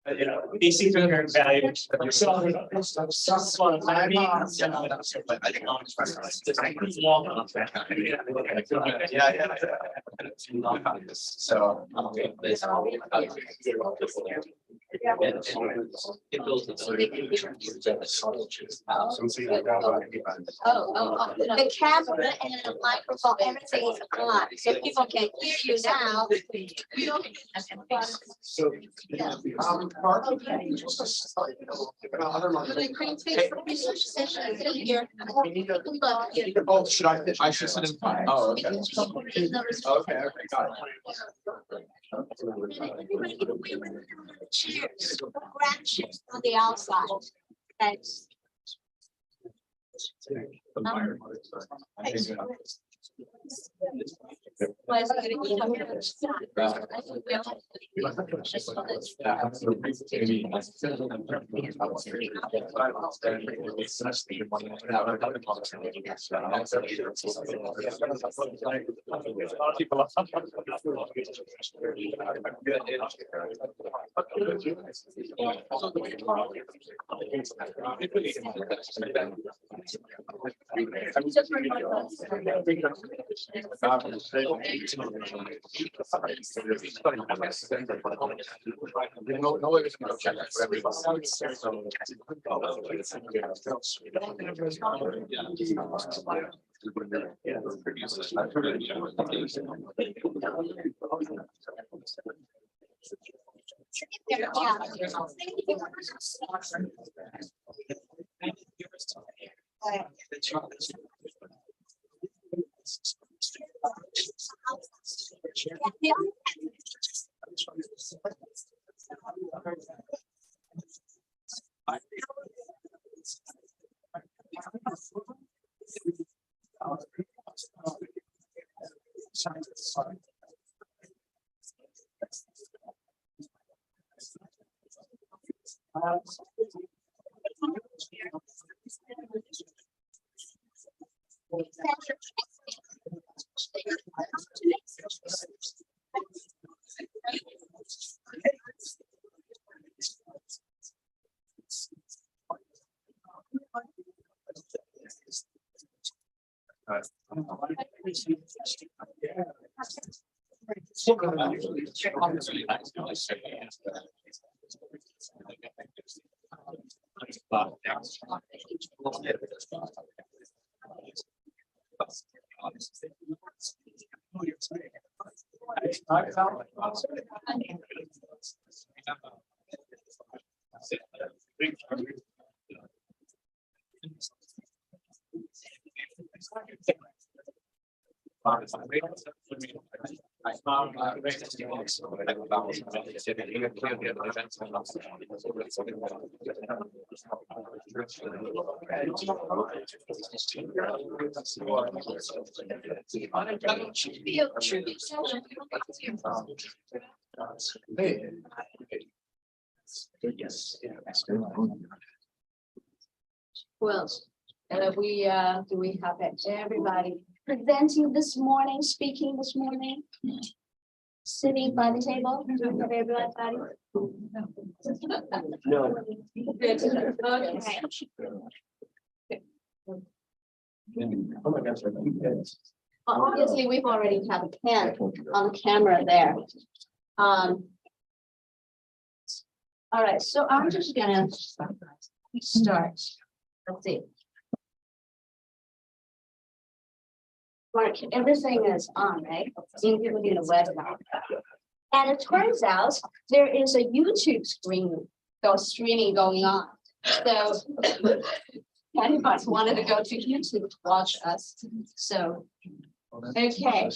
DC very valued. So, the camera and the microphone, everything is on, so people can hear you now. We don't. So. Oh, should I should sit in front. Oh, okay. Okay, got it. Chairs, grab chairs on the outside. Thanks. Well, do we have everybody presenting this morning, speaking this morning? Sitting by the table? Do we have everybody? No. Oh my gosh. Well, obviously, we've already had a pen on the camera there. All right, so I'm just gonna start. Let's see. Mark, everything is on, right? Seeing people do the webinar. And it turns out there is a YouTube streaming going on. So anybody wanted to go to YouTube to watch us. So, okay.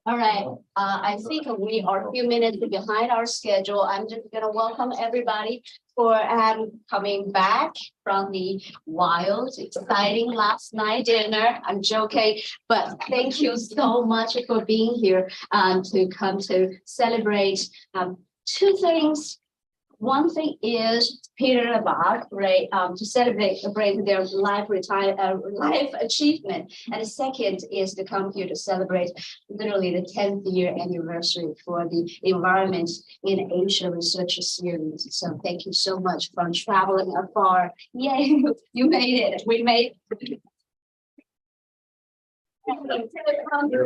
All right, I think we are a few minutes behind our schedule. I'm just gonna welcome everybody for coming back from the wild, exciting last night dinner. I'm joking, but thank you so much for being here to come to celebrate two things. One thing is Peter and Bob, right? To celebrate their life achievement, and the second is to come here to celebrate literally the 10th year anniversary for the Environment in Asia Research Series. So thank you so much for traveling afar. Yay, you made it. We made it.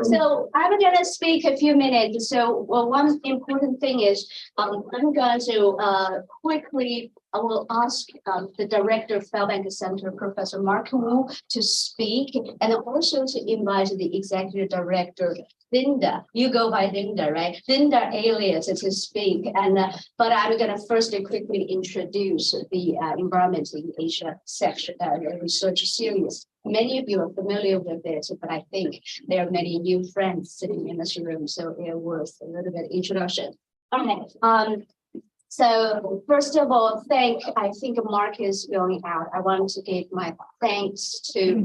So I'm going to speak a few minutes. So one important thing is I'm going to quickly, I will ask the director of Fairbank Center, Professor Mark Wu, to speak, and also to invite the executive director, Linda. You go by Linda, right? Linda alias to speak. And but I'm going to first quickly introduce the Environment in Asia section research series. Many of you are familiar with it, but I think there are many new friends sitting in this room, so it was a little bit introduction. Okay. So first of all, I think Mark is going out. I want to give my thanks to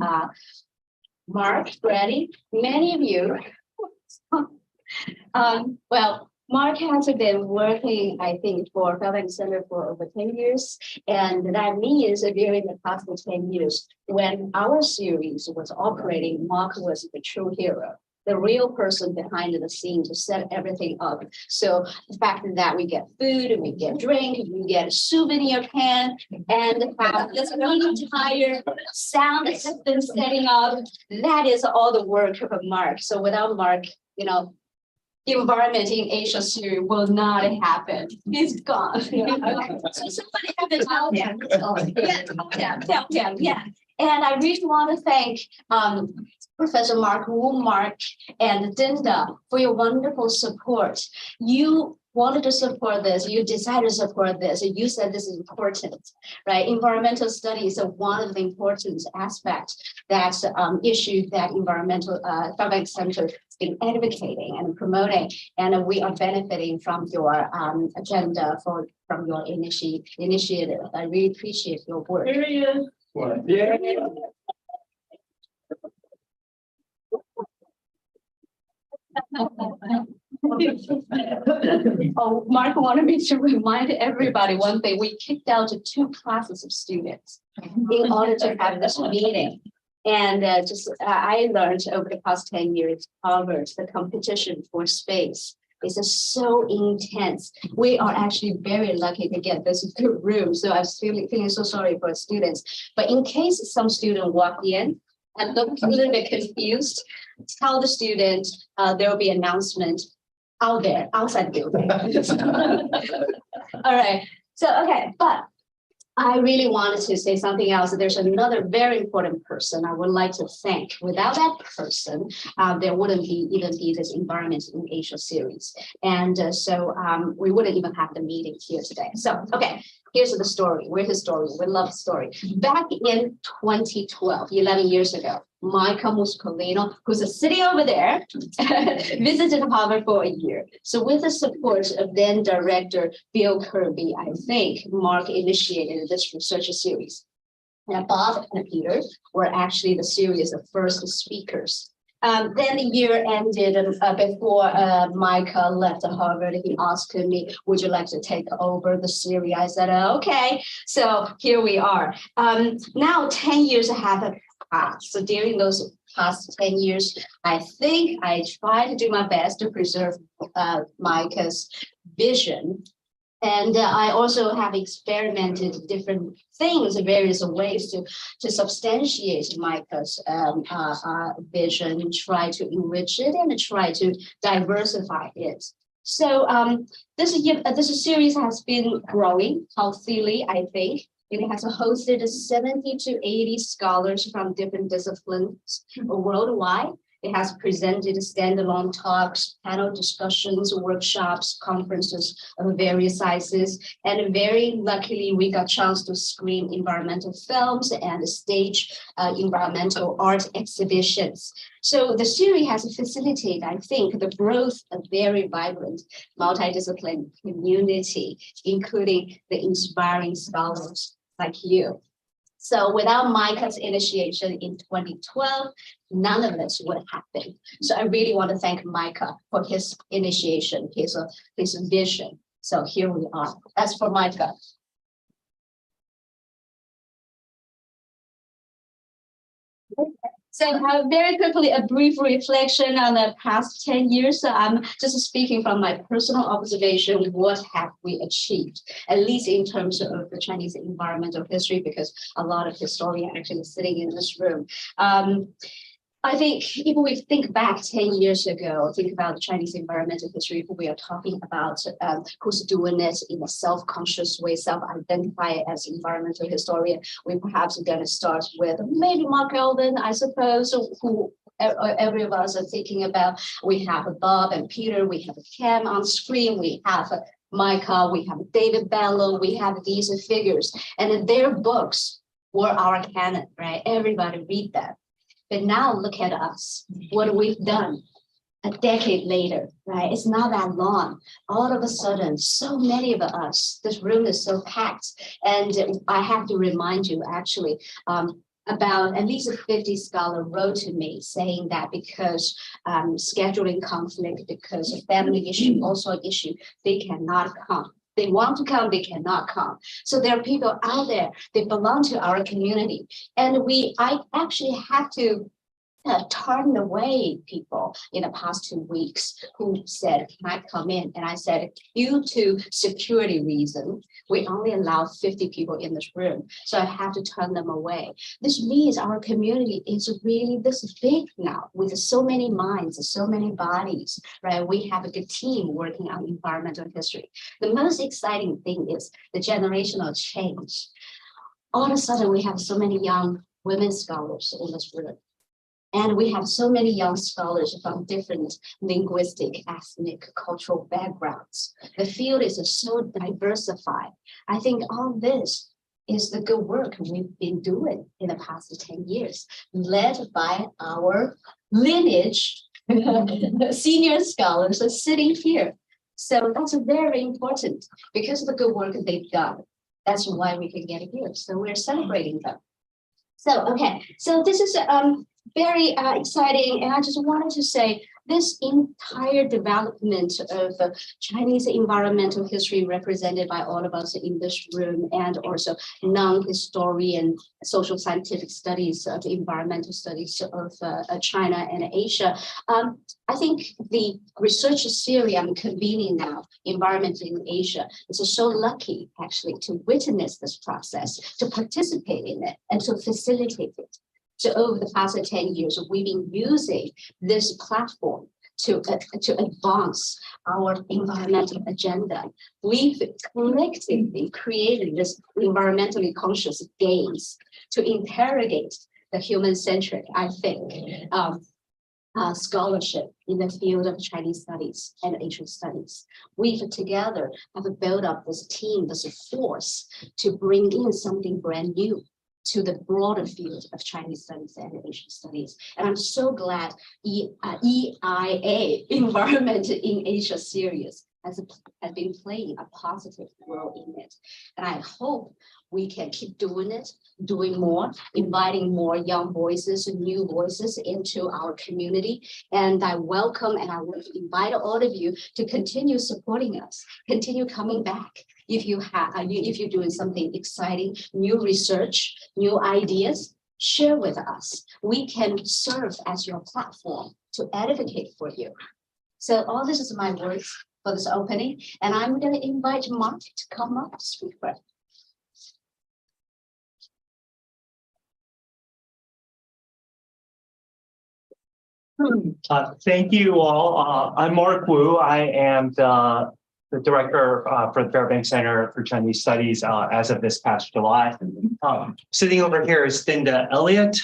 Mark, Brady. Many of you. Well, Mark has been working, I think, for Fairbank Center for over 10 years. And that means during the past 10 years, when our series was operating, Mark was the true hero, the real person behind the scene to set everything up. So the fact that we get food, we get drink, we get a souvenir can, and have this entire sound system setting up, that is all the work of Mark. So without Mark, Environment in Asia series will not happen. He's gone. So somebody have to tell him. Tell him. Yeah. And I really want to thank Professor Mark Wu, Mark, and Linda for your wonderful support. You wanted to support this, you decided to support this, and you said this is important, right? Environmental studies are one of the important aspects that's issue that environmental Fairbank Center has been advocating and promoting, and we are benefiting from your agenda from your initiative. I really appreciate your work. Here he is. Yeah. Oh, Mark wanted me to remind everybody one thing. We kicked out 2 classes of students in order to have this meeting. And I learned over the past 10 years, Harvard, the competition for space is so intense. We are actually very lucky to get this good room. So I was feeling so sorry for students. But in case some student walked in and looked a little bit confused, tell the student there will be announcement out there, outside the building. All right. So, okay, but I really wanted to say something else. There's another very important person I would like to thank. Without that person, there wouldn't even be this Environment in Asia series. And so we wouldn't even have the meeting here today. So, okay, here's the story. We're historians. We love story. Back in 2012, 11 years ago, Micah Muscolino, who's sitting over there, visited Harvard for a year. So with the support of then director Bill Kirby, I think Mark initiated this research series. Now, Bob and Peter were actually the series of first speakers. Then the year ended before Micah left Harvard. He asked me, would you like to take over the series? I said, okay. So here we are. Now 10 years have passed. So during those past 10 years, I think I tried to do my best to preserve Micah's vision. And I also have experimented different things, various ways to substantiate Micah's vision, try to enrich it and try to diversify it. So this series has been growing healthily, I think. It has hosted 70 to 80 scholars from different disciplines worldwide. It has presented standalone talks, panel discussions, workshops, conferences of various sizes. And very luckily, we got a chance to screen environmental films and stage environmental art exhibitions. So the series has facilitated, I think, the growth of very vibrant multidisciplinary community, including the inspiring scholars like you. So without Micah's initiation in 2012, none of this would happen. So I really want to thank Micah for his initiation, his vision. So here we are. That's for Micah. So very quickly, a brief reflection on the past 10 years. I'm just speaking from my personal observation. What have we achieved, at least in terms of the Chinese environmental history, because a lot of historians actually sitting in this room. I think if we think back 10 years ago, think about the Chinese environmental history, we are talking about who's doing it in a self-conscious way, self-identify as environmental historian. We perhaps are going to start with maybe Mark Alden, I suppose, who every of us are thinking about. We have Bob and Peter, we have Cam on screen, we have Micah, we have David Bellow, we have these figures, and their books were our canon, right? Everybody read them. But now look at us, what we've done a decade later, right? It's not that long. All of a sudden, so many of us, this room is so packed. And I have to remind you actually, about at least 50 scholars wrote to me saying that because scheduling conflict, because of family issue, also an issue, they cannot come. They want to come, they cannot come. So there are people out there, they belong to our community. And I actually had to turn away people in the past 2 weeks who said, can I come in? And I said, due to security reason, we only allow 50 people in this room. So I have to turn them away. This means our community is really this big now with so many minds, so many bodies, right? We have a good team working on environmental history. The most exciting thing is the generational change. All of a sudden, we have so many young women scholars in this room. And we have so many young scholars from different linguistic, ethnic, cultural backgrounds. The field is so diversified. I think all this is the good work we've been doing in the past 10 years, led by our lineage senior scholars sitting here. So that's very important because of the good work they've done. That's why we can get here. So we're celebrating them. So, okay, so this is very exciting. And I just wanted to say this entire development of Chinese environmental history represented by all of us in this room and also non-historian social scientific studies of environmental studies of China and Asia. I think the research series I'm convening now, Environment in Asia, is so lucky actually to witness this process, to participate in it and to facilitate it. So over the past 10 years, we've been using this platform to advance our environmental agenda. We've collectively created this environmentally conscious gaze to interrogate the human-centric, I think, scholarship in the field of Chinese studies and Asian studies. We've together have built up this team, this force to bring in something brand new to the broader field of Chinese studies and Asian studies. And I'm so glad EIA, Environment in Asia series, has been playing a positive role in it. And I hope we can keep doing it, doing more, inviting more young voices and new voices into our community. And I welcome and I want to invite all of you to continue supporting us, continue coming back. If you're doing something exciting, new research, new ideas, share with us. We can serve as your platform to advocate for you. So all this is my words for this opening, and I'm going to invite Mark to come up to speak for it. Thank you all. I'm Mark Wu. I am the director for the Fairbanks Center for Chinese Studies as of this past July. Sitting over here is Dinda Elliott,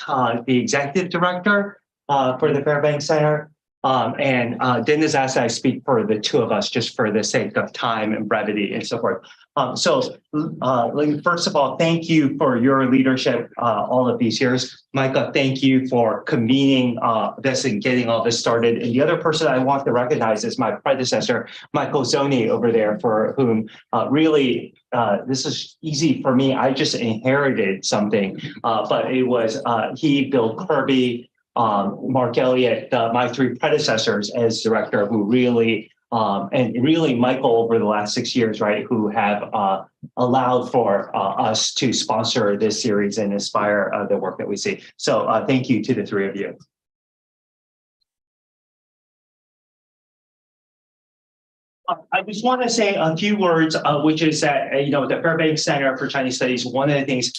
the executive director for the Fairbanks Center. And Dinda's asked that I speak for the two of us just for the sake of time and brevity and so forth. First of all, thank you for your leadership all of these years. Micah, thank you for convening this and getting all this started. And the other person I want to recognize is my predecessor, Michael Zoni over there, for whom really this is easy for me. I just inherited something, but it was he, Bill Kirby, Mark Elliott, my three predecessors as director, who really and really Michael over the last 6 years, right, who have allowed for us to sponsor this series and inspire the work that we see. So thank you to the three of you. I just want to say a few words, which is that, the Fairbanks Center for Chinese Studies, one of the things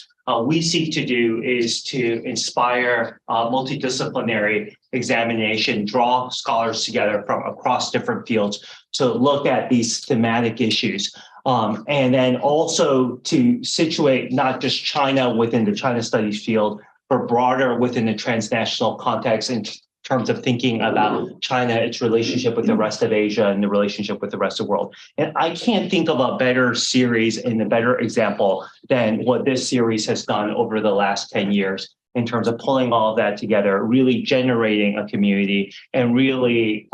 we seek to do is to inspire multidisciplinary examination, draw scholars together from across different fields to look at these thematic issues. And then also to situate not just China within the China Studies field, but broader within the transnational context in terms of thinking about China, its relationship with the rest of Asia and the relationship with the rest of the world. And I can't think of a better series and a better example than what this series has done over the last 10 years in terms of pulling all of that together, really generating a community and really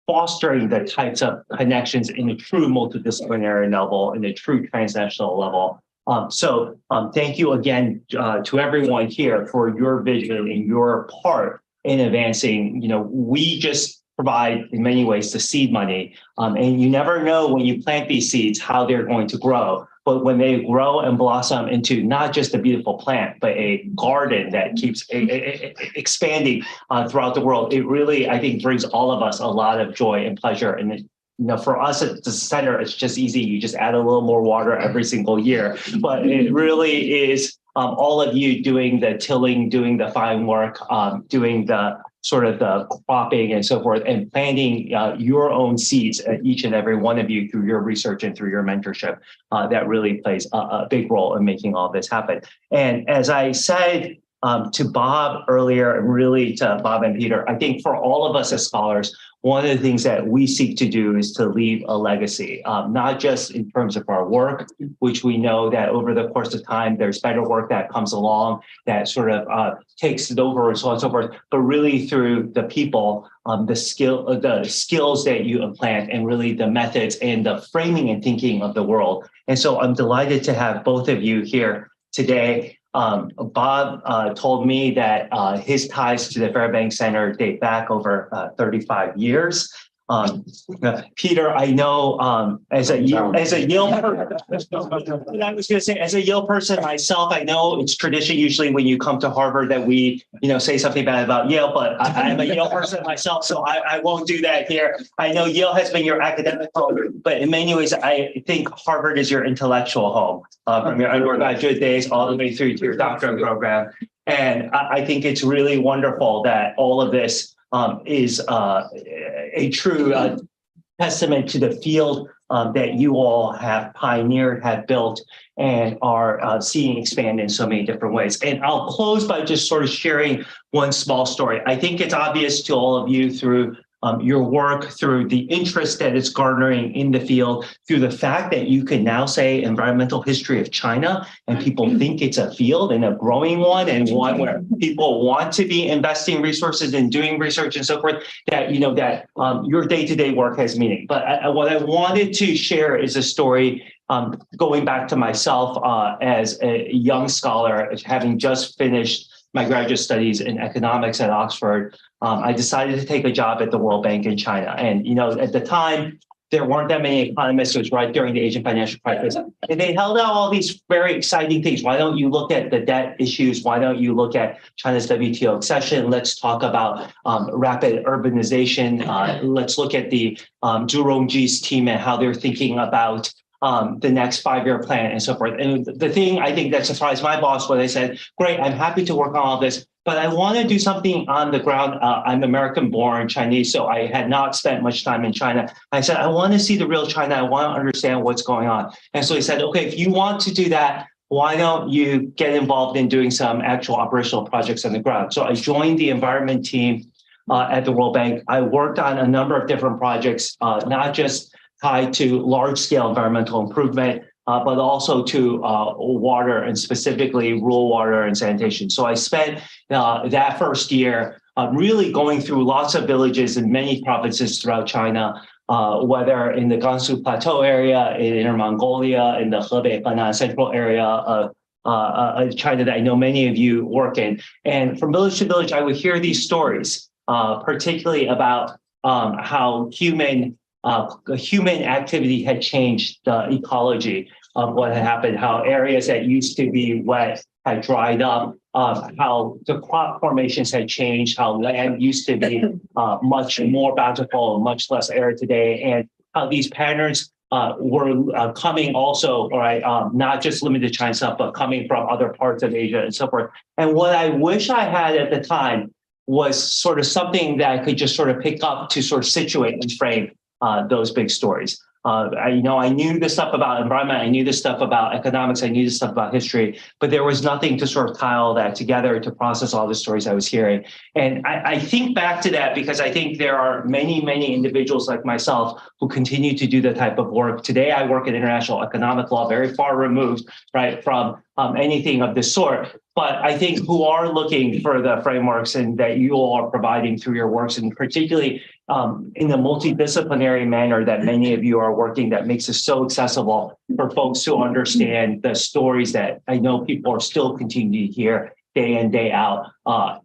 fostering the types of connections in a true multidisciplinary level, in a true transnational level. So thank you again to everyone here for your vision and your part in advancing. We just provide in many ways the seed money, and you never know when you plant these seeds how they're going to grow. But when they grow and blossom into not just a beautiful plant, but a garden that keeps expanding throughout the world, it really, I think, brings all of us a lot of joy and pleasure. And for us at the center, it's just easy. You just add a little more water every single year. But it really is all of you doing the tilling, doing the fine work, doing the sort of the cropping and so forth, and planting your own seeds, each and every one of you through your research and through your mentorship. That really plays a big role in making all this happen. And as I said to Bob earlier, and really to Bob and Peter, I think for all of us as scholars, one of the things that we seek to do is to leave a legacy, not just in terms of our work, which we know that over the course of time, there's better work that comes along that sort of takes it over and so on and so forth, but really through the people, the skills that you implant, and really the methods and the framing and thinking of the world. And so I'm delighted to have both of you here today. Bob told me that his ties to the Fairbanks Center date back over 35 years. Peter, I know as a Yale person myself, I know it's tradition usually when you come to Harvard that we say something bad about Yale, but I'm a Yale person myself, so I won't do that here. I know Yale has been your academic home, but in many ways, I think Harvard is your intellectual home from your undergraduate days all the way through to your doctorate program. And I think it's really wonderful that all of this is a true testament to the field that you all have pioneered, have built, and are seeing expand in so many different ways. And I'll close by just sort of sharing one small story. I think it's obvious to all of you through your work, through the interest that it's garnering in the field, through the fact that you can now say environmental history of China, and people think it's a field and a growing one, and one where people want to be investing resources and doing research and so forth, that your day-to-day work has meaning. But what I wanted to share is a story going back to myself as a young scholar, having just finished my graduate studies in economics at Oxford. I decided to take a job at the World Bank in China. And, at the time, there weren't that many economists. It was right during the Asian financial crisis. And they held out all these very exciting things. Why don't you look at the debt issues? Why don't you look at China's WTO accession? Let's talk about rapid urbanization. Let's look at the Zhu Rongji's team and how they're thinking about the next 5-year plan and so forth. And the thing I think that surprised my boss when they said, great, I'm happy to work on all this, but I want to do something on the ground. I'm American born Chinese, so I had not spent much time in China. I said, I want to see the real China. I want to understand what's going on. And so he said, okay, if you want to do that, why don't you get involved in doing some actual operational projects on the ground? So I joined the environment team at the World Bank. I worked on a number of different projects, not just tied to large-scale environmental improvement, but also to water, and specifically rural water and sanitation. So I spent that first year really going through lots of villages in many provinces throughout China, whether in the Gansu Plateau area, in Inner Mongolia, in the Hebei, Henan central area of China that I know many of you work in. And from village to village, I would hear these stories, particularly about how human activity had changed the ecology of what had happened, how areas that used to be wet had dried up, how the crop formations had changed, how land used to be much more bountiful, much less arid today, and how these patterns were coming also, right, not just limited to China stuff, but coming from other parts of Asia and so forth. And what I wish I had at the time was sort of something that I could just sort of pick up to sort of situate and frame those big stories. I knew this stuff about environment, I knew this stuff about economics, I knew this stuff about history, but there was nothing to sort of tie all that together to process all the stories I was hearing. And I think back to that because I think there are many, many individuals like myself who continue to do the type of work. Today, I work in international economic law, very far removed, right, from anything of this sort. But I think who are looking for the frameworks and that you all are providing through your works, and particularly in the multidisciplinary manner that many of you are working, that makes it so accessible for folks to understand the stories that I know people are still continuing to hear day in, day out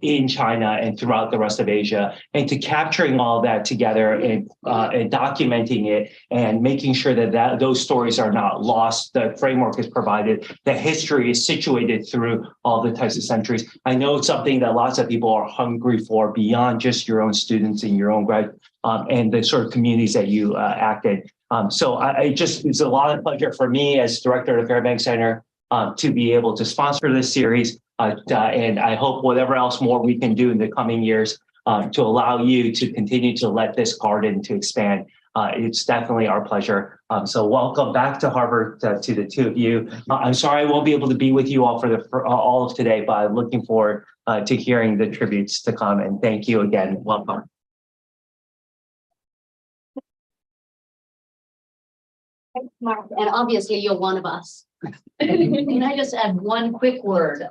in China and throughout the rest of Asia, and to capturing all that together and documenting it and making sure that those stories are not lost. The framework is provided, the history is situated through all the types of centuries. I know it's something that lots of people are hungry for beyond just your own students and your own grad and the sort of communities that you act in. So it's a lot of pleasure for me as director of the Fairbanks Center to be able to sponsor this series. And I hope whatever else more we can do in the coming years to allow you to continue to let this garden to expand. It's definitely our pleasure. So welcome back to Harvard to the two of you. I'm sorry I won't be able to be with you all for all of today, but I'm looking forward to hearing the tributes to come. And thank you again. Welcome. Thanks, Mark. And obviously, you're one of us. Can I just add one quick word,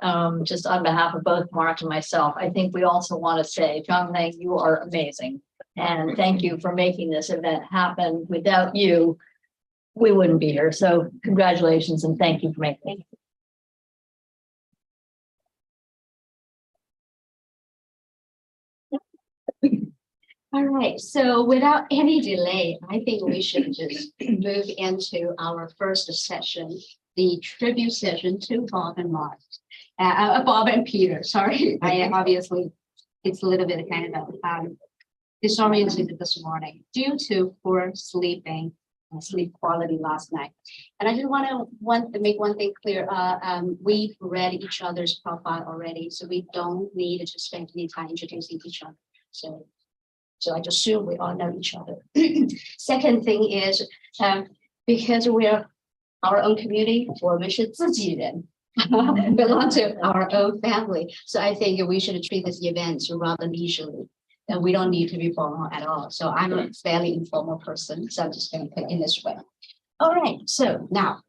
just on behalf of both Mark and myself? I think we also want to say, John Lang, you are amazing. And thank you for making this event happen. Without you, we wouldn't be here. So congratulations and thank you for making it. All right, so without any delay, I think we should just move into our first session, the tribute session to Bob and Mark. Bob and Peter, sorry. I obviously, it's a little bit kind of disoriented this morning due to poor sleeping and sleep quality last night. And I just want to make one thing clear. We've read each other's profile already, so we don't need to spend any time introducing each other. So I just assume we all know each other. Second thing is, because we're our own community, 我们是自己人, belong to our own family. So I think we should treat this event rather leisurely. And we don't need to be formal at all. So I'm a fairly informal person, so I'm just going to put it in this way. All right, so now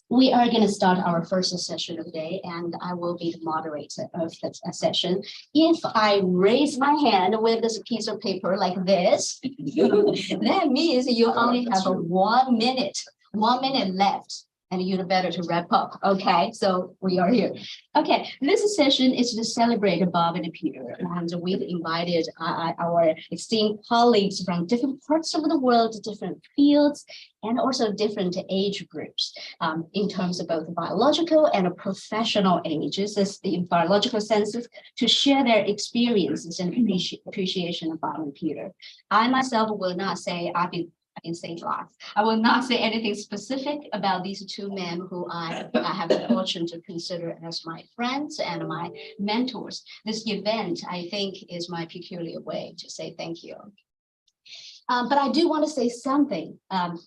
we are going to start our first session of the day, and I will be the moderator of the session. If I raise my hand with this piece of paper like this, that means you only have 1 minute. 1 minute left, and you're better to wrap up. Okay, so we are here. Okay, this session is to celebrate Bob and Peter, and we've invited our esteemed colleagues from different parts of the world, different fields, and also different age groups in terms of both biological and professional ages, as the biological senses, to share their experiences and appreciation of Bob and Peter. I myself will not say I've been saying lots. I will not say anything specific about these two men who I have the fortune to consider as my friends and my mentors. This event, I think, is my peculiar way to say thank you. But I do want to say something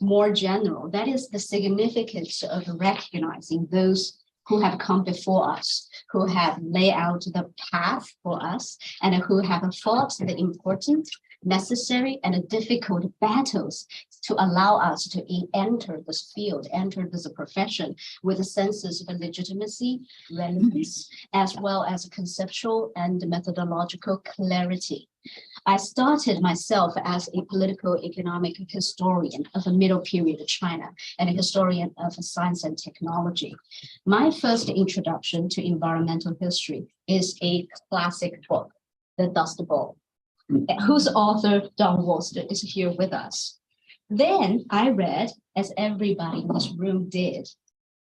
more general. That is the significance of recognizing those who have come before us, who have laid out the path for us, and who have fought the important, necessary, and difficult battles to allow us to enter this field, enter this profession with a sense of legitimacy, relevance, as well as conceptual and methodological clarity. I started myself as a political economic historian of the middle period of China and a historian of science and technology. My first introduction to environmental history is a classic book, The Dust Bowl. whose author Don Wolster is here with us. Then I read, as everybody in this room did,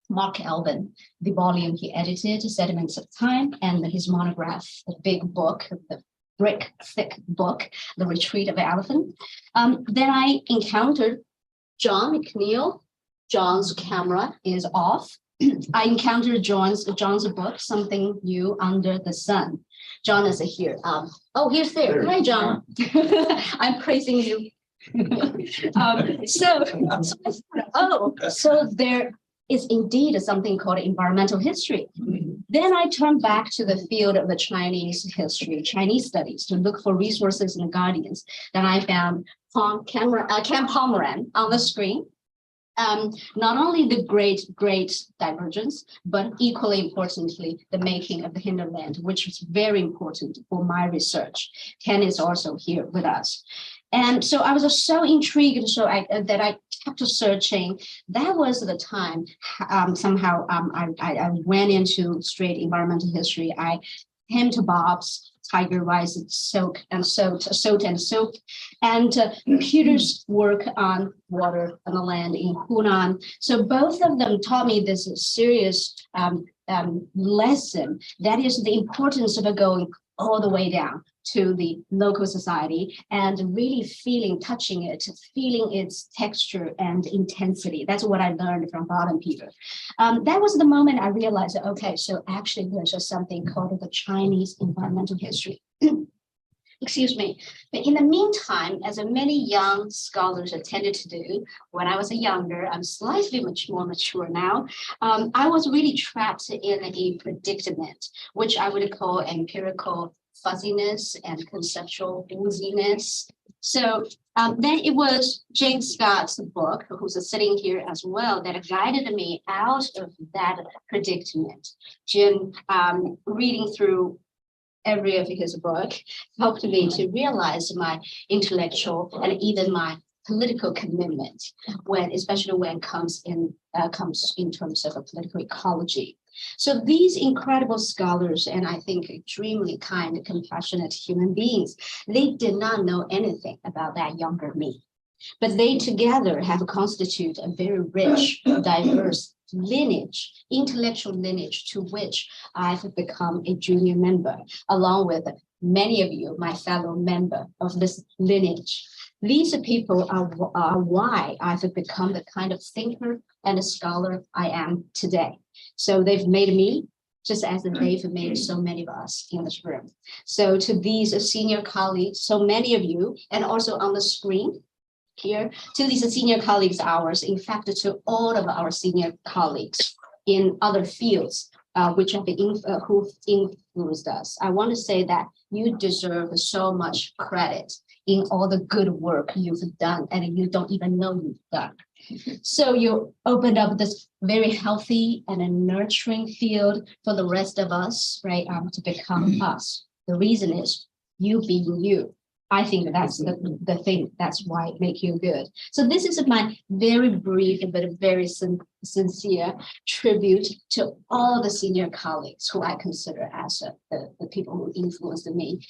Mark Alban, the volume he edited, Sediments of Time, and his monograph, the big book, the brick thick book, The Retreat of the Elephant. Then I encountered John McNeil. John's camera is off. I encountered John's book, Something New Under the Sun. John is here. He's there. Hi, John. I'm praising you. So there is indeed something called environmental history. Then I turned back to the field of the Chinese history, Chinese studies, to look for resources and guardians. Then I found Cam Pomeran on the screen. Not only the great divergence, but equally importantly, the making of the hinterland, which is very important for my research. Ken is also here with us. And so I was so intrigued, that I kept searching. That was the time, I went into straight environmental history. I came to Bob's Tiger Rise and Soak, and Peter's work on water on the land in Hunan. So both of them taught me this serious lesson. That is the importance of going all the way down to the local society and really touching it, feeling its texture and intensity. That's what I learned from Bob and Peter. That was the moment I realized, okay, so actually there's just something called the Chinese environmental history. Excuse me. But in the meantime, as many young scholars tended to do, when I was younger, I'm slightly much more mature now, I was really trapped in a predicament, which I would call empirical fuzziness and conceptual wooziness. So then it was Jane Scott's book, who's sitting here as well, that guided me out of that predicament. Jim, reading through every of his book, helped me to realize my intellectual and even my political commitment, especially when it comes in terms of a political ecology. So these incredible scholars, and I think extremely kind, compassionate human beings, they did not know anything about that younger me, but they together have constituted a very rich, diverse lineage, intellectual lineage, to which I've become a junior member, along with many of you, my fellow member of this lineage. These people are why I've become the kind of thinker and a scholar I am today. So they've made me, just as they've made so many of us in this room. So to these senior colleagues, so many of you, and also on the screen here, to these senior colleagues ours, in fact, to all of our senior colleagues in other fields, which have who influenced us, I want to say that you deserve so much credit in all the good work you've done and you don't even know you've done. So you opened up this very healthy and a nurturing field for the rest of us, right, to become us. The reason is you being you. I think that's the thing. That's why it makes you good. So this is my very brief but very sincere tribute to all the senior colleagues who I consider as the people who influenced me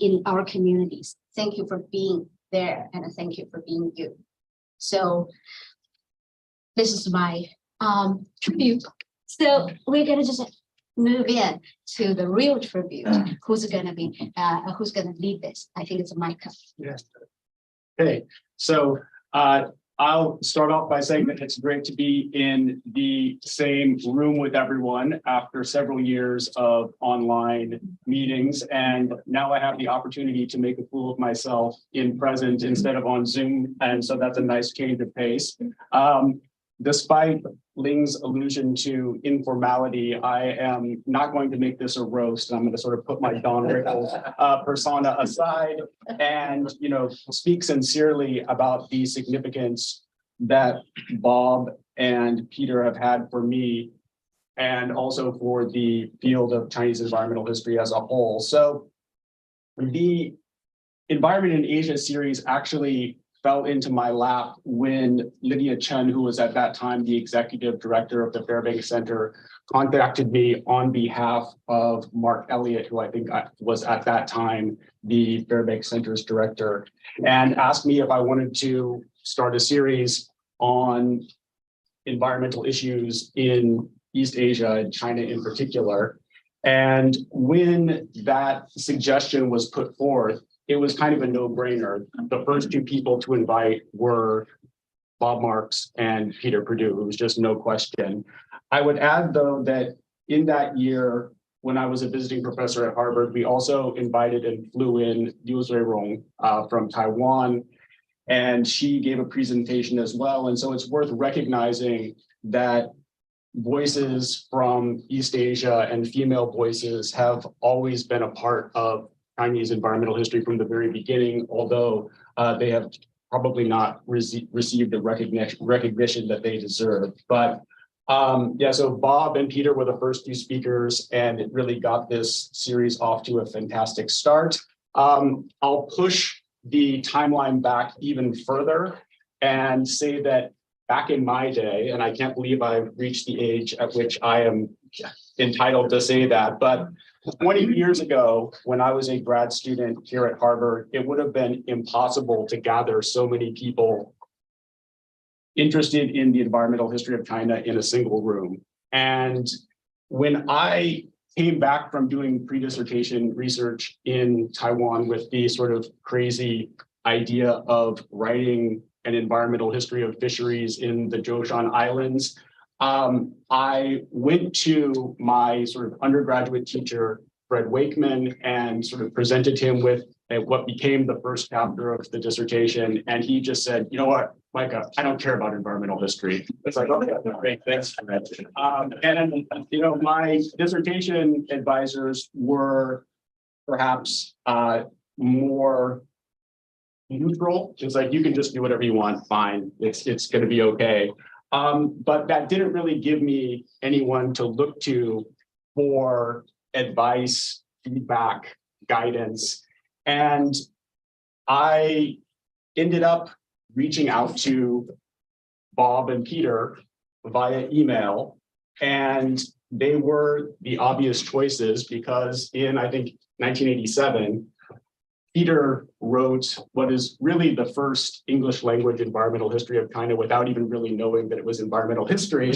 in our communities. Thank you for being there, and thank you for being you. So this is my tribute. So we're gonna just move in to the real tribute. Who's gonna lead this? I think it's Micah. Yes. Okay, so I'll start off by saying that it's great to be in the same room with everyone after several years of online meetings. And now I have the opportunity to make a fool of myself in present instead of on Zoom. And so that's a nice change of pace. Despite Ling's allusion to informality, I am not going to make this a roast. I'm going to sort of put my Don Rickles persona aside and, speak sincerely about the significance that Bob and Peter have had for me, and also for the field of Chinese environmental history as a whole. So the Environment in Asia series actually fell into my lap when Lydia Chen, who was at that time the executive director of the Fairbanks Center, contacted me on behalf of Mark Elliott, who I think was at that time the Fairbanks Center's director, and asked me if I wanted to start a series on environmental issues in East Asia and China in particular. And when that suggestion was put forth, it was kind of a no-brainer. The first two people to invite were Bob Marks and Peter Perdue. It was just no question. I would add, though, that in that year, when I was a visiting professor at Harvard, we also invited and flew in Liu Zuirong from Taiwan, and she gave a presentation as well. And so it's worth recognizing that voices from East Asia and female voices have always been a part of Chinese environmental history from the very beginning, although they have probably not received the recognition that they deserve. But yeah, so Bob and Peter were the first few speakers, and it really got this series off to a fantastic start. I'll push the timeline back even further and say that back in my day, and I can't believe I've reached the age at which I am entitled to say that, but 20 years ago, when I was a grad student here at Harvard, it would have been impossible to gather so many people interested in the environmental history of China in a single room. And when I came back from doing pre-dissertation research in Taiwan with the sort of crazy idea of writing an environmental history of fisheries in the Zhoushan Islands, I went to my sort of undergraduate teacher, Fred Wakeman, and sort of presented him with what became the first chapter of the dissertation. And he just said, you know what, Micah, I don't care about environmental history. It's like, okay, great, thanks for that. And, you know, my dissertation advisors were perhaps more neutral. It's like, you can just do whatever you want, fine, it's going to be okay. But that didn't really give me anyone to look to for advice, feedback, guidance. And I ended up reaching out to Bob and Peter via email, and they were the obvious choices because in, I think, 1987, Peter wrote what is really the first English language environmental history of China without even really knowing that it was environmental history.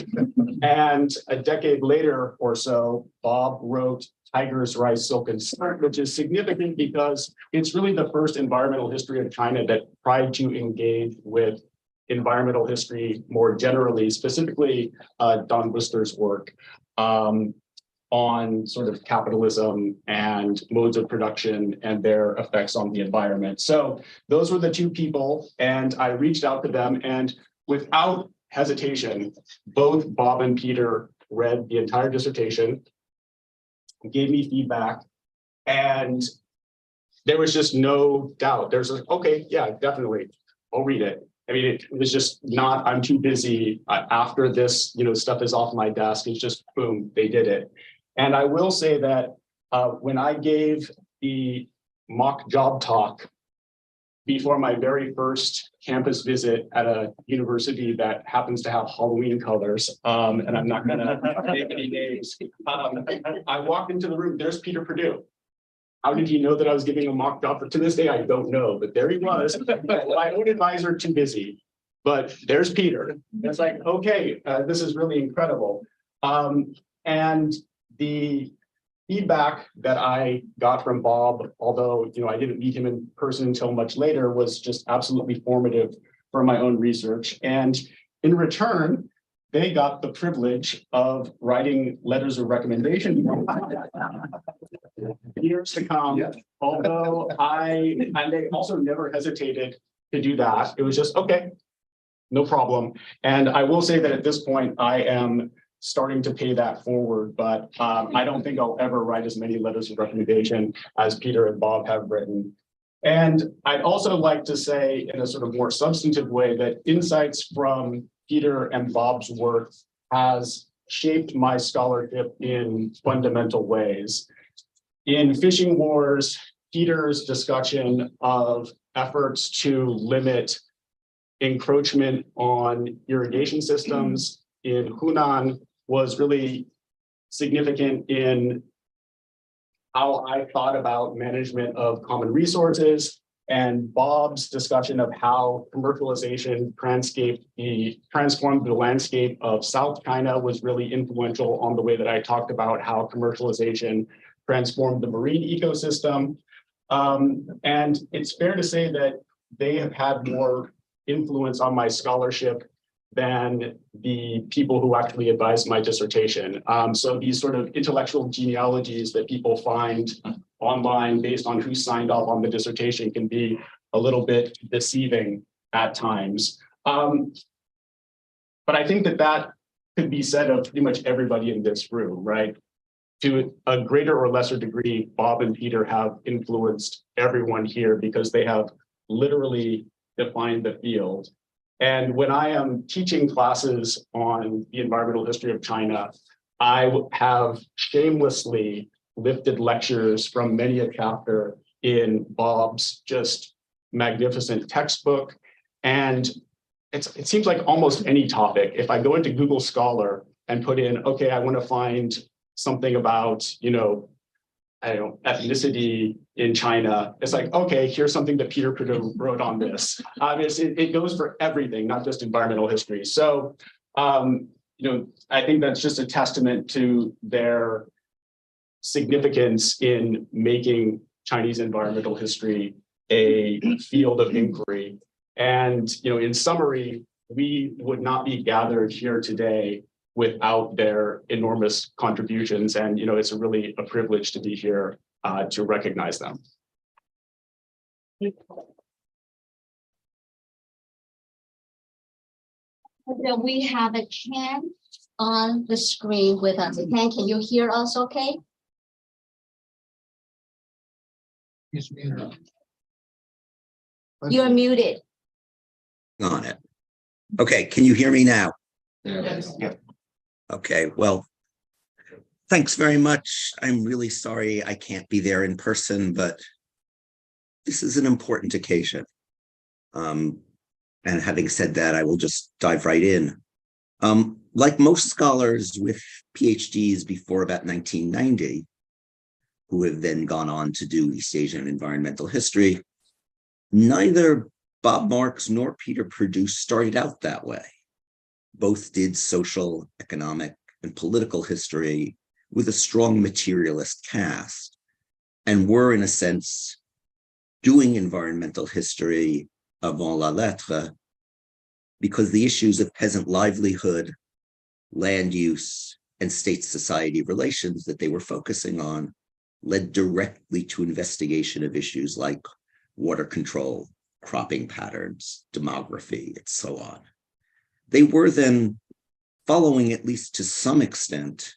And a decade later or so, Bob wrote Tigers, Rice, Silk, and Start, which is significant because it's really the first environmental history of China that tried to engage with environmental history more generally, specifically Don Worcester's work on sort of capitalism and modes of production and their effects on the environment. So those were the two people, and I reached out to them, and without hesitation, both Bob and Peter read the entire dissertation, gave me feedback, and there was just no doubt. There's like, okay, yeah, definitely, I'll read it. I mean, it was just not, I'm too busy after this, you know, stuff is off my desk. It's just boom, they did it. And I will say that when I gave the mock job talk before my very first campus visit at a university that happens to have Halloween colors, and I'm not gonna name any names, I walked into the room, there's Peter Perdue. How did he know that I was giving a mock job? To this day, I don't know, but there he was. My own advisor, too busy, but there's Peter. It's like, okay, this is really incredible. And the feedback that I got from Bob, although you know I didn't meet him in person until much later, was just absolutely formative for my own research. And in return, they got the privilege of writing letters of recommendation years to come. Yeah. Although and they also never hesitated to do that. It was just, okay, no problem. And I will say that at this point, I am starting to pay that forward, but I don't think I'll ever write as many letters of recommendation as Peter and Bob have written. And I'd also like to say in a sort of more substantive way that insights from Peter and Bob's work has shaped my scholarship in fundamental ways. In Fishing Wars, Peter's discussion of efforts to limit encroachment on irrigation systems in Hunan was really significant in how I thought about management of common resources, and Bob's discussion of how commercialization transformed the landscape of South China was really influential on the way that I talked about how commercialization transformed the marine ecosystem. And it's fair to say that they have had more influence on my scholarship than the people who actually advised my dissertation. So these sort of intellectual genealogies that people find online based on who signed off on the dissertation can be a little bit deceiving at times. But I think that that could be said of pretty much everybody in this room, right? To a greater or lesser degree, Bob and Peter have influenced everyone here because they have literally defined the field. And when I am teaching classes on the environmental history of China, I have shamelessly lifted lectures from many a chapter in Bob's just magnificent textbook. And it seems like almost any topic, if I go into Google Scholar and put in, okay, I want to find something about, I don't know, ethnicity in China. It's like, okay, here's something that Peter Perdue wrote on this. It goes for everything, not just environmental history. So, I think that's just a testament to their significance in making Chinese environmental history a field of inquiry. And, in summary, we would not be gathered here today without their enormous contributions. And, it's really a privilege to be here to recognize them. Then we have a Ken on the screen with us. Ken, can you hear us okay? You're muted. On it. Okay, can you hear me now? Yes. Yeah. Okay, well, thanks very much. I'm really sorry I can't be there in person, but this is an important occasion. And having said that, I will just dive right in. Like most scholars with PhDs before about 1990, who have then gone on to do East Asian environmental history, neither Bob Marks nor Peter Perdue started out that way. Both did social, economic, and political history with a strong materialist cast, and were, in a sense, doing environmental history avant la lettre, because the issues of peasant livelihood, land use, and state-society relations that they were focusing on led directly to investigation of issues like water control, cropping patterns, demography, and so on. They were then following, at least to some extent,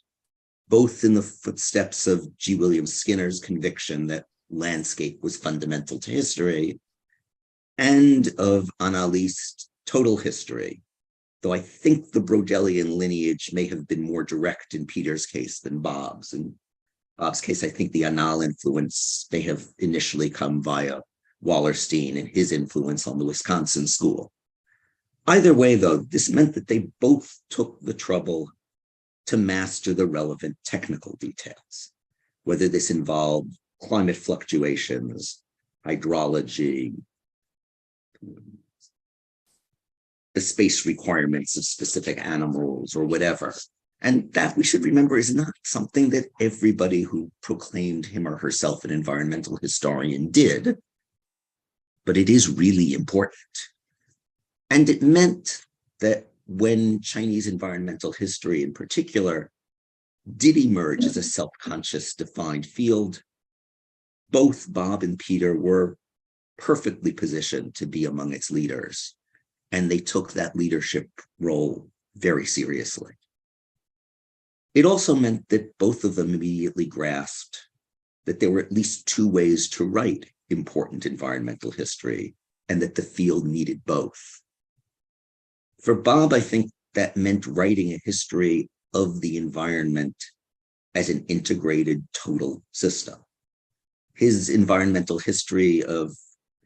both in the footsteps of G. William Skinner's conviction that landscape was fundamental to history, and of Annales' total history, though I think the Brodelian lineage may have been more direct in Peter's case than Bob's. In Bob's case, I think the Annales influence may have initially come via Wallerstein and his influence on the Wisconsin school. Either way, though, this meant that they both took the trouble to master the relevant technical details, whether this involved climate fluctuations, hydrology, the space requirements of specific animals, or whatever. And that, we should remember, is not something that everybody who proclaimed him or herself an environmental historian did, but it is really important. And it meant that when Chinese environmental history in particular did emerge as a self-conscious defined field, both Bob and Peter were perfectly positioned to be among its leaders, and they took that leadership role very seriously. It also meant that both of them immediately grasped that there were at least two ways to write important environmental history, and that the field needed both. For Bob, I think that meant writing a history of the environment as an integrated total system. His environmental history of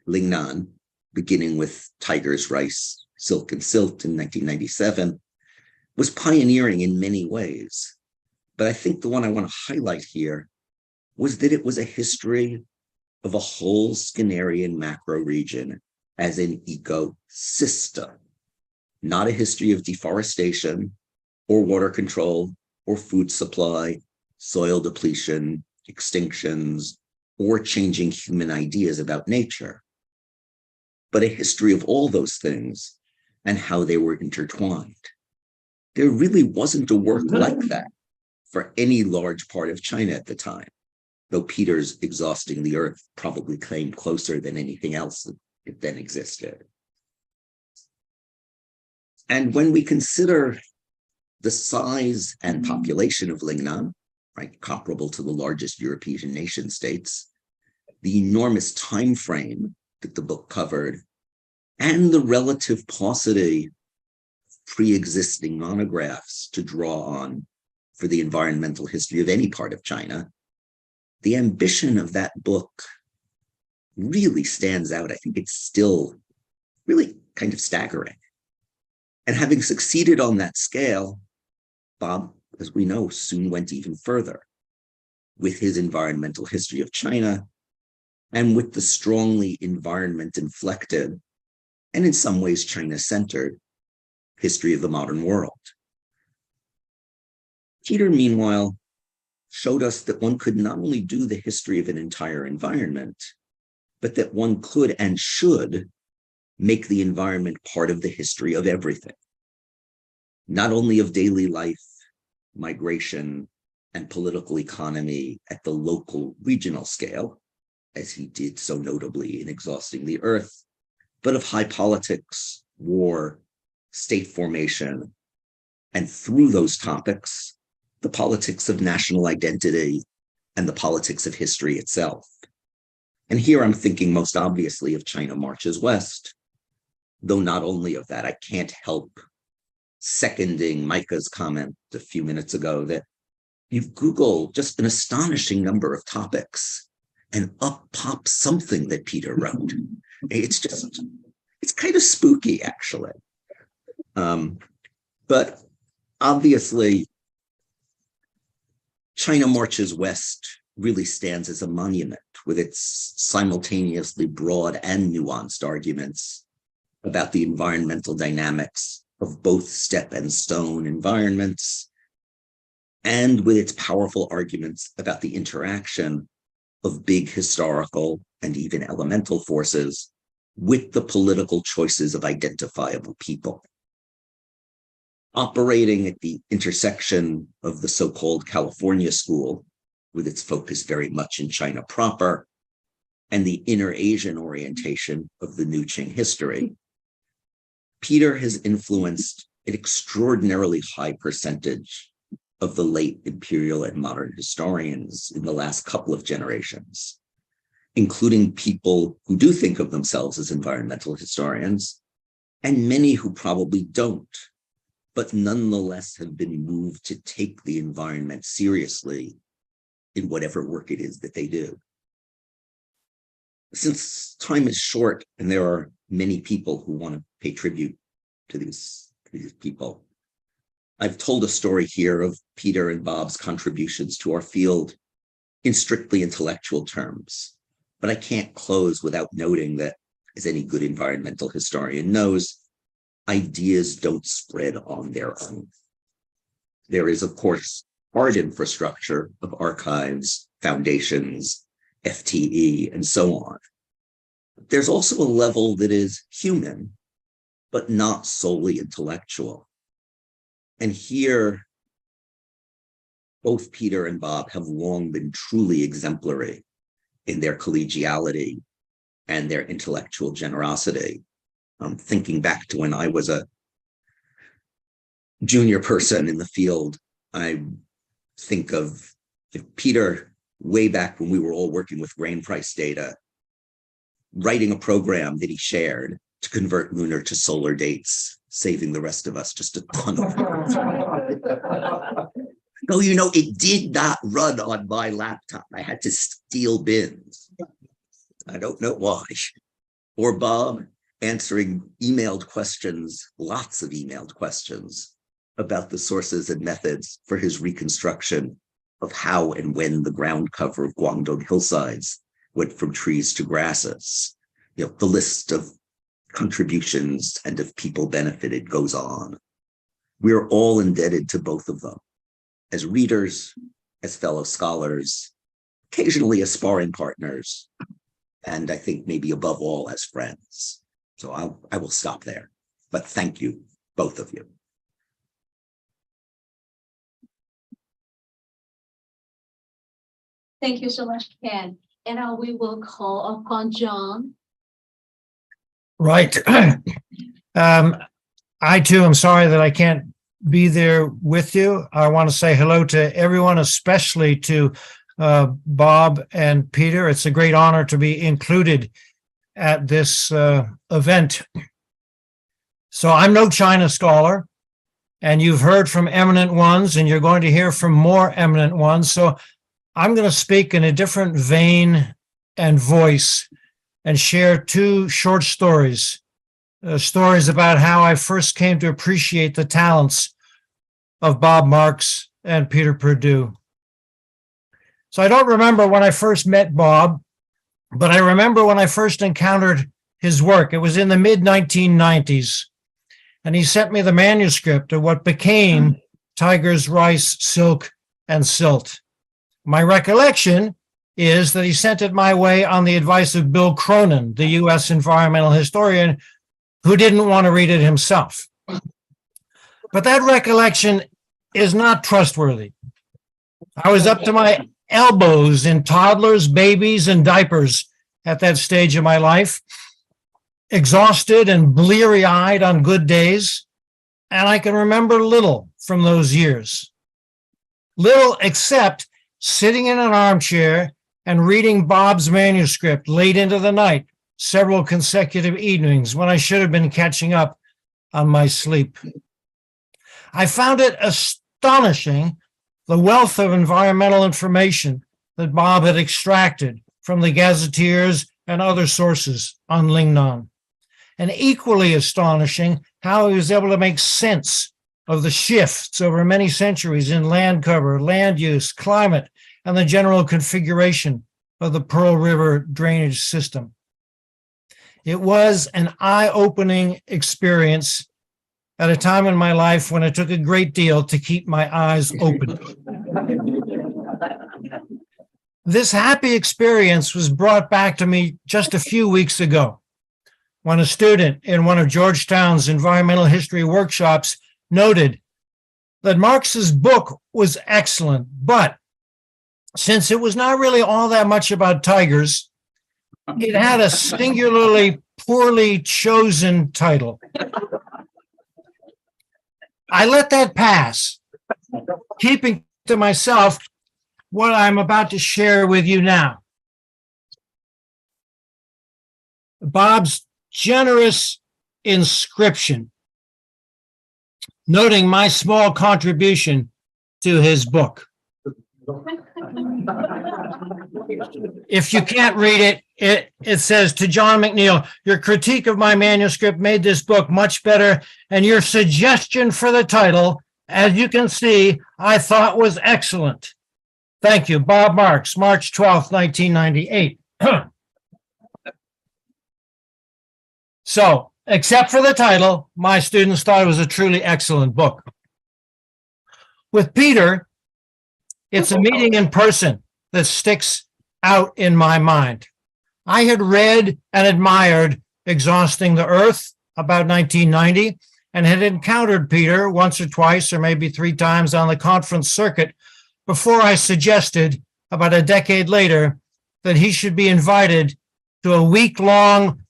Lingnan, beginning with tigers, rice, Silk and Silt in 1997, was pioneering in many ways. But I think the one I want to highlight here was that it was a history of a whole Skinnerian macro region as an ecosystem, not a history of deforestation or water control or food supply, soil depletion, extinctions, or changing human ideas about nature, but a history of all those things and how they were intertwined. There really wasn't a work like that for any large part of China at the time, though Peter's Exhausting the Earth probably came closer than anything else that then existed. And when we consider the size and population of Lingnan, right, comparable to the largest European nation states, the enormous time frame that the book covered, and the relative paucity of pre-existing monographs to draw on for the environmental history of any part of China, the ambition of that book really stands out. I think it's still really kind of staggering. And having succeeded on that scale, Bob, as we know, soon went even further with his environmental history of China and with the strongly environment-inflected and in some ways China-centered history of the modern world. Peter, meanwhile, showed us that one could not only do the history of an entire environment, but that one could and should make the environment part of the history of everything, not only of daily life, migration, and political economy at the local regional scale, as he did so notably in Exhausting the Earth, but of high politics, war, state formation, and through those topics, the politics of national identity and the politics of history itself. And here I'm thinking most obviously of China Marches West, though not only of that, I can't help seconding Micah's comment a few minutes ago that you Google just an astonishing number of topics and up pops something that Peter wrote. It's kind of spooky, actually. But obviously, China Marches West really stands as a monument with its simultaneously broad and nuanced arguments about the environmental dynamics of both steppe and stone environments, and with its powerful arguments about the interaction of big historical and even elemental forces with the political choices of identifiable people. Operating at the intersection of the so-called California School, with its focus very much in China proper, and the inner Asian orientation of the New Qing history, Peter has influenced an extraordinarily high percentage of the late imperial and modern historians in the last couple of generations, including people who do think of themselves as environmental historians, and many who probably don't, but nonetheless have been moved to take the environment seriously in whatever work it is that they do. Since time is short and there are many people who want to pay tribute to these people, I've told a story here of Peter and Bob's contributions to our field in strictly intellectual terms, but I can't close without noting that, as any good environmental historian knows, ideas don't spread on their own. There is, of course, hard infrastructure of archives, foundations, FTE, and so on. There's also a level that is human, but not solely intellectual. And here, both Peter and Bob have long been truly exemplary in their collegiality and their intellectual generosity. Thinking back to when I was a junior person in the field, I think of Peter way back when we were all working with grain price data, writing a program that he shared to convert lunar to solar dates, saving the rest of us just a ton of No, it did not run on my laptop. I had to steal bins. I don't know why. Or Bob, answering emailed questions, lots of emailed questions about the sources and methods for his reconstruction of how and when the ground cover of Guangdong hillsides went from trees to grasses. The list of contributions and of people benefited goes on. We're all indebted to both of them as readers, as fellow scholars, occasionally as sparring partners, and I think maybe above all as friends. So I will stop there, but thank you, both of you. Thank you so much, Ken. And now we will call upon John. Right. I too am sorry that I can't be there with you. I want to say hello to everyone, especially to Bob and Peter. It's a great honor to be included at this event. So I'm no China scholar, and you've heard from eminent ones, and you're going to hear from more eminent ones. So I'm going to speak in a different vein and voice and share two short stories, stories about how I first came to appreciate the talents of Bob Marks and Peter Perdue. So I don't remember when I first met Bob, but I remember when I first encountered his work. It was in the mid-1990s, and he sent me the manuscript of what became Tigers, Rice, Silk, and Silt. My recollection is that he sent it my way on the advice of Bill Cronin, the U.S. environmental historian, who didn't want to read it himself. But that recollection is not trustworthy. I was up to my elbows in toddlers, babies, and diapers at that stage of my life, exhausted and bleary-eyed on good days, and I can remember little from those years. Little except sitting in an armchair and reading Bob's manuscript late into the night, several consecutive evenings when I should have been catching up on my sleep. I found it astonishing, the wealth of environmental information that Bob had extracted from the gazetteers and other sources on Lingnan. And equally astonishing, how he was able to make sense of the shifts over many centuries in land cover, land use, climate, and the general configuration of the Pearl River drainage system. It was an eye-opening experience at a time in my life when it took a great deal to keep my eyes open. This happy experience was brought back to me just a few weeks ago when a student in one of Georgetown's environmental history workshops noted that Marx's book was excellent, but since it was not really all that much about tigers, it had a singularly poorly chosen title. I let that pass, keeping to myself what I'm about to share with you now. Bob's generous inscription, noting my small contribution to his book. If you can't read it, it says, to John McNeil, your critique of my manuscript made this book much better, and your suggestion for the title, as you can see, I thought was excellent. Thank you, Bob Marks, March 12th, 1998. So, except for the title, my students thought it was a truly excellent book. With Peter, it's a meeting in person that sticks out in my mind. I had read and admired Exhausting the Earth about 1990 and had encountered Peter once or twice or maybe 3 times on the conference circuit before I suggested about a decade later that he should be invited to a week-long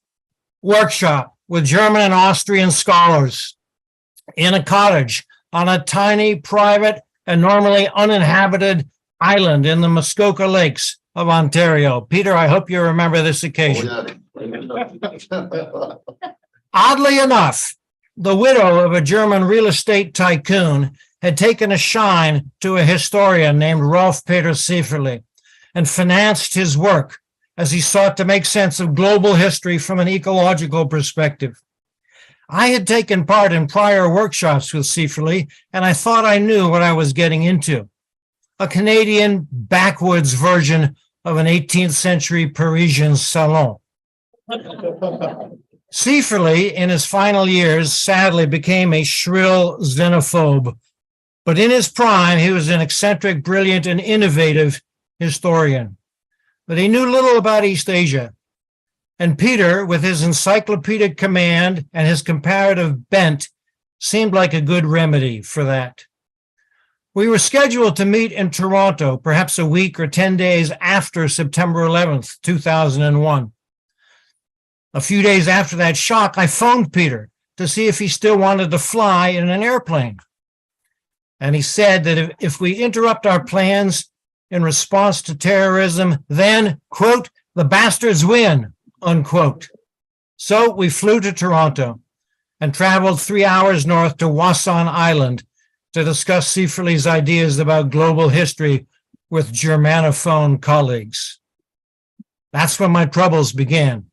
workshop with German and Austrian scholars in a cottage on a tiny, private, and normally uninhabited island in the Muskoka Lakes of Ontario. Peter, I hope you remember this occasion. Oddly enough, the widow of a German real estate tycoon had taken a shine to a historian named Rolf Peter Sieferle and financed his work as he sought to make sense of global history from an ecological perspective. I had taken part in prior workshops with Seiferle, and I thought I knew what I was getting into. A Canadian backwoods version of an 18th century Parisian salon. Seiferle, in his final years, sadly became a shrill xenophobe. But in his prime, he was an eccentric, brilliant, and innovative historian. But he knew little about East Asia. And Peter, with his encyclopedic command and his comparative bent, seemed like a good remedy for that. We were scheduled to meet in Toronto, perhaps a week or 10 days after September 11th, 2001. A few days after that shock, I phoned Peter to see if he still wanted to fly in an airplane. And he said that if we interrupt our plans in response to terrorism, then, quote, the bastards win, unquote. So we flew to Toronto and traveled 3 hours north to Wasson Island to discuss Seiferle's ideas about global history with Germanophone colleagues. That's when my troubles began.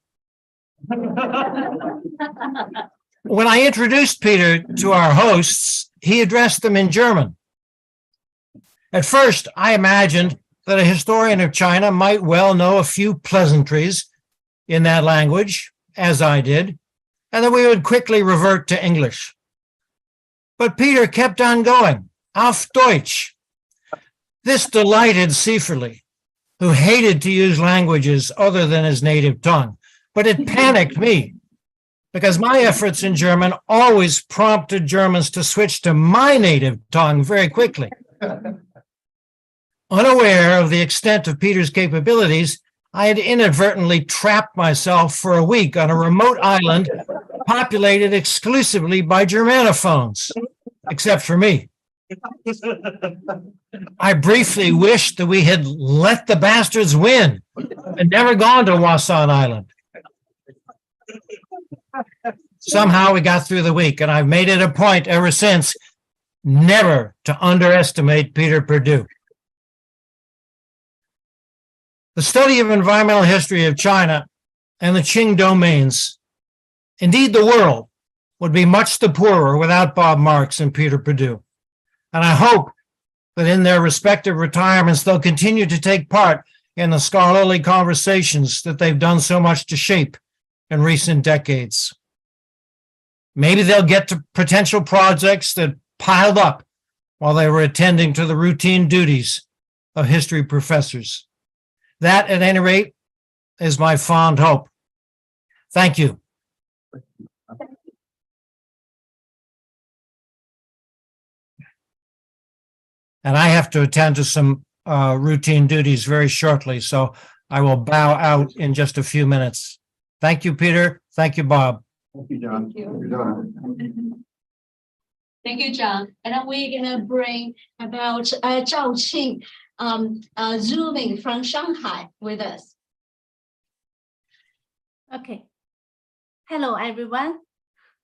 When I introduced Peter to our hosts, he addressed them in German. At first, I imagined that a historian of China might well know a few pleasantries in that language, as I did, and that we would quickly revert to English. But Peter kept on going, auf Deutsch. This delighted Seiferle, who hated to use languages other than his native tongue. But it panicked me, because my efforts in German always prompted Germans to switch to my native tongue very quickly. Unaware of the extent of Peter's capabilities, I had inadvertently trapped myself for a week on a remote island populated exclusively by Germanophones, except for me. I briefly wished that we had let the bastards win and never gone to Wasson Island. Somehow we got through the week, and I've made it a point ever since never to underestimate Peter Perdue. The study of environmental history of China and the Qing domains, indeed the world, would be much the poorer without Bob Marks and Peter Perdue. And I hope that in their respective retirements, they'll continue to take part in the scholarly conversations that they've done so much to shape in recent decades. Maybe they'll get to potential projects that piled up while they were attending to the routine duties of history professors. That, at any rate, is my fond hope. Thank you. And I have to attend to some routine duties very shortly, so I will bow out in just a few minutes. Thank you, Peter. Thank you, Bob. Thank you, John. Thank you, John. And then we're gonna bring about Zhao Qing, zooming from Shanghai with us. Okay. Hello, everyone.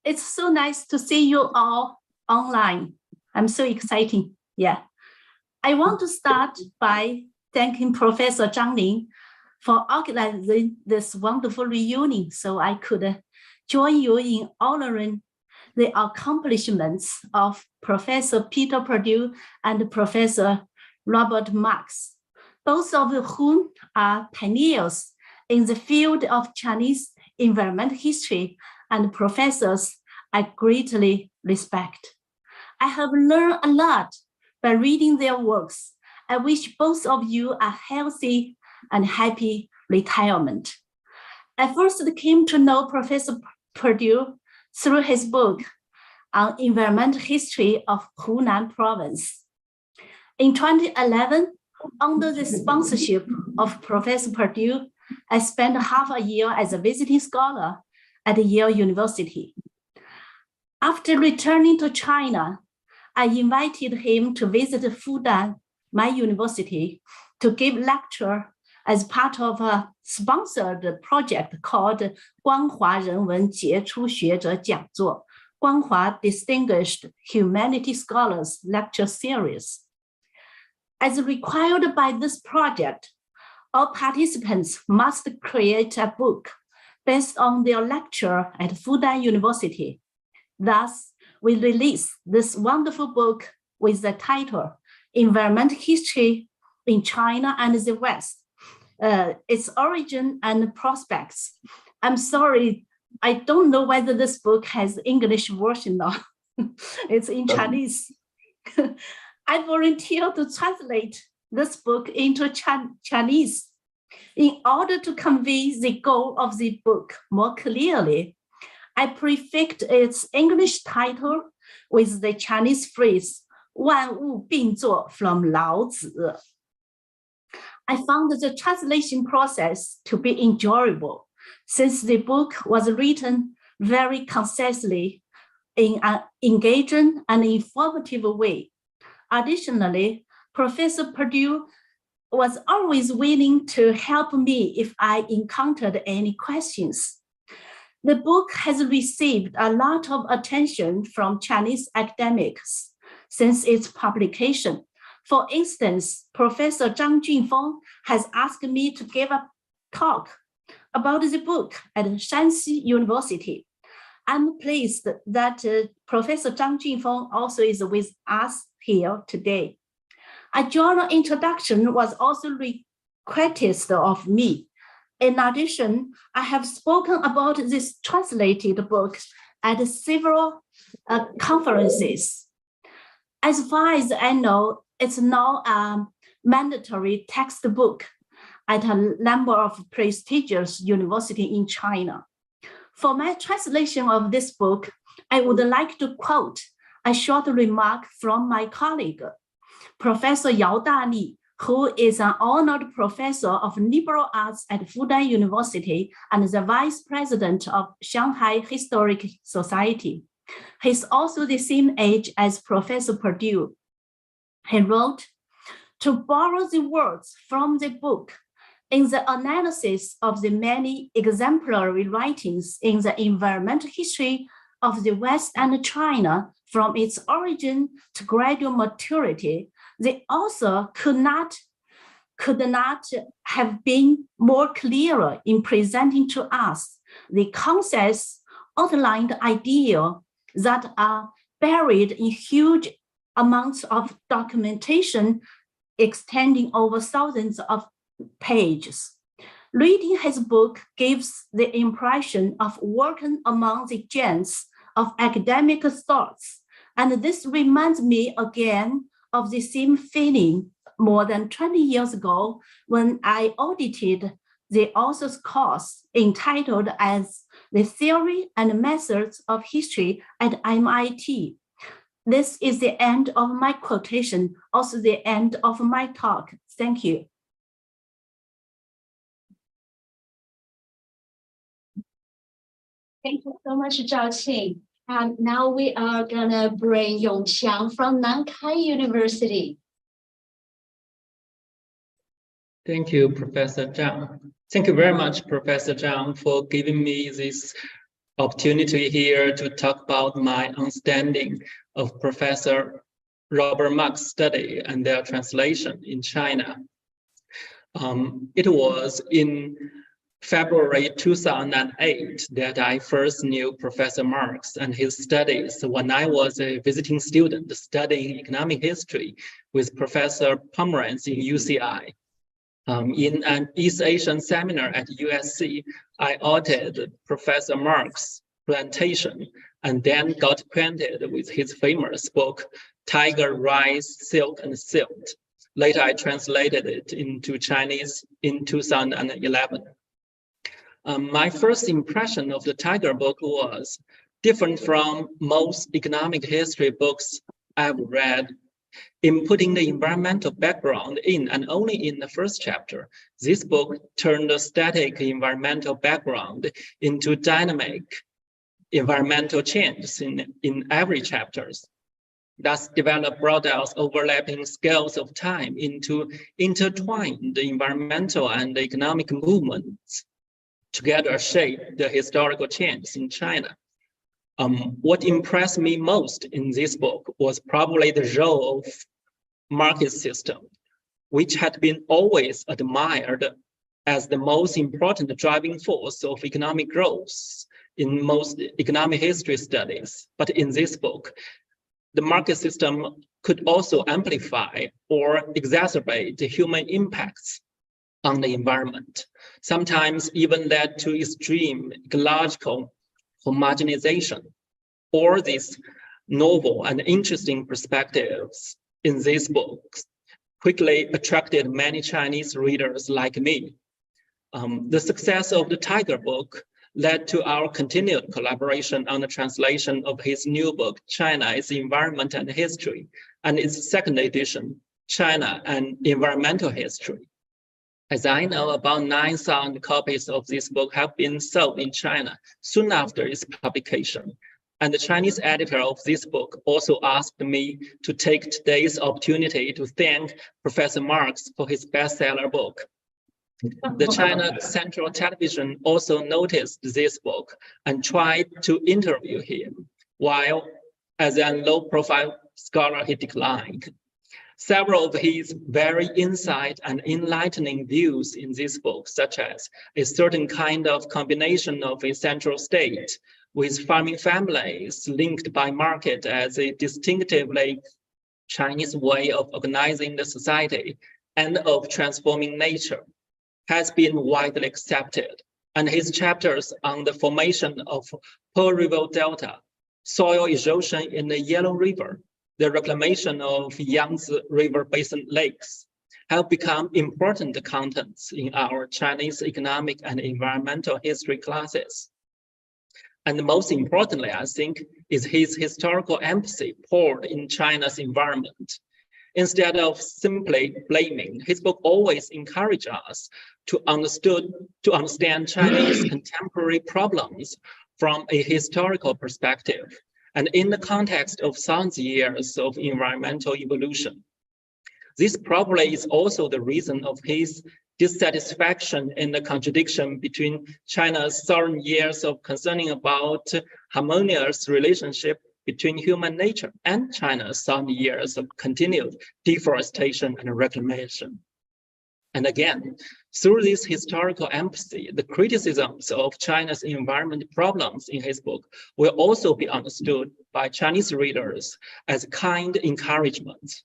It's so nice to see you all online. I'm so excited. Yeah. I want to start by thanking Professor Zhang Ling for organizing this wonderful reunion so I could join you in honoring the accomplishments of Professor Peter Perdue and Professor Robert Marks, both of whom are pioneers in the field of Chinese environmental history and professors I greatly respect. I have learned a lot by reading their works. I wish both of you a healthy and happy retirement. I first came to know Professor Perdue through his book on environmental history of Hunan province. In 2011, under the sponsorship of Professor Perdue, I spent half a year as a visiting scholar at Yale University. After returning to China, I invited him to visit Fudan, my university, to give lecture as part of a sponsored project called 光华人文杰出学者讲座, 光华 Distinguished Humanity Scholars Lecture Series. As required by this project, all participants must create a book based on their lecture at Fudan University. Thus, we released this wonderful book with the title Environmental History in China and the West, its origin and prospects. I'm sorry, I don't know whether this book has English version or it's in Chinese. I volunteered to translate this book into Chinese in order to convey the goal of the book more clearly. I prefixed its English title with the Chinese phrase 万物并作 from Lao Tzu. I found the translation process to be enjoyable since the book was written very concisely in an engaging and informative way. Additionally, Professor Perdue was always willing to help me if I encountered any questions. The book has received a lot of attention from Chinese academics since its publication. For instance, Professor Zhang Junfeng has asked me to give a talk about the book at Shanxi University. I'm pleased that Professor Zhang Junfeng also is with us here today. A journal introduction was also requested of me. In addition, I have spoken about this translated book at several conferences. As far as I know, it's now a mandatory textbook at a number of prestigious universities in China. For my translation of this book, I would like to quote a short remark from my colleague, Professor Yao Dali, who is an honored professor of liberal arts at Fudan University and the vice president of Shanghai Historic Society. He's also the same age as Professor Perdue. He wrote, to borrow the words from the book, in the analysis of the many exemplary writings in the environmental history of the West and China from its origin to gradual maturity, the author could not have been more clearer in presenting to us the concepts, outlined ideas that are buried in huge amounts of documentation extending over thousands of pages. Reading his book gives the impression of working among the gems of academic thoughts, and this reminds me again of the same feeling more than 20 years ago when I audited the author's course entitled as The Theory and Methods of History at MIT. This is the end of my quotation, also the end of my talk. Thank you. Thank you so much, Zhao Qing. And now we are gonna bring Yongqiang from Nankai University. Thank you, Professor Zhang. Thank you very much, Professor Zhang, for giving me this opportunity here to talk about my understanding of Professor Robert Mark's study and their translation in China. It was in February 2008 that I first knew Professor Marx and his studies when I was a visiting student studying economic history with Professor Pomerantz in UCI. In an East Asian seminar at USC, I audited Professor Marx's presentation and then got acquainted with his famous book, Tiger, Rice, Silk and Silt. Later, I translated it into Chinese in 2011. My first impression of the Tiger book was different from most economic history books I've read. In putting the environmental background in and only in the first chapter, this book turned the static environmental background into dynamic environmental changes in every chapters. Thus developed Brodell's overlapping scales of time into intertwined environmental and economic movements together shape the historical changes in China. What impressed me most in this book was probably the role of market system, which had been always admired as the most important driving force of economic growth in most economic history studies. But in this book, the market system could also amplify or exacerbate the human impacts on the environment, sometimes even led to extreme ecological homogenization. All these novel and interesting perspectives in these books quickly attracted many Chinese readers like me. The success of the Tiger book led to our continued collaboration on the translation of his new book, China, its Environment and History, and its second edition, China and Environmental History. As I know, about 9,000 copies of this book have been sold in China soon after its publication. And the Chinese editor of this book also asked me to take today's opportunity to thank Professor Marx for his bestseller book. The China Central Television also noticed this book and tried to interview him, while as a low-profile scholar, he declined. Several of his very insight and enlightening views in this book, such as a certain kind of combination of a central state with farming families linked by market as a distinctively Chinese way of organizing the society and of transforming nature, has been widely accepted. And his chapters on the formation of Pearl River Delta, soil erosion in the Yellow River, the reclamation of Yangtze River Basin lakes have become important contents in our Chinese economic and environmental history classes. And most importantly, I think, is his historical empathy poured in China's environment. Instead of simply blaming, his book always encouraged us to understand Chinese contemporary problems from a historical perspective and in the context of thousands of years of environmental evolution. This probably is also the reason of his dissatisfaction in the contradiction between China's thousand years of concerning about harmonious relationship between human nature and China's thousand years of continued deforestation and reclamation. And again, through this historical empathy, the criticisms of China's environment problems in his book will also be understood by Chinese readers as kind encouragement.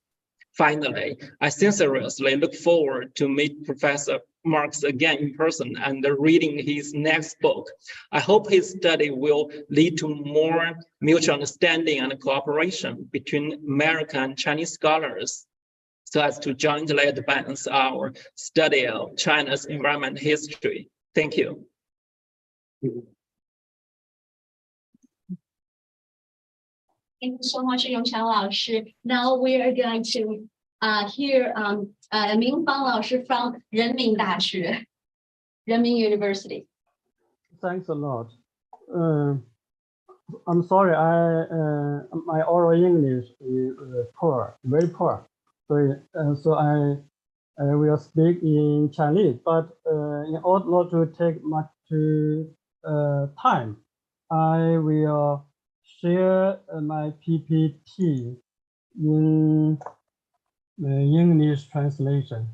Finally, I sincerely look forward to meet Professor Marx again in person and reading his next book. I hope his study will lead to more mutual understanding and cooperation between American and Chinese scholars, so as to jointly advance our study of China's environment history. Thank you. Thank you so much, Yongqiang 老师. Now we are going to hear Ming Fang 老师 from Renmin 大学, Renmin University. Thanks a lot. I'm sorry, my oral English is poor, very poor. So I will speak in Chinese, but in order not to take much time, I will share my PPT in the English translation.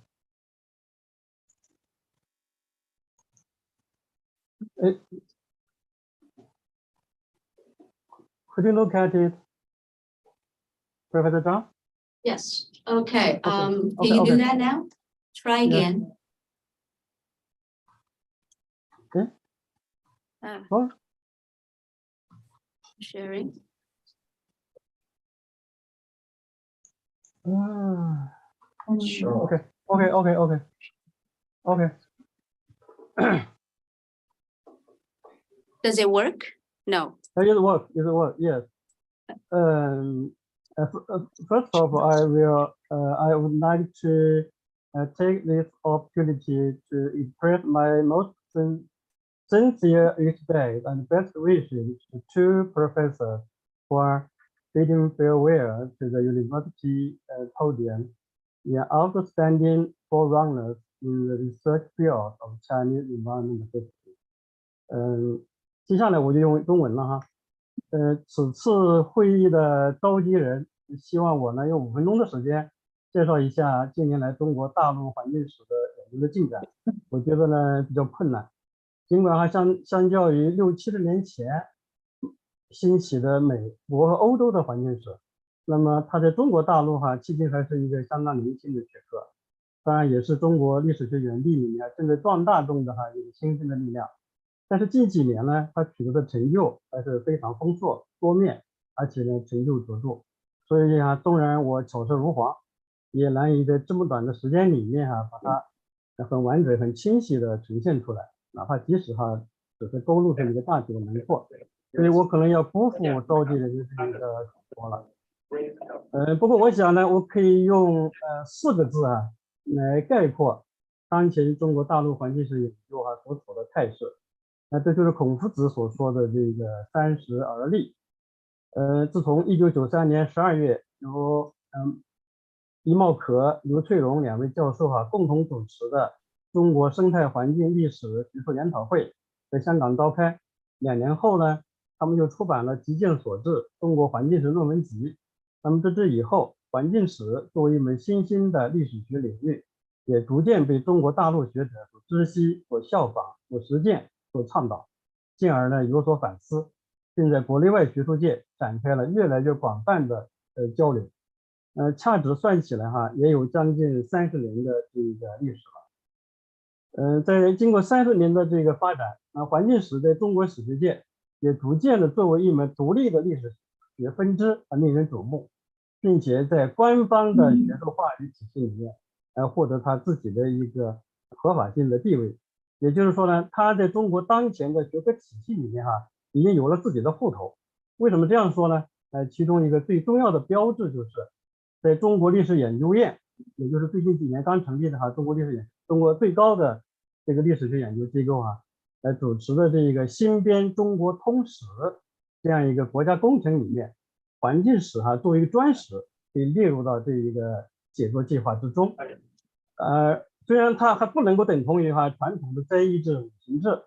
Could you look at it, Professor Zhang? Yes. Okay. Can Okay, you do okay. that now? Try again. Okay. What? Sharing. Sure. Okay. Does it work? No. It works. Yes. First of all, I would like to take this opportunity to express my most sincere respect and best wishes to two professors who are bidding farewell to the university podium. They are outstanding forerunners in the research field of Chinese environmental history. 接下来我就用中文了哈。此次会议的召集人希望我呢用5分钟的时间介绍一下近年来中国大陆环境史的研究的进展。我觉得呢比较困难，尽管相较于60、70年前兴起的美国和欧洲的环境史，那么它在中国大陆迄今还是一个相当年轻的学科，当然也是中国历史学园地里面正在壮大中的一个新兴的力量。但是近几年呢，它取得的成就还是非常丰硕多面，而且呢成就卓著。所以纵然我巧舌如簧，也难以在这么短的时间里面把它很完整、很清晰的呈现出来，哪怕即使只是勾勒出一个大体的轮廓。所以我可能要辜负召集人的这个说了。不过我想呢，我可以用4个字来概括当前中国大陆环境史研究所处的态势。这就是孔夫子所说的这个“三十而立”。自从1993年12月由李茂可、刘翠荣2位教授共同主持的中国生态环境历史学术研讨会在香港召开，2年后呢，他们就出版了极尽所至《中国环境史论文集》。那么自这以后，环境史作为一门新兴的历史学领域，也逐渐被中国大陆学者所知悉、所效仿、所实践、所倡导，进而呢有所反思，并在国内外学术界展开了越来越广泛的交流。掐指算起来也有将近30年的这个历史了。在经过30年的这个发展，环境史在中国史学界也逐渐的作为一门独立的历史学分支令人瞩目，并且在官方的学术话语体系里面获得它自己的一个合法性的地位。也就是说呢，它在中国当前的学科体系里面已经有了自己的户头。为什么这样说呢？其中一个最重要的标志就是在中国历史研究院，也就是最近几年刚成立的中国最高的这个历史学研究机构来主持的这个新编中国通史这样一个国家工程里面，环境史作为一个专史被列入到这一个写作计划之中。虽然它还不能够等同于传统的摘译制、五行制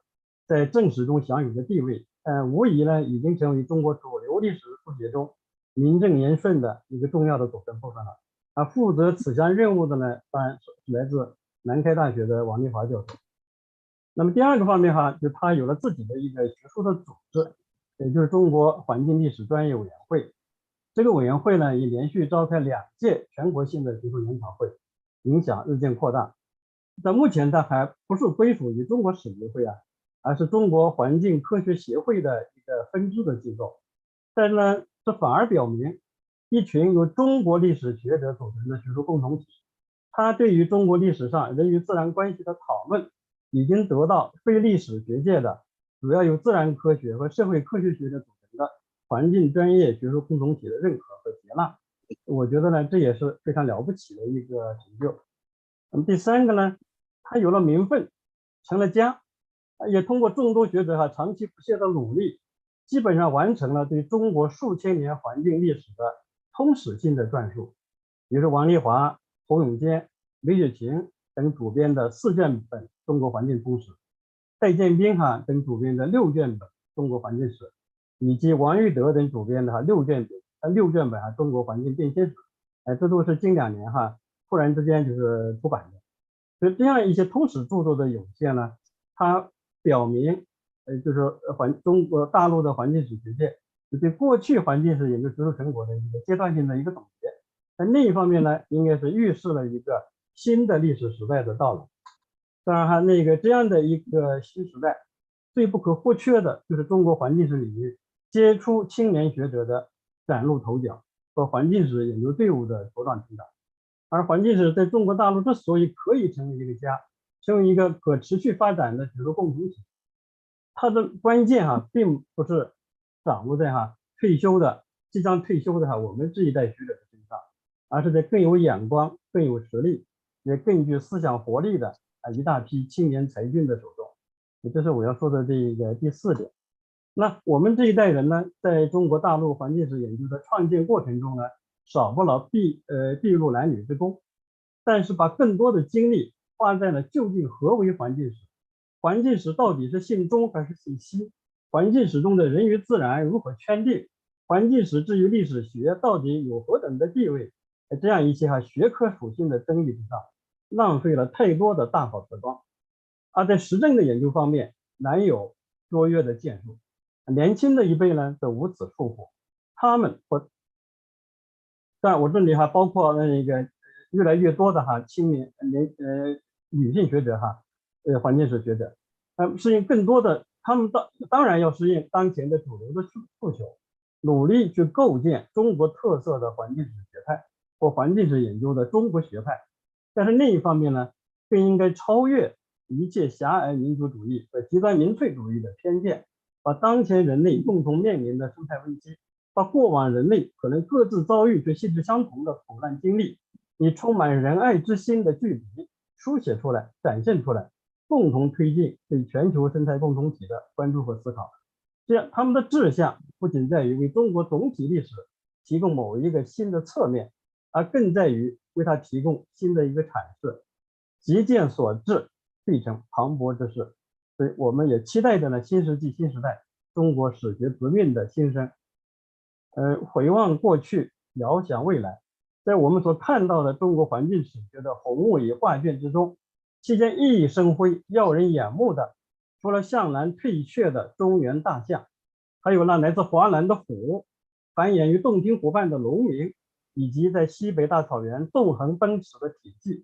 在正史中享有的地位，无疑呢已经成为中国主流历史书写中名正言顺的一个重要的组成部分了。负责此项任务的呢，当然是来自南开大学的王立华教授。那么第二个方面就他有了自己的一个学术的组织，也就是中国环境历史专业委员会。这个委员会呢，也连续召开2届全国性的学术研讨会，影响日渐扩大。但目前它还不是归属于中国史学会而是中国环境科学协会的一个分支的机构。但是呢，这反而表明一群由中国历史学者组成的学术共同体，它对于中国历史上人与自然关系的讨论，已经得到非历史学界的主要由自然科学和社会科学学者组成的环境专业学术共同体的认可和接纳。我觉得呢，这也是非常了不起的一个成就。那么第3个呢，它有了名分，成了家，也通过众多学者长期不懈的努力，基本上完成了对中国数千年环境历史的通史性的撰述。比如王立华、侯永坚、梅雪晴等主编的4卷本《中国环境通史》，戴建斌等主编的6卷本《中国环境史》，以及王玉德等主编的6卷本《中国环境变迁史》。这都是近2年突然之间就是出版的。所以这样一些通史著作的涌现呢，它表明就是中国大陆的环境史学界对过去环境史研究学术成果的一个阶段性的一个总结。在另一方面呢，应该是预示了一个新的历史时代的到来。当然这样的一个新时代，最不可或缺的就是中国环境史领域杰出青年学者的崭露头角和环境史研究队伍的茁壮成长。而环境史在中国大陆之所以可以成为一个家，成为一个可持续发展的学术共同体，它的关键并不是掌握在即将退休的我们这一代学者的身上，而是在更有眼光、更有实力，也更具思想活力的一大批青年才俊的手中。也就是我要说的这个第4点。那我们这一代人呢，在中国大陆环境史研究的创建过程中呢，少不了筚路蓝缕之功，但是把更多的精力花在了究竟何为环境史，环境史到底是姓中还是姓西，环境史中的人与自然如何圈定，环境史至于历史学到底有何等的地位，这样一些学科属性的争议之上，浪费了太多的大好时光。而在实证的研究方面，难有卓越的建树。年轻的一辈呢，则无此束缚，他们但我这里包括那个越来越多的青年女性学者环境史学者，适应更多的，他们当然要适应当前的主流的诉求，努力去构建中国特色的环境史学派或环境史研究的中国学派。但是另一方面呢，更应该超越一切狭隘民族主义和极端民粹主义的偏见，把当前人类共同面临的生态危机，把过往人类可能各自遭遇却性质相同的苦难经历，以充满仁爱之心的距离书写出来、展现出来，共同推进对全球生态共同体的关注和思考。这样，他们的志向不仅在于为中国总体历史提供某一个新的侧面，而更在于为它提供新的一个阐释。急见所至，必成磅礴之势。所以我们也期待着呢，新世纪新时代中国史学革命的新生。回望过去，遥想未来，在我们所看到的中国环境史学的宏伟画卷之中，期间熠熠生辉、耀人眼目的，除了向南退却的中原大象，还有那来自华南的虎，繁衍于洞庭湖畔的龙鸣，以及在西北大草原纵横奔驰的铁骑。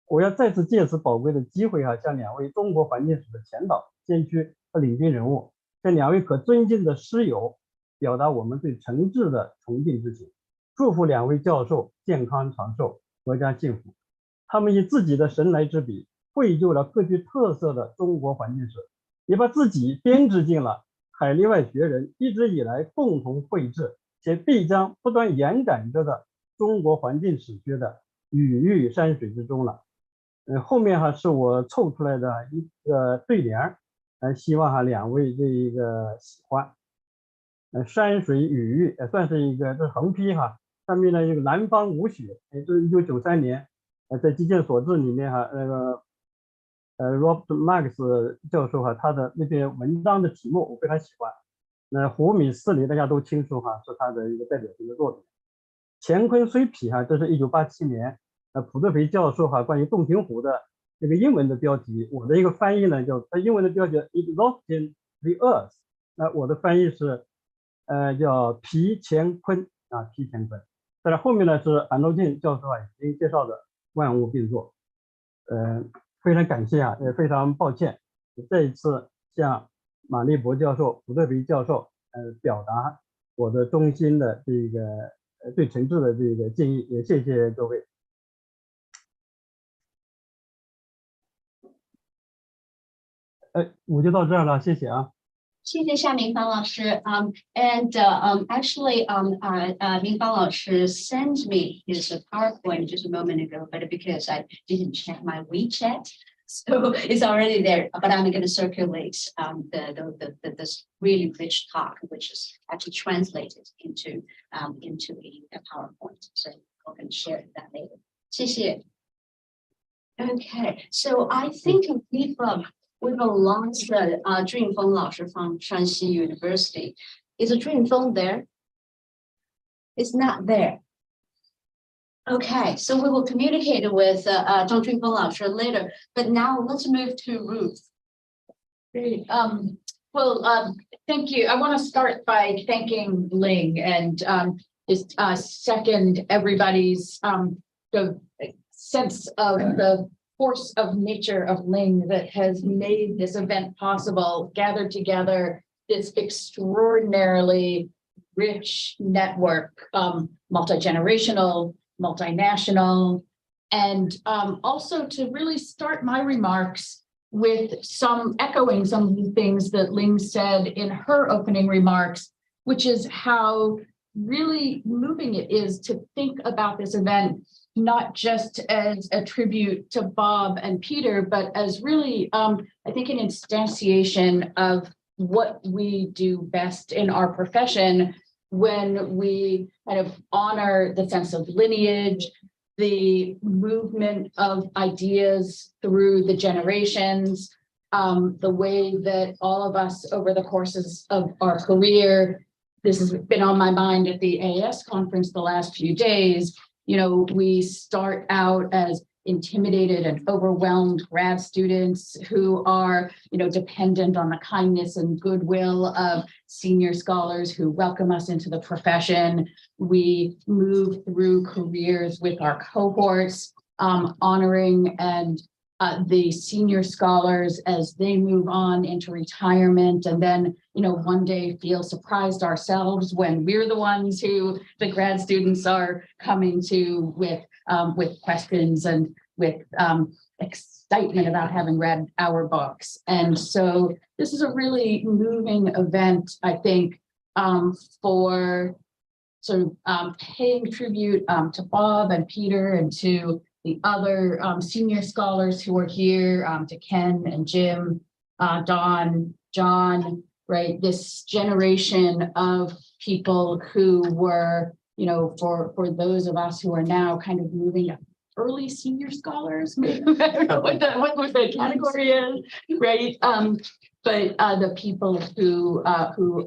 我要再次借此宝贵的机会向两位中国环境史的前导、先驱和领军人物，向两位可尊敬的师友，表达我们对诚挚的崇敬之情，祝福两位教授健康长寿、阖家幸福。他们以自己的神来之笔，绘就了各具特色的中国环境史，也把自己编织进了海内外学人一直以来共同绘制且必将不断延展着的中国环境史学的宇郁山水之中了。后面是我凑出来的一个对联，希望两位这个喜欢。山水宇郁也算是一个这横批上面呢有南方无雪，这是1993年在基建所致里面那个Robert Marx 教授他的那篇文章的题目我非常喜欢。那湖米四里大家都清楚是他的一个代表性的作品。乾坤虽痞这是1987年普特培教授关于洞庭湖的那个英文的标题，我的一个翻译呢它英文的标题 Exhausting the Earth， 那我的翻译是叫皮乾坤皮乾坤。但是后面呢是安东进教授已经介绍的万物并作。非常感谢也非常抱歉再一次向马立博教授、普特培教授表达我的衷心的这个最诚挚的这个建议，也谢谢各位。我就到这儿了，谢谢谢谢夏明芳老师。Actually, Ming Fang老师 sent me his PowerPoint just a moment ago, but because I didn't check my WeChat, so it's already there. But I'm going to circulate this really rich talk, which is actually translated into a PowerPoint. So I can share that later. 谢谢. Okay, so I think we've launched Jun Feng 老师 from Shanxi University. Is Jun Feng there? It's not there. Okay, so we will communicate with Jun Feng 老师 later. But now let's move to Ruth. Great. Thank you. I want to start by thanking Ling and just second everybody's the sense of the force of nature of Ling that has made this event possible, gathered together this extraordinarily rich network, multi-generational, multinational, and also to really start my remarks with echoing some of the things that Ling said in her opening remarks, which is how really moving it is to think about this event not just as a tribute to Bob and Peter, but as really, I think, an instantiation of what we do best in our profession when we kind of honor the sense of lineage, the movement of ideas through the generations, the way that all of us over the courses of our career, this has been on my mind at the AAS conference the last few days, we start out as intimidated and overwhelmed grad students who are, dependent on the kindness and goodwill of senior scholars who welcome us into the profession. We move through careers with our cohorts, honoring and the senior scholars as they move on into retirement, and then, one day feel surprised ourselves when we're the ones who the grad students are coming to with questions and with excitement about having read our books. And so this is a really moving event, I think, for sort of paying tribute to Bob and Peter and to the other senior scholars who are here, to Ken and Jim, Don, John, right? This generation of people who were, for those of us who are now kind of moving up, early senior scholars, I don't know what the category is, right? But the people who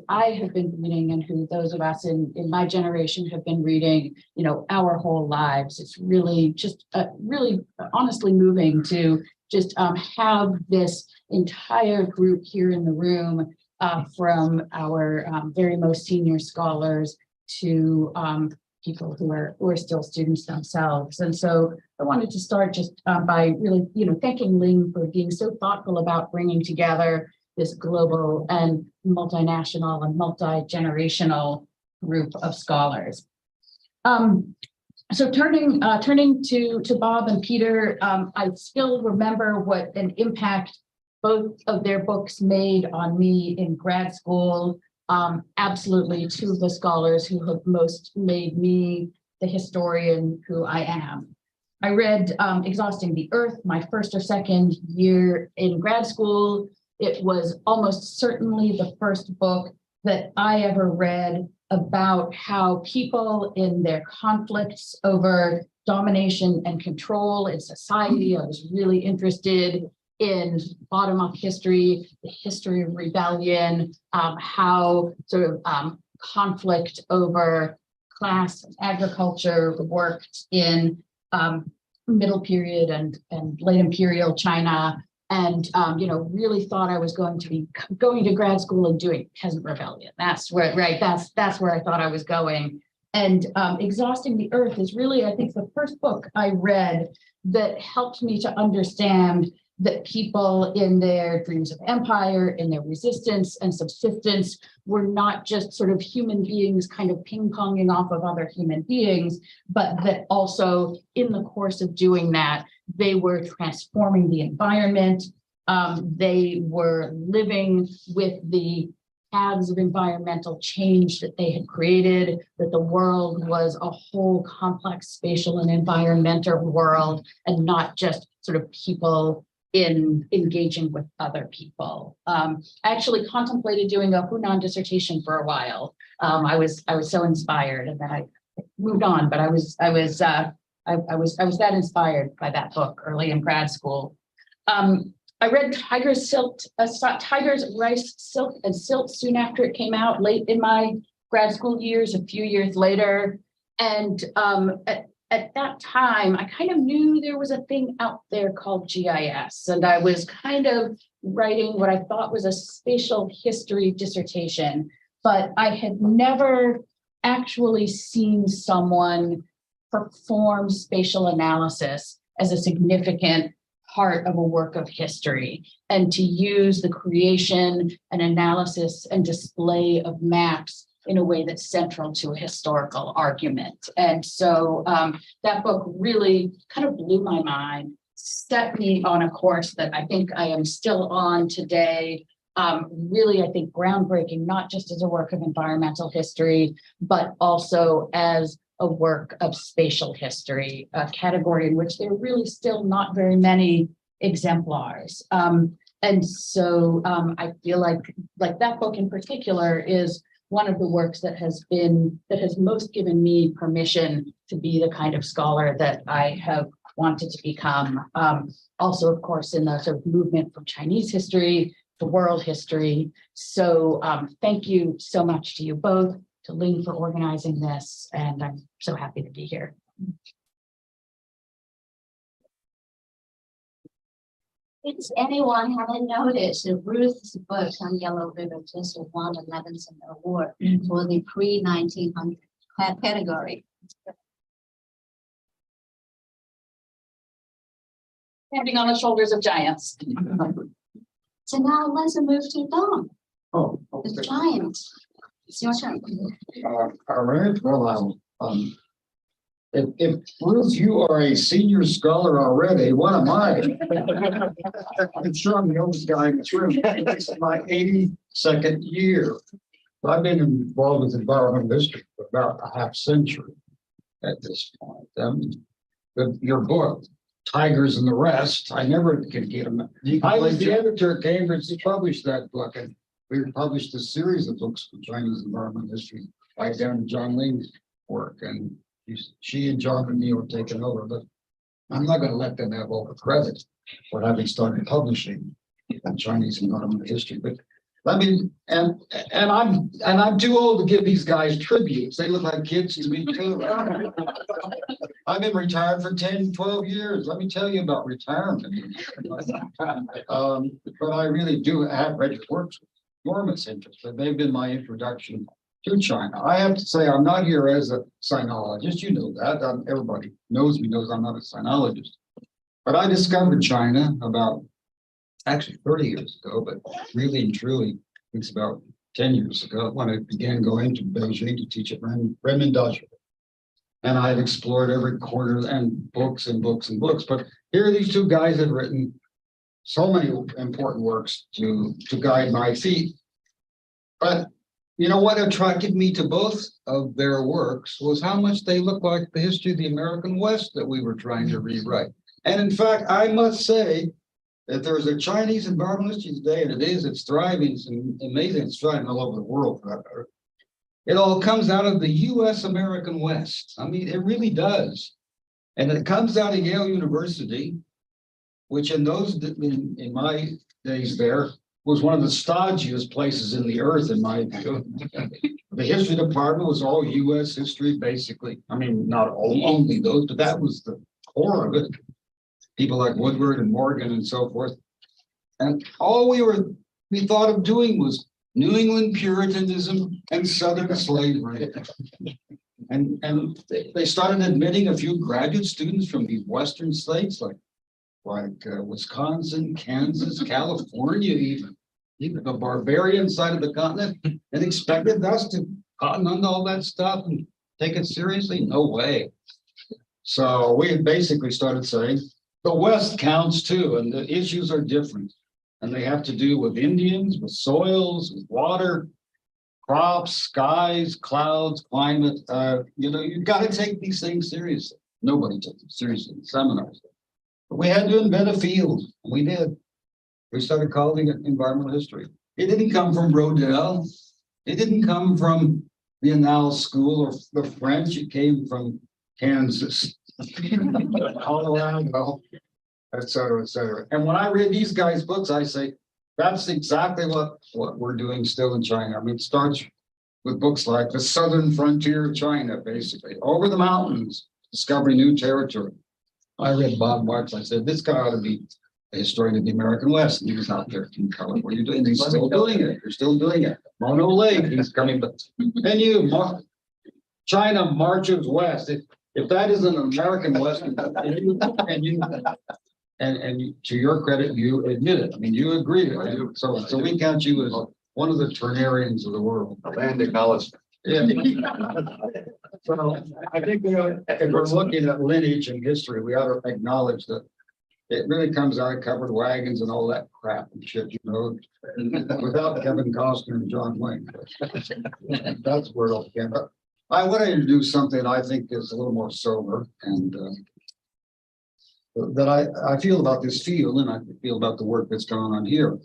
I have been reading and who those of us in my generation have been reading, our whole lives. It's really just really honestly moving to just have this entire group here in the room, from our very most senior scholars to people who are still students themselves. And so I wanted to start just by really, thanking Ling for being so thoughtful about bringing together this global and multinational and multi-generational group of scholars. So turning to Bob and Peter, I still remember what an impact both of their books made on me in grad school. Absolutely two of the scholars who have most made me the historian who I am. I read Exhausting the Earth my first or second year in grad school. It was almost certainly the first book that I ever read about how people in their conflicts over domination and control in society. I was really interested in bottom-up history, the history of rebellion, how sort of conflict over class and agriculture worked in middle period and late imperial China, and really thought I was going to grad school and doing peasant rebellion. That's where, right? That's where I thought I was going. And Exhausting the Earth is really, I think, the first book I read that helped me to understand that people in their dreams of empire, in their resistance and subsistence, were not just sort of human beings kind of ping-ponging off of other human beings, but that also in the course of doing that, they were transforming the environment. They were living with the paths of environmental change that they had created, that the world was a whole complex spatial and environmental world, and not just sort of people in engaging with other people. I actually contemplated doing a Hunan dissertation for a while. I was so inspired, and then I moved on. But I was that inspired by that book early in grad school. I read Tiger's Rice, Silk, and Silt soon after it came out, late in my grad school years, a few years later, and at that time, I kind of knew there was a thing out there called GIS, and I was kind of writing what I thought was a spatial history dissertation, but I had never actually seen someone perform spatial analysis as a significant part of a work of history, and to use the creation and analysis and display of maps in a way that's central to a historical argument. And so that book really kind of blew my mind, set me on a course that I think I am still on today. Really, I think groundbreaking, not just as a work of environmental history, but also as a work of spatial history, a category in which there are really still not very many exemplars. And so I feel like that book in particular is one of the works that has most given me permission to be the kind of scholar that I have wanted to become. Also, of course, in the sort of movement from Chinese history to world history. So thank you so much to you both, to Ling for organizing this, and I'm so happy to be here. If anyone haven't noticed, Ruth's book on Yellow River just won the Levinson Award for the pre-1900 category. Standing on the shoulders of giants. So now let's move to Don, Oh, the okay. giants. It's your turn. All right, well, if Ruth, you are a senior scholar already, what am I? I'm sure I'm the oldest guy in this room. This is my 82nd year. I've been involved with environmental history for about a half century at this point. Your book, Tigers and the Rest, I never could get them. I was the editor at Cambridge to publish that book, and we published a series of books for Chinese environmental history, right down to John Ling's work, and she and John and me were taking over, but I'm not going to let them have all the credit for having started publishing Chinese environmental history. But I mean, and I'm too old to give these guys tributes. They look like kids to me too. I've been retired for 10, 12 years. Let me tell you about retirement. But I really do have read your works with enormous interest, but they've been my introduction to China. I have to say, I'm not here as a sinologist. You know that. Everybody knows me, knows I'm not a sinologist. But I discovered China about actually 30 years ago, but really and truly, it's about 10 years ago when I began going to Beijing to teach at Renmin. And I had explored every corner and books and books and books. But here these two guys had written so many important works to guide my feet. But you know what attracted me to both of their works was how much they look like the history of the American West that we were trying to rewrite. And in fact, I must say that there's a Chinese environmental history today, and it's thriving, it's amazing, it's thriving all over the world for that matter. It all comes out of the US American West. I mean, it really does. And it comes out of Yale University, which in my days there, was one of the stodgiest places in the earth, in my view. The history department was all US history, basically. I mean, not only those, but that was the core of it. People like Woodward and Morgan and so forth. And all we thought of doing was New England Puritanism and Southern slavery. And they started admitting a few graduate students from these Western states like Wisconsin, Kansas, California, even the barbarian side of the continent, and expected us to cotton on all that stuff and take it seriously? No way. So we had basically started saying, the West counts too, and the issues are different. And they have to do with Indians, with soils, with water, crops, skies, clouds, climate. You've got to take these things seriously. Nobody took them seriously in seminars. But we had to invent a field, and we did. We started calling it environmental history. It didn't come from Rodel. It didn't come from the Annales School or the French. It came from Kansas, Colorado, et cetera, et cetera. And when I read these guys' books, I say, that's exactly what we're doing still in China. I mean, it starts with books like The Southern Frontier of China, basically. Over the mountains, discovering new territory. I read Bob Marks. I said, this guy ought to be a historian of the American West. And he was out there in California doing it. He's still doing it. You're still doing it. Mono Lake, he's coming. And China marches west. If that isn't an American West, and to your credit, you admit it. I mean, you agree. So we count you as one of the Turnarians of the world. A land acknowledgement. Yeah. So I think if we're looking at lineage and history, we ought to acknowledge that it really comes out of covered wagons and all that crap and shit, without Kevin Costner and John Wayne. That's where it all began. But I want to introduce something I think is a little more sober and that I feel about this field and I feel about the work that's going on here.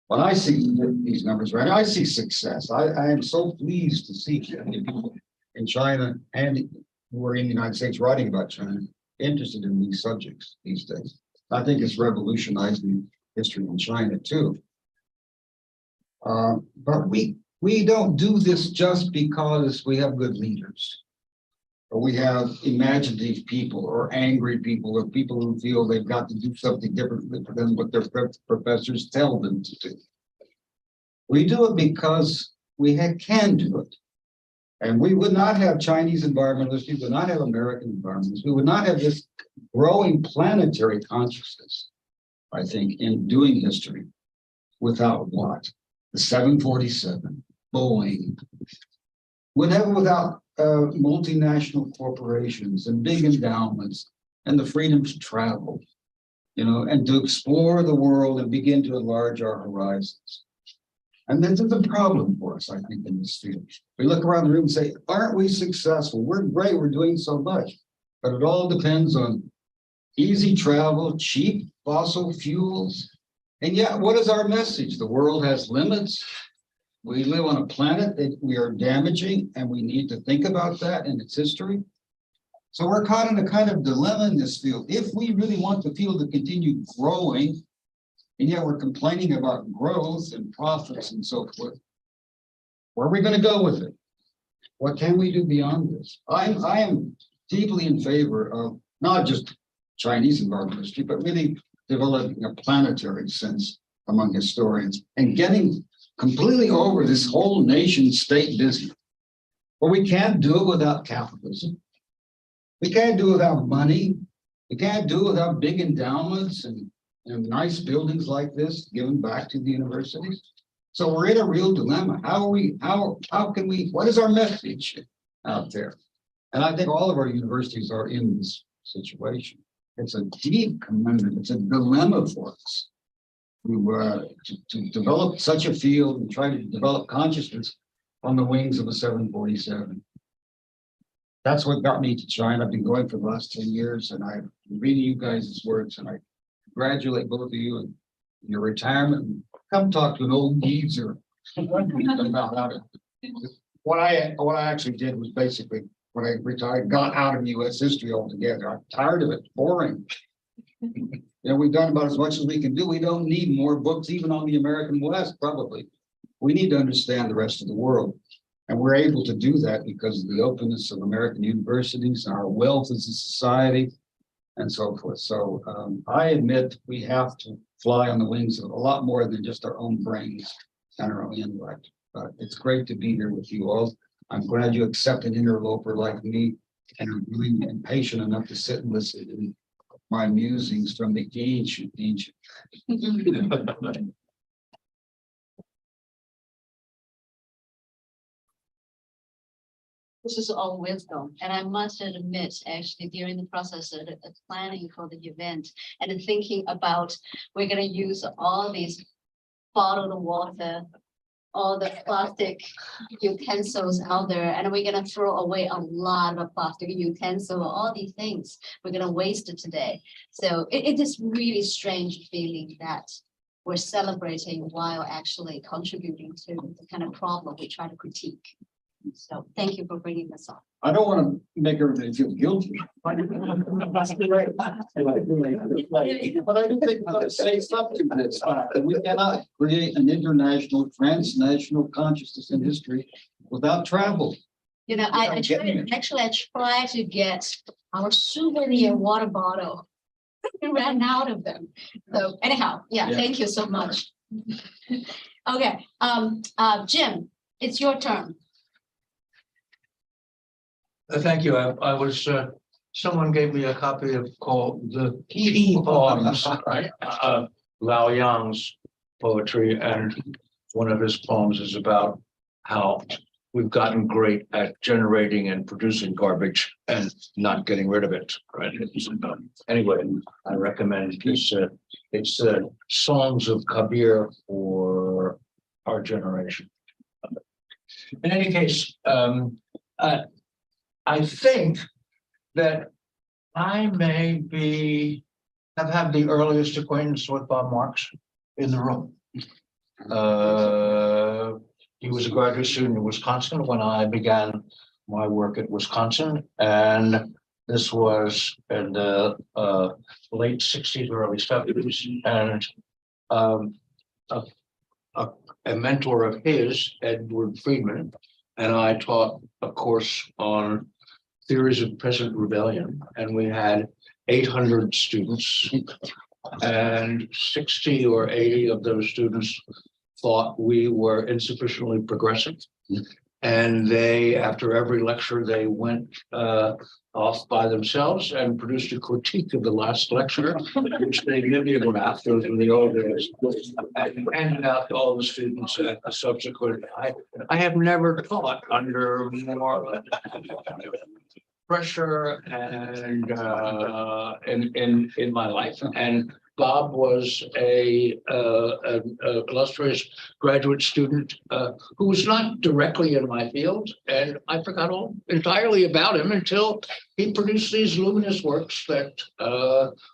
When I see these numbers, right, I see success. I am so pleased to see people in China and who are in the United States writing about China interested in these subjects these days. I think it's revolutionizing history in China too. But we don't do this just because we have good leaders. or we have imaginative people or angry people or people who feel they've got to do something different than what their professors tell them to do. We do it because we can do it. And we would not have Chinese environmentalists, we would not have American environmentalists, we would not have this growing planetary consciousness, I think, in doing history without what? The 747, Boeing. Would have it without multinational corporations and big endowments and the freedom to travel, you know, and to explore the world and begin to enlarge our horizons. And this is a problem for us, I think, in this field. We look around the room and say, aren't we successful? We're great, we're doing so much. But it all depends on easy travel, cheap fossil fuels. And yet, what is our message? The world has limits. We live on a planet that we are damaging, and we need to think about that in its history. So we're caught in a kind of dilemma in this field. If we really want the field to continue growing, and yet we're complaining about growth and profits and so forth, where are we going to go with it? What can we do beyond this? I am deeply in favor of not just Chinese environmental history, but really developing a planetary sense among historians and getting completely over this whole nation state business. Well, we can't do it without capitalism. We can't do it without money. We can't do it without big endowments and nice buildings like this given back to the universities. So we're in a real dilemma. How can we, what is our message out there? And I think all of our universities are in this situation. It's a deep commitment. It's a dilemma for us to develop such a field and try to develop consciousness on the wings of a 747. That's what got me to China. I've been going for the last 10 years, and I've been reading you guys' works, and I congratulate both of you in your retirement. Come talk to an old geezer about how to. What I actually did was basically, when I retired, got out of U.S. history altogether. I'm tired of it. Boring. You know, we've done about as much as we can do. We don't need more books, even on the American West, probably. We need to understand the rest of the world. And we're able to do that because of the openness of American universities, our wealth as a society, and so forth. So I admit we have to fly on the wings of a lot more than just our own brains and our own intellect. But it's great to be here with you all. I'm glad you accept an interloper like me and are really impatient enough to sit and listen to my musings from the ancient. This is all wisdom. And I must admit, actually, during the process of planning for the event and thinking about, we're going to use all these bottled water, all the plastic utensils out there, and we're going to throw away a lot of plastic utensils, all these things we're going to waste it today. So it is really strange feeling that we're celebrating while actually contributing to the kind of problem we try to critique. So thank you for bringing this up. I don't want to make everybody feel guilty. But I do think we to say something to this. We cannot create an international, transnational consciousness in history without travel. You know, I try to get our souvenir water bottle. We ran out of them. So anyhow, yeah, thank you so much. Okay, Jim, it's your turn. Thank you. I was, someone gave me a copy of called The Key Poems, right? Lao Yang's poetry, and one of his poems is about how we've gotten great at generating and producing garbage and not getting rid of it, right? Anyway, I recommend this. It's Songs of Kabir for our generation. In any case, I think that I may have had the earliest acquaintance with Bob Marks in the room. He was a graduate student in Wisconsin when I began my work at Wisconsin, and this was in the late 60s, early 70s, and a mentor of his, Edward Friedman, and I taught a course on theories of peasant rebellion, and we had 800 students, and 60 or 80 of those students thought we were insufficiently progressive. And they, after every lecture, they went off by themselves and produced a critique of the last lecture, which they mimeographed. Those were the old days, and handed out to all the students at the subsequent. I have never taught under more pressure and in my life. And Bob was an illustrious graduate student who was not directly in my field, and I forgot all entirely about him until he produced these luminous works that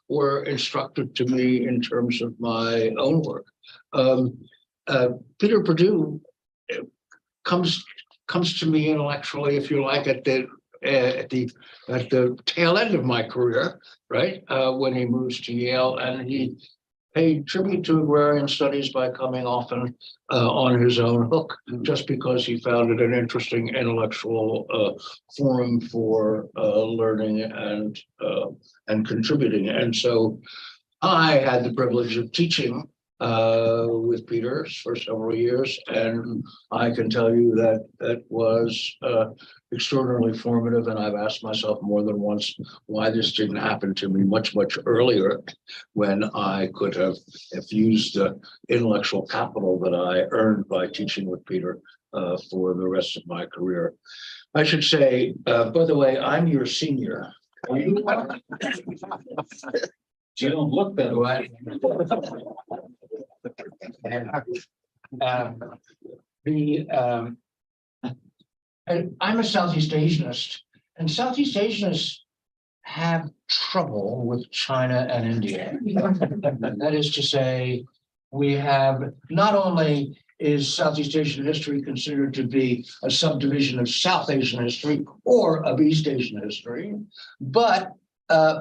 were instructive to me in terms of my own work. Peter Perdue comes to me intellectually, if you like, at the tail end of my career, right? When he moves to Yale, and he paid tribute to agrarian studies by coming often on his own hook, just because he found it an interesting intellectual forum for learning and contributing. And so I had the privilege of teaching with Peter for several years, and I can tell you that it was extraordinarily formative. And I've asked myself more than once why this didn't happen to me much earlier, when I could have used the intellectual capital that I earned by teaching with Peter for the rest of my career. I should say, by the way, I'm your senior. You don't look that way. And I'm a Southeast Asianist, and Southeast Asianists have trouble with China and India. That is to say, we have, not only is Southeast Asian history considered to be a subdivision of South Asian history or of East Asian history, but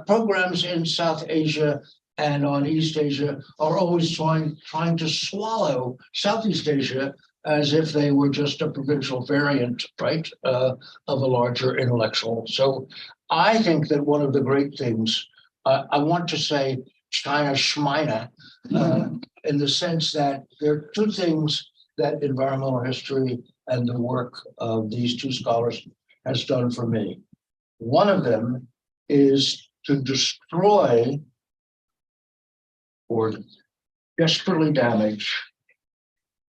programs in South Asia and on East Asia are always trying to swallow Southeast Asia as if they were just a provincial variant, right, of a larger intellectual. So I think that one of the great things, I want to say China Schmeina, in the sense that there are two things that environmental history and the work of these two scholars has done for me. One of them is to destroy or desperately damage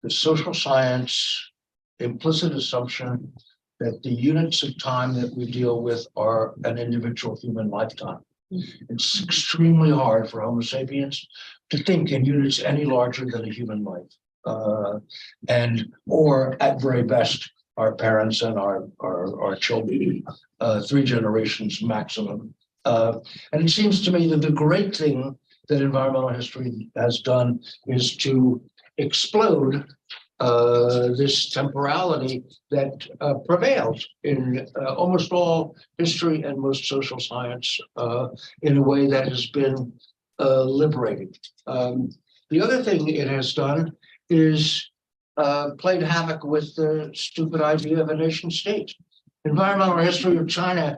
the social science implicit assumption that the units of time that we deal with are an individual human lifetime. It's extremely hard for Homo sapiens to think in units any larger than a human life. Or at very best, our parents and our children, 3 generations maximum. And it seems to me that the great thing that environmental history has done is to explode this temporality that prevails in almost all history and most social science in a way that has been liberating. The other thing it has done is played havoc with the stupid idea of a nation state. Environmental history of China,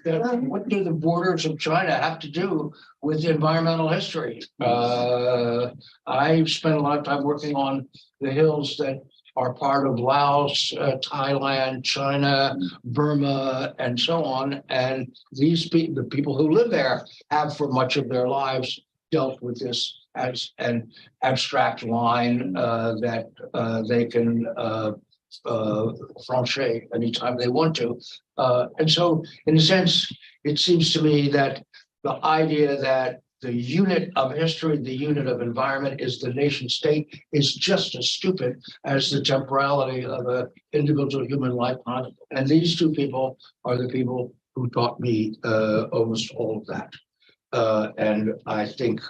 what do the borders of China have to do with environmental history? I've spent a lot of time working on the hills that are part of Laos, Thailand, China, Burma, and so on. And the people who live there have for much of their lives dealt with this as an abstract line that they can franchise anytime they want to. And so, in a sense, it seems to me that the idea that the unit of history, the unit of environment is the nation state is just as stupid as the temporality of an individual human lifetime. And these two people are the people who taught me almost all of that. And I think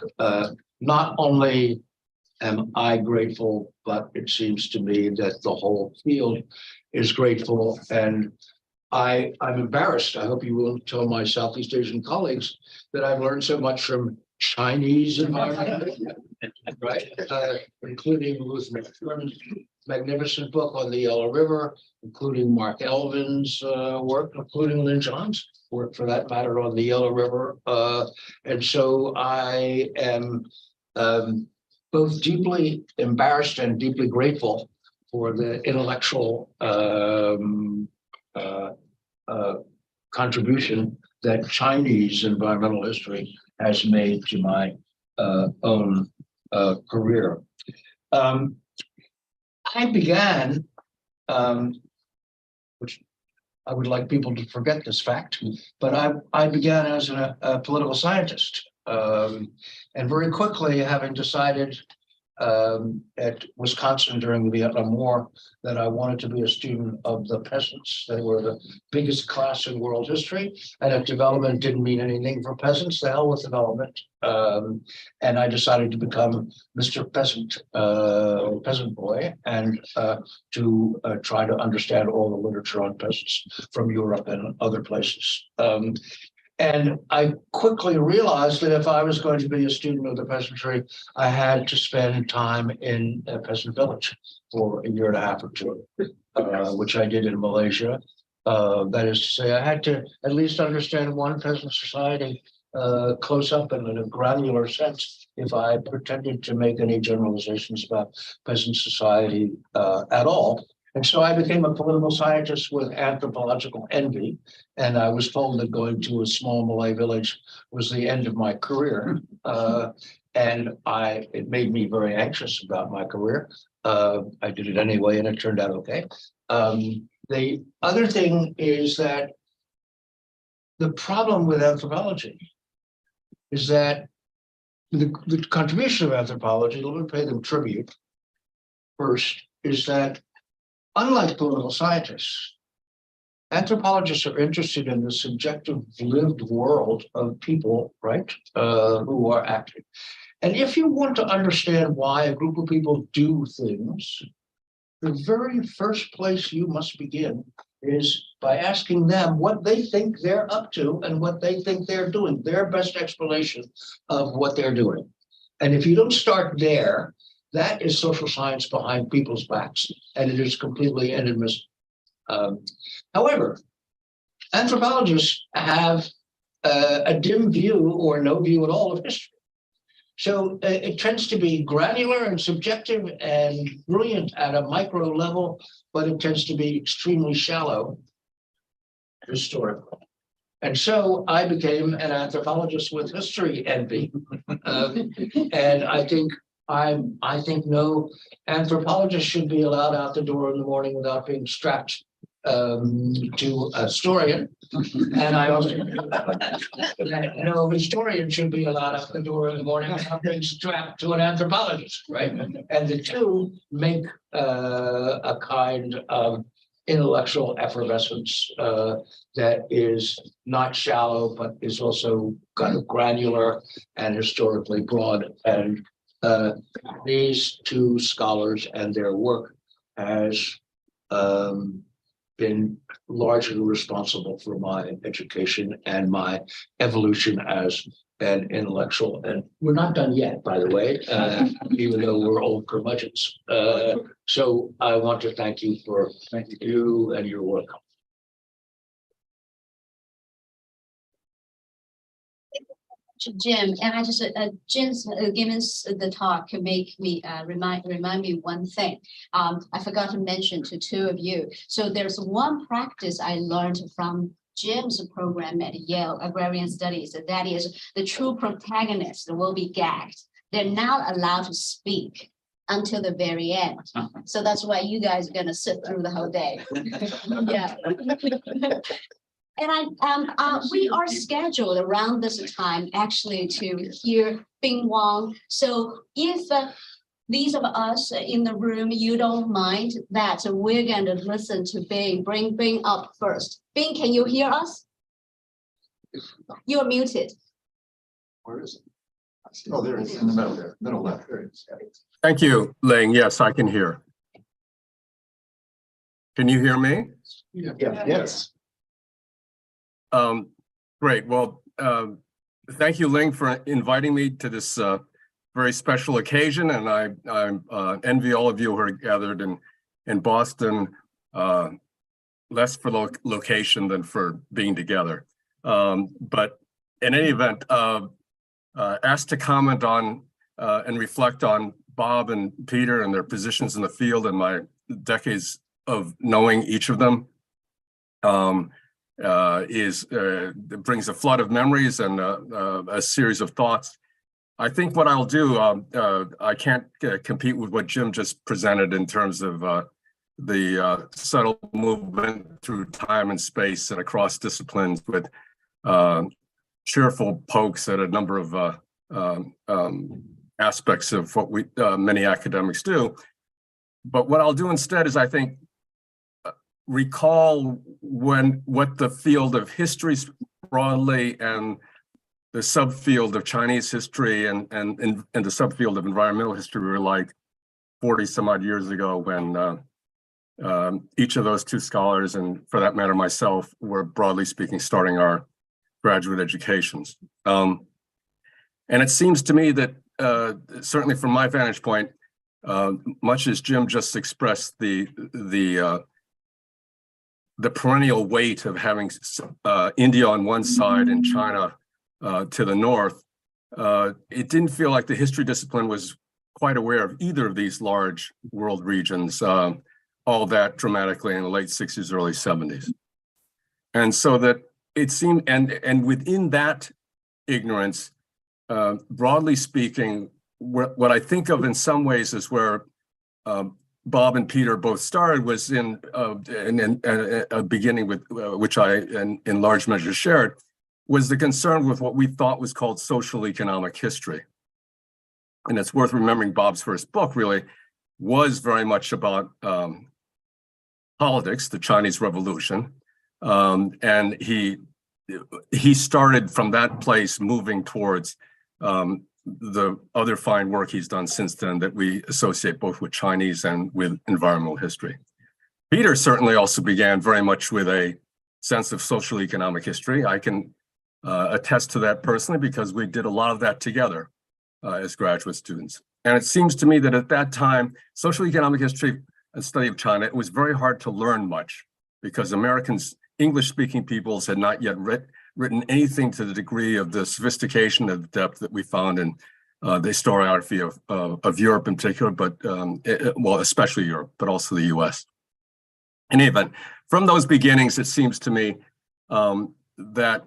not only am I grateful, but it seems to me that the whole field is grateful. And I'm embarrassed. I hope you will tell my Southeast Asian colleagues that I've learned so much from Chinese environment right? Including Ruth McPhern's magnificent book on the Yellow River, including Mark Elvin's work, including Lynn John's work for that matter on the Yellow River. And so I am both deeply embarrassed and deeply grateful for the intellectual contribution that Chinese environmental history has made to my own career. I began, which I would like people to forget this fact, but I began as a political scientist. And very quickly, having decided at Wisconsin during the Vietnam War that I wanted to be a student of the peasants. They were the biggest class in world history, and if development didn't mean anything for peasants, the hell with development. And I decided to become Mr. Peasant, Peasant Boy, and to try to understand all the literature on peasants from Europe and other places. And I quickly realized that if I was going to be a student of the peasantry, I had to spend time in a peasant village for a year and a half or two, which I did in Malaysia. That is to say, I had to at least understand one peasant society close up and in a granular sense if I pretended to make any generalizations about peasant society at all. And so I became a political scientist with anthropological envy, and I was told that going to a small Malay village was the end of my career. And it made me very anxious about my career. I did it anyway, and it turned out okay. The other thing is that the problem with anthropology is that the contribution of anthropology, let me pay them tribute first, is that unlike political scientists, anthropologists are interested in the subjective lived world of people, right, who are acting. And if you want to understand why a group of people do things, the very first place you must begin is by asking them what they think they're up to and what they think they're doing, their best explanation of what they're doing. And if you don't start there, that is social science behind people's backs, and it is completely inadmissible. However, anthropologists have a dim view or no view at all of history. So it tends to be granular and subjective and brilliant at a micro level, but it tends to be extremely shallow historically. And so I became an anthropologist with history envy. And I think no anthropologist should be allowed out the door in the morning without being strapped to a historian. And I also no historian should be allowed out the door in the morning without being strapped to an anthropologist, right? And the two make a kind of intellectual effervescence that is not shallow, but is also kind of granular and historically broad. And these two scholars and their work has been largely responsible for my education and my evolution as an intellectual. And we're not done yet, by the way, even though we're old curmudgeons. So I want to thank you for you and your work. Jim, and I just Jim's given the talk can make me remind me one thing. I forgot to mention to two of you. So there's one practice I learned from Jim's program at Yale Agrarian Studies, and that is the true protagonist will be gagged. They're not allowed to speak until the very end. So that's why you guys are gonna sit through the whole day. Yeah. And we are scheduled around this time actually to hear Bing Wang. So if these of us in the room, you don't mind that, so we're going to listen to Bing. Bring Bing up first. Bing, can you hear us? You're muted. Where is it? Oh, there it is in the middle there, middle left. There it is. Thank you, Ling. Yes, I can hear. Can you hear me? Yeah. Yes. Great. Well, thank you, Ling, for inviting me to this very special occasion, and I envy all of you who are gathered in Boston, less for location than for being together. But in any event, asked to comment on and reflect on Bob and Peter and their positions in the field and my decades of knowing each of them brings a flood of memories and a series of thoughts. I think what I'll do, I can't compete with what Jim just presented in terms of the subtle movement through time and space and across disciplines with cheerful pokes at a number of aspects of what many academics do. But what I'll do instead is, I think, recall what the field of history broadly and the subfield of Chinese history and the subfield of environmental history were like 40 some odd years ago, when each of those two scholars, and for that matter myself, were broadly speaking starting our graduate educations. And it seems to me that certainly from my vantage point, much as Jim just expressed the perennial weight of having India on one side and China to the north, it didn't feel like the history discipline was quite aware of either of these large world regions all that dramatically in the late 60s, early 70s. And so that it seemed, and within that ignorance, broadly speaking, what I think of in some ways is where Bob and Peter both started was in a beginning with which I in large measure shared, was the concern with what we thought was called social economic history. And it's worth remembering Bob's first book really was very much about politics, the Chinese Revolution. And he started from that place moving towards the other fine work he's done since then that we associate both with Chinese and with environmental history. Peter certainly also began very much with a sense of social economic history. I can attest to that personally because we did a lot of that together as graduate students. And it seems to me that at that time, social economic history and study of China, it was very hard to learn much because Americans, English-speaking peoples had not yet written anything to the degree of the sophistication and depth that we found in the historiography of Europe in particular, but well, especially Europe, but also the US. In any event, from those beginnings, it seems to me that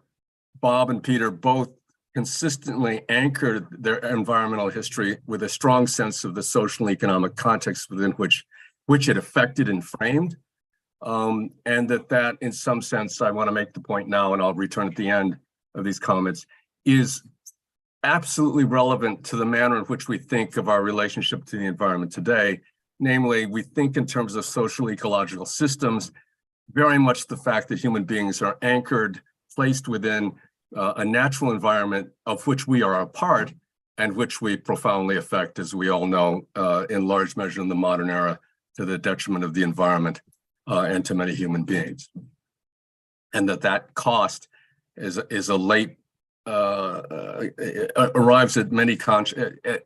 Bob and Peter both consistently anchored their environmental history with a strong sense of the social and economic context within which it affected and framed. And that in some sense, I want to make the point now, and I'll return at the end of these comments, is absolutely relevant to the manner in which we think of our relationship to the environment today. Namely, we think in terms of social ecological systems, very much the fact that human beings are anchored, placed within a natural environment of which we are a part and which we profoundly affect, as we all know, in large measure in the modern era, to the detriment of the environment and to many human beings. And that cost is a late, arrives at many,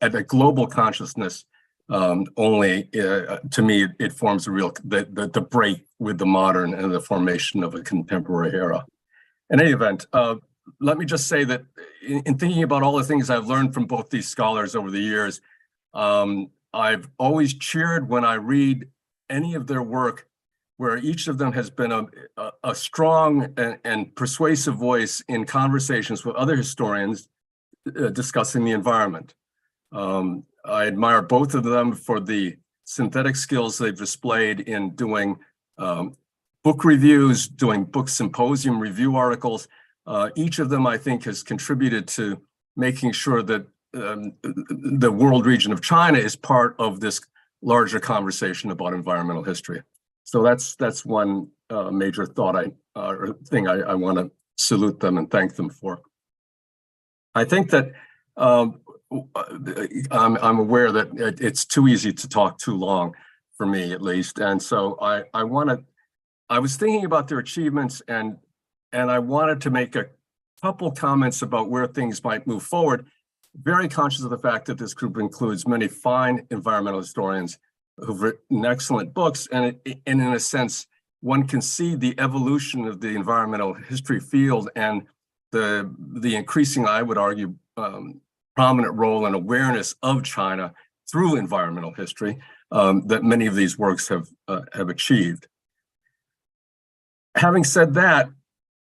at a global consciousness only, to me, it forms a real, the break with the modern and the formation of a contemporary era. In any event, let me just say that in thinking about all the things I've learned from both these scholars over the years, I've always cheered when I read any of their work where each of them has been a strong and persuasive voice in conversations with other historians discussing the environment. I admire both of them for the synthetic skills they've displayed in doing book reviews, doing book symposium review articles. Each of them, I think, has contributed to making sure that the world region of China is part of this larger conversation about environmental history. So that's one major thought or thing I want to salute them and thank them for. I think that I'm aware that it's too easy to talk too long for me, at least, and so I was thinking about their achievements and I wanted to make a couple comments about where things might move forward. very conscious of the fact that this group includes many fine environmental historians who've written excellent books, and in a sense, one can see the evolution of the environmental history field and the increasing, I would argue, prominent role and awareness of China through environmental history that many of these works have achieved. Having said that,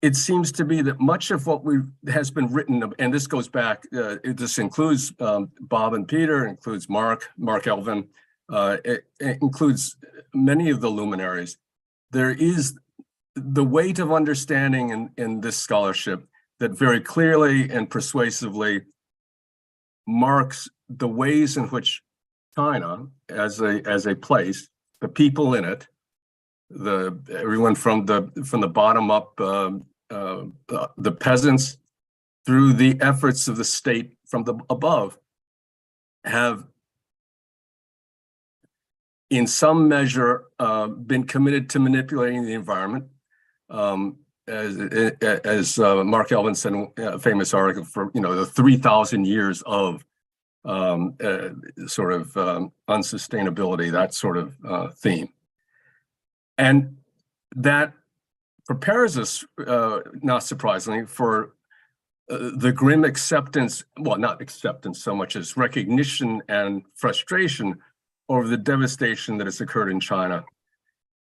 it seems to be that much of what has been written, and this goes back, this includes Bob and Peter, includes Mark Elvin, it includes many of the luminaries. There is the weight of understanding in this scholarship that very clearly and persuasively marks the ways in which China, as a place, the people in it, everyone from the bottom up, the peasants, through the efforts of the state from the above, have in some measure been committed to manipulating the environment. As Mark Elvin said in a famous article, for the 3,000 years of sort of unsustainability, that sort of theme. And that prepares us, not surprisingly, for the grim acceptance, well, not acceptance so much as recognition and frustration over the devastation that has occurred in China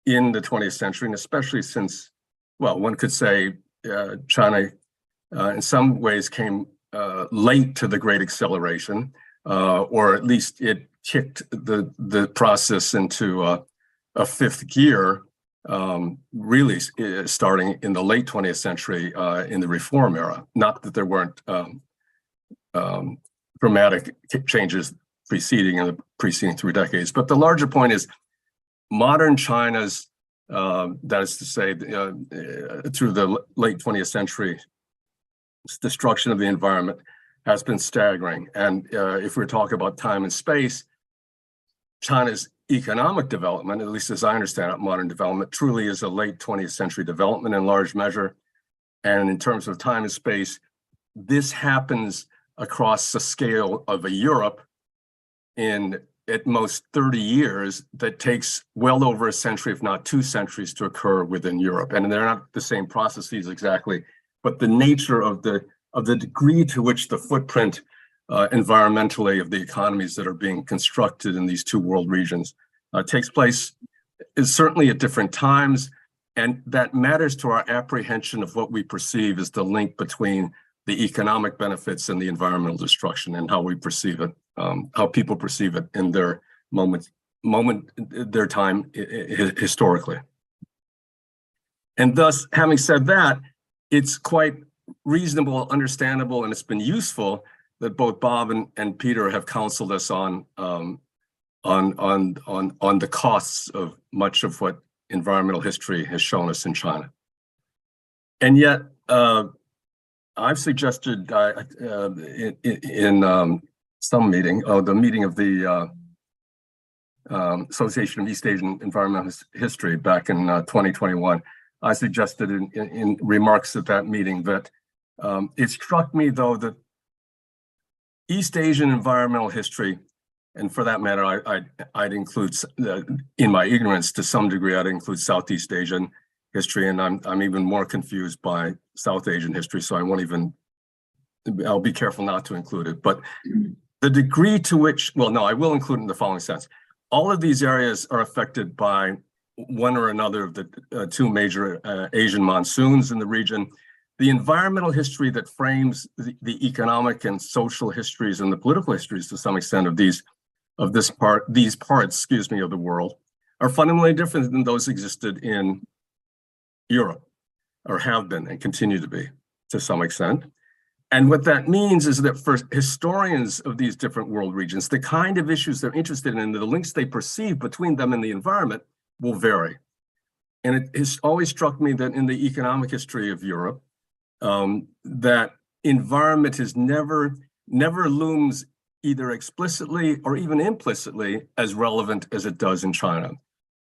in the 20th century, and especially since, well, one could say China in some ways came late to the Great Acceleration, or at least it kicked the process into a fifth gear, really starting in the late 20th century in the Reform era. Not that there weren't dramatic changes preceding in the preceding 3 decades, but the larger point is modern China's, that is to say, through the late 20th century, destruction of the environment has been staggering. And if we're talking about time and space, China's economic development, at least as I understand it, modern development, truly is a late 20th century development in large measure. And in terms of time and space, this happens across the scale of a Europe in at most 30 years that takes well over a century, if not 2 centuries, to occur within Europe. And they're not the same processes exactly, but the nature of the degree to which the footprint environmentally of the economies that are being constructed in these 2 world regions takes place is certainly at different times. And that matters to our apprehension of what we perceive as the link between the economic benefits and the environmental destruction, and how we perceive it, how people perceive it in their their time historically. And thus, having said that, it's quite reasonable, understandable, and it's been useful that both Bob and Peter have counseled us on the costs of much of what environmental history has shown us in China. And yet, I've suggested in some meeting, the meeting of the Association of East Asian Environmental History back in 2021, I suggested in remarks at that meeting that it struck me, though, that East Asian environmental history, and for that matter, I'd include, in my ignorance to some degree, I'd include Southeast Asian history, and I'm even more confused by South Asian history, so I won't even, I'll be careful not to include it. But the degree to which, well, no, I will include it in the following sense. All of these areas are affected by one or another of the 2 major Asian monsoons in the region. The environmental history that frames the economic and social histories and the political histories to some extent of these parts, excuse me, of the world are fundamentally different than those existed in Europe, or have been and continue to be to some extent. And what that means is that for historians of these different world regions, the kind of issues they're interested in and the links they perceive between them and the environment will vary. And it has always struck me that in the economic history of Europe, that environment is never looms either explicitly or even implicitly as relevant as it does in China.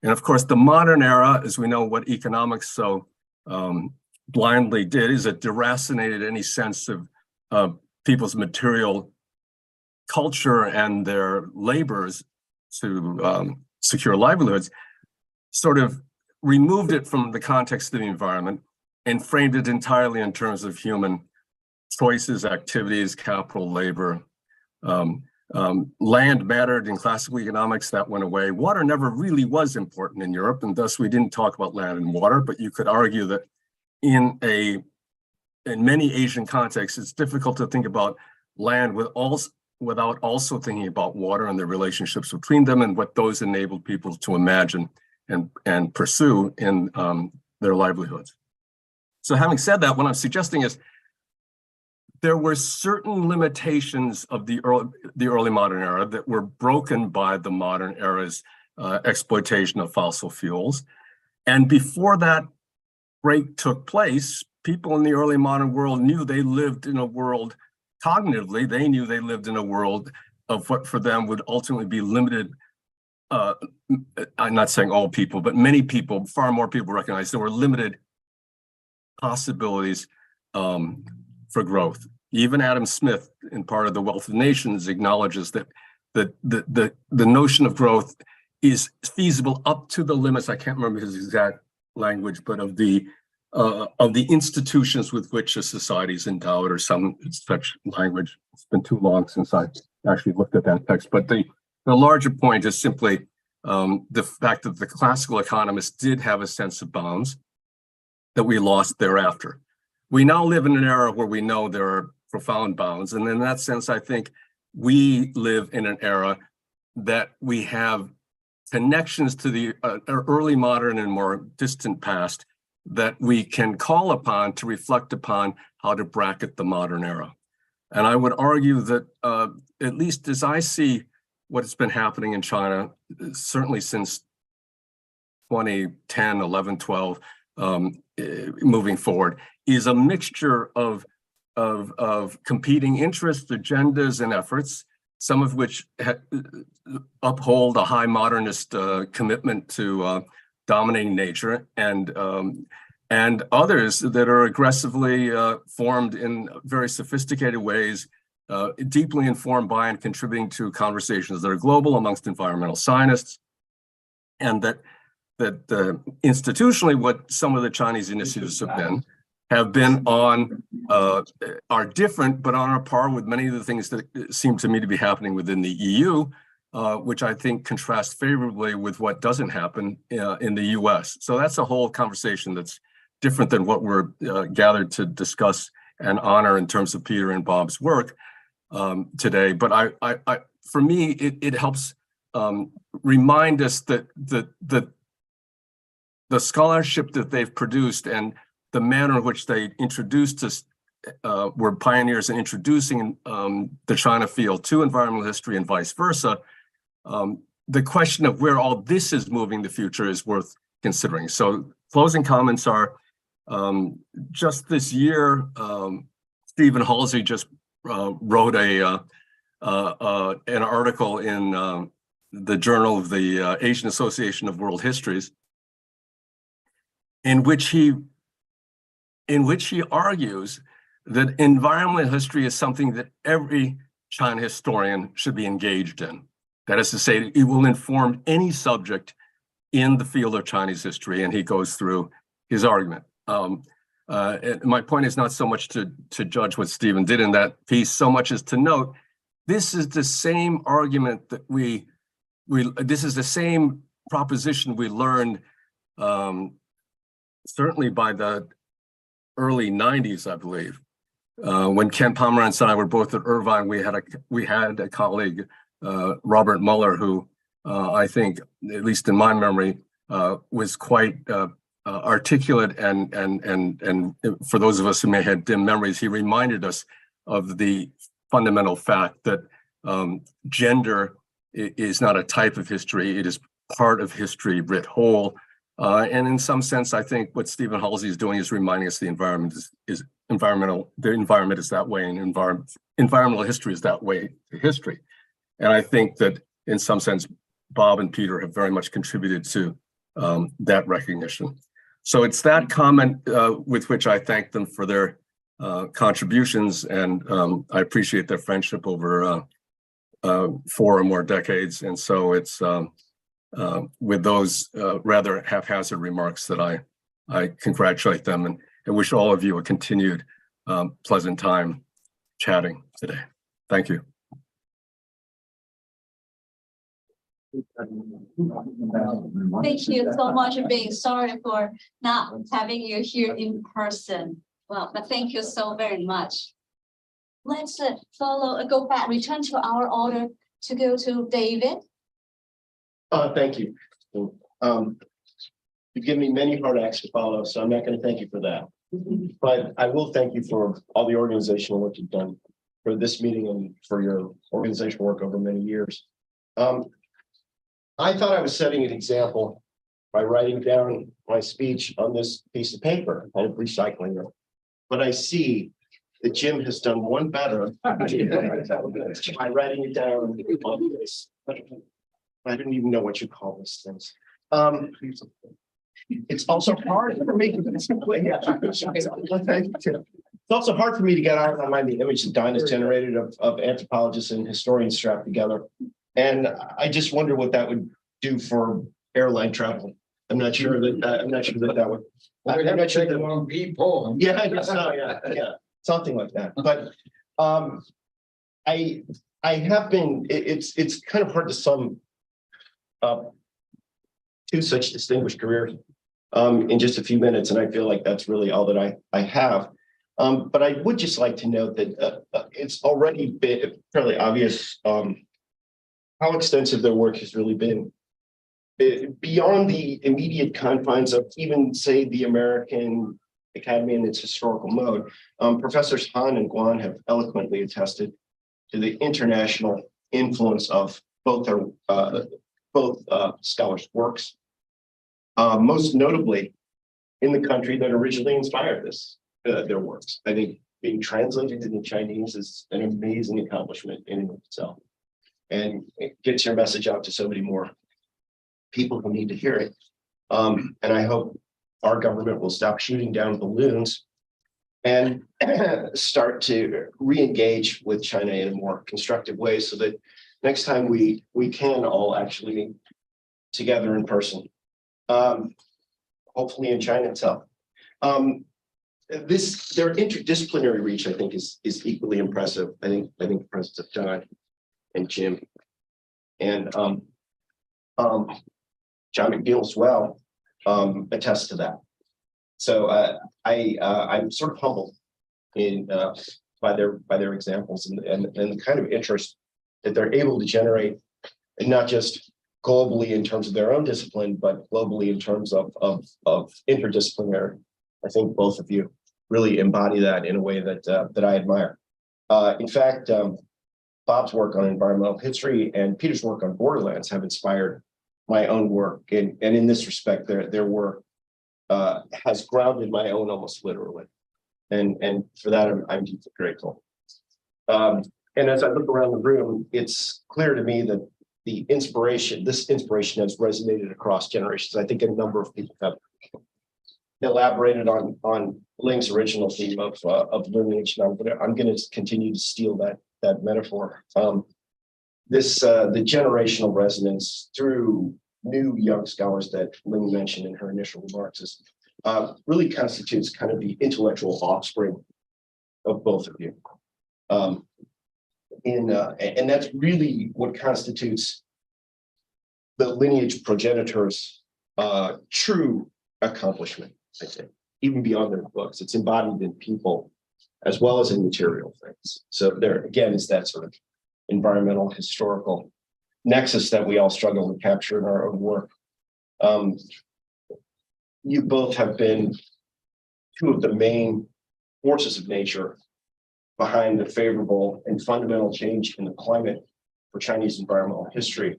And of course, the modern era, as we know what economics so blindly did, is it deracinated any sense of people's material culture and their labors to secure livelihoods sort of removed it from the context of the environment and framed it entirely in terms of human choices, activities, capital, labor. Land mattered in classical economics, that went away. Water never really was important in Europe, and thus we didn't talk about land and water, but you could argue that in many Asian contexts, it's difficult to think about land without also thinking about water and the relationships between them and what those enabled people to imagine and pursue in their livelihoods. So having said that, what I'm suggesting is there were certain limitations of the early modern era that were broken by the modern era's exploitation of fossil fuels. And before that break took place, people in the early modern world knew they lived in a world, cognitively, they knew they lived in a world of what for them would ultimately be limited. I'm not saying all people, but many people, far more people recognize there were limited possibilities for growth. Even Adam Smith, in part of The Wealth of Nations, acknowledges that the notion of growth is feasible up to the limits, I can't remember his exact language, but of the institutions with which a society is endowed, or some such language. It's been too long since I actually looked at that text. But the larger point is simply the fact that the classical economists did have a sense of bounds that we lost thereafter. We now live in an era where we know there are profound bounds. And in that sense, I think we live in an era that we have connections to the early modern and more distant past that we can call upon to reflect upon how to bracket the modern era. And I would argue that at least as I see what's been happening in China, certainly since 2010, 11, 12, moving forward, is a mixture of competing interests, agendas, and efforts, some of which uphold a high modernist commitment to dominating nature, and others that are aggressively formed in very sophisticated ways, deeply informed by and contributing to conversations that are global amongst environmental scientists, and that institutionally what some of the Chinese initiatives have been on are different, but on a par with many of the things that seem to me to be happening within the EU, which I think contrasts favorably with what doesn't happen in the US. So that's a whole conversation that's different than what we're gathered to discuss and honor in terms of Peter and Bob's work today. But for me, it helps remind us that the scholarship that they've produced and the manner in which they introduced us, were pioneers in introducing the China field to environmental history and vice versa. The question of where all this is moving in the future is worth considering. So closing comments are, just this year, Stephen Halsey just wrote an article in the Journal of the Asian Association of World Histories, in which he argues that environmental history is something that every China historian should be engaged in. That is to say, it will inform any subject in the field of Chinese history, and he goes through his argument. My point is not so much to judge what Stephen did in that piece, so much as to note, this is the same argument that this is the same proposition we learned certainly by the early 90s, I believe. When Ken Pomerantz and I were both at Irvine, we had a colleague, Robert Muller, who I think, at least in my memory, was quite articulate, and for those of us who may have dim memories, he reminded us of the fundamental fact that gender is not a type of history, it is part of history writ whole. And in some sense, I think what Stephen Halsey is doing is reminding us the environment is environmental. The environment is that way, and environmental history is that way to history. And I think that in some sense, Bob and Peter have very much contributed to that recognition. So it's that comment with which I thank them for their contributions, and I appreciate their friendship over 4 or more decades. And so it's with those rather haphazard remarks that I congratulate them and I wish all of you a continued pleasant time chatting today. Thank you. Thank you so much for being sorry for not having you here in person. Well, but thank you so very much. Let's go back, return to our order to go to David. Thank you. You've given me many hard acts to follow, so I'm not going to thank you for that. But I will thank you for all the organizational work you've done for this meeting and for your organizational work over many years. I thought I was setting an example by writing down my speech on this piece of paper, kind of recycling it. But I see that Jim has done one better by writing it down on this. I don't even know what you call these things. It's also hard for me. It's also hard for me to get out of my mind the image that Dinah's generated of anthropologists and historians strapped together. And I just wonder what that would do for airline travel. I'm not sure that that would. I'm not sure that long people. Yeah, I guess so. Yeah, something like that. But I have been. It's kind of hard to sum up two such distinguished careers in just a few minutes, and I feel like that's really all that I have. But I would just like to note that it's already been fairly obvious how extensive their work has really been beyond the immediate confines of even, say, the American Academy in its historical mode. Professors Han and Guan have eloquently attested to the international influence of both their scholars' works, most notably in the country that originally inspired their works. I think being translated into Chinese is an amazing accomplishment in and of itself. And it gets your message out to so many more people who need to hear it. And I hope our government will stop shooting down balloons and start to re-engage with China in a more constructive way so that next time we can all actually meet together in person, hopefully in China itself. Their interdisciplinary reach, I think, is equally impressive. I think the presence of John and Jim and John McNeil as well attest to that. So I'm sort of humbled by their examples and the kind of interest that they're able to generate, and not just globally in terms of their own discipline, but globally in terms of interdisciplinary. I think both of you really embody that in a way that I admire. In fact, Bob's work on environmental history and Peter's work on borderlands have inspired my own work. And in this respect, their work has grounded my own almost literally. And for that, I'm deeply grateful. And as I look around the room, it's clear to me that this inspiration has resonated across generations. I think a number of people have elaborated on Ling's original theme of lineage, and I'm going to continue to steal that metaphor. The generational resonance through new young scholars that Ling mentioned in her initial remarks really constitutes kind of the intellectual offspring of both of you. And that's really what constitutes the lineage progenitor's true accomplishment, I think, even beyond their books. It's embodied in people as well as in material things. So there, again, is that sort of environmental historical nexus that we all struggle to capture in our own work. You both have been two of the main forces of nature behind the favorable and fundamental change in the climate for Chinese environmental history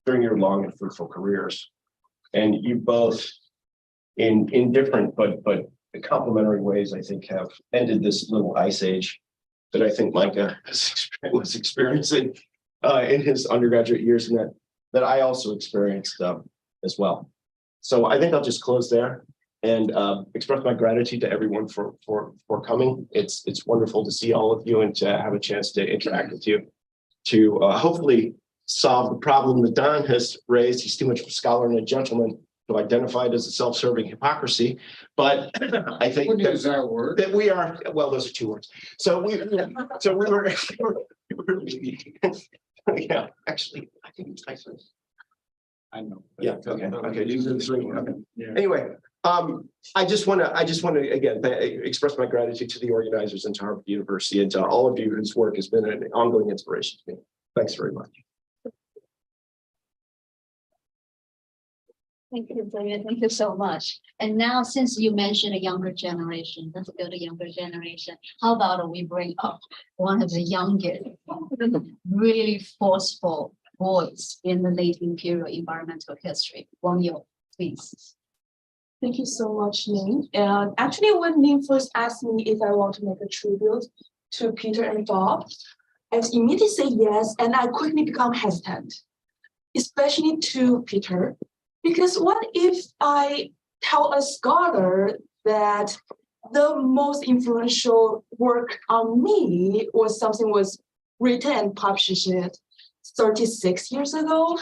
during your long and fruitful careers. And you both, in different but complementary ways, I think, have ended this little ice age that I think Micah was experiencing in his undergraduate years, and that I also experienced as well. So I think I'll just close there and express my gratitude to everyone for coming. It's wonderful to see all of you and to have a chance to interact with you. to hopefully solve the problem that Don has raised. He's too much of a scholar and a gentleman to identify it as a self-serving hypocrisy. But I think Wouldn't use that word. that we are, well, those are two words. So we were yeah, actually, I think it's nicer. I know. Yeah, okay, these are the three. Okay. Anyway, I just want to again express my gratitude to the organizers and to Harvard University and to all of you whose work has been an ongoing inspiration to me. Thanks very much. Thank you, David. Thank you so much. And now, since you mentioned a younger generation, let's go to younger generation. How about we bring up one of the youngest, really forceful voice in the late imperial environmental history? Wang Yu, please. Thank you so much, Ning. And actually, when Ning first asked me if I want to make a tribute to Peter and Bob, I immediately say yes, and I quickly become hesitant, especially to Peter. Because what if I tell a scholar that the most influential work on me was something was written and published 36 years ago?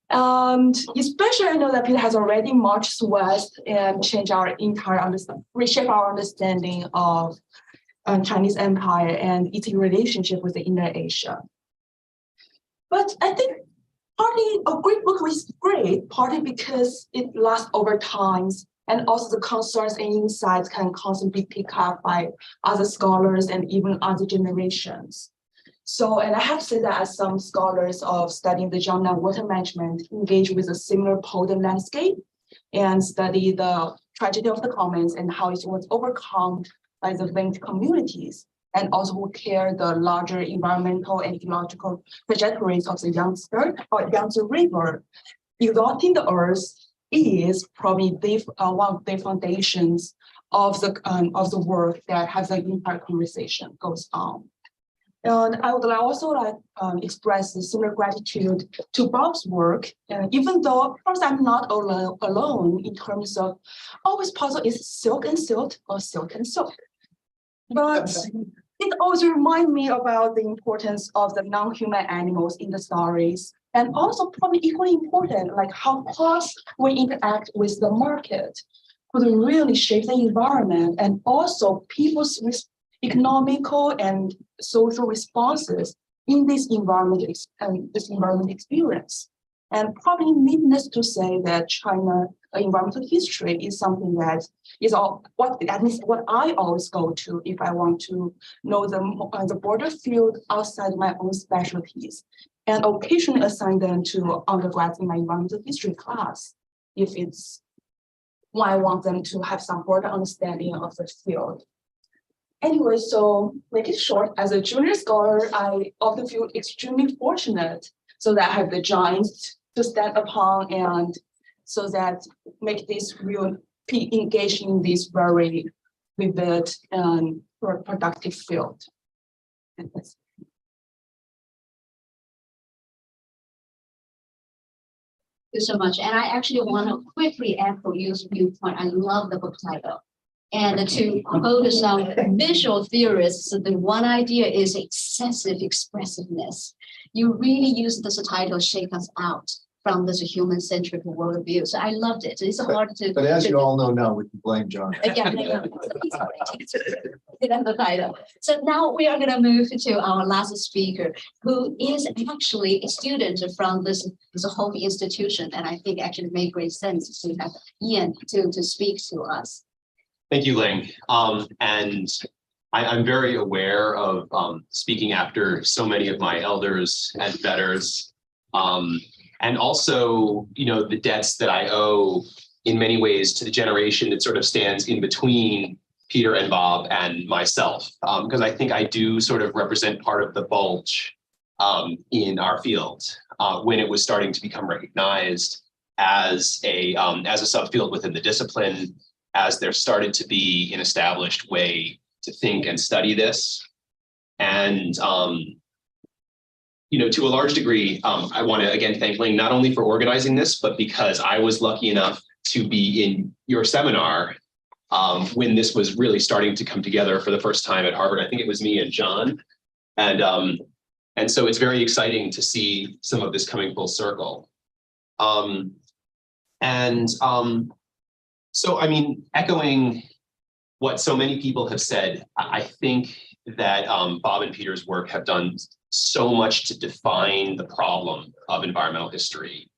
And especially I know that Peter has already marched west and changed our entire reshape our understanding of Chinese Empire and its relationship with the inner Asia. But I think partly a great book is great, partly because it lasts over times, and also the concerns and insights can constantly be picked up by other scholars and even other generations. So, and I have to say that as some scholars of studying the Jiangnan water management engage with a similar polder landscape and study the tragedy of the commons and how it was overcome by the linked communities, and also who care the larger environmental and ecological trajectories of the Yangtze River. Exalting the earth is probably one of the foundations of the work that has an entire conversation goes on. And I would also like express a similar gratitude to Bob's work. And even though, of course, I'm not alone in terms of always puzzle is silk and silt or silk and silk. But it also reminds me about the importance of the non-human animals in the stories, and also probably equally important, like how close we interact with the market could really shape the environment and also people's economical and social responses in this environment experience. And probably needless to say that China environmental history is something that is at least what I always go to if I want to know the broader field outside my own specialties, and occasionally assign them to undergrads in my environmental history class if it's why I want them to have some broader understanding of the field. Anyway, so make it short, as a junior scholar, I often feel extremely fortunate so that I have the giants to stand upon, and so that make this real engage in this very vivid and productive field. Thank you so much. And I actually want to quickly echo your viewpoint. I love the book title. And to quote some visual theorists, the one idea is excessive expressiveness. You really use this title, Shake Us Out, from this human-centric worldview. So I loved it. It's hard to. But as you all know now, we can blame John. Yeah, the title. So now we are going to move to our last speaker, who is actually a student from this whole institution, and I think actually made great sense to have Ian to speak to us. Thank you, Ling. And I'm very aware of speaking after so many of my elders and betters. And also, you know, the debts that I owe in many ways to the generation that sort of stands in between Peter and Bob and myself, because I think I do sort of represent part of the bulge in our field when it was starting to become recognized as a subfield within the discipline, as there started to be an established way to think and study this. And you know, to a large degree, I want to again thank Ling not only for organizing this, but because I was lucky enough to be in your seminar when this was really starting to come together for the first time at Harvard. I think it was me and John. And And so it's very exciting to see some of this coming full circle. So, I mean, echoing what so many people have said, I think that Bob and Peter's work have done so much to define the problem of environmental history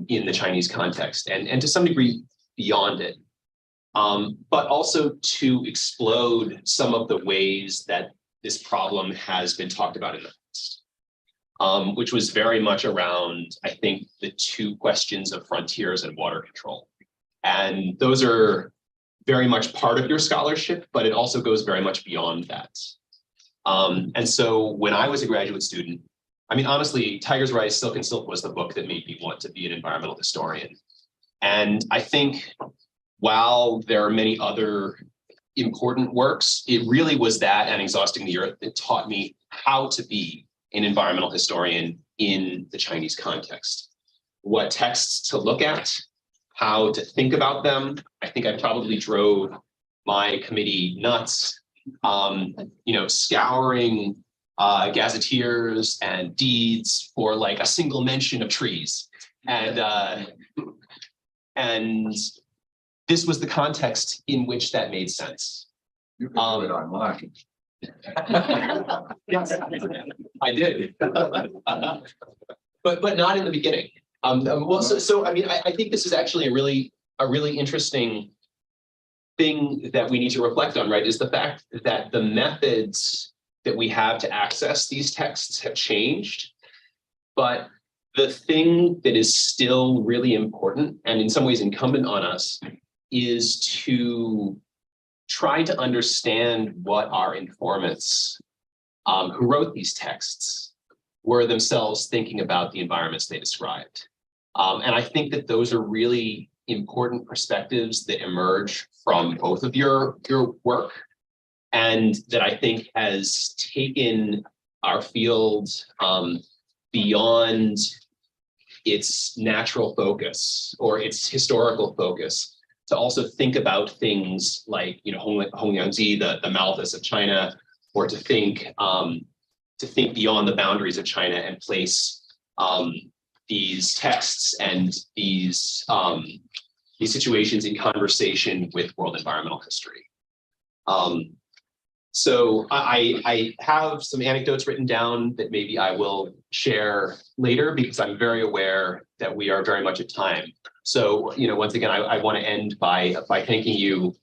in the Chinese context and to some degree beyond it, but also to explode some of the ways that this problem has been talked about in the past, which was very much around, I think, the two questions of frontiers and water control. And those are very much part of your scholarship, but it also goes very much beyond that. And so when I was a graduate student, I mean, honestly, Tiger's Rise, Silk and Silk was the book that made me want to be an environmental historian. And I think while there are many other important works, it really was that and Exhausting the Earth that taught me how to be an environmental historian in the Chinese context. What texts to look at, how to think about them. I think I probably drove my committee nuts, scouring gazetteers and deeds for like a single mention of trees. And this was the context in which that made sense. You can do it online. Yes, I did. But not in the beginning. So I mean, I think this is actually a really interesting thing that we need to reflect on, right? Is the fact that the methods that we have to access these texts have changed, but the thing that is still really important and in some ways incumbent on us is to try to understand what our informants who wrote these texts were themselves thinking about the environments they described. And I think that those are really important perspectives that emerge from both of your work, and that I think has taken our field beyond its natural focus or its historical focus to also think about things like, Hongliangji, the Malthus of China, or to think beyond the boundaries of China and place these texts and these situations in conversation with world environmental history. So I have some anecdotes written down that maybe I will share later because I'm very aware that we are very much at time. So, once again, I want to end by thanking you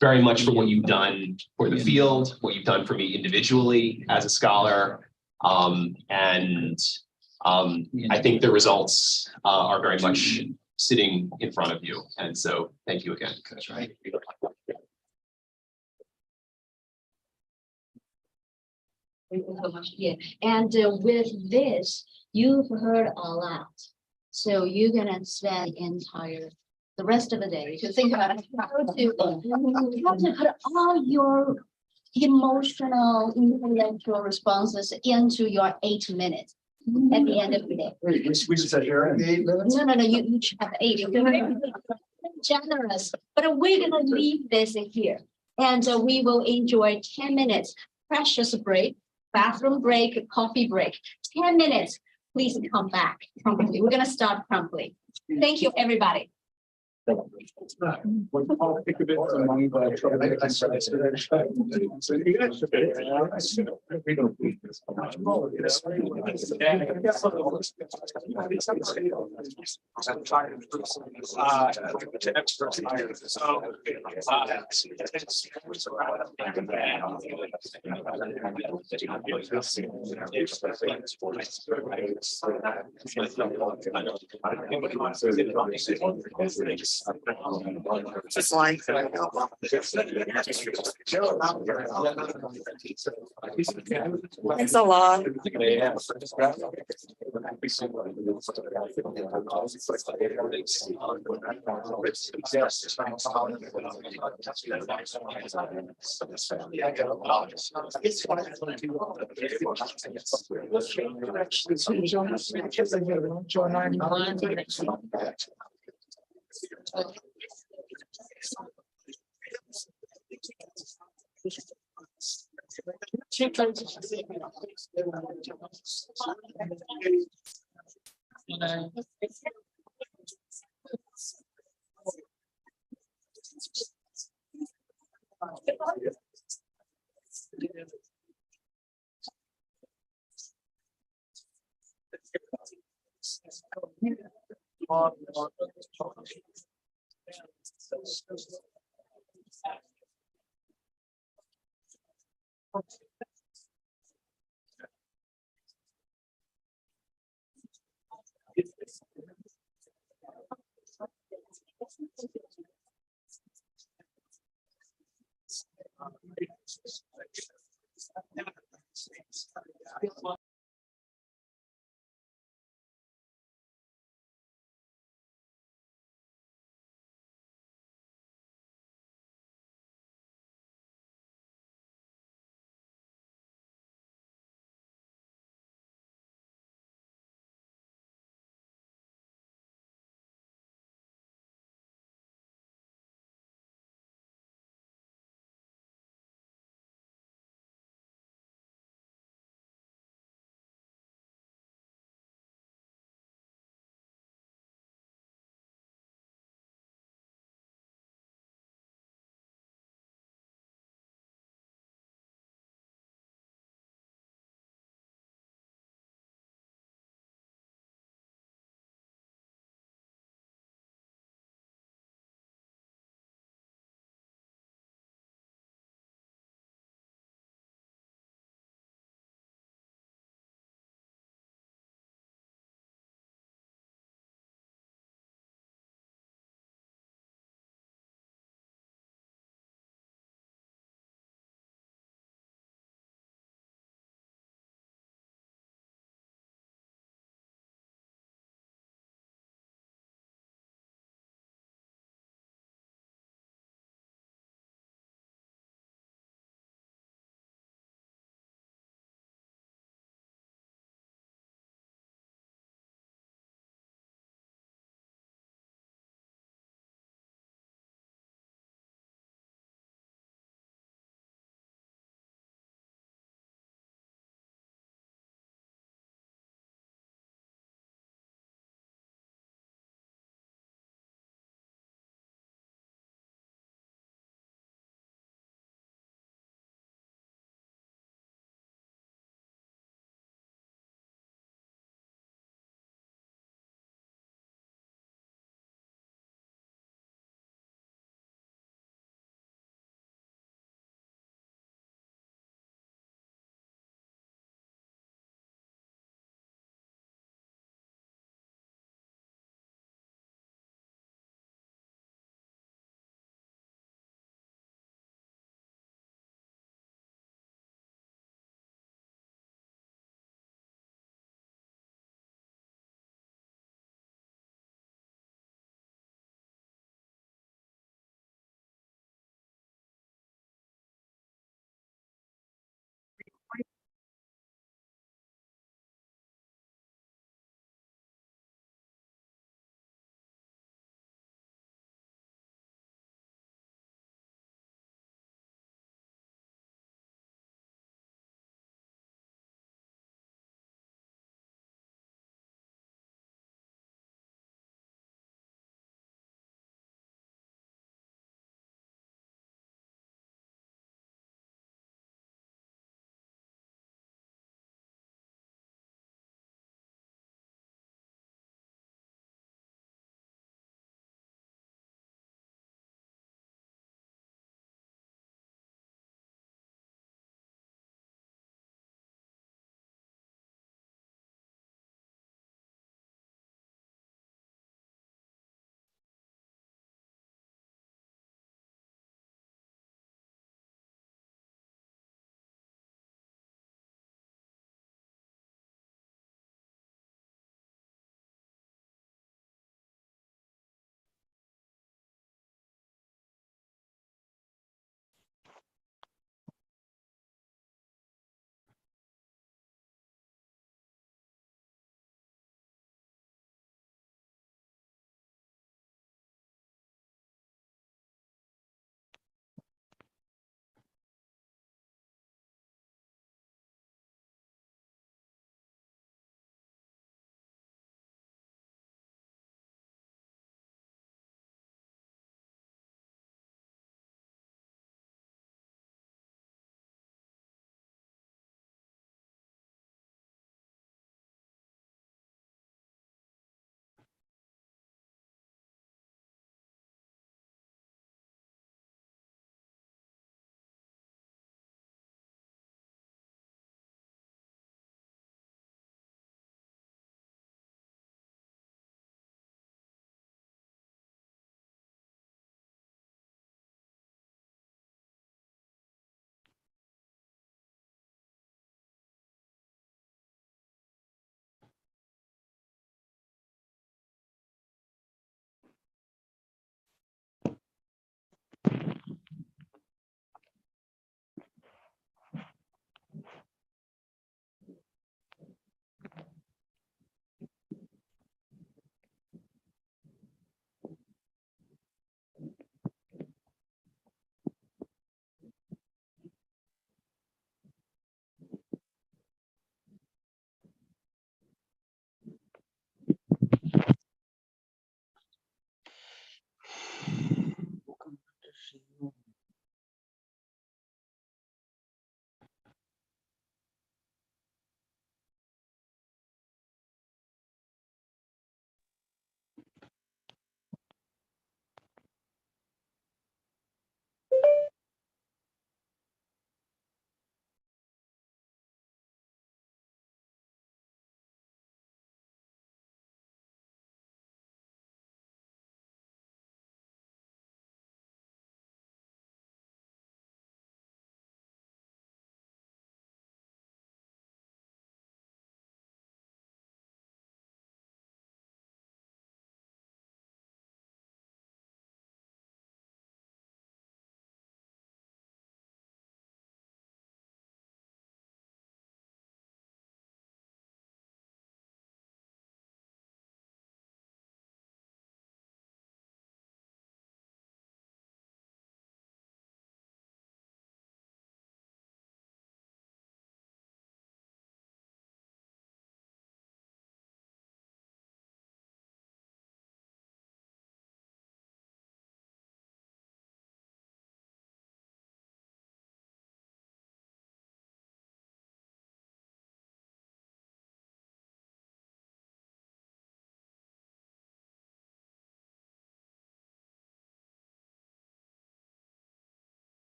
very much for what you've done for the field, what you've done for me individually as a scholar. I think the results are very much sitting in front of you. And so thank you again. That's right. Thank you so much. Yeah. And with this, you've heard a lot. So you're gonna spend the rest of the day to think about how to put all your emotional, intellectual responses into your 8 minutes at the end of the day. Wait, we should say here in the 8 minutes? No, you each have 8. Generous, but we're gonna leave this in here. And we will enjoy 10 minutes, precious break, bathroom break, coffee break, 10 minutes. Please come back promptly. We're gonna start promptly. Thank you, everybody. I'll pick a bit among the Just like thanks a lot.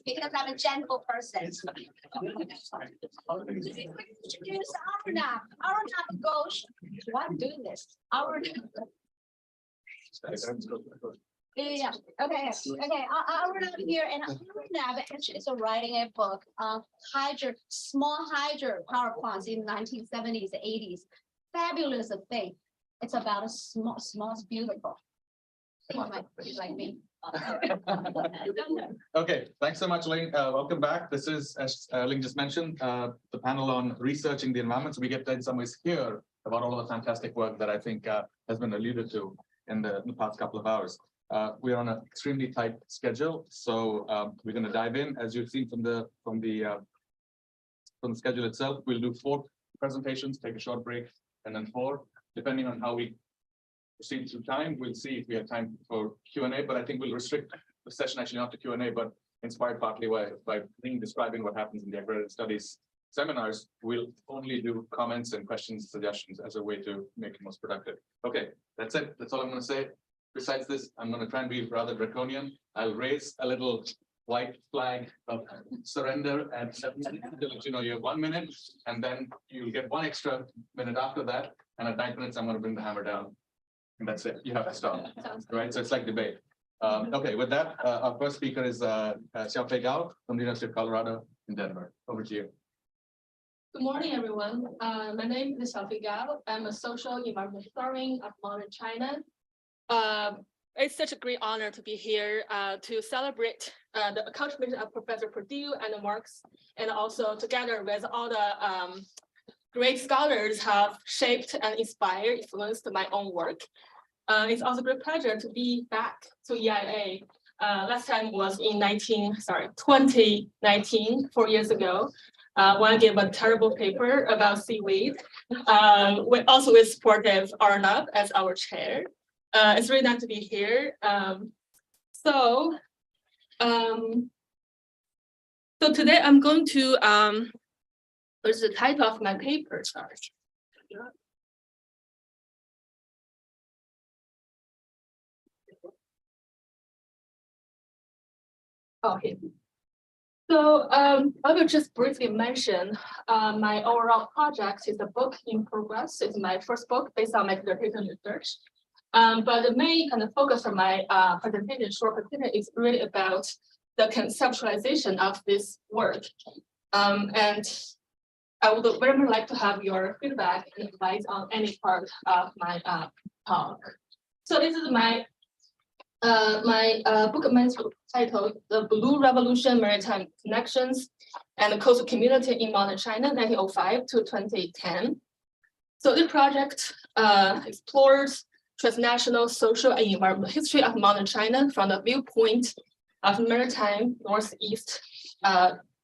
Because I'm a gentle person. Introduce Arnab. Arnab goes. Why I'm doing this? Yeah. Okay. Arnab here, and Arnab actually is writing a book on small hydro power plants in 1970s, 80s. Fabulous thing. It's about a small, beautiful. Like me. Okay, thanks so much, Ling. Welcome back. This is, as Ling just mentioned, the panel on researching the environment. So we get to in some ways hear about all of the fantastic work that I think has been alluded to in the past couple of hours. We're on an extremely tight schedule, so we're going to dive in. As you've seen from the schedule itself, we'll do 4 presentations, take a short break, and then 4. Depending on how we proceed through time, we'll see if we have time for Q&A, but I think we'll restrict the session actually not to Q&A, but inspired partly by Ling describing what happens in the agrarian studies seminars, we'll only do comments and questions, suggestions as a way to make it most productive. Okay, that's it. That's all I'm going to say. Besides this, I'm going to try and be rather draconian. I'll raise a little white flag of surrender and to let you know you have 1 minute, and then you'll get 1 extra minute after that. And at 9 minutes, I'm going to bring the hammer down. And that's it. You have to stop. Right. So it's like debate. Okay, with that, our first speaker is Xiaofei Gao from the University of Colorado in Denver. Over to you. Good morning, everyone. My name is Xiaofei Gao. I'm a social environmental historian of modern China. It's such a great honor to be here to celebrate the accomplishment of Professor Perdue and Marx, and also together with all the great scholars have shaped and inspired, influenced my own work. It's also a great pleasure to be back to EIA. Last time was in 2019, 4 years ago, when I gave a terrible paper about seaweed, also with supportive Arnab as our chair. It's really nice to be here. So today I'm going to, what's the title of my paper? Sorry. Okay. So I will just briefly mention my overall project is a book in progress. It's my first book based on my dissertation research. But the main kind of focus of my presentation, short presentation, is really about the conceptualization of this work. And I would very much like to have your feedback and advice on any part of my talk. So this is my book titled "The Blue Revolution: Maritime Connections and the Coastal Community in Modern China, 1905 to 2010." So this project explores transnational social and environmental history of modern China from the viewpoint of maritime northeast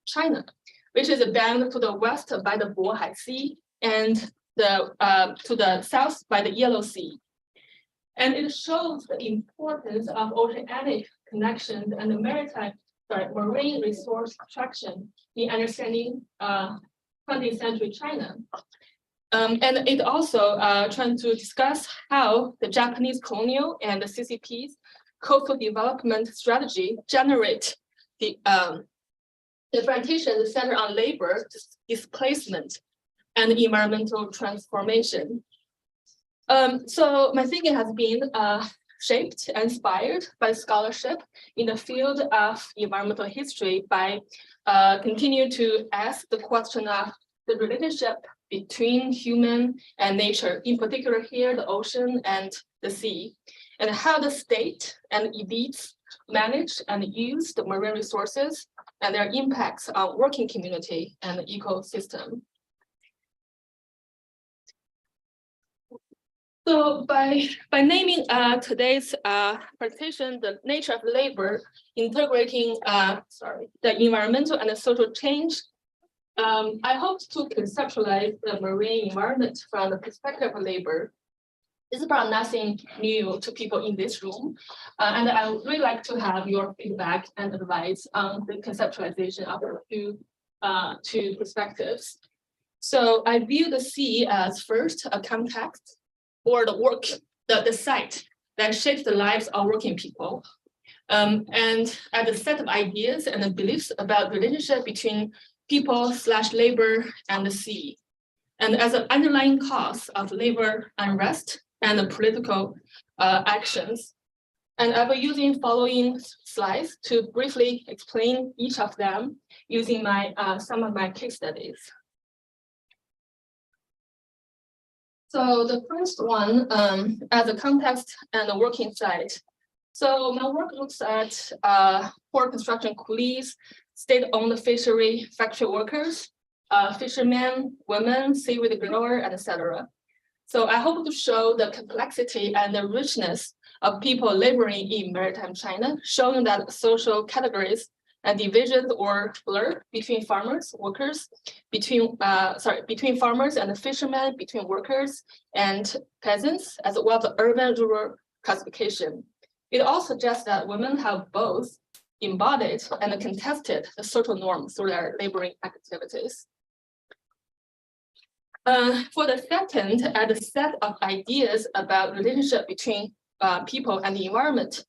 China, which is bound to the west by the Bohai Sea and to the south by the Yellow Sea. And it shows the importance of oceanic connections and the marine resource attraction in understanding 20th century China. And it also trying to discuss how the Japanese colonial and the CCP's coastal development strategy generate the differentiation centered on labor displacement and environmental transformation. So my thinking has been shaped and inspired by scholarship in the field of environmental history by continue to ask the question of the relationship between human and nature, in particular here, the ocean and the sea, and how the state and elites manage and use the marine resources and their impacts on working community and the ecosystem. So by naming today's presentation, the nature of labor, integrating the environmental and the social change, I hope to conceptualize the marine environment from the perspective of labor. This is about nothing new to people in this room, and I would really like to have your feedback and advice on the conceptualization of the two perspectives. So I view the sea as first a context, or the work, the site that shapes the lives of working people, and as a set of ideas and beliefs about the relationship between people / labor and the sea, and as an underlying cause of labor unrest and the political actions. And I will be using following slides to briefly explain each of them using some of my case studies. So the first one, as a context and a working site. So my work looks at port construction coolies, state-owned fishery factory workers, fishermen, women, seaweed grower, etc. So I hope to show the complexity and the richness of people laboring in maritime China, showing that social categories and divisions or blur between farmers, workers, between farmers and the fishermen, between workers and peasants, as well as the urban-rural classification. It also suggests that women have both embodied and contested the social norms through their laboring activities. For the second, add a set of ideas about relationship between people and the environment.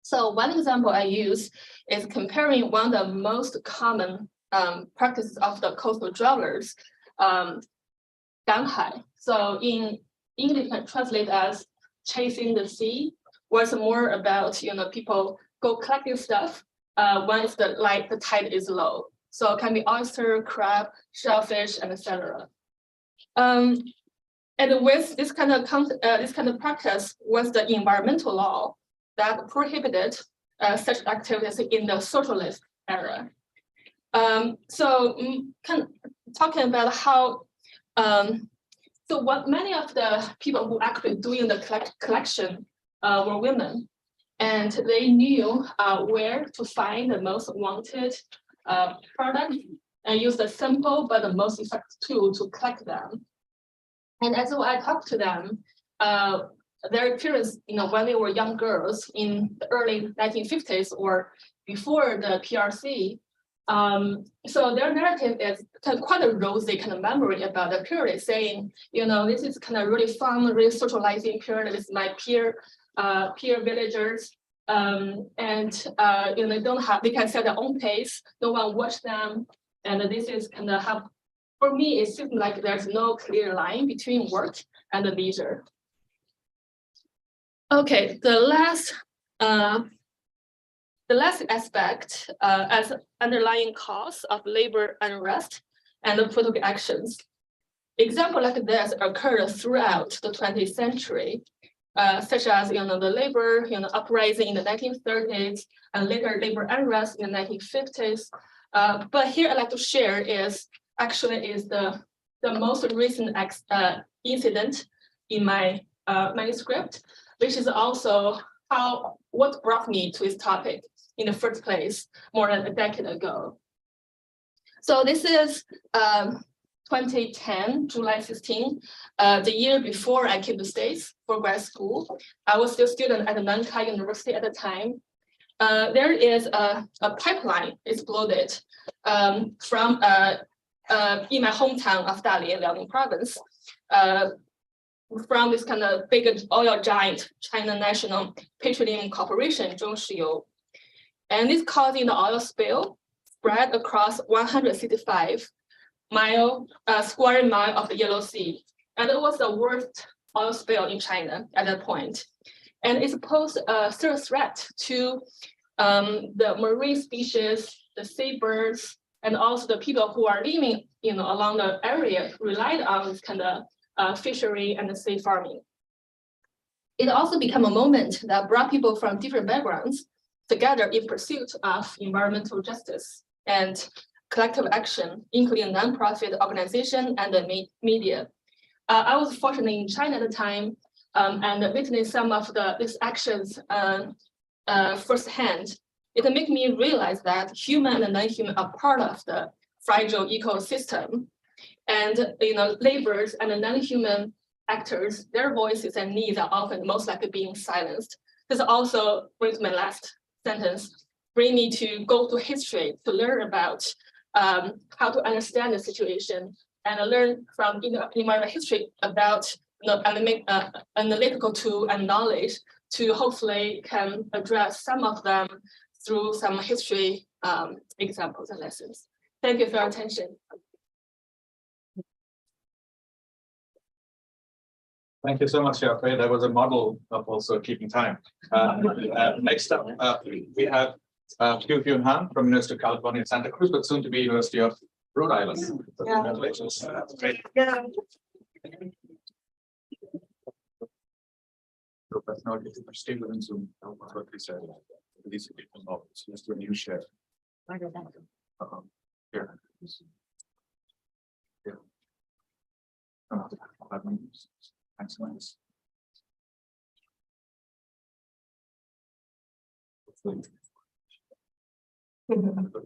So one example I use is comparing one of the most common practices of the coastal dwellers, Ganhai. So in English, can translate as chasing the sea, where it's more about people go collecting stuff when the tide is low. So it can be oyster, crab, shellfish, and etc. And with this kind of practice was the environmental law that prohibited such activities in the socialist era. So talking about how, so what many of the people who actually doing the collection were women, and they knew where to find the most wanted product and use the simple but the most effective tool to collect them. And as I talked to them, their experience, when they were young girls in the early 1950s or before the PRC, so their narrative is quite a rosy kind of memory about the period, saying, this is kind of really fun, really socializing period with my peer villagers, and they can set their own pace, no one watch them, and this is kind of how, for me, it seems like there's no clear line between work and the leisure. Okay, the last aspect as underlying cause of labor unrest and the political actions. Examples like this occurred throughout the 20th century, such as the labor uprising in the 1930s and later labor unrest in the 1950s. But here I'd like to share is the most recent incident in my manuscript, which is also what brought me to this topic in the first place more than a decade ago. So this is 2010, July 16, the year before I came to States for grad school. I was still a student at Nankai University at the time. There is a pipeline exploded from in my hometown of Dalian, Liaoning province, from this kind of big oil giant, China National Petroleum Corporation, Zhongshiyou. And this causing the oil spill spread across 165 square mile of the Yellow Sea. And it was the worst oil spill in China at that point. And it posed a serious threat to the marine species, the seabirds, and also the people who are living along the area relied on this kind of fishery and sea farming. It also became a moment that brought people from different backgrounds together in pursuit of environmental justice and collective action, including nonprofit organization and the media. I was fortunate in China at the time, and witnessed some of these actions firsthand. It made me realize that human and non-human are part of the fragile ecosystem. And laborers and non-human actors, their voices and needs are often most likely being silenced. This also brings my last sentence, bring me to go to history to learn about how to understand the situation and learn from environmental history about and make analytical tool and knowledge to hopefully can address some of them through some history examples and lessons. Thank you for your attention. Thank you so much, Xiaofei. That was a model of also keeping time. Next up, we have Qiu Hyun Han from University of California, Santa Cruz, but soon to be University of Rhode Island. So congratulations. Great. Yeah. Stay within Zoom. That's what we said. These people know. So let's do a new share. Here. Here. Excellent.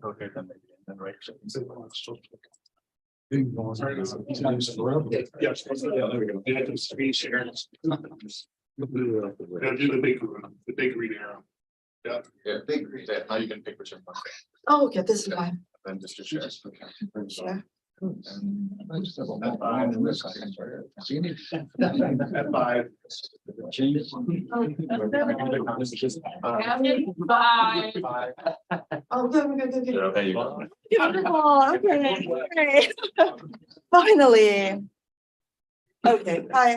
Okay, then maybe then right. Yes, there we go. Yeah, the screen share. Do the big green arrow. Yeah, big green. Now you can pick which one. Oh, okay, this is fine. Then just to share. Sure. At 5. Bye. Oh, good. There you go. Beautiful. Okay. Great. Finally. Okay. Hi.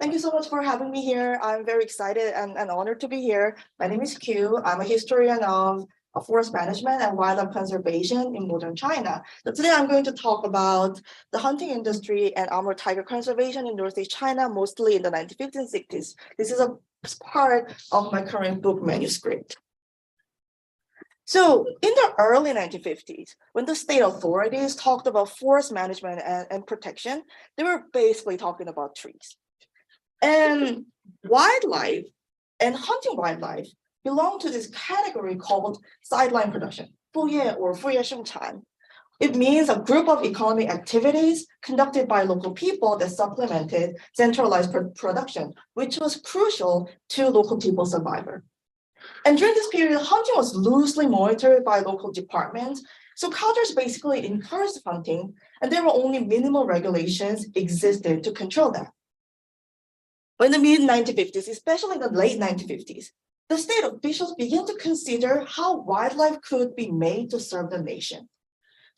Thank you so much for having me here. I'm very excited and honored to be here. My name is Q. I'm a historian of forest management and wildlife conservation in modern China. So today I'm going to talk about the hunting industry and armored tiger conservation in Northeast China, mostly in the 1950s and 60s. This is a part of my current book manuscript. So in the early 1950s, when the state authorities talked about forest management and protection, they were basically talking about trees. And wildlife and hunting wildlife belong to this category called sideline production, 副业 or 副业生产. It means a group of economic activities conducted by local people that supplemented centralized production, which was crucial to local people's survival. And during this period, hunting was loosely monitored by local departments. So cultures basically encouraged hunting, and there were only minimal regulations existed to control that. But in the mid-1950s, especially in the late 1950s, the state officials began to consider how wildlife could be made to serve the nation.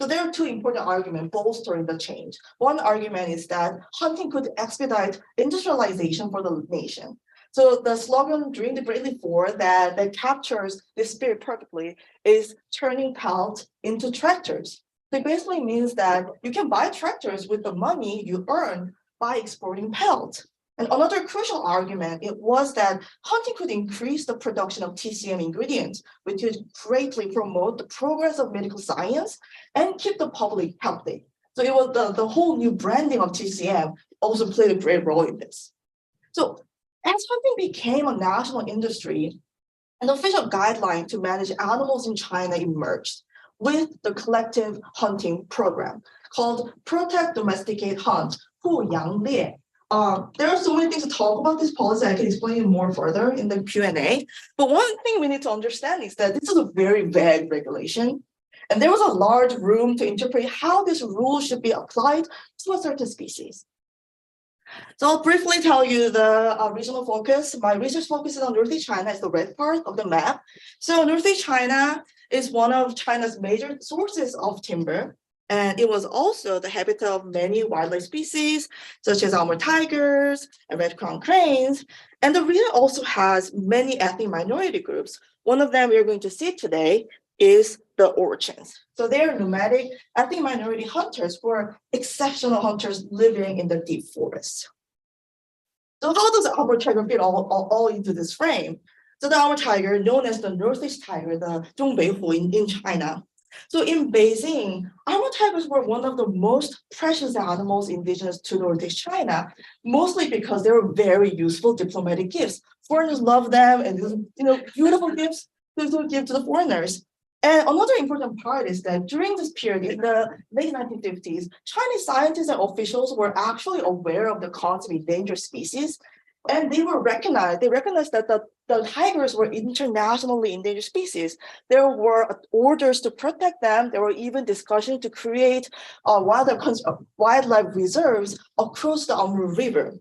So there are two important arguments bolstering the change. One argument is that hunting could expedite industrialization for the nation. So the slogan during the Great Leap Forward that captures this spirit perfectly is turning pelts into tractors. So it basically means that you can buy tractors with the money you earn by exporting pelts. And another crucial argument, it was that hunting could increase the production of TCM ingredients, which would greatly promote the progress of medical science and keep the public healthy. So it was the whole new branding of TCM also played a great role in this. So as hunting became a national industry, an official guideline to manage animals in China emerged with the collective hunting program called Protect, Domesticate, Hunt, 护养猎. There are so many things to talk about this policy. I can explain it more further in the Q&A. But one thing we need to understand is that this is a very vague regulation. And there was a large room to interpret how this rule should be applied to a certain species. So I'll briefly tell you the regional focus. My research focuses on Northeast China, it's the red part of the map. So Northeast China is one of China's major sources of timber. And it was also the habitat of many wildlife species, such as armored tigers and red-crowned cranes. And the region also has many ethnic minority groups. One of them we are going to see today is the Orchins. So they are nomadic ethnic minority hunters who are exceptional hunters living in the deep forest. So how does the armored tiger fit all into this frame? So the armored tiger, known as the Northeast tiger, the Zhongbeihu in China, So in Beijing, armored tigers were one of the most precious animals indigenous to Northeast China, mostly because they were very useful diplomatic gifts. Foreigners love them, and beautiful gifts to give to the foreigners. And another important part is that during this period, in the late 1950s, Chinese scientists and officials were actually aware of the concept of endangered species, and they recognized that the tigers were internationally endangered species. There were orders to protect them. There were even discussions to create wildlife reserves across the Amur River.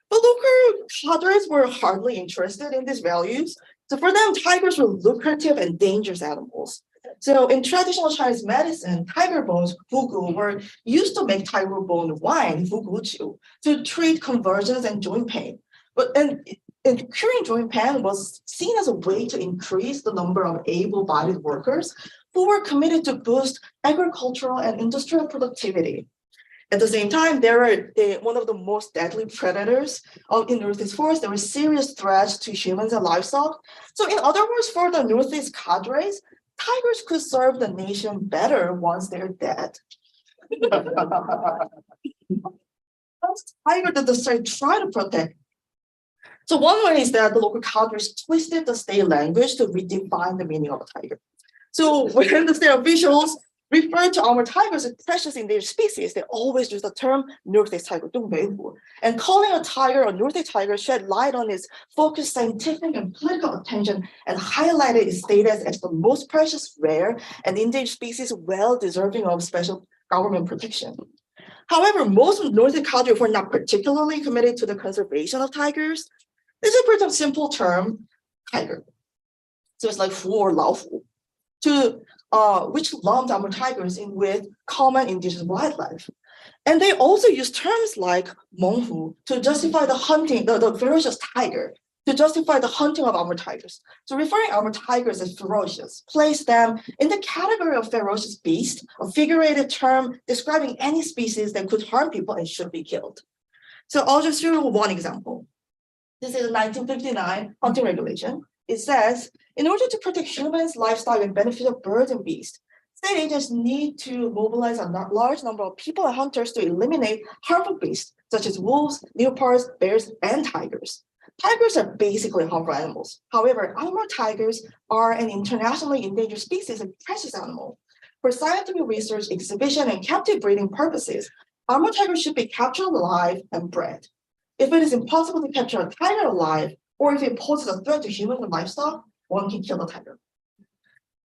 But local cadres were hardly interested in these values. So for them, tigers were lucrative and dangerous animals. So in traditional Chinese medicine, tiger bones, fugu, were used to make tiger bone wine, fuguju, to treat conversions and joint pain. And curing joint pain was seen as a way to increase the number of able-bodied workers who were committed to boost agricultural and industrial productivity. At the same time, they were one of the most deadly predators in Northeast forest. There were serious threats to humans and livestock. So in other words, for the Northeast cadres, tigers could serve the nation better once they're dead. Tiger that the state try to protect. So one way is that the local cadres twisted the state language to redefine the meaning of a tiger. So when the state officials refer to armored tigers as precious endangered species, they always use the term Northeast tiger, Dongmeihu. And calling a tiger a Northeast tiger shed light on its focused scientific and political attention and highlighted its status as the most precious, rare, and endangered species well deserving of special government protection. However, most Northeast cadres were not particularly committed to the conservation of tigers. This is a pretty simple term, tiger. So it's like fu or lao fu, which lumped armored tigers in with common indigenous wildlife. And they also use terms like menghu to justify the hunting, the ferocious tiger, to justify the hunting of armored tigers. So referring armored tigers as ferocious, place them in the category of ferocious beast, a figurative term describing any species that could harm people and should be killed. So I'll just show you one example. This is a 1959 hunting regulation. It says, in order to protect humans, livestock, and benefit of birds and beasts, state agents need to mobilize a large number of people and hunters to eliminate harmful beasts, such as wolves, leopards, bears, and tigers. Tigers are basically harmful animals. However, armored tigers are an internationally endangered species and precious animal. For scientific research, exhibition, and captive breeding purposes, armored tigers should be captured alive and bred. If it is impossible to capture a tiger alive, or if it poses a threat to humans and livestock, one can kill the tiger.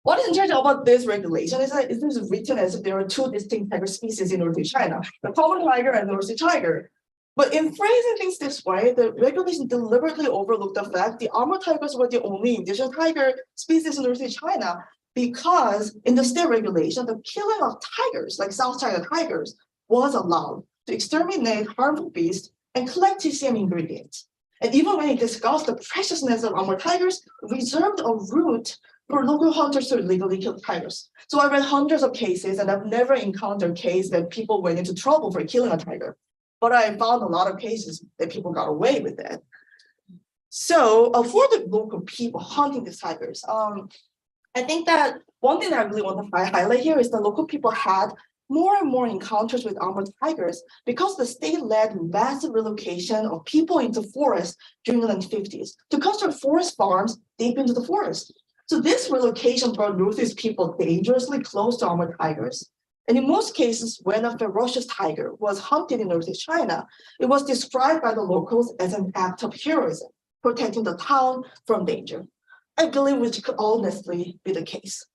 What is interesting about this regulation is that it is written as if there are two distinct tiger species in Northeast China, the common tiger and the Northeast tiger. But in phrasing things this way, the regulation deliberately overlooked the fact the armored tigers were the only indigenous tiger species in Northeast China, because in the state regulation, the killing of tigers, like South China tigers, was allowed to exterminate harmful beasts and collect TCM ingredients. And even when it discussed the preciousness of armored tigers, reserved a route for local hunters to illegally kill tigers. So I read hundreds of cases, and I've never encountered a case that people went into trouble for killing a tiger. But I found a lot of cases that people got away with it. So for the local people hunting these tigers, I think that one thing that I really want to highlight here is the local people had more and more encounters with armored tigers because the state led massive relocation of people into forests during the 1950s to construct forest farms deep into the forest. So this relocation brought Northeast people dangerously close to armored tigers. And in most cases, when a ferocious tiger was hunted in Northeast China, it was described by the locals as an act of heroism, protecting the town from danger. I believe which could honestly be the case.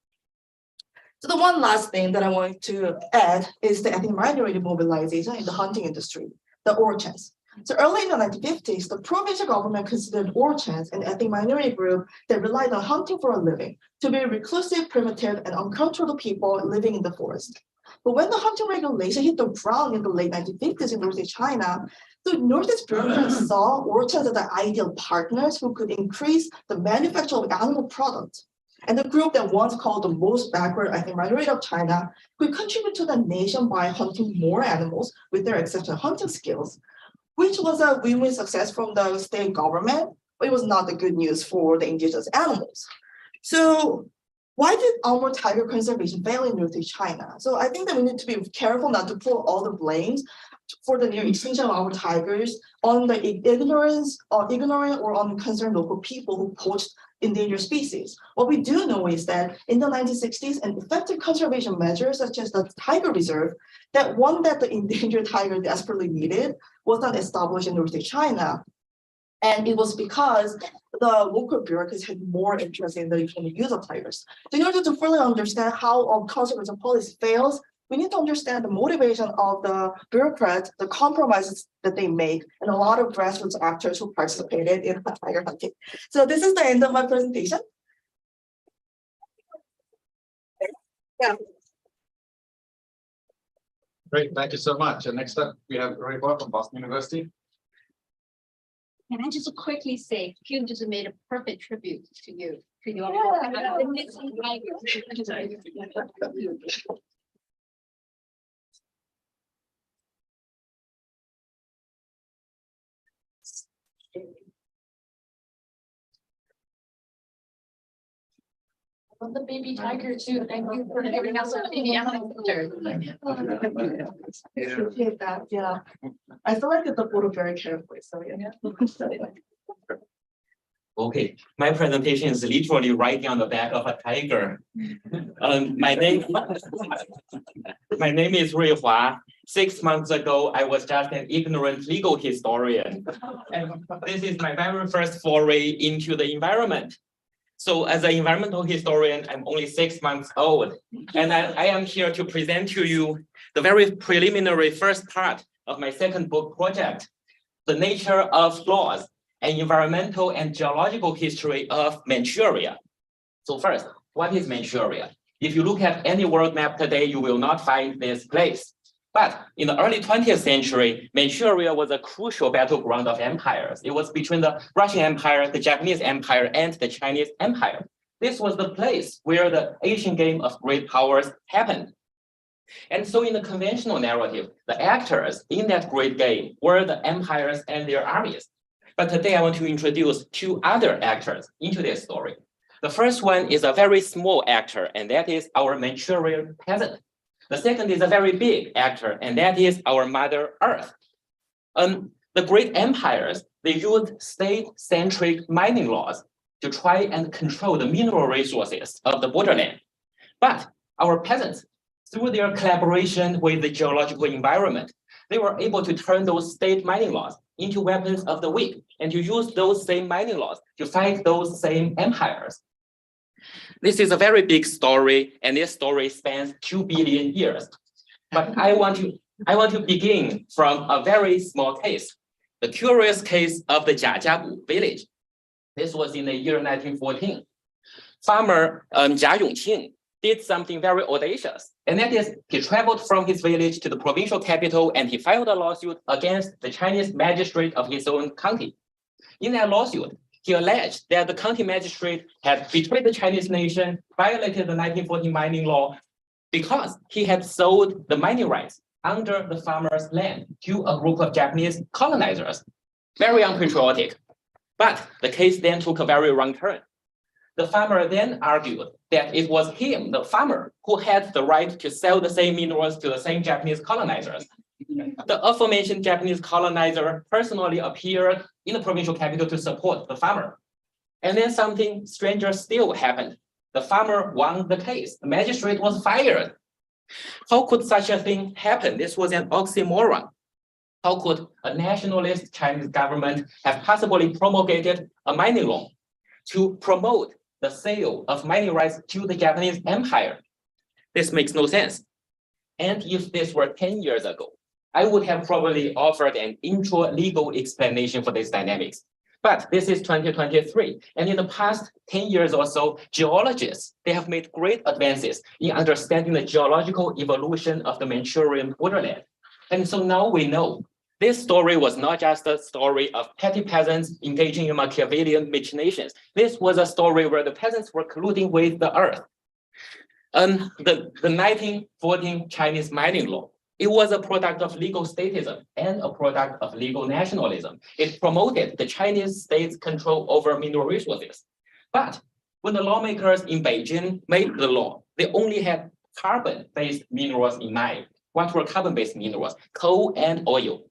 So the one last thing that I want to add is the ethnic minority mobilization in the hunting industry, the Orchans. So early in the 1950s, the provincial government considered Orchans an ethnic minority group that relied on hunting for a living to be reclusive, primitive, and uncultured people living in the forest. But when the hunting regulation hit the ground in the late 1950s in Northeast China, the Northeast bureaucrats saw Orchans as the ideal partners who could increase the manufacture of animal products. And the group that once called the most backward ethnic minority of China could contribute to the nation by hunting more animals with their exceptional hunting skills, which was a win-win success from the state government, but it was not the good news for the indigenous animals. So why did Amur tiger conservation fail in Northeast China? So I think that we need to be careful not to put all the blames for the near extinction of our tigers on the ignorant or unconcerned local people who poached endangered species. What we do know is that in the 1960s, an effective conservation measure such as the tiger reserve, that one that the endangered tiger desperately needed, was not established in Northeast China. And it was because the local bureaucrats had more interest in the use of tigers. So in order to fully understand how conservation policy fails, we need to understand the motivation of the bureaucrats, the compromises that they make, and a lot of grassroots actors who participated in tiger hunting. So this is the end of my presentation. Yeah. Great, thank you so much. And next up, we have Ray Boy from Boston University. Can I just quickly say, Peter just made a perfect tribute to you, to your. The baby tiger too. Thank you for giving us a baby animal picture. Appreciate that. Yeah. I selected the photo very carefully. So yeah. Okay, my presentation is literally writing on the back of a tiger. My name is Rui Hua. 6 months ago, I was just an ignorant legal historian. And this is my very first foray into the environment. So as an environmental historian, I'm only 6 months old. And I am here to present to you the very preliminary first part of my second book project, The Nature of Laws, an environmental and geological history of Manchuria. So first, what is Manchuria? If you look at any world map today, you will not find this place. But in the early 20th century, Manchuria was a crucial battleground of empires. It was between the Russian Empire, the Japanese Empire, and the Chinese Empire. This was the place where the Asian game of great powers happened. And so in the conventional narrative, the actors in that great game were the empires and their armies. But today I want to introduce two other actors into this story. The first one is a very small actor, and that is our Manchurian peasant. The second is a very big actor, and that is our Mother Earth. The great empires, they used state-centric mining laws to try and control the mineral resources of the borderland. But our peasants, through their collaboration with the geological environment, they were able to turn those state mining laws into weapons of the weak and to use those same mining laws to fight those same empires. This is a very big story, and this story spans 2 billion years. But I want to begin from a very small case, the curious case of the Jiajiabu village. This was in the year 1914. Farmer Jia Yongqing did something very audacious, and that is he traveled from his village to the provincial capital and he filed a lawsuit against the Chinese magistrate of his own county. In that lawsuit, he alleged that the county magistrate had betrayed the Chinese nation, violated the 1914 mining law, because he had sold the mining rights under the farmer's land to a group of Japanese colonizers. Very unpatriotic. But the case then took a very wrong turn. The farmer then argued that it was him, the farmer, who had the right to sell the same minerals to the same Japanese colonizers. The aforementioned Japanese colonizer personally appeared in the provincial capital to support the farmer. And then something stranger still happened. The farmer won the case. The magistrate was fired. How could such a thing happen? This was an oxymoron. How could a nationalist Chinese government have possibly promulgated a mining law to promote the sale of mining rights to the Japanese Empire? This makes no sense. And if this were 10 years ago, I would have probably offered an intro legal explanation for these dynamics. But this is 2023. And in the past 10 years or so, geologists, they have made great advances in understanding the geological evolution of the Manchurian borderland. And so now we know this story was not just a story of petty peasants engaging in Machiavellian machinations. This was a story where the peasants were colluding with the earth. The 1914 Chinese mining law, it was a product of legal statism and a product of legal nationalism. It promoted the Chinese state's control over mineral resources. But When the lawmakers in Beijing made the law, they only had carbon-based minerals in mind. What were carbon-based minerals? Coal and oil.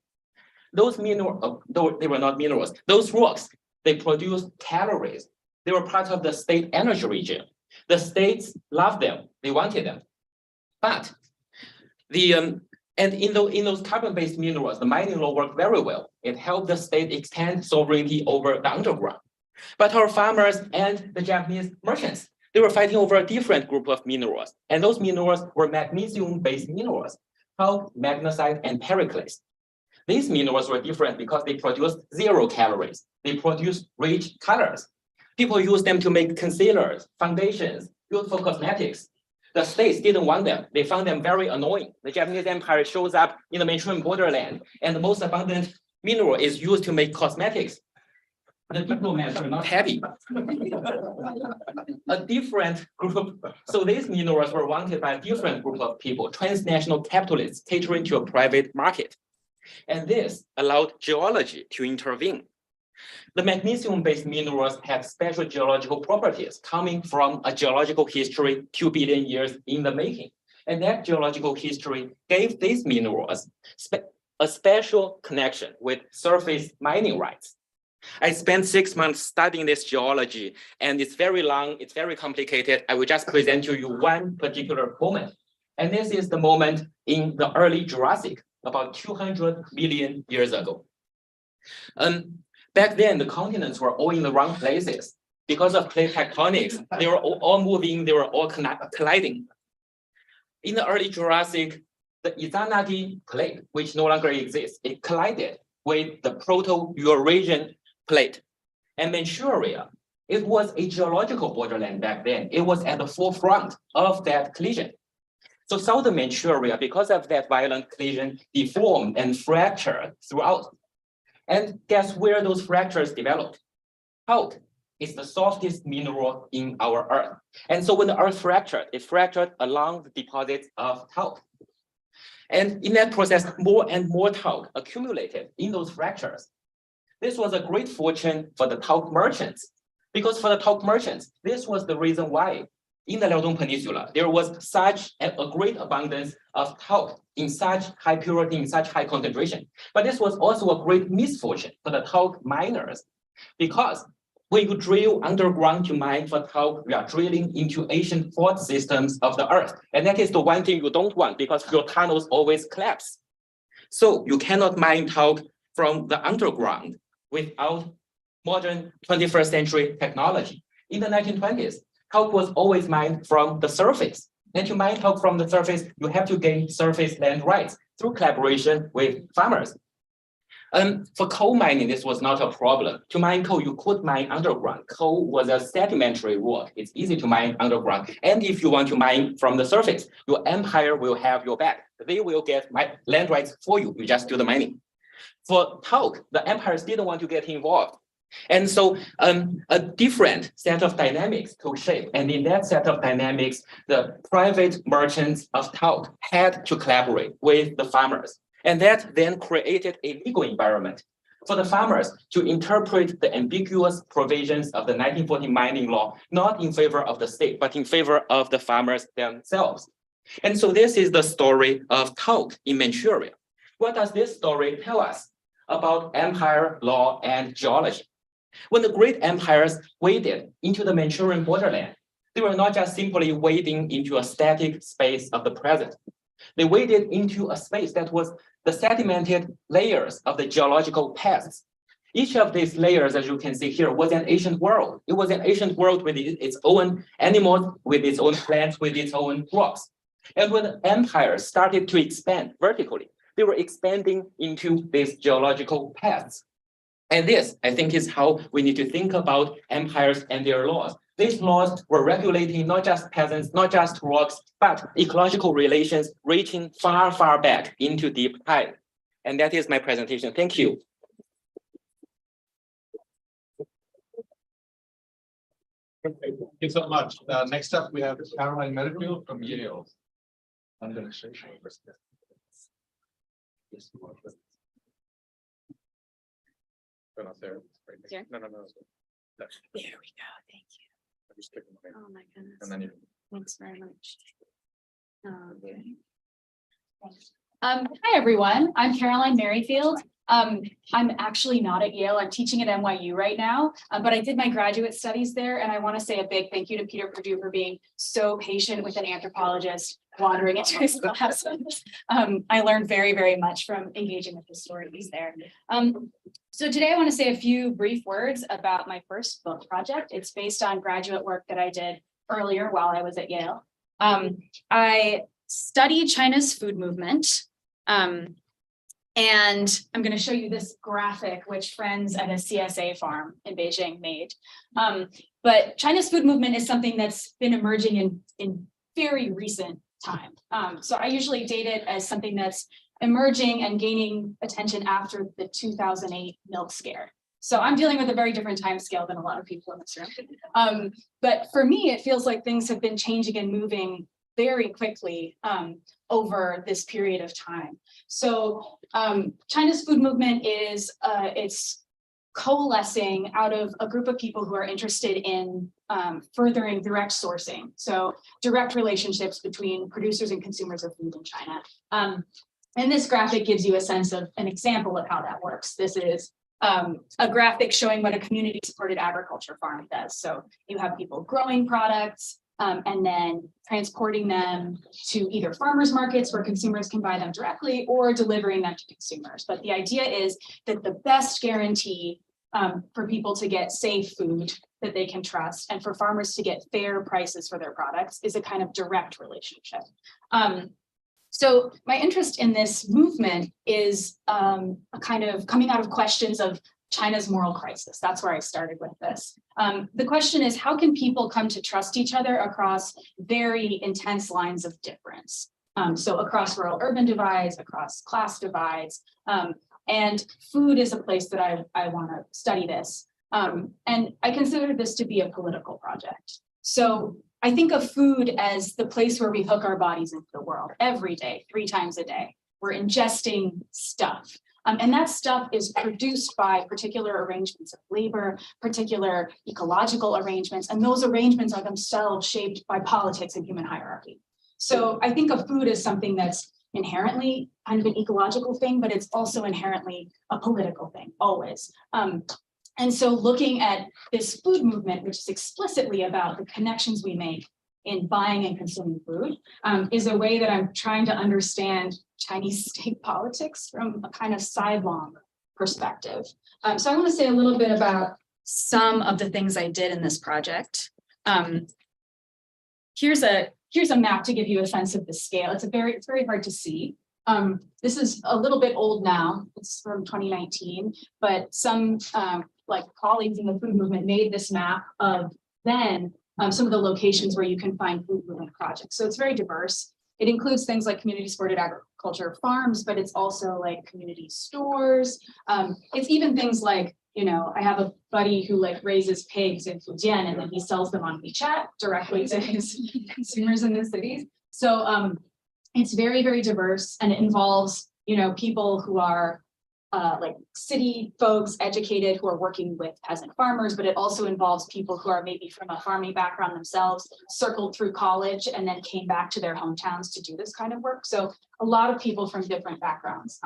Those minerals, though they were not minerals, those rocks, they produced calories. They were part of the state energy regime. The states loved them, they wanted them. But and in those carbon-based minerals, the mining law worked very well. It helped the state extend sovereignty over the underground. But our farmers and the Japanese merchants, they were fighting over a different group of minerals. And those minerals were magnesium-based minerals, called magnesite and periclase. These minerals were different because they produced 0 calories. They produced rich colors. People used them to make concealers, foundations, beautiful cosmetics. The states didn't want them. They found them very annoying. The Japanese Empire shows up in the Manchurian borderland, and the most abundant mineral is used to make cosmetics. The diplomats are not happy. A different group. So these minerals were wanted by a different group of people, transnational capitalists catering to a private market. And this allowed geology to intervene. The magnesium-based minerals had special geological properties coming from a geological history 2 billion years in the making. And that geological history gave these minerals a special connection with surface mining rights. I spent 6 months studying this geology, and it's very long, it's very complicated. I will just present to you one particular moment. And this is the moment in the early Jurassic, about 200 million years ago. Back then, the continents were all in the wrong places. Because of plate tectonics, they were all moving, they were all colliding. In the early Jurassic, the Izanagi plate, which no longer exists, it collided with the Proto-Eurasian plate. And Manchuria, it was a geological borderland back then. It was at the forefront of that collision. So southern Manchuria, because of that violent collision, deformed and fractured throughout. And guess where those fractures developed? Talc is the softest mineral in our Earth. And so when the Earth fractured, it fractured along the deposits of talc. And in that process, more and more talc accumulated in those fractures. This was a great fortune for the talc merchants, because for the talc merchants, this was the reason why in the Liaodong Peninsula, there was such a great abundance of talc in such high purity, in such high concentration. But this was also a great misfortune for the talc miners, because when you drill underground to mine for talc, we are drilling into ancient fault systems of the Earth. And that is the one thing you don't want, because your tunnels always collapse. So you cannot mine talc from the underground without modern 21st century technology. In the 1920s, talc was always mined from the surface. And to mine talc from the surface, you have to gain surface land rights through collaboration with farmers. For coal mining, this was not a problem. To mine coal, you could mine underground. Coal was a sedimentary rock. It's easy to mine underground. And if you want to mine from the surface, your empire will have your back. They will get land rights for you. You just do the mining. For talc, the empires didn't want to get involved. And so a different set of dynamics took shape. And in that set of dynamics, the private merchants of talc had to collaborate with the farmers. And that then created a legal environment for the farmers to interpret the ambiguous provisions of the 1940 mining law, not in favor of the state, but in favor of the farmers themselves. And so this is the story of talc in Manchuria. What does this story tell us about empire, law, and geology? When the great empires waded into the Manchurian borderland, they were not just simply wading into a static space of the present. They waded into a space that was the sedimented layers of the geological pasts. Each of these layers, as you can see here, was an ancient world. It was an ancient world with its own animals, with its own plants, with its own rocks. And when empires started to expand vertically, they were expanding into these geological pasts. And this, I think, is how we need to think about empires and their laws. These laws were regulating not just peasants, not just rocks, but ecological relations reaching far, far back into deep time. And that is my presentation. Thank you. Thank you so much. Next up, we have Caroline Merrifield from Yale. I'm going to show you. Yes, not there. Right. No. There we go. Thank you. Just click on the name, Oh, my goodness. and then you. Thanks very much. Okay. Hi, everyone. I'm Caroline Merrifield. I'm actually not at Yale. I'm teaching at NYU right now, but I did my graduate studies there. And I want to say a big thank you to Peter Perdue for being so patient with an anthropologist wandering into his class. I learned very, very much from engaging with historians there. So today I want to say a few brief words about my first book project. It's based on graduate work that I did earlier while I was at Yale. I studied China's food movement. And I'm going to show you this graphic, which friends at a CSA farm in Beijing made. But China's food movement is something that's been emerging in very recent time. So I usually date it as something that's emerging and gaining attention after the 2008 milk scare. So I'm dealing with a very different time scale than a lot of people in this room. But for me, it feels like things have been changing and moving very quickly over this period of time. So China's food movement is it's coalescing out of a group of people who are interested in furthering direct sourcing. So direct relationships between producers and consumers of food in China. And this graphic gives you a sense of an example of how that works. This is a graphic showing what a community-supported agriculture farm does. So you have people growing products, and then transporting them to either farmers markets where consumers can buy them directly or delivering them to consumers. But the idea is that the best guarantee for people to get safe food that they can trust and for farmers to get fair prices for their products is a kind of direct relationship. So my interest in this movement is a kind of coming out of questions of China's moral crisis. That's where I started with this. The question is, how can people come to trust each other across very intense lines of difference? So across rural-urban divides, across class divides, and food is a place that I want to study this. And I consider this to be a political project. So I think of food as the place where we hook our bodies into the world every day, 3 times a day. We're ingesting stuff. And that stuff is produced by particular arrangements of labor, particular ecological arrangements, and those arrangements are themselves shaped by politics and human hierarchy. So I think of food as something that's inherently kind of an ecological thing, but it's also inherently a political thing, always. And so looking at this food movement, which is explicitly about the connections we make in buying and consuming food, is a way that I'm trying to understand Chinese state politics from a kind of sidelong perspective. So I want to say a little bit about some of the things I did in this project. Here's a map to give you a sense of the scale. It's very hard to see. This is a little bit old now. It's from 2019, but some like colleagues in the food movement made this map of then some of the locations where you can find food movement projects. So it's very diverse. It includes things like community-supported agriculture farms, but it's also like community stores. It's even things like, you know, I have a buddy who like raises pigs in Fujian and then he sells them on WeChat directly to his consumers in the cities. So it's very, very diverse, and it involves, you know, people who are like city folks, educated, who are working with peasant farmers, but it also involves people who are maybe from a farming background themselves, circled through college, and then came back to their hometowns to do this kind of work. So a lot of people from different backgrounds.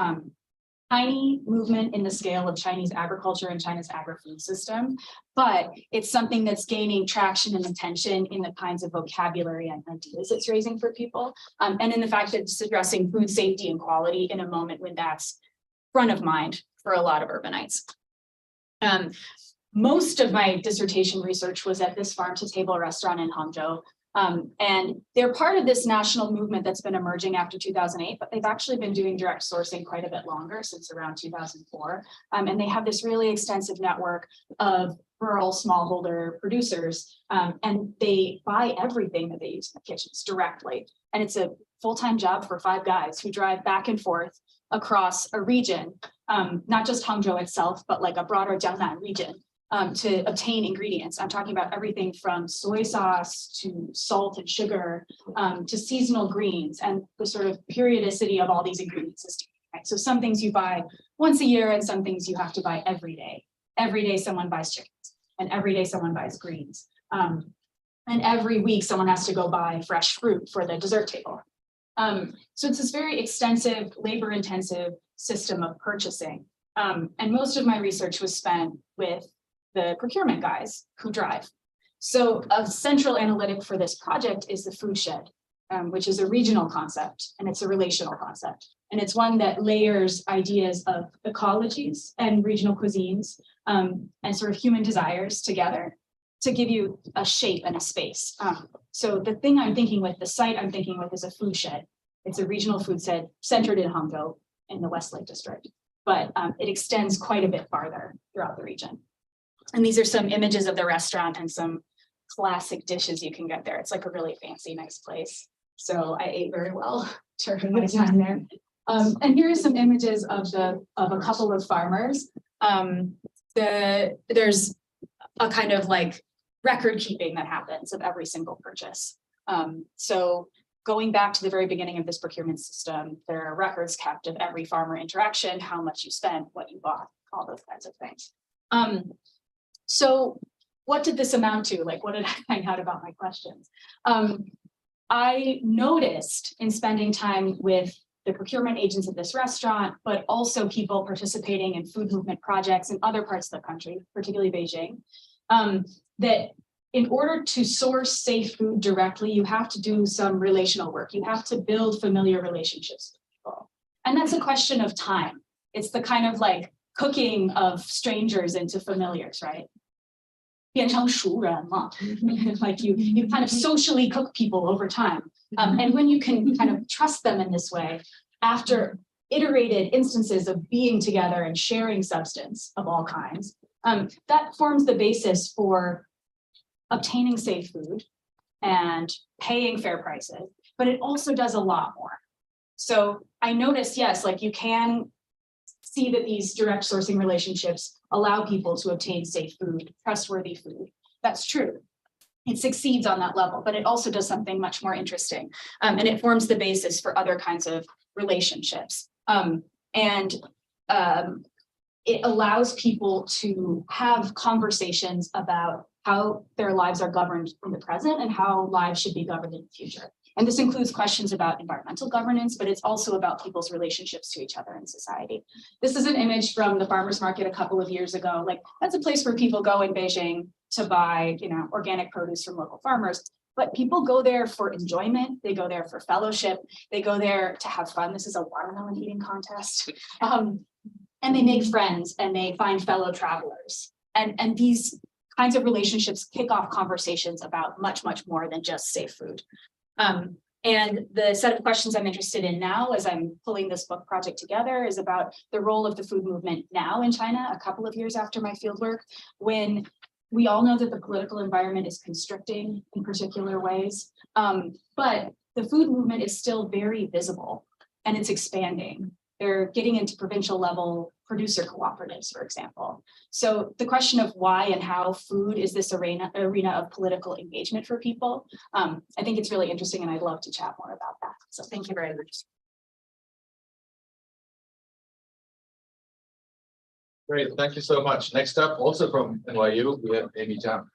Tiny movement in the scale of Chinese agriculture and China's agri-food system, but it's something that's gaining traction and attention in the kinds of vocabulary and ideas it's raising for people, and in the fact that it's addressing food safety and quality in a moment when that's front of mind for a lot of urbanites. Most of my dissertation research was at this farm-to-table restaurant in Hangzhou. And they're part of this national movement that's been emerging after 2008, but they've actually been doing direct sourcing quite a bit longer, since around 2004. And they have this really extensive network of rural smallholder producers, and they buy everything that they use in the kitchens directly. And it's a full-time job for 5 guys who drive back and forth across a region, not just Hangzhou itself, but like a broader Jiangnan region, to obtain ingredients. I'm talking about everything from soy sauce to salt and sugar, to seasonal greens, and the sort of periodicity of all these ingredients is different, right? So some things you buy once a year and some things you have to buy every day. Every day someone buys chickens and every day someone buys greens. And every week someone has to go buy fresh fruit for the dessert table. So it's this very extensive, labor-intensive system of purchasing. And most of my research was spent with the procurement guys who drive. So a central analytic for this project is the food shed, which is a regional concept, and it's a relational concept. And it's one that layers ideas of ecologies and regional cuisines and sort of human desires together to give you a shape and a space. So the thing I'm thinking with, the site I'm thinking with is a food shed. It's a regional food shed centered in Hangzhou in the Westlake district, but it extends quite a bit farther throughout the region. And these are some images of the restaurant and some classic dishes you can get there. It's like a really fancy, nice place. So I ate very well during my time there. And here are some images of a couple of farmers. There's a kind of like record keeping that happens of every single purchase. So going back to the very beginning of this procurement system, there are records kept of every farmer interaction, how much you spent, what you bought, all those kinds of things. So what did this amount to? Like, what did I find out about my questions? I noticed in spending time with the procurement agents at this restaurant, but also people participating in food movement projects in other parts of the country, particularly Beijing, that in order to source safe food directly, you have to do some relational work. You have to build familiar relationships with people. And that's a question of time. It's the kind of like cooking of strangers into familiars, right? 变成熟人嘛. Like you kind of socially cook people over time. And when you can kind of trust them in this way, after iterated instances of being together and sharing substance of all kinds, that forms the basis for obtaining safe food and paying fair prices, but it also does a lot more. So I noticed, yes, like you can see that these direct sourcing relationships allow people to obtain safe food, trustworthy food. That's true. It succeeds on that level, but it also does something much more interesting. And it forms the basis for other kinds of relationships. It allows people to have conversations about how their lives are governed in the present and how lives should be governed in the future. And this includes questions about environmental governance, but it's also about people's relationships to each other in society. This is an image from the farmers market a couple of years ago. Like that's a place where people go in Beijing to buy, organic produce from local farmers, but people go there for enjoyment. They go there for fellowship. They go there to have fun. This is a watermelon eating contest. And they make friends and they find fellow travelers. And these kinds of relationships kick off conversations about much, much more than just safe food. And the set of questions I'm interested in now as I'm pulling this book project together is about the role of the food movement now in China, a couple of years after my fieldwork, when we all know that the political environment is constricting in particular ways, but the food movement is still very visible and it's expanding. They're getting into provincial level producer cooperatives, for example. So the question of why and how food is this arena of political engagement for people, I think it's really interesting and I'd love to chat more about that. So thank you very much. Great, thank you so much. Next up, also from NYU, we have Amy Zhang.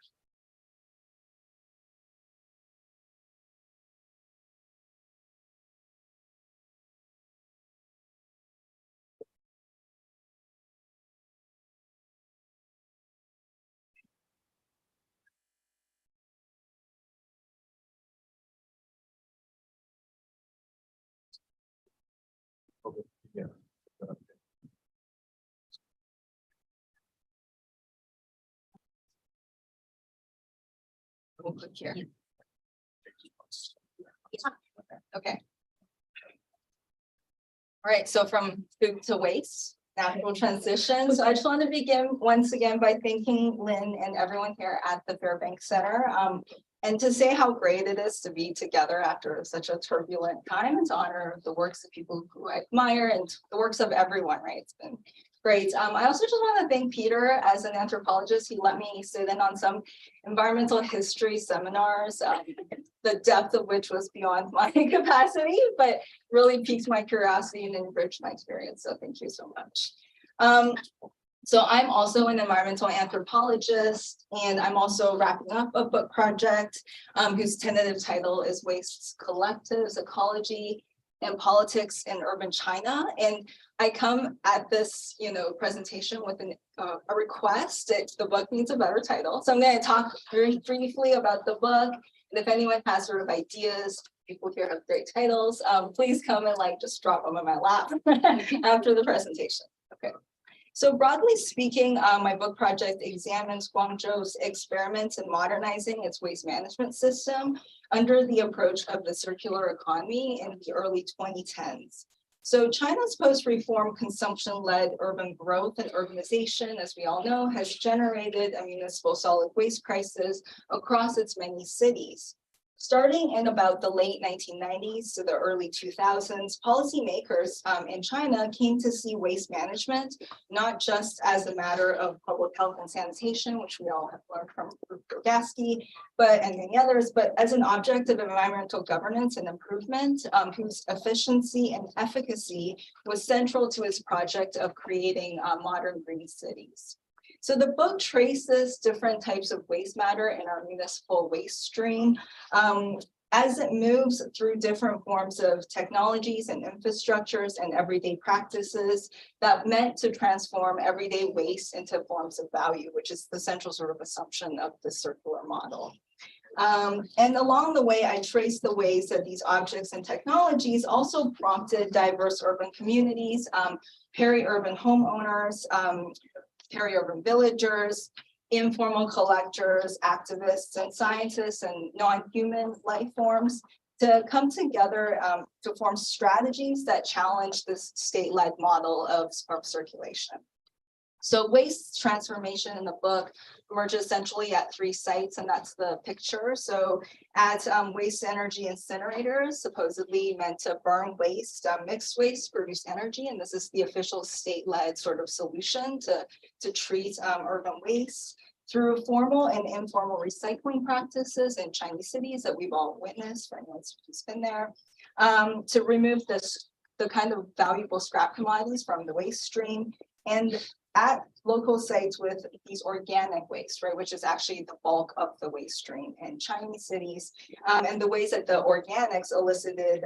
Yeah. We'll click here. Okay. All right, so from food to waste, natural transition. So I just want to begin once again by thanking Lynn and everyone here at the Fairbanks Center. And to say how great it is to be together after such a turbulent time and to honor the works of people who I admire and the works of everyone, right? It's been great. I also just want to thank Peter as an anthropologist. He let me sit in on some environmental history seminars, the depth of which was beyond my capacity, but really piqued my curiosity and enriched my experience. So thank you so much. So I'm also an environmental anthropologist, and I'm also wrapping up a book project whose tentative title is Waste Collectives, Ecology and Politics in Urban China. And I come at this, presentation with a request that the book needs a better title. So I'm going to talk very briefly about the book. And if anyone has sort of ideas, people here have great titles, please come and just drop them in my lap after the presentation. Okay. So broadly speaking, my book project examines Guangzhou's experiments in modernizing its waste management system under the approach of the circular economy in the early 2010s. So China's post-reform consumption-led urban growth and urbanization, as we all know, has generated a municipal solid waste crisis across its many cities. Starting in about the late 1990s to the early 2000s, policymakers in China came to see waste management not just as a matter of public health and sanitation, which we all have learned from Rogaski, and many others, but as an object of environmental governance and improvement, whose efficiency and efficacy was central to its project of creating modern green cities. So the book traces different types of waste matter in our municipal waste stream as it moves through different forms of technologies and infrastructures and everyday practices that meant to transform everyday waste into forms of value, which is the central sort of assumption of the circular model. And along the way, I traced the ways that these objects and technologies also prompted diverse urban communities, peri-urban homeowners, peri-urban villagers, informal collectors, activists, and scientists, and non-human life forms to come together to form strategies that challenge this state-led model of circulation. So waste transformation in the book emerges essentially at 3 sites, and that's the picture. So at waste energy incinerators, supposedly meant to burn waste, mixed waste, produce energy, and this is the official state-led sort of solution to treat urban waste through formal and informal recycling practices in Chinese cities that we've all witnessed for anyone who's been there, to remove the kind of valuable scrap commodities from the waste stream, and at local sites with these organic waste, right, which is actually the bulk of the waste stream in Chinese cities, and the ways that the organics elicited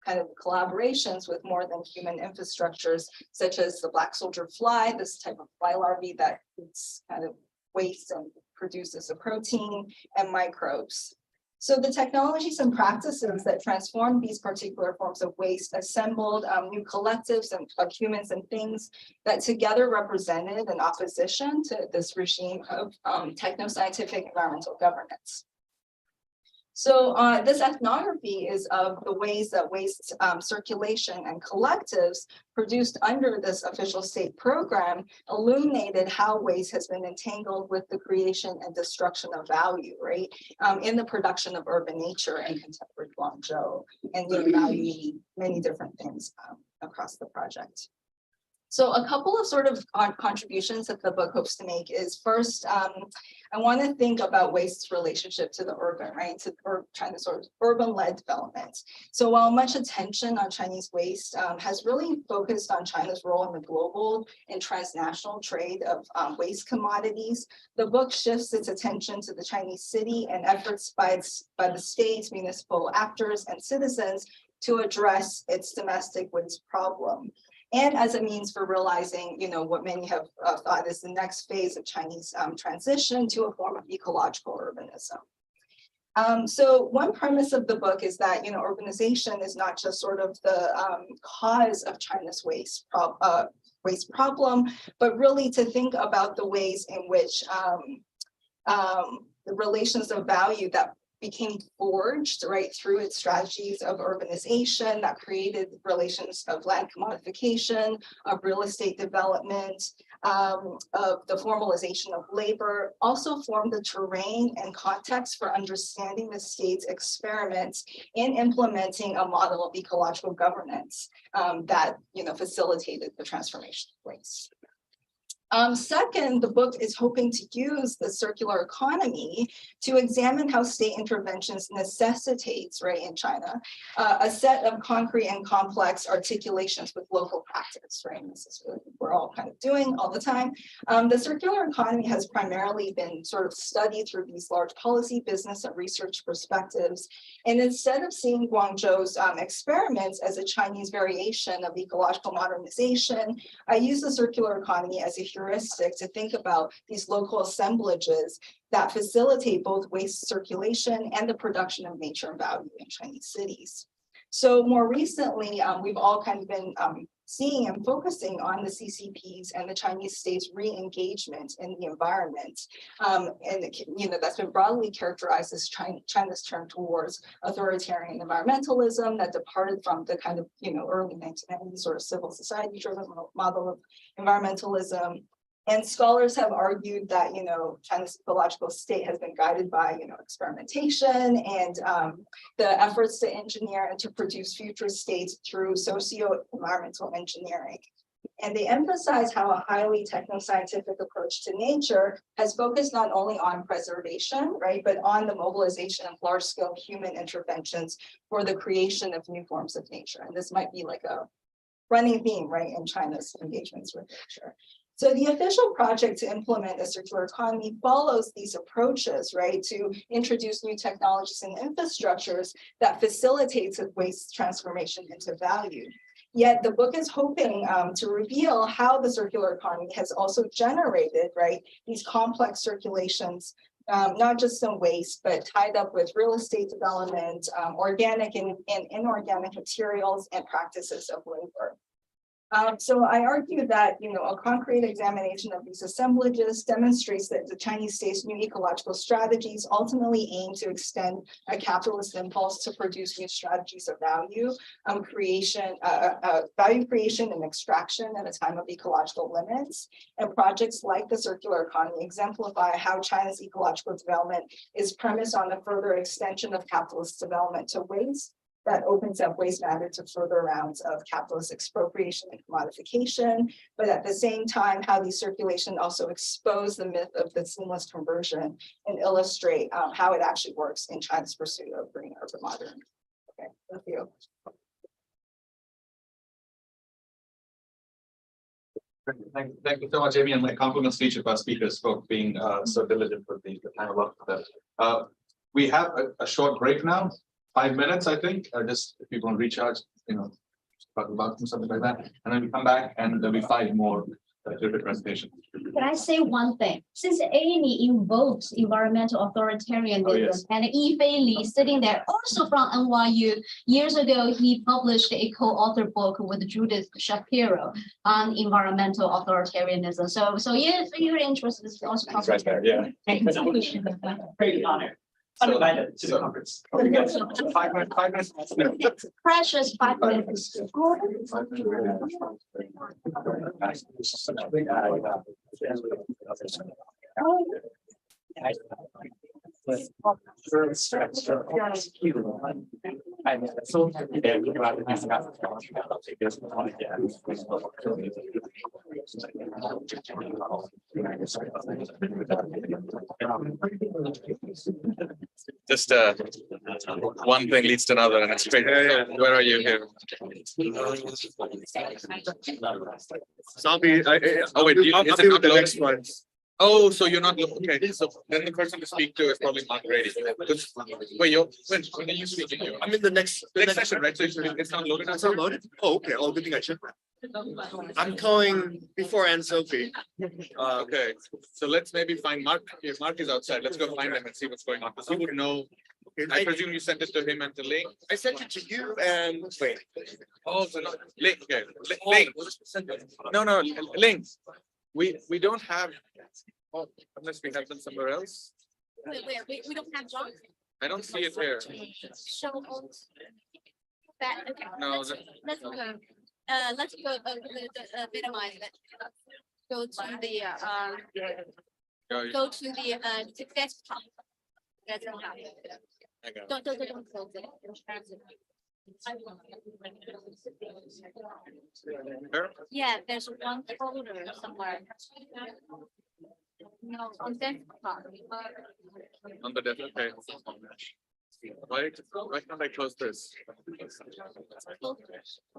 kind of collaborations with more than human infrastructures, such as the black soldier fly, this type of fly larvae that eats kind of waste and produces a protein, and microbes. So the technologies and practices that transformed these particular forms of waste assembled new collectives of humans and things that together represented an opposition to this regime of techno-scientific environmental governance. So this ethnography is of the ways that waste circulation and collectives produced under this official state program illuminated how waste has been entangled with the creation and destruction of value, right, in the production of urban nature in contemporary Guangzhou, and valuing many different things across the project. So a couple of sort of contributions that the book hopes to make is first, I want to think about waste's relationship to the urban, right, to China's sort of urban-led development. So while much attention on Chinese waste has really focused on China's role in the global and transnational trade of waste commodities, the book shifts its attention to the Chinese city and efforts by the states, municipal actors, and citizens to address its domestic waste problem. And as a means for realizing, what many have thought is the next phase of Chinese transition to a form of ecological urbanism. So one premise of the book is that, urbanization is not just sort of the cause of China's waste problem, but really to think about the ways in which the relations of value that became forged right through its strategies of urbanization that created relations of land commodification, of real estate development, of the formalization of labor, also formed the terrain and context for understanding the state's experiments in implementing a model of ecological governance that facilitated the transformation of waste. Second, the book is hoping to use the circular economy to examine how state interventions necessitates, right, in China, a set of concrete and complex articulations with local practice, right? And this is what we're all kind of doing all the time. The circular economy has primarily been sort of studied through these large policy, business, and research perspectives. And instead of seeing Guangzhou's experiments as a Chinese variation of ecological modernization, I use the circular economy as a heuristic to think about these local assemblages that facilitate both waste circulation and the production of nature and value in Chinese cities. So more recently, we've all kind of been seeing and focusing on the CCPs and the Chinese state's re-engagement in the environment. And that's been broadly characterized as China's turn towards authoritarian environmentalism that departed from the kind of early 1990s sort of civil society driven model of environmentalism. And scholars have argued that, China's ecological state has been guided by, experimentation and the efforts to engineer and to produce future states through socio-environmental engineering. And they emphasize how a highly techno-scientific approach to nature has focused not only on preservation, right, but on the mobilization of large-scale human interventions for the creation of new forms of nature. And this might be like a running theme, right, in China's engagements with nature. So the official project to implement a circular economy follows these approaches, right, to introduce new technologies and infrastructures that facilitates waste transformation into value. Yet the book is hoping to reveal how the circular economy has also generated, right, these complex circulations, not just some waste, but tied up with real estate development, organic and inorganic materials and practices of labor. So I argue that, a concrete examination of these assemblages demonstrates that the Chinese state's new ecological strategies ultimately aim to extend a capitalist impulse to produce new strategies of value creation, value creation and extraction at a time of ecological limits. And projects like the circular economy exemplify how China's ecological development is premised on the further extension of capitalist development to waste, that opens up waste matter to further rounds of capitalist expropriation and commodification, but at the same time, how these circulation also expose the myth of the seamless conversion and illustrate how it actually works in China's pursuit of green urban modern. Okay, thank you. Thank you so much, Amy, and my compliments to each of our speakers for being so diligent with the time allotted for that. We have a short break now. 5 minutes, I think, just if people want to recharge, talk about something like that. And then we come back and there'll be 5 more different presentations. Can I say one thing? Since Amy invokes environmental authoritarianism and Yifei Li sitting there also from NYU, years ago, he published a co-author book with Judith Shapiro on environmental authoritarianism. So yeah, if you're interested, it's also right there, yeah. Great honor. Uninvited to the conference. 5 minutes. precious 5 minutes. Just one thing leads to another, and it's great. Where are you here? Zombie. Oh wait, I'll is be it with not the loaded? next one. Oh, so you're not okay. So then the person to speak to is probably Mark Grady. Wait, when are you speaking? I'm in the next session, right? So it's not loaded. It's not loaded? Oh, okay. Oh, good thing I checked. I'm calling before Anne Sophie. Okay, so let's maybe find Mark. If Mark is outside, let's go find him and see what's going on. Because he would know. I presume you sent it to him and to Ling. I sent it to you and wait. Oh, so not Ling. Okay, Ling. No, Ling. We don't have. Oh, unless we have them somewhere else. We don't have John. I don't see it here. Show that. Okay. No. Let's go. Minimize it. Go to the desktop. That's what happens. Don't close it. Yeah, there's one folder somewhere. No, on desktop. On the desk, okay. Why can't I close this?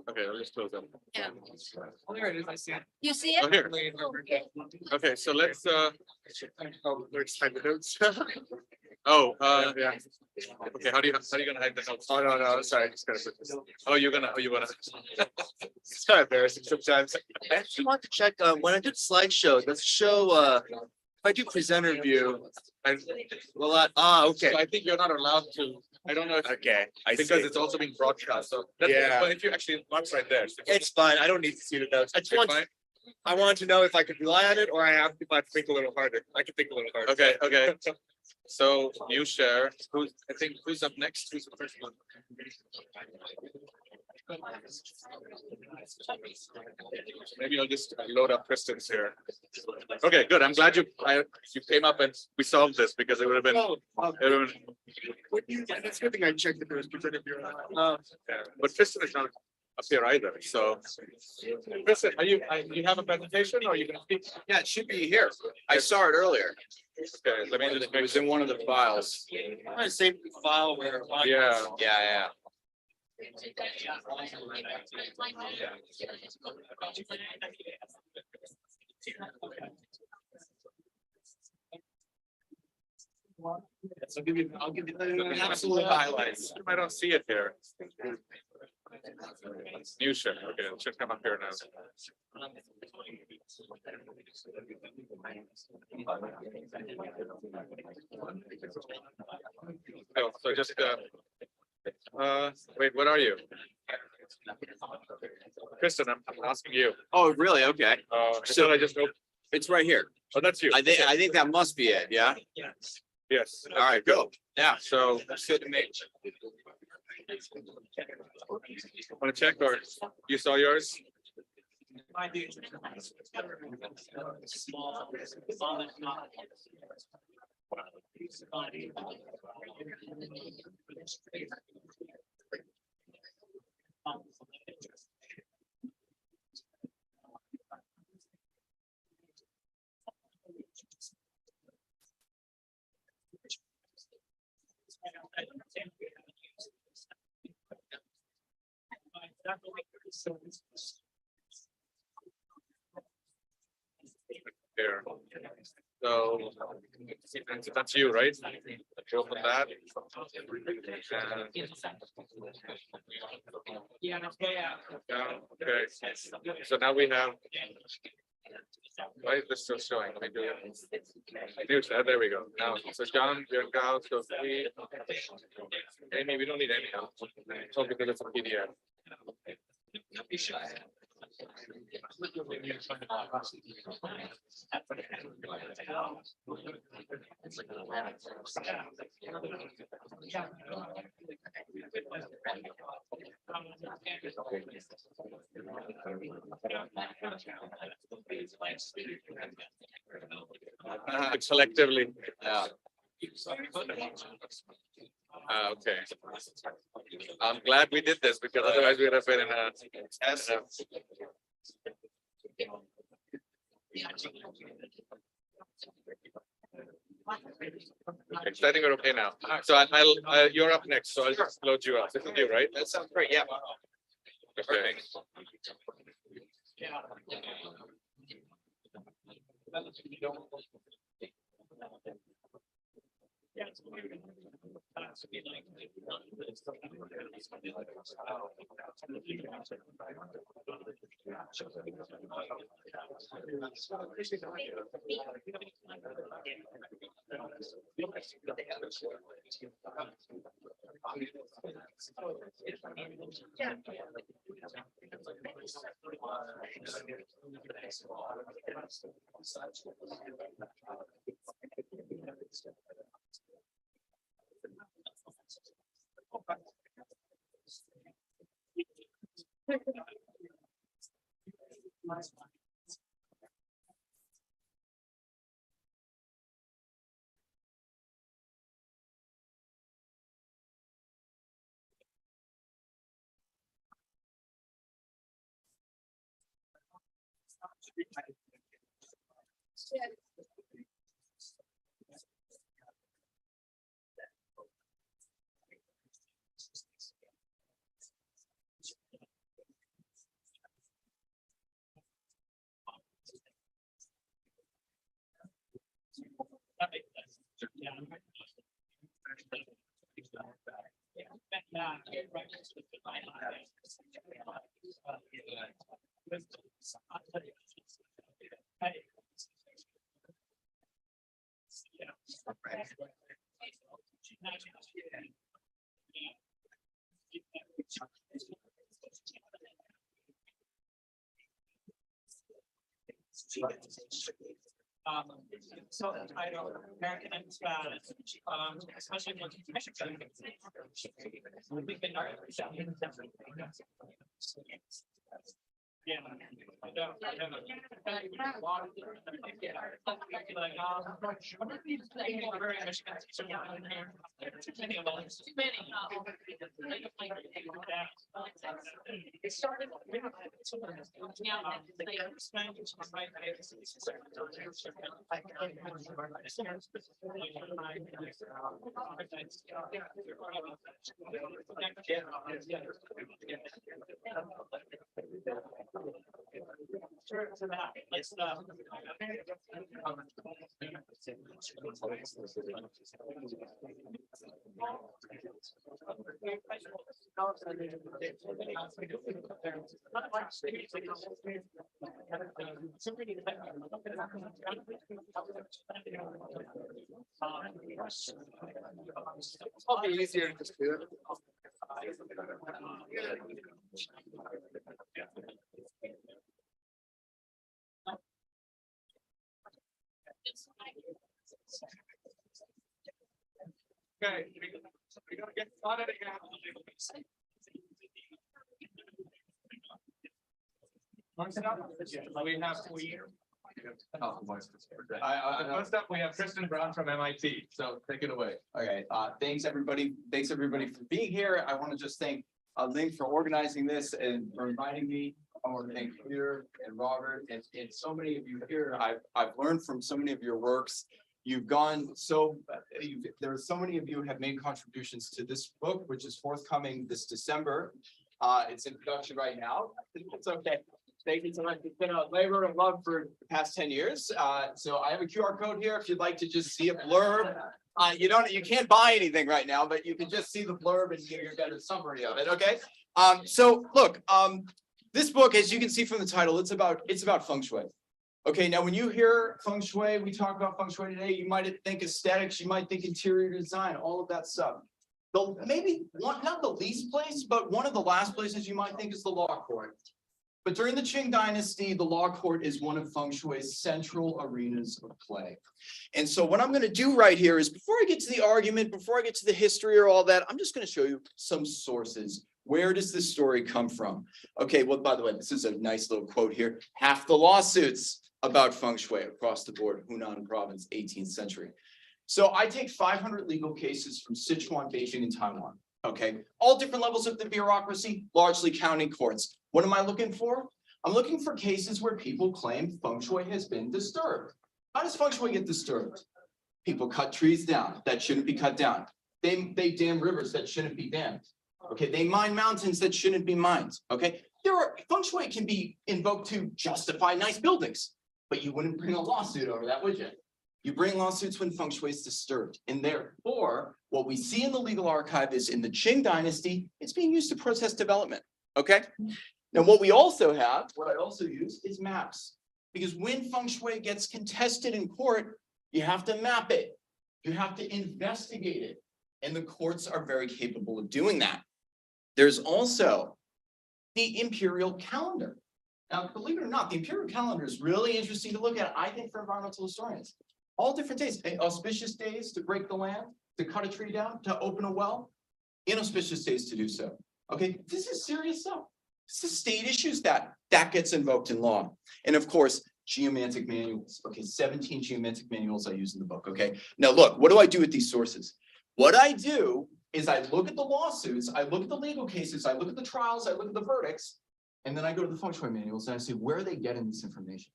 Okay, I'll just close them. Yeah. Oh, there it is, I see it. You see it? Oh, here. Okay, so let's, let's hide the notes. Oh, yeah. Okay, how are you gonna hide the notes? Oh, no, sorry, I just gotta put this. Oh, you wanna. It's kind of embarrassing sometimes. I actually want to check, when I do the slideshow, does it show, if I do presenter view, okay. So I think you're not allowed to, I don't know if. Okay, I see. Because it's also being broadcast, so. Yeah. But if you actually, mark's right there. It's fine. I don't need to see the notes. I want to know if I could rely on it or if I have to think a little harder. I can think a little harder. Okay. So you share, who's up next? Who's the first one? Maybe I'll just load up Kristen's here. Okay, good. I'm glad you came up and we solved this because it would have been. That's a good thing I checked if it was presented here. But Kristen is not up here either, so. Kristen, you have a presentation or are you gonna speak? Yeah, it should be here. I saw it earlier. Okay, let me just. It was in one of the files. I saved the file where. Yeah. I'll give you the absolute highlights. I don't see it here. New share, okay, it should come up here now. Oh, so just, wait, what are you? Kristen, I'm asking you. Oh, really? Okay. So I just, It's right here. oh, that's you. I think that must be it, yeah? Yes. All right, go. Yeah, So, that's good to me. want to check or you saw yours? Here. So that's you, right? You open that. Yeah, okay. So now we have. Why is this still showing? Let me do it. News, there we go. Now, so John, your gal, so Amy, we don't need any help. It's all because it's a PDF. Selectively. Yeah. Okay. I'm glad we did this because otherwise we'd have been in a. Exciting or okay now? So you're up next, so I'll just load you up. This is you, right? That sounds great. Yeah. Okay. So the title, American and Spanish, especially when we've been yeah. I don't know. It started. It'll be easier to just do it. Okay, we're gonna get started again. We have first up, we have Kristen Brown from MIT, so take it away. Okay, thanks everybody. Thanks everybody for being here. I want to just thank Lynn for organizing this and for inviting me. I want to thank Peter and Robert and so many of you here. I've learned from so many of your works. You've gone so, there are so many of you have made contributions to this book, which is forthcoming this December. It's in production right now. It's okay. Thank you so much. It's been a labor of love for the past 10 years. So I have a QR code here if you'd like to just see a blurb. You can't buy anything right now, but you can just see the blurb and get a summary of it. Okay. So look, this book, as you can see from the title, it's about feng shui. Okay, now when you hear feng shui, we talk about feng shui today, you might think aesthetics, you might think interior design, all of that stuff. Maybe not the least place, but one of the last places you might think is the law court. But during the Qing dynasty, the law court is one of feng shui's central arenas of play. And so what I'm going to do right here is, before I get to the argument, before I get to the history or all that, I'm just going to show you some sources. Where does this story come from? Okay, well, by the way, this is a nice little quote here. Half the lawsuits about feng shui across the board, Hunan province, 18th century. So I take 500 legal cases from Sichuan, Beijing, and Taiwan. Okay, all different levels of the bureaucracy, largely county courts. What am I looking for? I'm looking for cases where people claim feng shui has been disturbed. How does feng shui get disturbed? People cut trees down that shouldn't be cut down. They dam rivers that shouldn't be dammed. Okay, they mine mountains that shouldn't be mined. Okay, feng shui can be invoked to justify nice buildings, but you wouldn't bring a lawsuit over that, would you? You bring lawsuits when feng shui is disturbed. And therefore, what we see in the legal archive is, in the Qing dynasty, it's being used to protest development. Okay. Now, what I also use is maps, because when feng shui gets contested in court, you have to map it. You have to investigate it. And the courts are very capable of doing that. There's also the imperial calendar. Now, believe it or not, the imperial calendar is really interesting to look at, I think, for environmental historians. All different days, auspicious days to break the land, to cut a tree down, to open a well, inauspicious days to do so. Okay, this is serious stuff. This is state issues that gets invoked in law. And of course, geomantic manuals. Okay, 17 geomantic manuals I use in the book. Okay, now look, what do I do with these sources? What I do is I look at the lawsuits, I look at the legal cases, I look at the trials, I look at the verdicts, and then I go to the feng shui manuals and I say, where are they getting this information?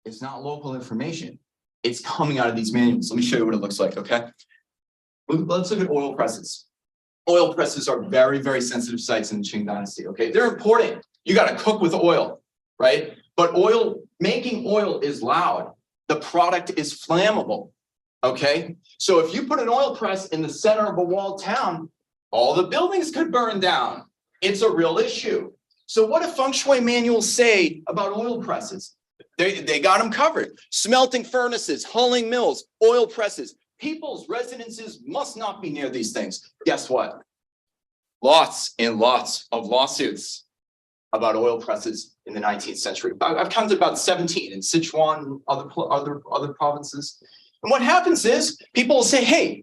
It's not local information. It's coming out of these manuals. Let me show you what it looks like, okay? Let's look at oil presses. Oil presses are very, very sensitive sites in the Qing Dynasty, okay? They're important. You got to cook with oil, right? But making oil is loud. The product is flammable, okay? So if you put an oil press in the center of a walled town, all the buildings could burn down. It's a real issue. So what do feng shui manuals say about oil presses? They got them covered. Smelting furnaces, hulling mills, oil presses. People's residences must not be near these things. Guess what? Lots and lots of lawsuits about oil presses in the 19th century. I've counted about 17 in Sichuan, other provinces. And what happens is people will say, hey,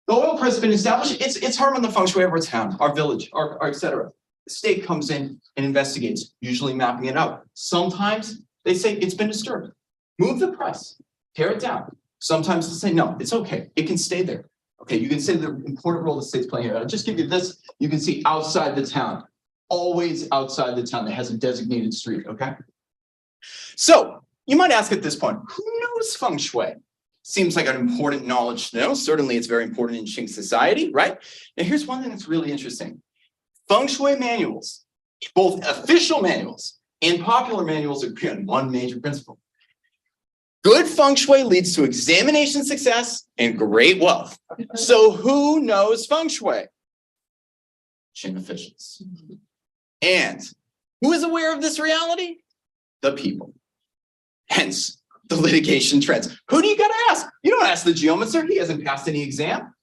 the oil press has been established. It's harming the feng shui of our town, our village, our et cetera. The state comes in and investigates, usually mapping it out. Sometimes they say it's been disturbed. Move the press, tear it down. Sometimes they say, no, it's okay. It can stay there. Okay, you can say the important role the state's playing here. I'll just give you this. You can see outside the town, always outside the town that has a designated street, okay? So you might ask at this point, who knows feng shui? Seems like an important knowledge to know. Certainly it's very important in Qing society, right? Now here's one thing that's really interesting. Feng shui manuals, both official manuals and popular manuals agree on one major principle. Good feng shui leads to examination success and great wealth. So who knows feng shui? Qing officials. And who is aware of this reality? The people. Hence the litigation trends. Who do you got to ask? You don't ask the geomancer. He hasn't passed any exam.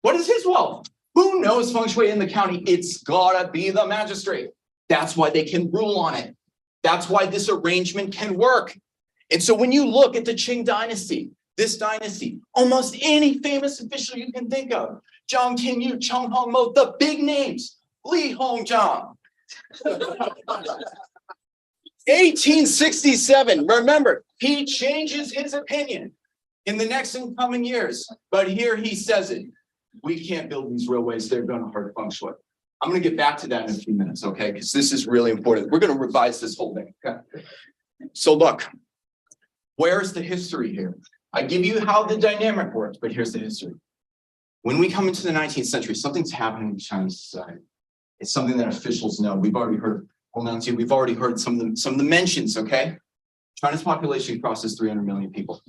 What is his wealth? Who knows feng shui in the county? It's gotta be the magistrate. That's why they can rule on it. That's why this arrangement can work. And so when you look at the Qing dynasty, this dynasty, almost any famous official you can think of, Zhang Tingyu, Cheng Hongmo, the big names, Li Hongzhang. 1867, remember, he changes his opinion in the next and coming years, but here he says it. We can't build these railways, they're gonna hurt feng shui. I'm gonna get back to that in a few minutes, okay? Because this is really important. We're gonna revise this whole thing, okay? So look, where's the history here? I give you how the dynamic works, but here's the history. When we come into the 19th century, something's happening in Chinese society. It's something that officials know. We've already heard, we've already heard some of the mentions, okay? China's population crosses 300 million people.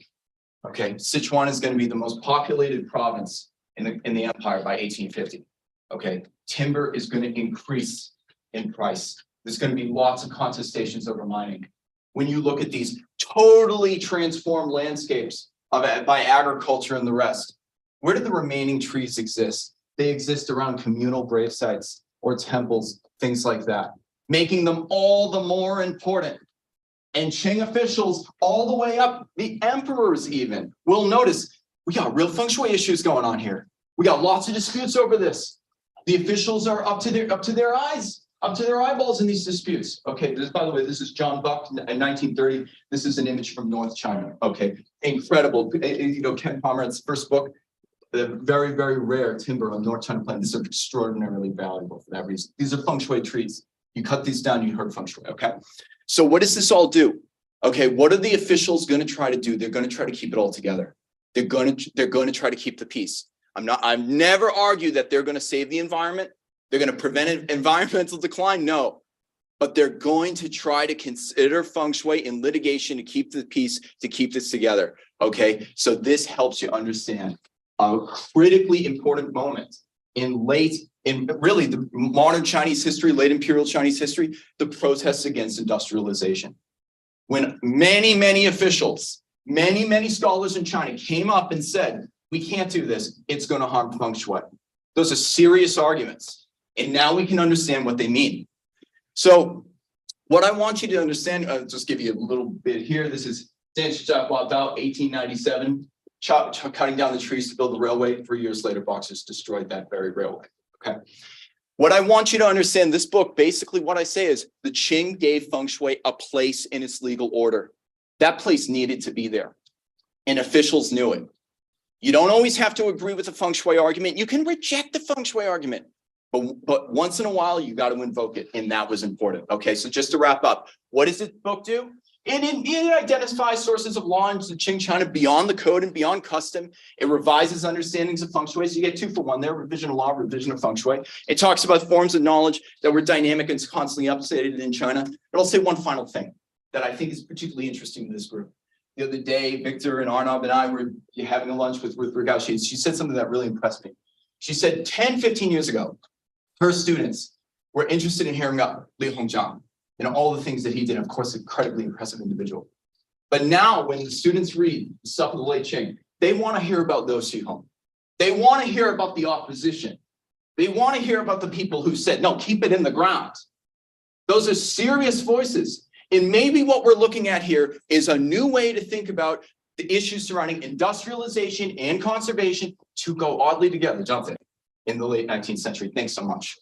Okay, Sichuan is going to be the most populated province in the empire by 1850. Okay, timber is going to increase in price. There's going to be lots of contestations over mining. When you look at these totally transformed landscapes by agriculture and the rest, where do the remaining trees exist? They exist around communal grave sites or temples, things like that, making them all the more important. And Qing officials, all the way up, the emperors even, will notice, we got real feng shui issues going on here. We got lots of disputes over this. The officials are up to their eyes, up to their eyeballs in these disputes. Okay, by the way, this is John Buck in 1930. This is an image from North China. Okay, incredible. You know, Ken Pomerantz's first book, the very, very rare timber on North China Plain. These are extraordinarily valuable for that reason. These are feng shui trees. You cut these down, you hurt feng shui, okay? So what does this all do? Okay, what are the officials going to try to do? They're going to try to keep it all together. They're going to try to keep the peace. I've never argued that they're going to save the environment. They're going to prevent environmental decline. No, but they're going to try to consider feng shui in litigation to keep the peace, to keep this together. Okay, so this helps you understand a critically important moment in really the modern Chinese history, late imperial Chinese history, the protests against industrialization. When many officials, many scholars in China came up and said, we can't do this, it's going to harm feng shui. Those are serious arguments. And now we can understand what they mean. So what I want you to understand, I'll just give you a little bit here. This is Deng Xiaoping about 1897, cutting down the trees to build the railway. 3 years later, Boxers destroyed that very railway. Okay. What I want you to understand, this book, basically what I say is the Qing gave feng shui a place in its legal order. That place needed to be there. And officials knew it. You don't always have to agree with the feng shui argument. You can reject the feng shui argument. But once in a while, you got to invoke it. And that was important. Okay, so just to wrap up, what does this book do? It identifies sources of law in Qing China beyond the code and beyond custom. It revises understandings of feng shui. So you get 2 for 1 there, revision of law, revision of feng shui. It talks about forms of knowledge that were dynamic and constantly updated in China. But I'll say one final thing that I think is particularly interesting to this group. The other day, Victor and Arnav and I were having a lunch with Regao. She said something that really impressed me. She said 10, 15 years ago, her students were interested in hearing about Li Hongjiang and all the things that he did. Of course, incredibly impressive individual. But now when the students read the stuff of the late Qing, they want to hear about those Xihong. They want to hear about the opposition. They want to hear about the people who said, no, keep it in the ground. Those are serious voices. And maybe what we're looking at here is a new way to think about the issues surrounding industrialization and conservation to go oddly together, don't they, in the late 19th century. Thanks so much.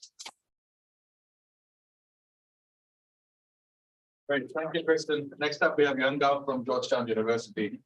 Great, thank you, Kristen. Next up, we have Yuan Gao from Georgetown University.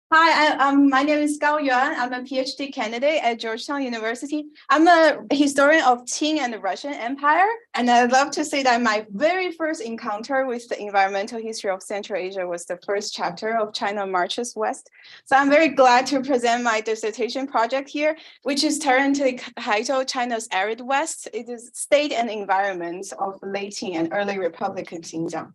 Hi, my name is Gao Yuan. I'm a PhD candidate at Georgetown University. I'm a historian of Qing and the Russian Empire, and I'd love to say that my very first encounter with the environmental history of Central Asia was the first chapter of China Marches West. So I'm very glad to present my dissertation project here, which is currently titled China's Arid West. It is state and environment of late Qing and early Republic in Xinjiang.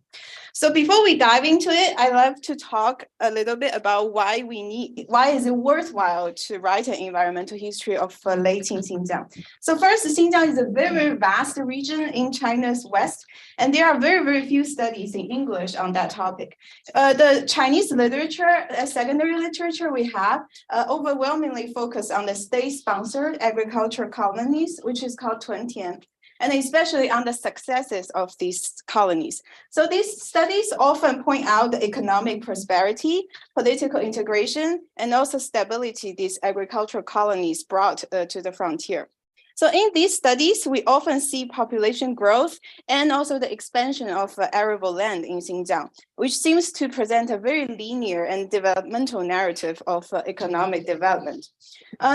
So before we dive into it, I'd love to talk a little bit about why is it worthwhile to write an environmental history of late Qing Xinjiang. So first, Xinjiang is a very, very vast region in China's west, and there are very, very few studies in English on that topic. The Chinese literature, secondary literature we have, overwhelmingly focus on the state-sponsored agricultural colonies, which is called Tuntian, and especially on the successes of these colonies. So these studies often point out the economic prosperity, political integration, and also stability these agricultural colonies brought to the frontier. So in these studies, we often see population growth and also the expansion of arable land in Xinjiang, which seems to present a very linear and developmental narrative of economic development.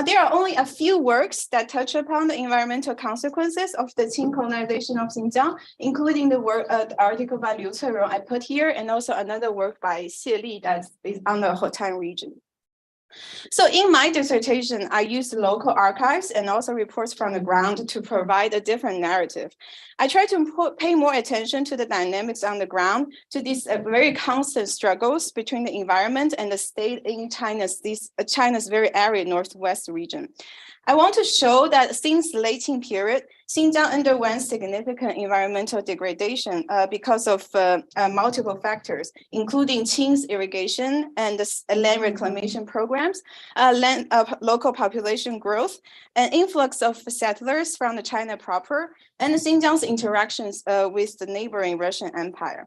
There are only a few works that touch upon the environmental consequences of the Qing colonization of Xinjiang, including the work, the article by Liu Cerong I put here, and also another work by Xie Li that's on the Hotan region. So in my dissertation, I used local archives and also reports from the ground to provide a different narrative. I try to pay more attention to the dynamics on the ground, to these very constant struggles between the environment and the state in China's very arid northwest region. I want to show that since the late Qing period, Xinjiang underwent significant environmental degradation because of multiple factors, including Qing's irrigation and the land reclamation programs, local population growth, an influx of settlers from the China proper, and Xinjiang's interactions with the neighboring Russian Empire.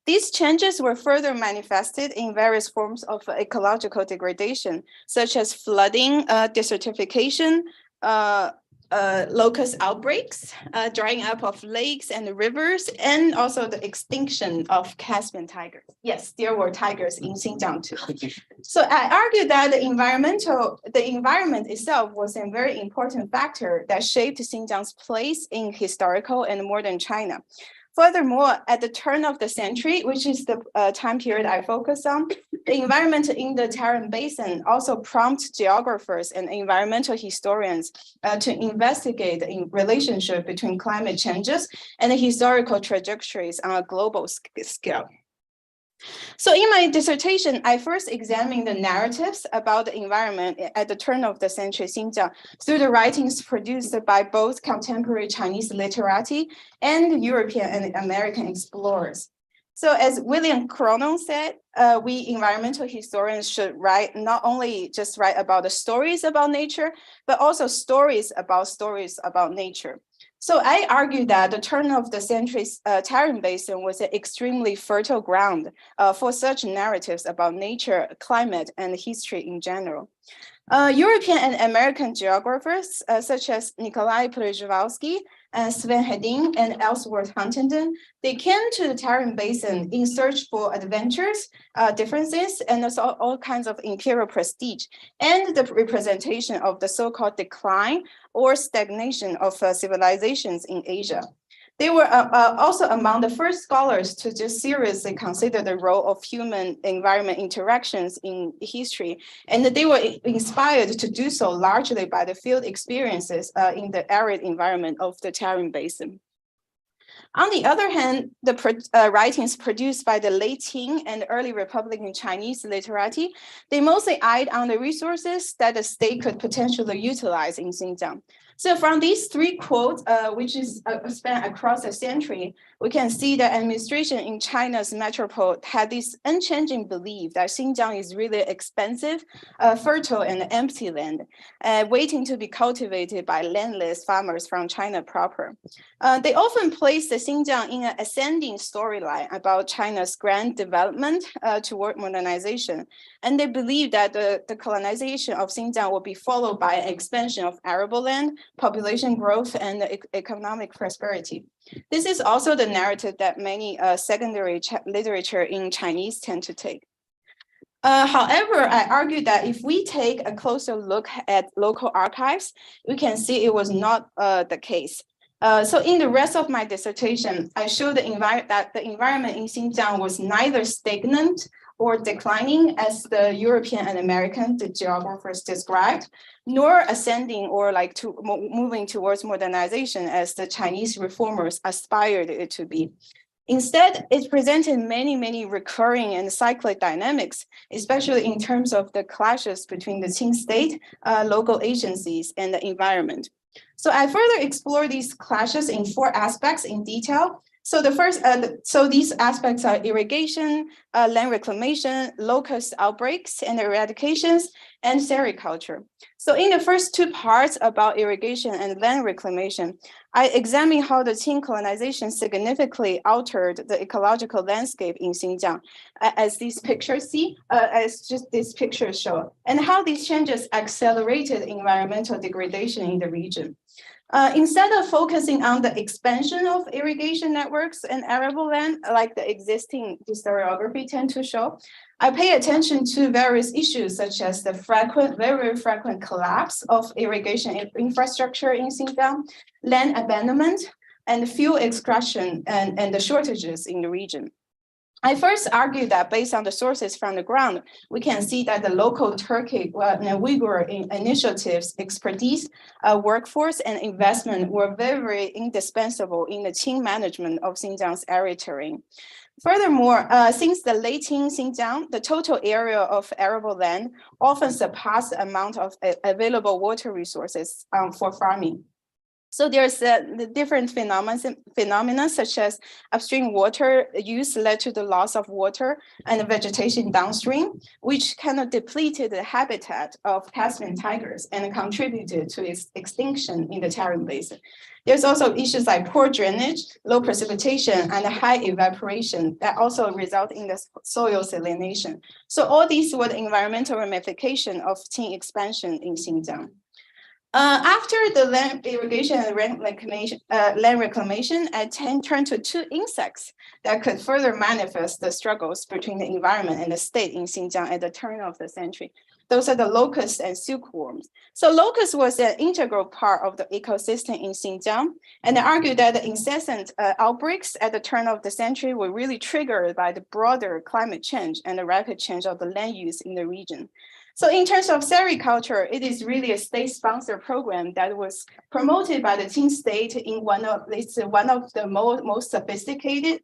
These changes were further manifested in various forms of ecological degradation, such as flooding, desertification, locust outbreaks, drying up of lakes and rivers, and also the extinction of Caspian tigers. Yes, there were tigers in Xinjiang too. So I argue that the environment itself was a very important factor that shaped Xinjiang's place in historical and modern China. Furthermore, at the turn of the century, which is the time period I focus on, the environment in the Tarim Basin also prompts geographers and environmental historians to investigate the relationship between climate changes and the historical trajectories on a global scale. So in my dissertation, I first examined the narratives about the environment at the turn of the century Xinjiang through the writings produced by both contemporary Chinese literati and European and American explorers. So as William Cronon said, we environmental historians should write not only just write about the stories about nature, but also stories about nature. So I argue that the turn of the century's Tarim Basin was an extremely fertile ground for such narratives about nature, climate, and history in general. European and American geographers, such as Nikolai Przewalski, Sven Hedin and Ellsworth Huntington, they came to the Tarim Basin in search for adventures, differences, and also all kinds of imperial prestige, and the representation of the so-called decline or stagnation of civilizations in Asia. They were also among the first scholars to just seriously consider the role of human environment interactions in history. And they were inspired to do so largely by the field experiences in the arid environment of the Tarim Basin. On the other hand, the writings produced by the late Qing and early Republican Chinese literati, they mostly eyed on the resources that the state could potentially utilize in Xinjiang. So from these three quotes, which is span across a century, we can see that administration in China's metropole had this unchanging belief that Xinjiang is really expensive, fertile and empty land, waiting to be cultivated by landless farmers from China proper. They often place the Xinjiang in an ascending storyline about China's grand development toward modernization. And they believe that the colonization of Xinjiang will be followed by an expansion of arable land, population growth, and economic prosperity. This is also the narrative that many secondary literature in Chinese tend to take. However, I argue that if we take a closer look at local archives, we can see it was not the case. So in the rest of my dissertation, I show that the environment in Xinjiang was neither stagnant or declining as the European and American geographers described, nor ascending or moving towards modernization as the Chinese reformers aspired it to be. Instead, it presented many recurring and cyclic dynamics, especially in terms of the clashes between the Qing state, local agencies, and the environment. So I further explore these clashes in 4 aspects in detail. So the first, so these aspects are irrigation, land reclamation, locust outbreaks and eradications, and sericulture. So in the first 2 parts about irrigation and land reclamation, I examine how the Qing colonization significantly altered the ecological landscape in Xinjiang, as these pictures as just these pictures show, and how these changes accelerated environmental degradation in the region. Instead of focusing on the expansion of irrigation networks and arable land, like the existing historiography tend to show, I pay attention to various issues such as the very frequent collapse of irrigation infrastructure in Xinjiang, land abandonment, and fuel extraction and the shortages in the region. I first argue that based on the sources from the ground, we can see that the local Turkic and Uyghur initiatives, expertise, workforce, and investment were very indispensable in the Qing management of Xinjiang's arid terrain. Furthermore, since the late Qing Xinjiang, the total area of arable land often surpassed the amount of available water resources for farming. So there's the different phenomena such as upstream water use led to the loss of water and vegetation downstream, which kind of depleted the habitat of Tasman tigers and contributed to its extinction in the Tarim Basin. There's also issues like poor drainage, low precipitation, and high evaporation that also result in the soil salination. So all these were the environmental ramification of Qing expansion in Xinjiang. After the land irrigation and land reclamation, I turned to 2 insects that could further manifest the struggles between the environment and the state in Xinjiang at the turn of the century. Those are the locusts and silkworms. So locust was an integral part of the ecosystem in Xinjiang, and I argue that the incessant outbreaks at the turn of the century were really triggered by the broader climate change and the rapid change of the land use in the region. So in terms of sericulture, it is really a state-sponsored program that was promoted by the Qing state in one of the most sophisticated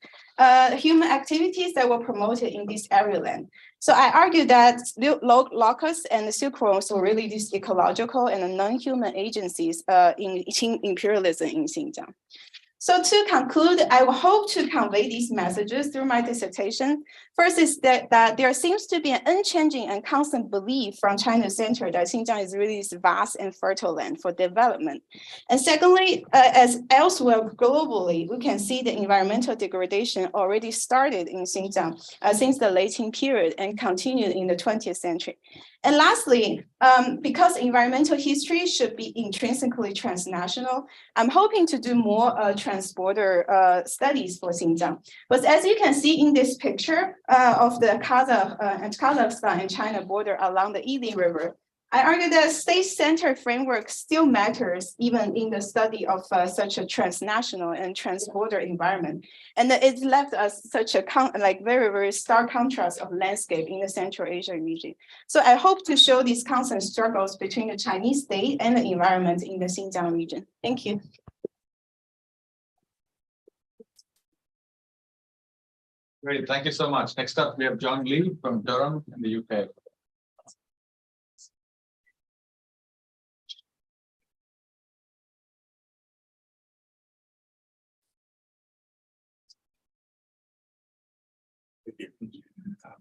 human activities that were promoted in this area land. So I argue that locusts and the silkworms were really these ecological and non-human agencies in Qing imperialism in Xinjiang. So to conclude, I hope to convey these messages through my dissertation. First is that there seems to be an unchanging and constant belief from China's center that Xinjiang is really this vast and fertile land for development. And secondly, as elsewhere globally, we can see the environmental degradation already started in Xinjiang since the late Qing period and continued in the 20th century. And lastly, because environmental history should be intrinsically transnational, I'm hoping to do more trans-border studies for Xinjiang. But as you can see in this picture of the Kazakhstan and China border along the Ili River, I argue that state-centered framework still matters even in the study of such a transnational and trans-border environment. And it left us such a very, very stark contrast of landscape in the Central Asia region. So I hope to show these constant struggles between the Chinese state and the environment in the Xinjiang region. Thank you. Great, thank you so much. Next up, we have John Lee from Durham in the UK.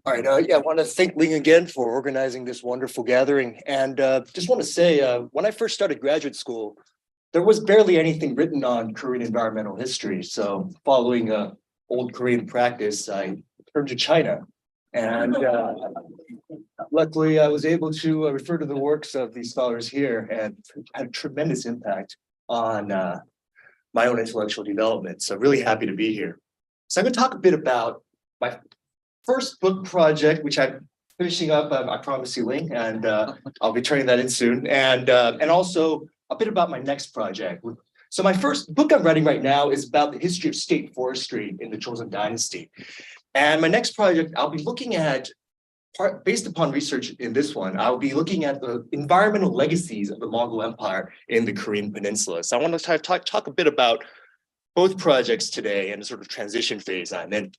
All right, I want to thank Ling again for organizing this wonderful gathering. And just want to say, when I first started graduate school, there was barely anything written on Korean environmental history. So following old Korean practice, I turned to China. And luckily, I was able to refer to the works of these scholars here and had a tremendous impact on my own intellectual development. So really happy to be here. So I'm going to talk a bit about my first book project, which I'm finishing up, I promise you, Ling, and I'll be turning that in soon. And also a bit about my next project. So my first book I'm writing right now is about the history of state forestry in the Joseon Dynasty. And my next project, I'll be looking at, based upon research in this one, I'll be looking at the environmental legacies of the Mongol Empire in the Korean Peninsula. So I want to talk a bit about both projects today and the sort of transition phase I'm in.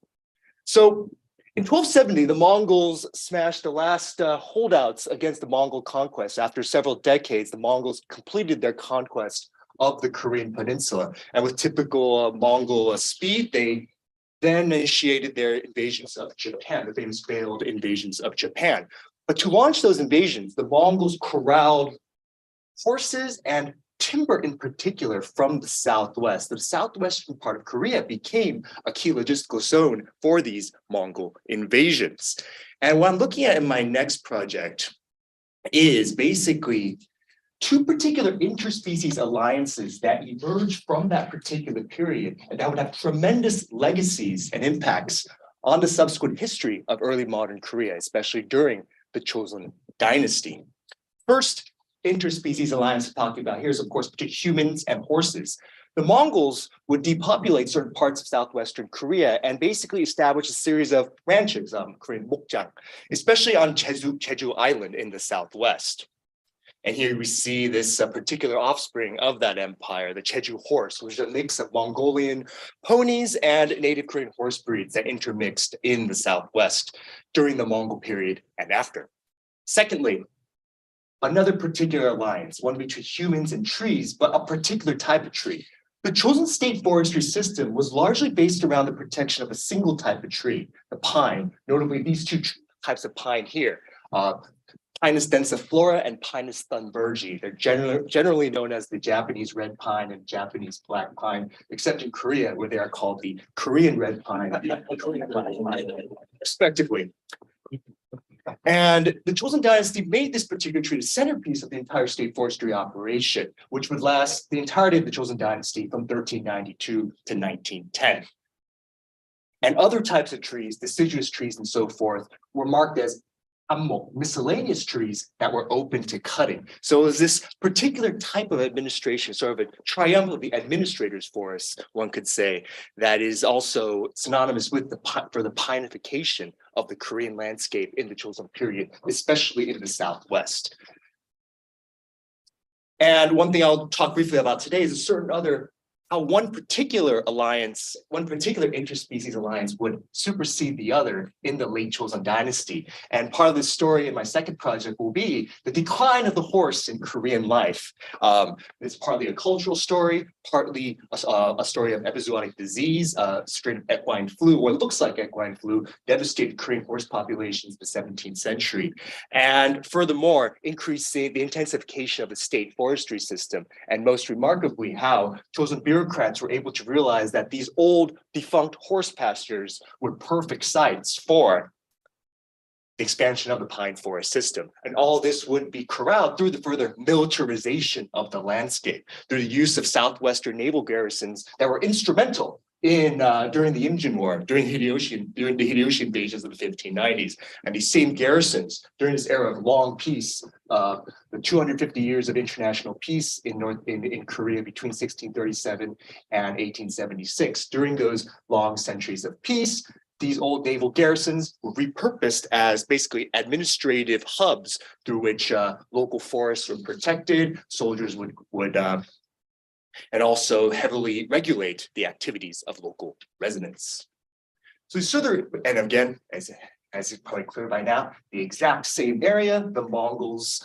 So in 1270, the Mongols smashed the last holdouts against the Mongol conquest. After several decades, the Mongols completed their conquest of the Korean Peninsula. And with typical Mongol speed, they then initiated their invasions of Japan, the famous failed invasions of Japan. But to launch those invasions, the Mongols corralled horses and timber in particular from the southwest. The southwestern part of Korea became a key logistical zone for these Mongol invasions. And what I'm looking at in my next project is basically two particular interspecies alliances that emerged from that particular period and that would have tremendous legacies and impacts on the subsequent history of early modern Korea, especially during the Joseon Dynasty. First interspecies alliance we're talking about here is, of course, between humans and horses. The Mongols would depopulate certain parts of southwestern Korea and basically establish a series of ranches, Korean mokjang, especially on Jeju Island in the southwest. And here we see this particular offspring of that empire, the Jeju horse, which is a mix of Mongolian ponies and native Korean horse breeds that intermixed in the southwest during the Mongol period and after. Secondly, another particular alliance, one between humans and trees, but a particular type of tree. The Joseon state forestry system was largely based around the protection of a single type of tree, the pine, notably these two types of pine here. Pinus densiflora and Pinus thunbergi. They're generally known as the Japanese red pine and Japanese black pine, except in Korea, where they are called the Korean red pine and the Korean black pine, respectively. And the Joseon Dynasty made this particular tree the centerpiece of the entire state forestry operation, which would last the entirety of the Joseon Dynasty from 1392 to 1910. And other types of trees, deciduous trees and so forth, were marked as miscellaneous trees that were open to cutting. So it was this particular type of administration, sort of a triumph of the administrator's forest, one could say, that is also synonymous with the pinification of the Korean landscape in the Joseon period, especially in the southwest. And one thing I'll talk briefly about today is a certain other how one particular alliance, one particular interspecies alliance would supersede the other in the late Joseon Dynasty. And part of this story in my second project will be the decline of the horse in Korean life. It's partly a cultural story, partly a story of epizootic disease, strain of equine flu, or it looks like equine flu, devastated Korean horse populations in the 17th century. And furthermore, increasing the intensification of the state forestry system, and most remarkably, how Joseon bureaucrats were able to realize that these old defunct horse pastures were perfect sites for the expansion of the pine forest system. And all this would be corralled through the further militarization of the landscape, through the use of Southwestern naval garrisons that were instrumental in during the Imjin War, during the Hideyoshi invasions of the 1590s. And these same garrisons during this era of long peace, the 250 years of international peace in Korea between 1637 and 1876. During those long centuries of peace, these old naval garrisons were repurposed as basically administrative hubs through which local forests were protected, soldiers would and also heavily regulate the activities of local residents. So further, and again, as is probably clear by now, the exact same area the Mongols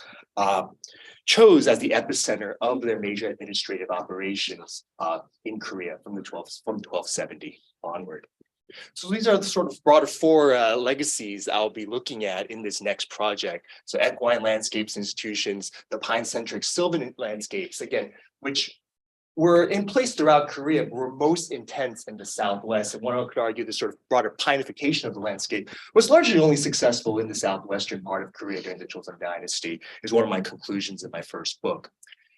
chose as the epicenter of their major administrative operations in Korea from 1270 onward. So these are the sort of broader four legacies I'll be looking at in this next project. So equine landscapes institutions, the pine-centric sylvan landscapes, again, which were in place throughout Korea, but were most intense in the Southwest. And one could argue the sort of broader pinification of the landscape was largely only successful in the southwestern part of Korea during the Joseon Dynasty, is one of my conclusions in my first book.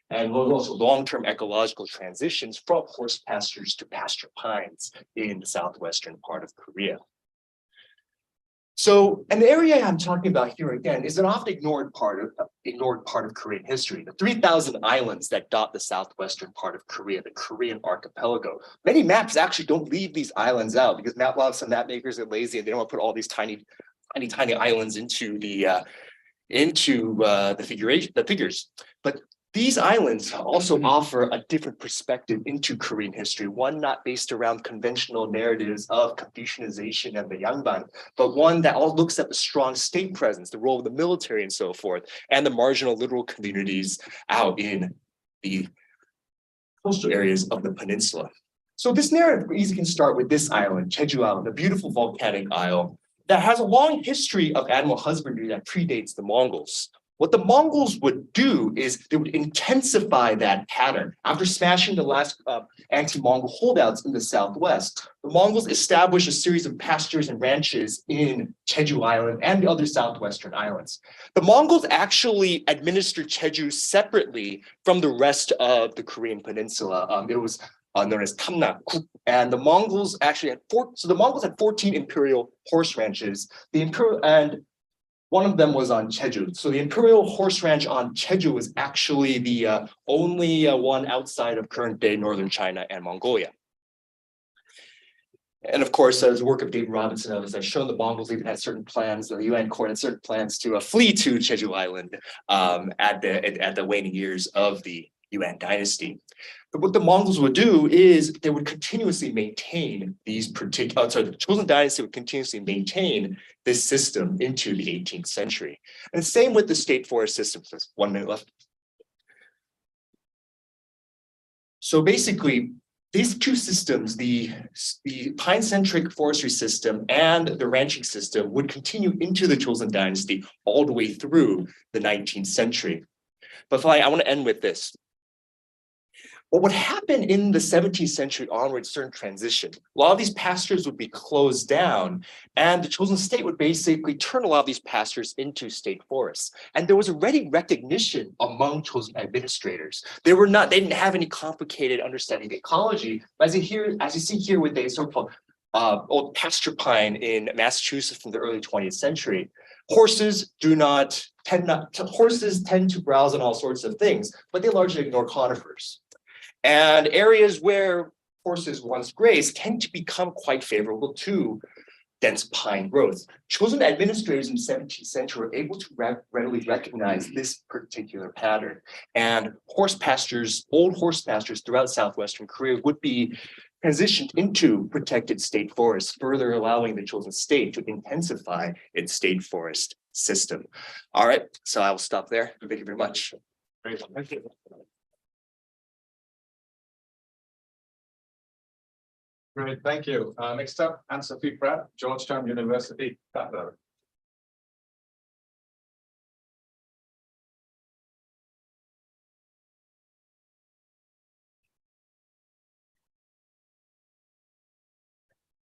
And also long-term ecological transitions from horse pastures to pasture pines in the southwestern part of Korea. So an area I'm talking about here again is an often ignored part of Korean history. The 3,000 islands that dot the southwestern part of Korea, the Korean archipelago. Many maps actually don't leave these islands out because a lot of some map makers are lazy and they don't want to put all these tiny islands into the figures. But these islands also offer a different perspective into Korean history, one not based around conventional narratives of Confucianization and the Yangban, but one that all looks at the strong state presence, the role of the military and so forth, and the marginal literal communities out in the coastal areas of the peninsula. So this narrative easily can start with this island, Jeju Island, a beautiful volcanic isle that has a long history of animal husbandry that predates the Mongols. What the Mongols would do is they would intensify that pattern. After smashing the last anti-Mongol holdouts in the southwest, the Mongols established a series of pastures and ranches in Jeju Island and the other southwestern islands. The Mongols actually administered Jeju separately from the rest of the Korean peninsula. It was known as Tamnak, and the Mongols actually had 14 imperial horse ranches. One of them was on Jeju. So the Imperial Horse Ranch on Jeju was actually the only one outside of current-day northern China and Mongolia. And of course, as the work of David Robinson, as I've shown, the Mongols even had certain plans, the UN court had certain plans to flee to Jeju Island at the waning years of the Yuan dynasty. But what the Mongols would do is they would continuously maintain these the Joseon dynasty would continuously maintain this system into the 18th century. And same with the state forest system. So 1 minute left. So basically, these two systems, the pine-centric forestry system and the ranching system, would continue into the Joseon dynasty all the way through the 19th century. But finally, I want to end with this. What would happen in the 17th century onwards during transition? A lot of these pastures would be closed down, and the Joseon state would basically turn a lot of these pastures into state forests. And there was already recognition among Joseon administrators. They didn't have any complicated understanding of ecology. But as you see here with the so-called old pasture pine in Massachusetts from the early 20th century, horses tend to browse on all sorts of things, but they largely ignore conifers. And areas where horses once grazed tend to become quite favorable to dense pine growth. Joseon administrators in the 17th century were able to readily recognize this particular pattern. And old horse pastures throughout southwestern Korea would be transitioned into protected state forests, further allowing the Joseon state to intensify its state forest system. All right, so I will stop there. Thank you very much. Great, thank you. Great, thank you. Next up, Anne-Sophie Pratt, Georgetown University, Cutler.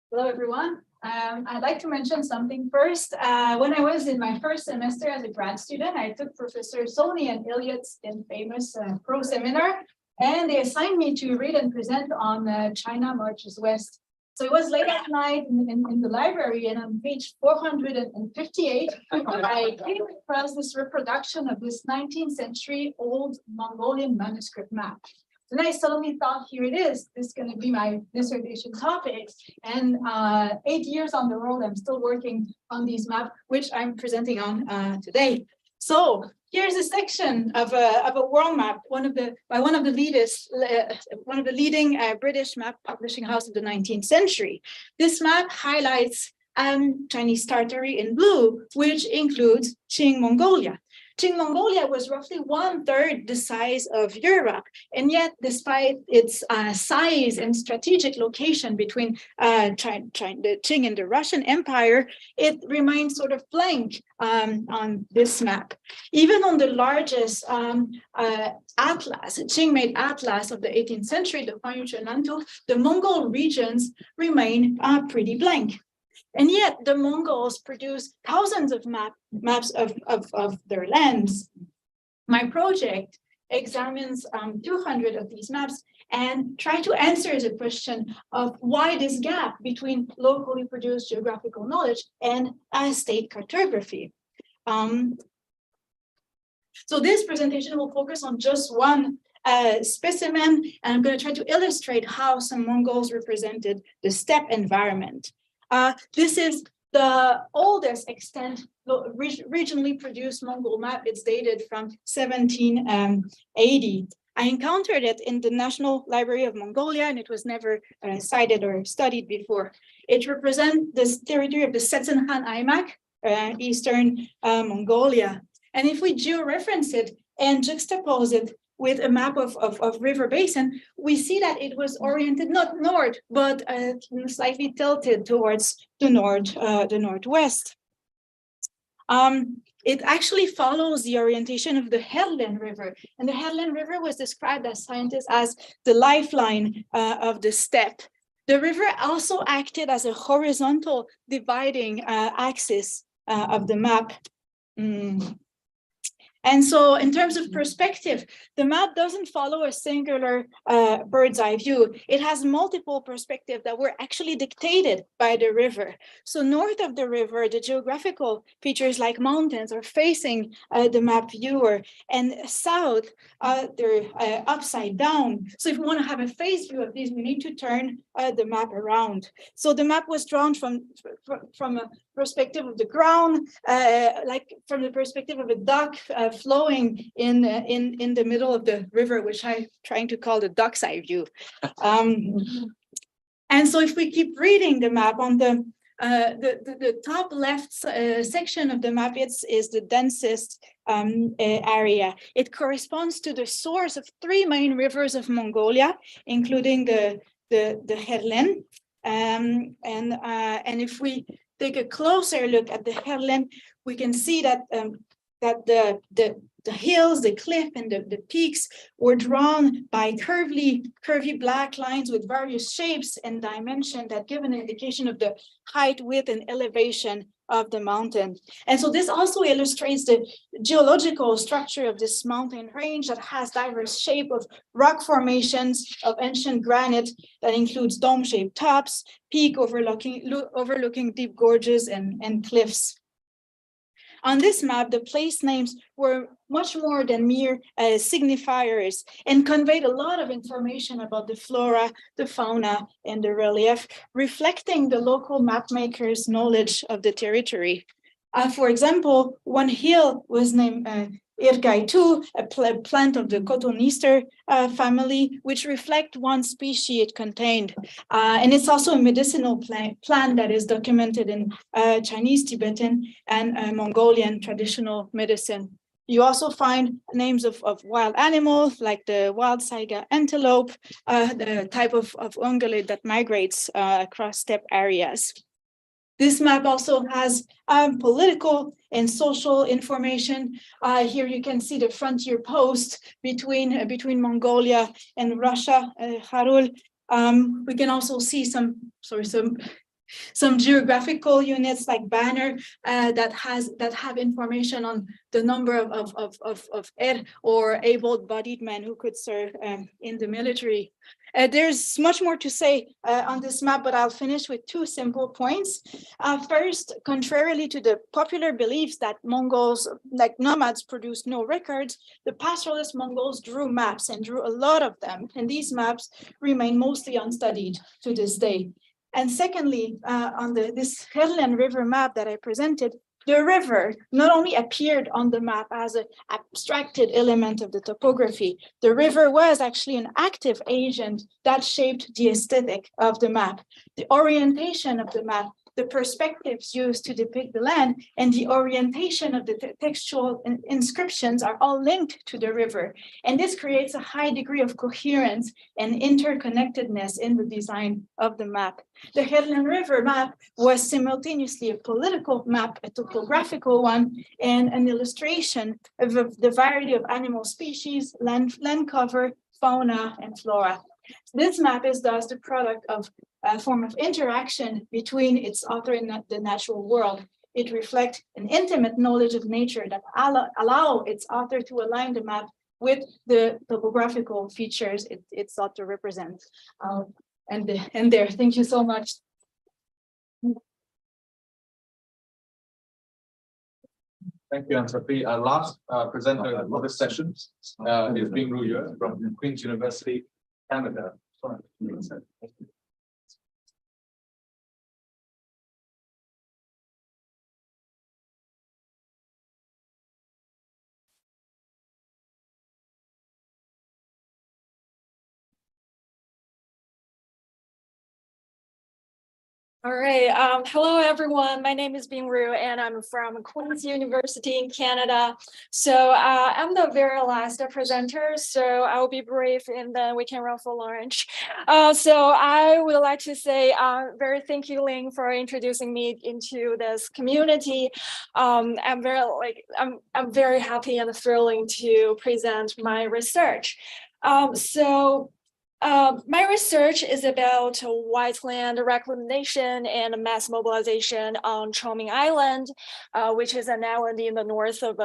Hello, everyone. I'd like to mention something first. When I was in my first semester as a grad student, I took Professor Sony and Elliott's famous pro seminar, and they assigned me to read and present on China Marches West. So it was late at night in the library, and on page 458, I came across this reproduction of this 19th century old Mongolian manuscript map. Then I suddenly thought, here it is. This is going to be my dissertation topic. And 8 years on the road, I'm still working on these maps, which I'm presenting on today. So here's a section of a world map, one of the leading British map publishing house of the 19th century. This map highlights Chinese territory in blue, which includes Qing Mongolia. Qing Mongolia was roughly 1/3 the size of Europe, and yet despite its size and strategic location between the Qing and the Russian Empire, it remains sort of blank on this map. Even on the largest atlas, Qing-made atlas of the 18th century, the Huaiyuquan Nantu, the Mongol regions remain pretty blank. And yet the Mongols produce thousands of maps of their lands. My project examines 200 of these maps and try to answer the question of why this gap between locally produced geographical knowledge and state cartography. So this presentation will focus on just one specimen, and I'm going to try to illustrate how some Mongols represented the steppe environment. This is the oldest extant regionally produced Mongol map. It's dated from 1780. I encountered it in the National Library of Mongolia, and it was never cited or studied before. It represents the territory of the Setsenhan Aimak, Eastern Mongolia. And if we georeference it and juxtapose it with a map of river basin, we see that it was oriented not north, but slightly tilted towards the northwest. It actually follows the orientation of the Headland River, and the Headland River was described by scientists as the lifeline of the steppe. The river also acted as a horizontal dividing axis of the map. And so in terms of perspective, the map doesn't follow a singular bird's eye view. It has multiple perspectives that were actually dictated by the river. So north of the river, the geographical features like mountains are facing the map viewer, and south, they're upside down. So if we want to have a face view of these, we need to turn the map around. So the map was drawn from a perspective of the ground, like from the perspective of a duck flowing in the middle of the river, which I'm trying to call the duck's eye view. And so if we keep reading the map, on the top left section of the map, is the densest area. It corresponds to the source of 3 main rivers of Mongolia, including the headland. And if we take a closer look at the headland, we can see that the hills, the cliff, and the peaks were drawn by curvy black lines with various shapes and dimension that give an indication of the height, width, and elevation of the mountain. And so this also illustrates the geological structure of this mountain range that has diverse shape of rock formations of ancient granite that includes dome-shaped tops, peak overlooking deep gorges and cliffs. On this map, the place names were much more than mere signifiers and conveyed a lot of information about the flora, the fauna, and the relief, reflecting the local mapmakers' knowledge of the territory. For example, one hill was named Irgai-2, a plant of the Cotonister family, which reflect one species it contained. And it's also a medicinal plant that is documented in Chinese, Tibetan, and Mongolian traditional medicine. You also find names of wild animals like the wild saiga antelope, the type of ungulate that migrates across steppe areas. This map also has political and social information. Here you can see the frontier post between Mongolia and Russia, Kharul. We can also see some some geographical units like banner that have information on the number of or able-bodied men who could serve in the military. There's much more to say on this map, but I'll finish with two simple points. First, contrarily to the popular beliefs that Mongols, like nomads, produced no records, the pastoralist Mongols drew maps and drew a lot of them, and these maps remain mostly unstudied to this day. And secondly, on this Herlen River map that I presented, the river not only appeared on the map as an abstracted element of the topography, the river was actually an active agent that shaped the aesthetic of the map. The orientation of the map, the perspectives used to depict the land, and the orientation of the textual inscriptions are all linked to the river. And this creates a high degree of coherence and interconnectedness in the design of the map. The Herlen River map was simultaneously a political map, a topographical one, and an illustration of the variety of animal species, land cover, fauna, and flora. This map is thus the product of a form of interaction between its author and the natural world. It reflects an intimate knowledge of nature that allow its author to align the map with the topographical features it's sought to represent. And there, thank you so much. Thank you, Anne-Sophie. Our last presenter for this session is Bing Ru from Queen's University, Canada. All right. Hello, everyone. My name is Bing Ru, and I'm from Queen's University in Canada. So I'm the very last presenter, so I'll be brief and then we can run for lunch. So I would like to say very thank you, Ling, for introducing me into this community. I'm very happy and thrilling to present my research. My research is about wetland reclamation and mass mobilization on Chongming Island, which is an island in the north of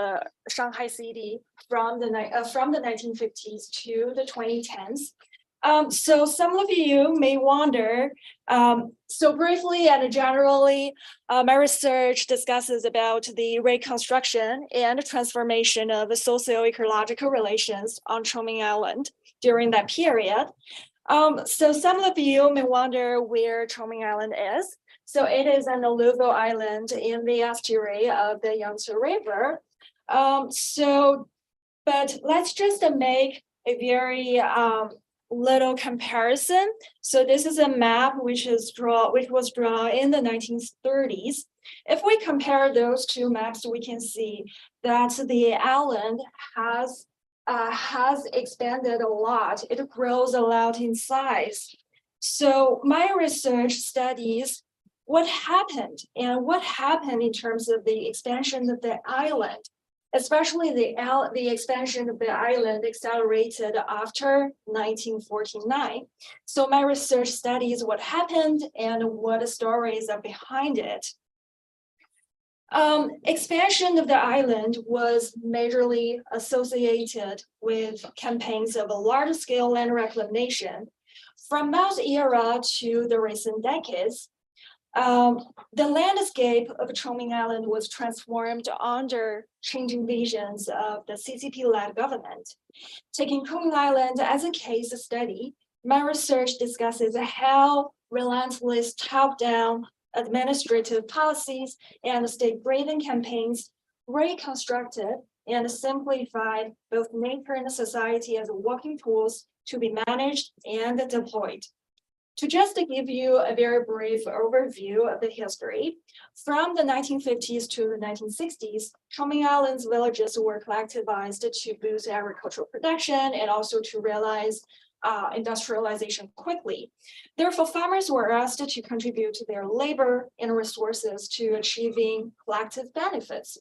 Shanghai city from the 1950s to the 2010s. So some of you may wonder, so briefly and generally, my research discusses about the reconstruction and transformation of socio-ecological relations on Chongming Island during that period. So some of you may wonder where Chongming Island is. So it is an alluvial island in the estuary of the Yangtze River. But let's just make a very little comparison. So this is a map which was drawn in the 1930s. If we compare those two maps, we can see that the island has expanded a lot. It grows a lot in size. So my research studies what happened in terms of the expansion of the island, especially the expansion of the island accelerated after 1949. So my research studies what happened and what the stories are behind it. Expansion of the island was majorly associated with campaigns of a large-scale land reclamation. From Mao's era to the recent decades, the landscape of Chongming Island was transformed under changing visions of the CCP-led government. Taking Chongming Island as a case study, my research discusses how relentless top-down administrative policies and state breathing campaigns reconstructed and simplified both nature and society as working tools to be managed and deployed. To just give you a very brief overview of the history, from the 1950s to the 1960s, Chongming Island's villages were collectivized to boost agricultural production and also to realize industrialization quickly. Therefore, farmers were asked to contribute their labor and resources to achieving collective benefits.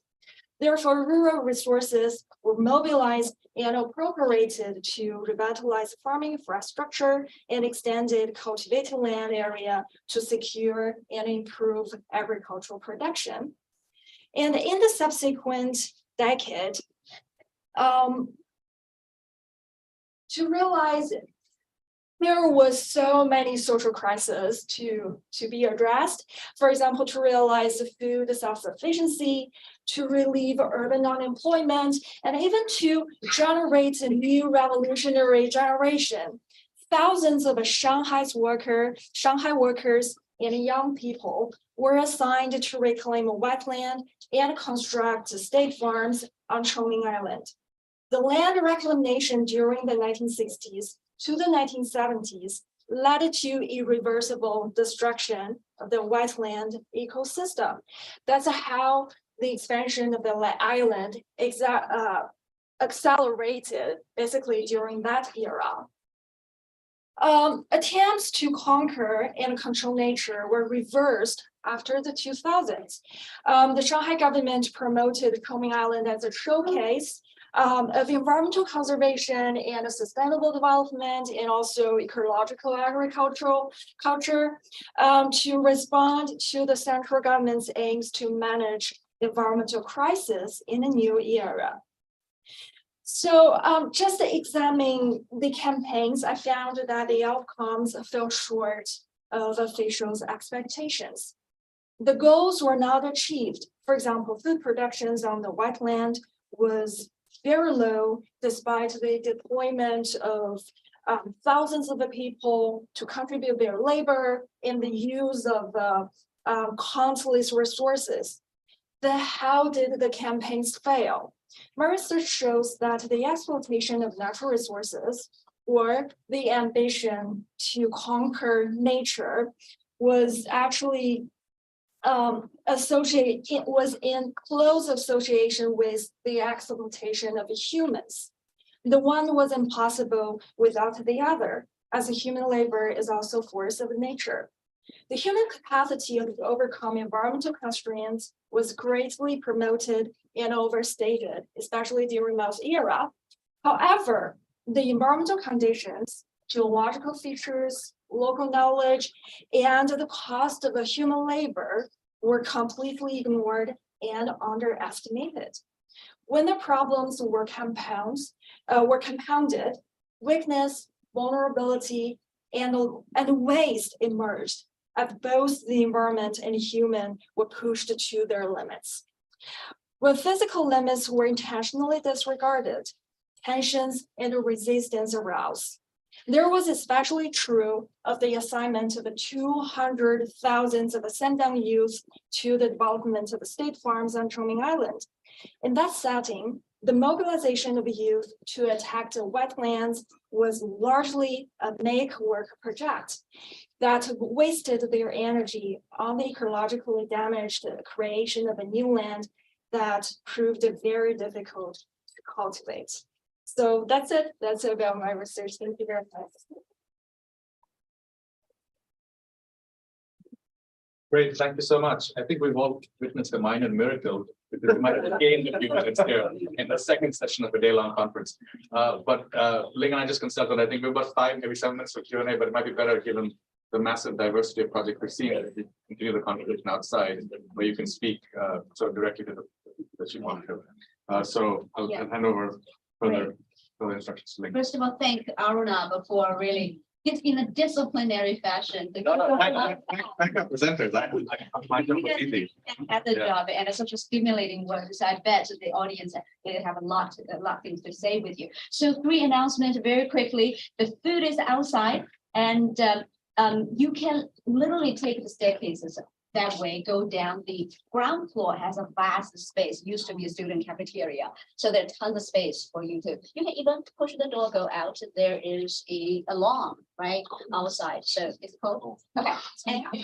Therefore, rural resources were mobilized and appropriated to revitalize farming infrastructure and extended cultivated land area to secure and improve agricultural production. And in the subsequent decade, to realize there was so many social crises to be addressed. For example, to realize the food self-sufficiency, to relieve urban unemployment, and even to generate a new revolutionary generation. Thousands of Shanghai workers and young people were assigned to reclaim wetland and construct state farms on Chongming Island. The land reclamation during the 1960s to the 1970s led to irreversible destruction of the wetland ecosystem. That's how the expansion of the island accelerated basically during that era. Attempts to conquer and control nature were reversed after the 2000s. The Shanghai government promoted Chongming Island as a showcase of environmental conservation and sustainable development, and also ecological agricultural culture to respond to the central government's aims to manage environmental crisis in a new era. So just examining the campaigns, I found that the outcomes fell short of officials' expectations. The goals were not achieved. For example, food productions on the wetland was very low, despite the deployment of thousands of people to contribute their labor and the use of countless resources. How did the campaigns fail? My research shows that the exploitation of natural resources or the ambition to conquer nature was actually was in close association with the exploitation of humans. The one was impossible without the other, as human labor is also force of nature. The human capacity to overcome environmental constraints was greatly promoted and overstated, especially during Mao's era. However, the environmental conditions, geological features, local knowledge, and the cost of human labor were completely ignored and underestimated. When the problems were compounded, weakness, vulnerability, and waste emerged as both the environment and human were pushed to their limits. When physical limits were intentionally disregarded, tensions and resistance arose. There was especially true of the assignment of 200,000 of Shandong youth to the development of state farms on Chongming Island. In that setting, the mobilization of youth to attack the wetlands was largely a make-work project that wasted their energy on the ecologically damaged creation of a new land that proved very difficult to cultivate. So that's it. That's about my research. Thank you very much. Great, thank you so much. I think we've all witnessed a minor miracle because we might have gained a few minutes here in the second session of the day-long conference. But Ling and I just consulted. I think we've got 5, maybe 7 minutes for Q&A, but it might be better given the massive diversity of projects we're seeing if we continue the conversation outside, where you can speak sort of directly to the that you want to. So I'll hand over further instructions to Ling. First of all, thank Aruna for really, it's in a disciplinary fashion. Thank you, presenters. My job was easy. At the job, and it's such a stimulating work. So I bet the audience they have a lot of things to say with you. So 3 announcements very quickly. The food is outside, and you can literally take the staircases that way, go down. The ground floor has a vast space, used to be a student cafeteria. So there's tons of space for you to, you can even push the door, go out. There is a alarm, right, outside. So it's cold. Okay. Anyhow, so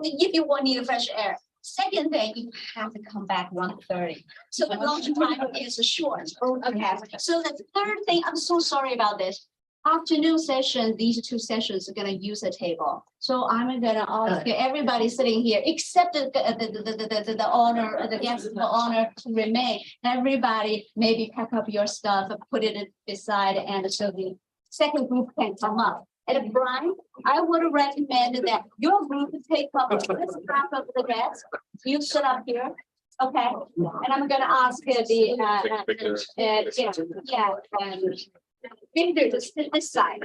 if you want need fresh air. Second thing, you have to come back 1:30. So the lunch time is short. Okay. So the third thing, I'm so sorry about this. afternoon session, these two sessions are gonna use a table. So I'm gonna ask everybody sitting here, except the owner, the guest of honor to remain. Everybody maybe pack up your stuff, put it beside, and so the second group can come up. And Brian, I would recommend that your group take up this half of the desk. You sit up here. Okay, and I'm gonna ask Victor to sit this side.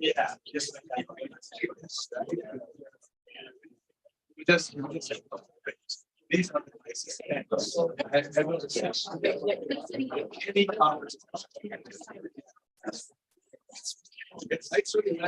Yeah. These are the places. Any conversation. It's actually.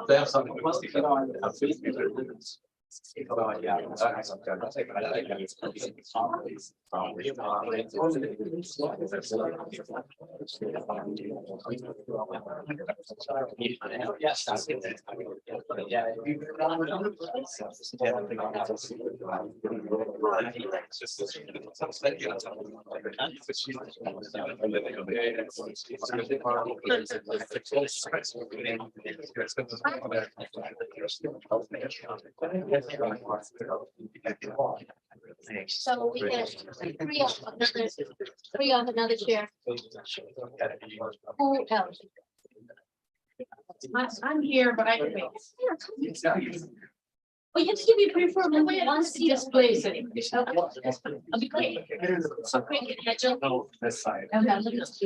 They have something. So we can free up another chair. Who else? I'm here, but I can wait. Well, you have to give me preferably one seat. Display sitting. That'd be great. So great, Rachel. No, this side. Okay, look at this.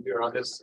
We're on this.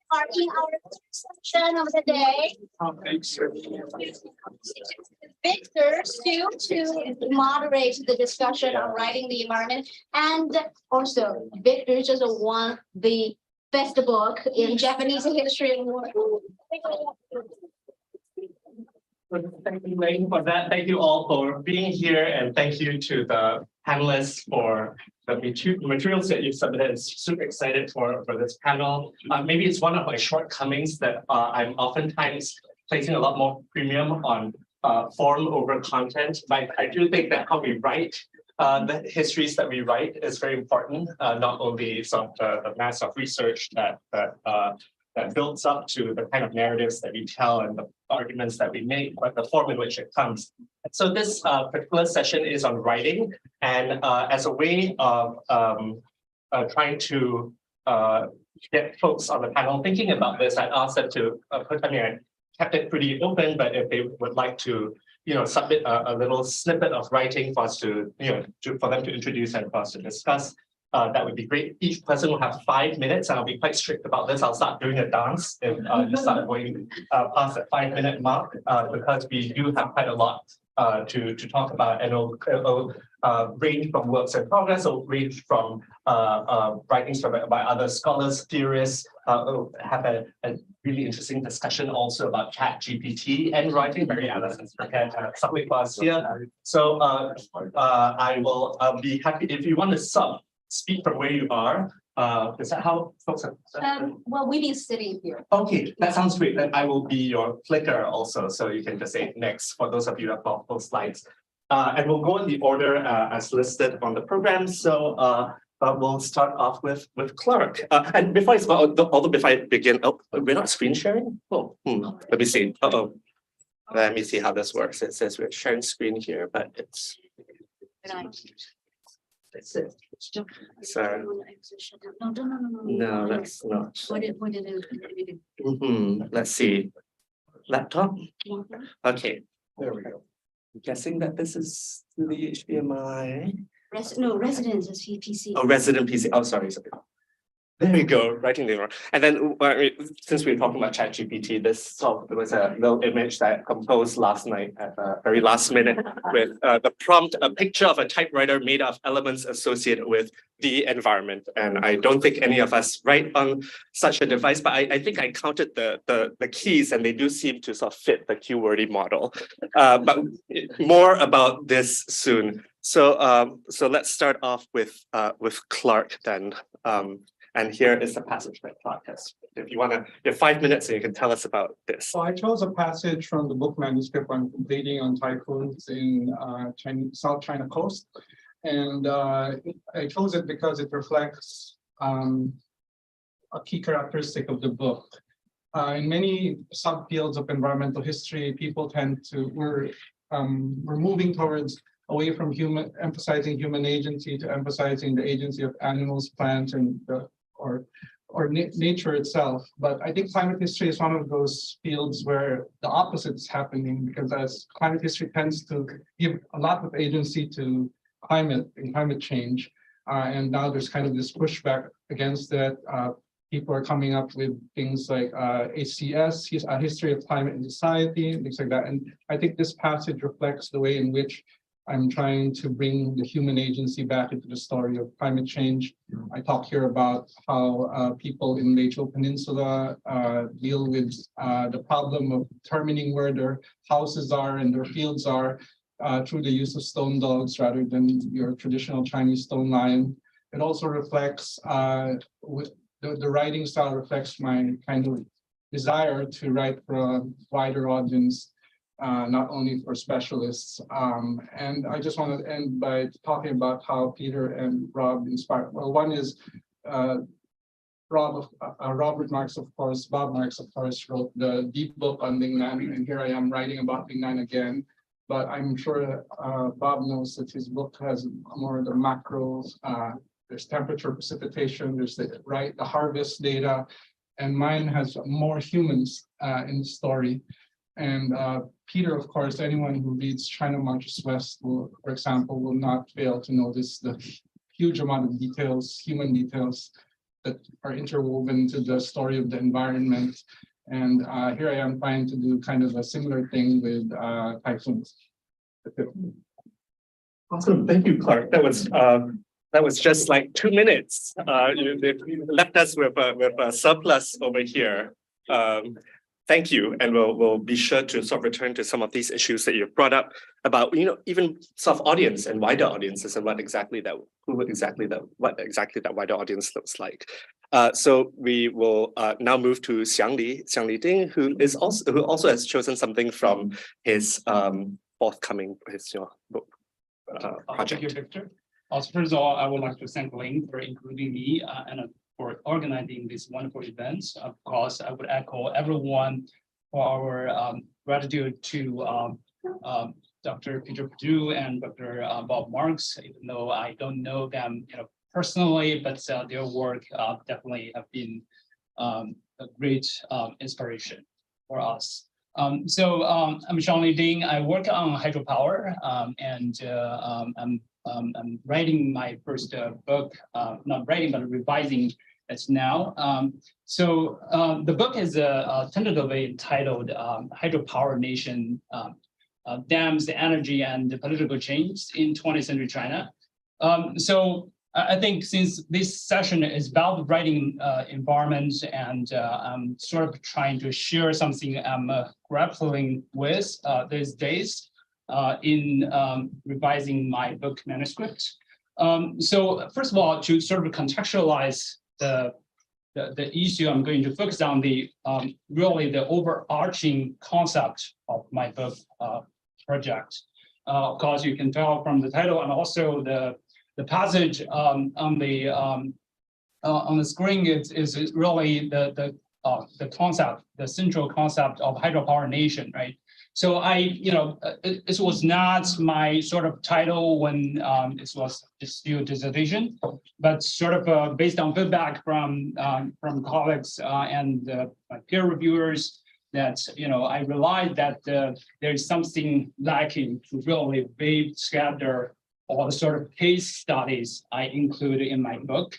Starting our section of the day. Victor Stu to moderate the discussion on writing the environment, and also Victor just won the best book in Japanese history award. Thank you, Lane, for that. Thank you all for being here, and thank you to the panelists for the materials that you've submitted. Super excited for this panel. Maybe it's one of my shortcomings that I'm oftentimes placing a lot more premium on form over content, but I do think that how we write the histories that we write is very important, not only some the mass of research that builds up to the kind of narratives that we tell and the arguments that we make, but the form in which it comes. So this particular session is on writing, and as a way of trying to get folks on the panel thinking about this, I asked them to put, I kept it pretty open, but if they would like to, submit a little snippet of writing for us to, for them to introduce and for us to discuss, that would be great. Each person will have 5 minutes, and I'll be quite strict about this. I'll start doing a dance if you start going past the 5-minute mark, because we do have quite a lot to talk about, and it'll range from works in progress, it'll range from writings by other scholars, theorists, have a really interesting discussion also about ChatGPT and writing. Mary Alice has prepared something for us here. So I'll be happy if you want to speak from where you are. Is that how folks are? Well, we've been sitting here. Okay, that sounds great. Then I will be your flicker also, so you can just say next for those of you who have multiple slides. And we'll go in the order as listed on the program. So but we'll start off with Clark. And before I begin, we're not screen sharing? Let me see. Let me see how this works. It says we're sharing screen here, but it's. That's it. So. No, that's not. Let's see. Laptop? Okay, there we go. I'm guessing that this is the HDMI. Residence is PC. Oh, resident PC. Oh, sorry. There we go, writing the wrong. And then since we're talking about ChatGPT, there was a little image that I composed last night at the very last minute with the prompt, a picture of a typewriter made of elements associated with the environment. And I don't think any of us write on such a device, but I think I counted the keys and they do seem to sort of fit the keywording model. But more about this soon. So let's start off with Clark then. And here is the passage that Clark has. If you you have 5 minutes and you can tell us about this. So I chose a passage from the book manuscript on completing on typhoons in South China coast. And I chose it because it reflects a key characteristic of the book. In many subfields of environmental history, people we're moving towards away from emphasizing human agency to emphasizing the agency of animals, plants, and nature itself. But I think climate history is one of those fields where the opposite is happening, because as climate history tends to give a lot of agency to climate and climate change. And now there's kind of this pushback against that. People are coming up with things like HCS, a history of climate and society, and things like that. And I think this passage reflects the way in which I'm trying to bring the human agency back into the story of climate change. I talk here about how people in the Lechul Peninsula deal with the problem of determining where their houses are and their fields are through the use of stone dogs rather than your traditional Chinese stone lion. It also reflects, the writing style reflects my kind of desire to write for a wider audience, not only for specialists. And I just want to end by talking about how Peter and Rob inspired. Well, one is Robert Marx, of course, Bob Marx, of course, wrote the deep book on Lingnan, and here I am writing about Lingnan again. But I'm sure Bob knows that his book has more of the macros. There's temperature, precipitation, there's the harvest data, and mine has more humans in the story. And Peter, of course, anyone who reads China Marches West, for example, will not fail to notice the huge amount of details, human details, that are interwoven into the story of the environment. And here I am trying to do kind of a similar thing with typhoons. Awesome, thank you, Clark. That was just like 2 minutes. You left us with a surplus over here. Thank you, and we'll be sure to sort of return to some of these issues that you've brought up about, even sort of audience and wider audiences and what exactly that wider audience looks like. So we will now move to Xiangli Ding, who also has chosen something from his forthcoming book project. Thank you, Victor. Also, first of all, I would like to thank Lynn for including me and for organizing this wonderful event. Of course, I would echo everyone for our gratitude to Dr. Peter Perdue and Dr. Bob Marx, even though I don't know them personally, but their work definitely have been a great inspiration for us. I'm Xiangli Ding. I work on hydropower, and I'm writing my first book, not writing, but revising it now. The book is tentatively entitled Hydropower Nation, Dams, the Energy and the Political Change in 20th Century China. I think since this session is about writing environment, and I'm sort of trying to share something I'm grappling with these days in revising my book manuscript. So first of all, to sort of contextualize the issue, I'm going to focus on the really the overarching concept of my book project. Of course, you can tell from the title and also the the passage on the screen is really the concept, the central concept of hydropower nation, right? So it was not my sort of title when it was still dissertation, but sort of based on feedback from colleagues and my peer reviewers, that I realized that there is something lacking to really weave together all the sort of case studies I included in my book.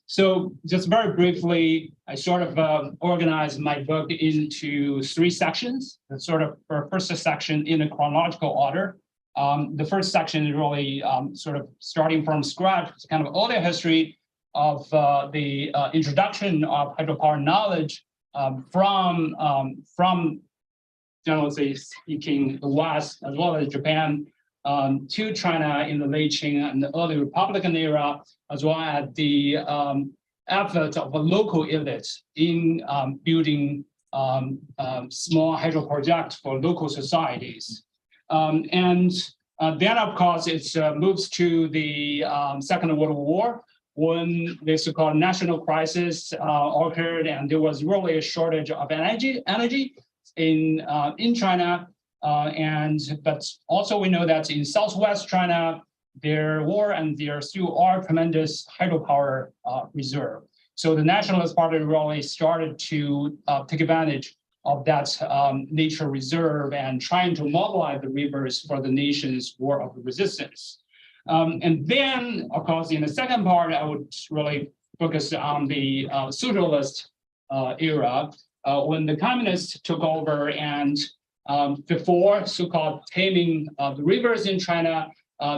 So just very briefly, I sort of organized my book into 3 sections. The sort of first section in a chronological order. The first section is really sort of starting from scratch, it's kind of early history of the introduction of hydropower knowledge from generally speaking the West as well as Japan to China in the late Qing and the early Republican era, as well as the effort of a local elite in building small hydro projects for local societies. And then, of course, it moves to the Second World War, when the so-called national crisis occurred, and there was really a shortage of energy in China. But also we know that in Southwest China, there were and there still are tremendous hydropower reserve. So the Nationalist Party really started to take advantage of that nature reserve and trying to mobilize the rivers for the nation's war of resistance. And then, of course, in the second part, I would really focus on the socialist era, when the communists took over, and before so-called taming the rivers in China,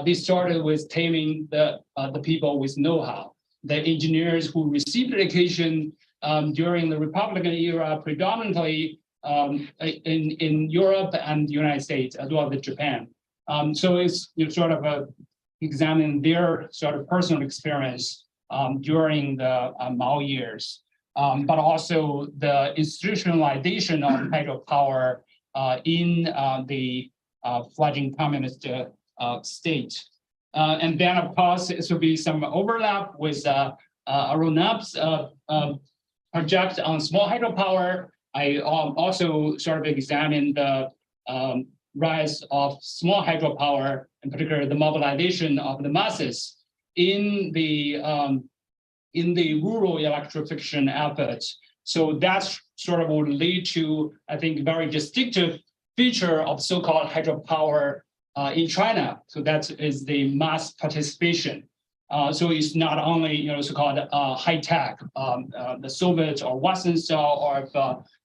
they started with taming the people with know-how, the engineers who received education during the Republican era, predominantly in Europe and the United States, as well as Japan. So it's sort of examine their sort of personal experience during the Mao years, but also the institutionalization of hydropower in the fledgling communist state. And then, of course, it will be some overlap with Arunab's project on small hydropower. I also sort of examined the rise of small hydropower, in particular the mobilization of the masses in the rural electrification efforts. So that's sort of would lead to, I think, very distinctive feature of so-called hydropower in China. So that is the mass participation. So it's not only so-called high-tech, the Soviet or Western style or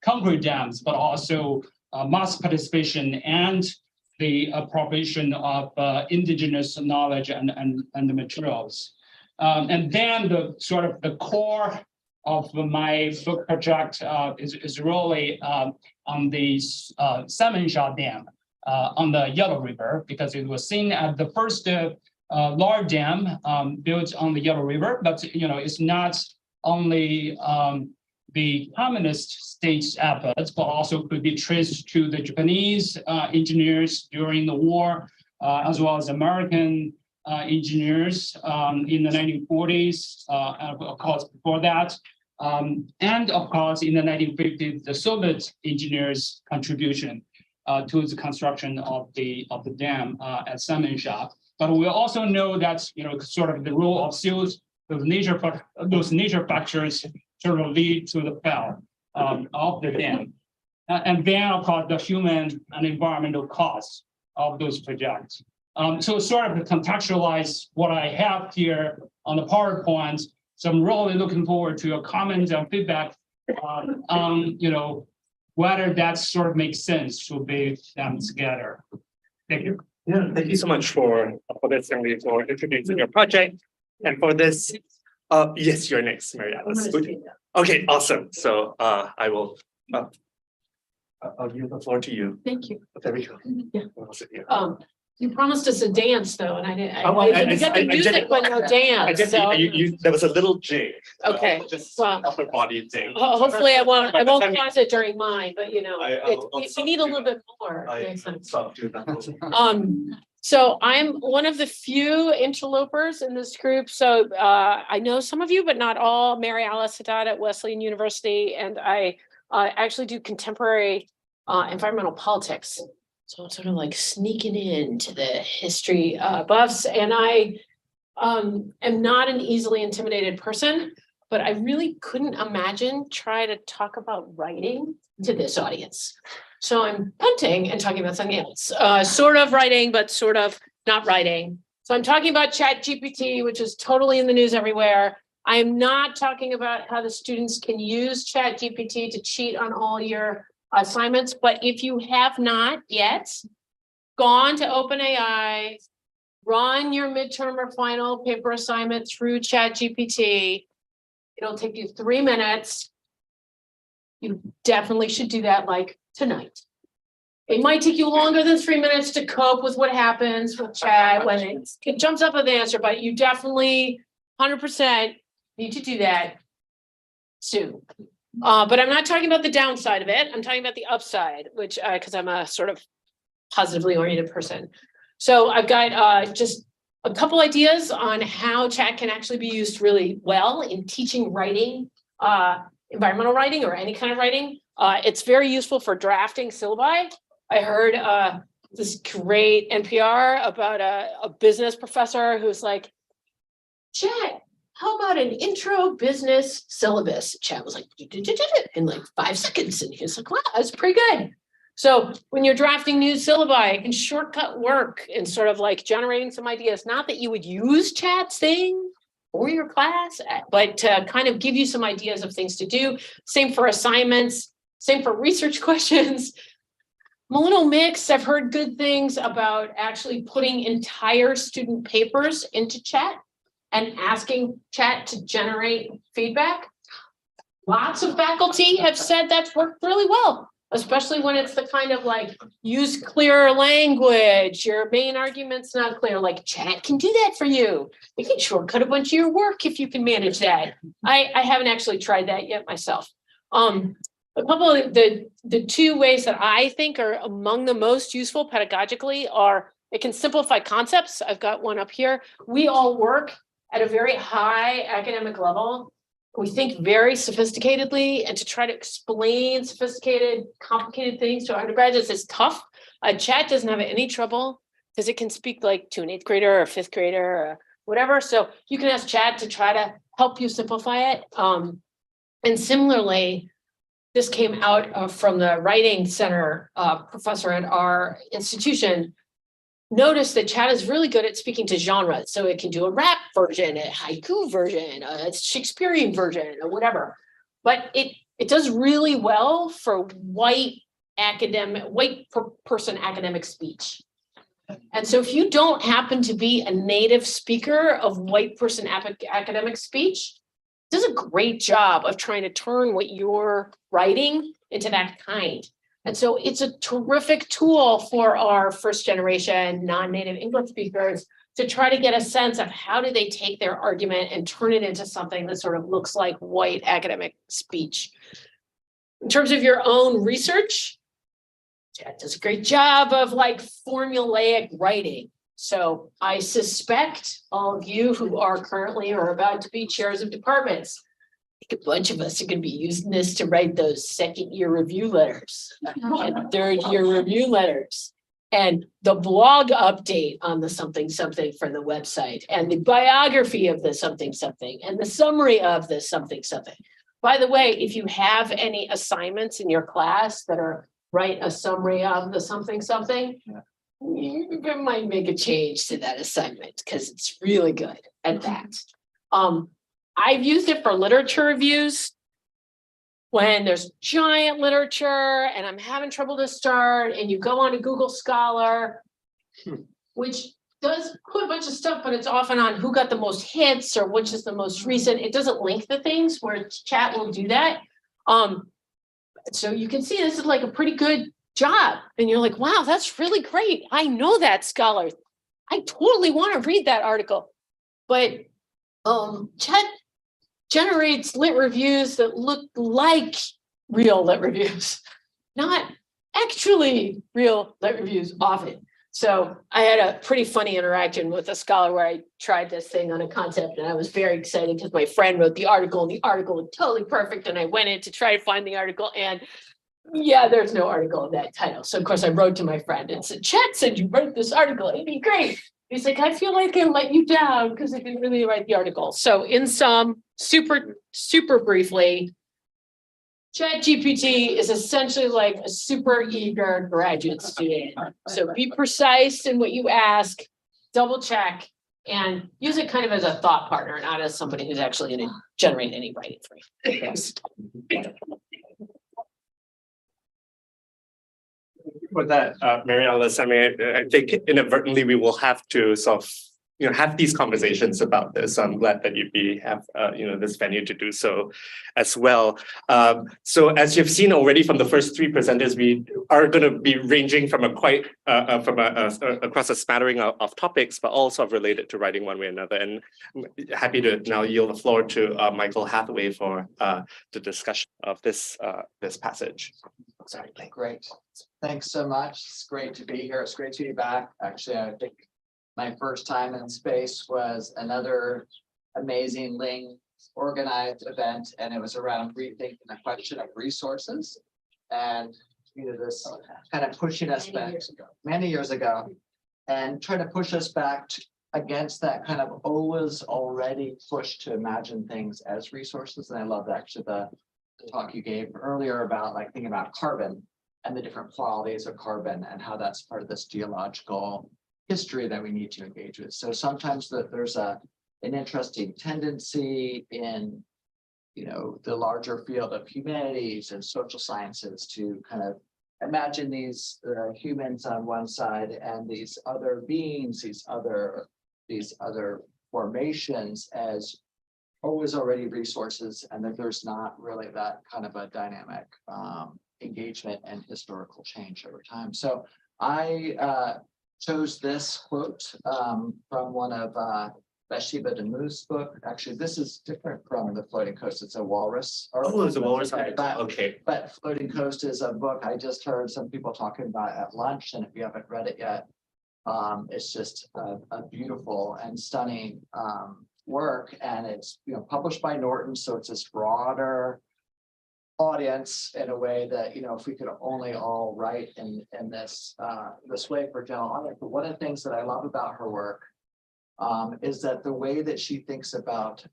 concrete dams, but also mass participation and the appropriation of indigenous knowledge and the materials. And then the sort of the core of my book project is really on the Sanmensha Dam on the Yellow River, because it was seen as the first large dam built on the Yellow River, but it's not only the communist states' efforts, but also could be traced to the Japanese engineers during the war, as well as American engineers in the 1940s, and of course before that, and of course in the 1950s, the Soviet engineers' contribution to the construction of the dam at Sanmensha. But we also know that sort of the role of silts, those nature factors sort of lead to the fall of the dam. And then, of course, the human and environmental costs of those projects. So sort of to contextualize what I have here on the PowerPoint, so I'm really looking forward to your comments and feedback on, whether that sort of makes sense to be them together. Thank you. Yeah, thank you so much for this, and for introducing your project. And for this, yes, you're next, Mariana. Okay, awesome. So I will I'll give the floor to you. Thank you. There we go. Yeah. You promised us a dance though, and I didn't. I got the music, but no dance. So there was a little jig. Okay. Just well, upper body thing. Hopefully I won't cause it during mine, but you need a little bit more. Stop doing that. So I'm one of the few interlopers in this group. So I know some of you, but not all. Mary Alice Haddad at Wesleyan University, and I actually do contemporary environmental politics. So I'm sort of like sneaking into the history buffs, and I am not an easily intimidated person, but I really couldn't imagine try to talk about writing to this audience. So I'm punting and talking about something else, sort of writing, but sort of not writing. So I'm talking about ChatGPT, which is totally in the news everywhere. I am not talking about how the students can use ChatGPT to cheat on all your assignments, but if you have not yet gone to OpenAI, run your midterm or final paper assignment through ChatGPT, it'll take you 3 minutes. You definitely should do that like tonight. It might take you longer than 3 minutes to cope with what happens with chat when it jumps up with an answer, but you definitely 100% need to do that soon. But I'm not talking about the downside of it. I'm talking about the upside, which because I'm a sort of positively oriented person. So I've got just a couple ideas on how chat can actually be used really well in teaching writing, environmental writing or any kind of writing. It's very useful for drafting syllabi. I heard this great NPR about a business professor who's like, chat, how about an intro business syllabus? Chat was like, in like 5 seconds. And he was like, wow, that's pretty good. So when you're drafting new syllabi, it can shortcut work and sort of like generating some ideas. Not that you would use chat's thing for your class, but to kind of give you some ideas of things to do. Same for assignments, same for research questions. I'm a little mixed. I've heard good things about actually putting entire student papers into chat and asking chat to generate feedback. Lots of faculty have said that's worked really well, especially when it's the kind of like use clearer language, your main argument's not clear, like chat can do that for you. It can shortcut a bunch of your work if you can manage that. I haven't actually tried that yet myself. A couple of the 2 ways that I think are among the most useful pedagogically are it can simplify concepts. I've got one up here. We all work at a very high academic level. We think very sophisticatedly, and to try to explain sophisticated, complicated things to undergraduates is tough. Chat doesn't have any trouble because it can speak like to an 8th grader or 5th grader or whatever. So you can ask chat to try to help you simplify it. And similarly, this came out from the writing center professor at our institution. Notice that chat is really good at speaking to genres. So it can do a rap version, a haiku version, a Shakespearean version, or whatever. But it does really well for white person academic speech. And so if you don't happen to be a native speaker of white person academic speech, it does a great job of trying to turn what you're writing into that kind. And so it's a terrific tool for our first generation non-native English speakers to try to get a sense of how do they take their argument and turn it into something that sort of looks like white academic speech. In terms of your own research, chat does a great job of like formulaic writing. So I suspect all of you who are currently or about to be chairs of departments, I think a bunch of us are going to be using this to write those 2nd-year review letters and 3rd-year review letters and the blog update on the something something for the website and the biography of the something something and the summary of the something something. By the way, if you have any assignments in your class that are write a summary of the something something, you might make a change to that assignment because it's really good at that. I've used it for literature reviews when there's giant literature and I'm having trouble to start, and you go on to Google Scholar, which does put a bunch of stuff, but it's often on who got the most hits or which is the most recent. It doesn't link the things where chat will do that. So you can see this is like a pretty good job. And you're like, wow, that's really great. I know that scholar. I totally want to read that article. But chat generates lit reviews that look like real lit reviews, not actually real lit reviews often. So I had a pretty funny interaction with a scholar where I tried this thing on a concept and I was very excited because my friend wrote the article and the article was totally perfect. And I went in to try to find the article and yeah, there's no article of that title. So of course I wrote to my friend and said, Chet said you wrote this article, it'd be great. He's like, I feel like I let you down because I didn't really write the article. So in sum, super briefly, ChatGPT is essentially like a super eager graduate student. So be precise in what you ask, double check, and use it kind of as a thought partner, not as somebody who's actually going to generate any writing for you. Thanks. For that, Mary Alice, I mean, I think inadvertently we will have to sort of, have these conversations about this. I'm glad that you have, this venue to do so as well. So as you've seen already from the first three presenters, we are going to be ranging from across a smattering of topics, but also related to writing one way or another. And I'm happy to now yield the floor to Michael Hathaway for the discussion of this passage. Sorry, Blake. Great. Thanks so much. It's great to be here. It's great to be back. Actually, I think my first time in space was another amazing Ling organized event, and it was around rethinking the question of resources. And this kind of pushing us back many years ago, and trying to push us back against that kind of always already push to imagine things as resources. And I love actually the talk you gave earlier about like thinking about carbon and the different qualities of carbon and how that's part of this geological history that we need to engage with. So sometimes there's an interesting tendency in the larger field of humanities and social sciences to kind of imagine these humans on one side and these other beings, these other formations as always already resources, and that there's not really that kind of a dynamic engagement and historical change over time. So I chose this quote from one of Bathsheba Demuth's book. Actually, this is different from The Floating Coast. It's a walrus. Oh, it's a walrus. Okay. But Floating Coast is a book I just heard some people talking about at lunch, and if you haven't read it yet, it's just a beautiful and stunning work, and it's published by Norton, so it's this broader audience in a way that if we could only all write in this way for general audience. But one of the things that I love about her work is that the way that she thinks about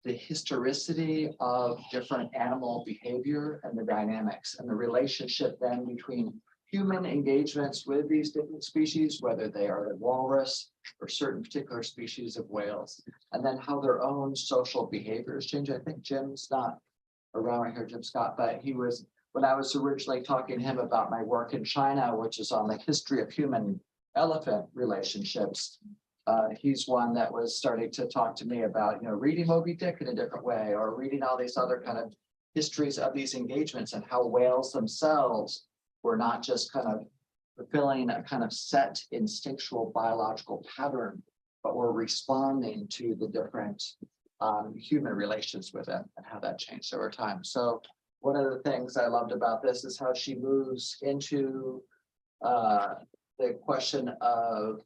the historicity of different animal behavior and the dynamics and the relationship then between human engagements with these different species, whether they are the walrus or certain particular species of whales, and then how their own social behaviors change. I think Jim's not around right here, Jim Scott, but he was, when I was originally talking to him about my work in China, which is on the history of human elephant relationships, he's one that was starting to talk to me about, reading Moby Dick in a different way, or reading all these other kind of histories of these engagements and how whales themselves were not just kind of fulfilling a kind of set instinctual biological pattern, but were responding to the different human relations with it and how that changed over time. So one of the things I loved about this is how she moves into the question of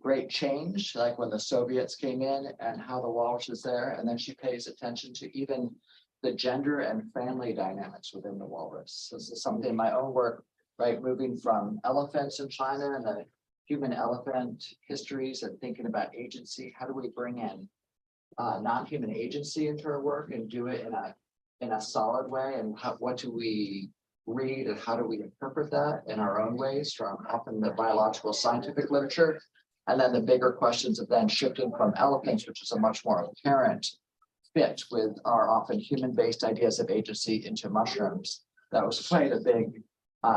great change, like when the Soviets came in and how the walrus is there, and then she pays attention to even the gender and family dynamics within the walrus. This is something in my own work, right? Moving from elephants in China and the human elephant histories and thinking about agency. How do we bring in non-human agency into our work and do it in a solid way? And what do we read and how do we interpret that in our own ways from often the biological scientific literature? And then the bigger questions of then shifting from elephants, which is a much more apparent fit with our often human-based ideas of agency, into mushrooms. That was quite a big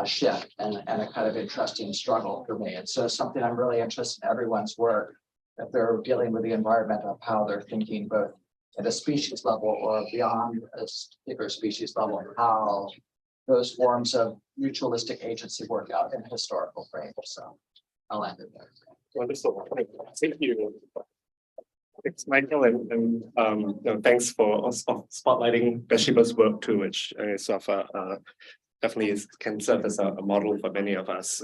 shift and a kind of interesting struggle for me. And so something I'm really interested in everyone's work, if they're dealing with the environment, of how they're thinking both at a species level or beyond a particular species level, how those forms of mutualistic agency work out in a historical frame. So I'll end it there. Wonderful. Thank you. Thanks, Michael, and thanks for spotlighting Bathsheba's work too, which is sort of definitely can serve as a model for many of us.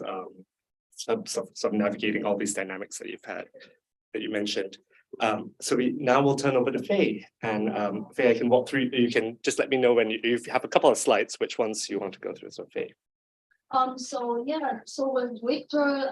Sort of navigating all these dynamics that you mentioned. So now we'll turn over to Faye, and Faye, I can walk through. You can just let me know when you have a couple of slides, which ones you want to go through. So Faye. So when Victor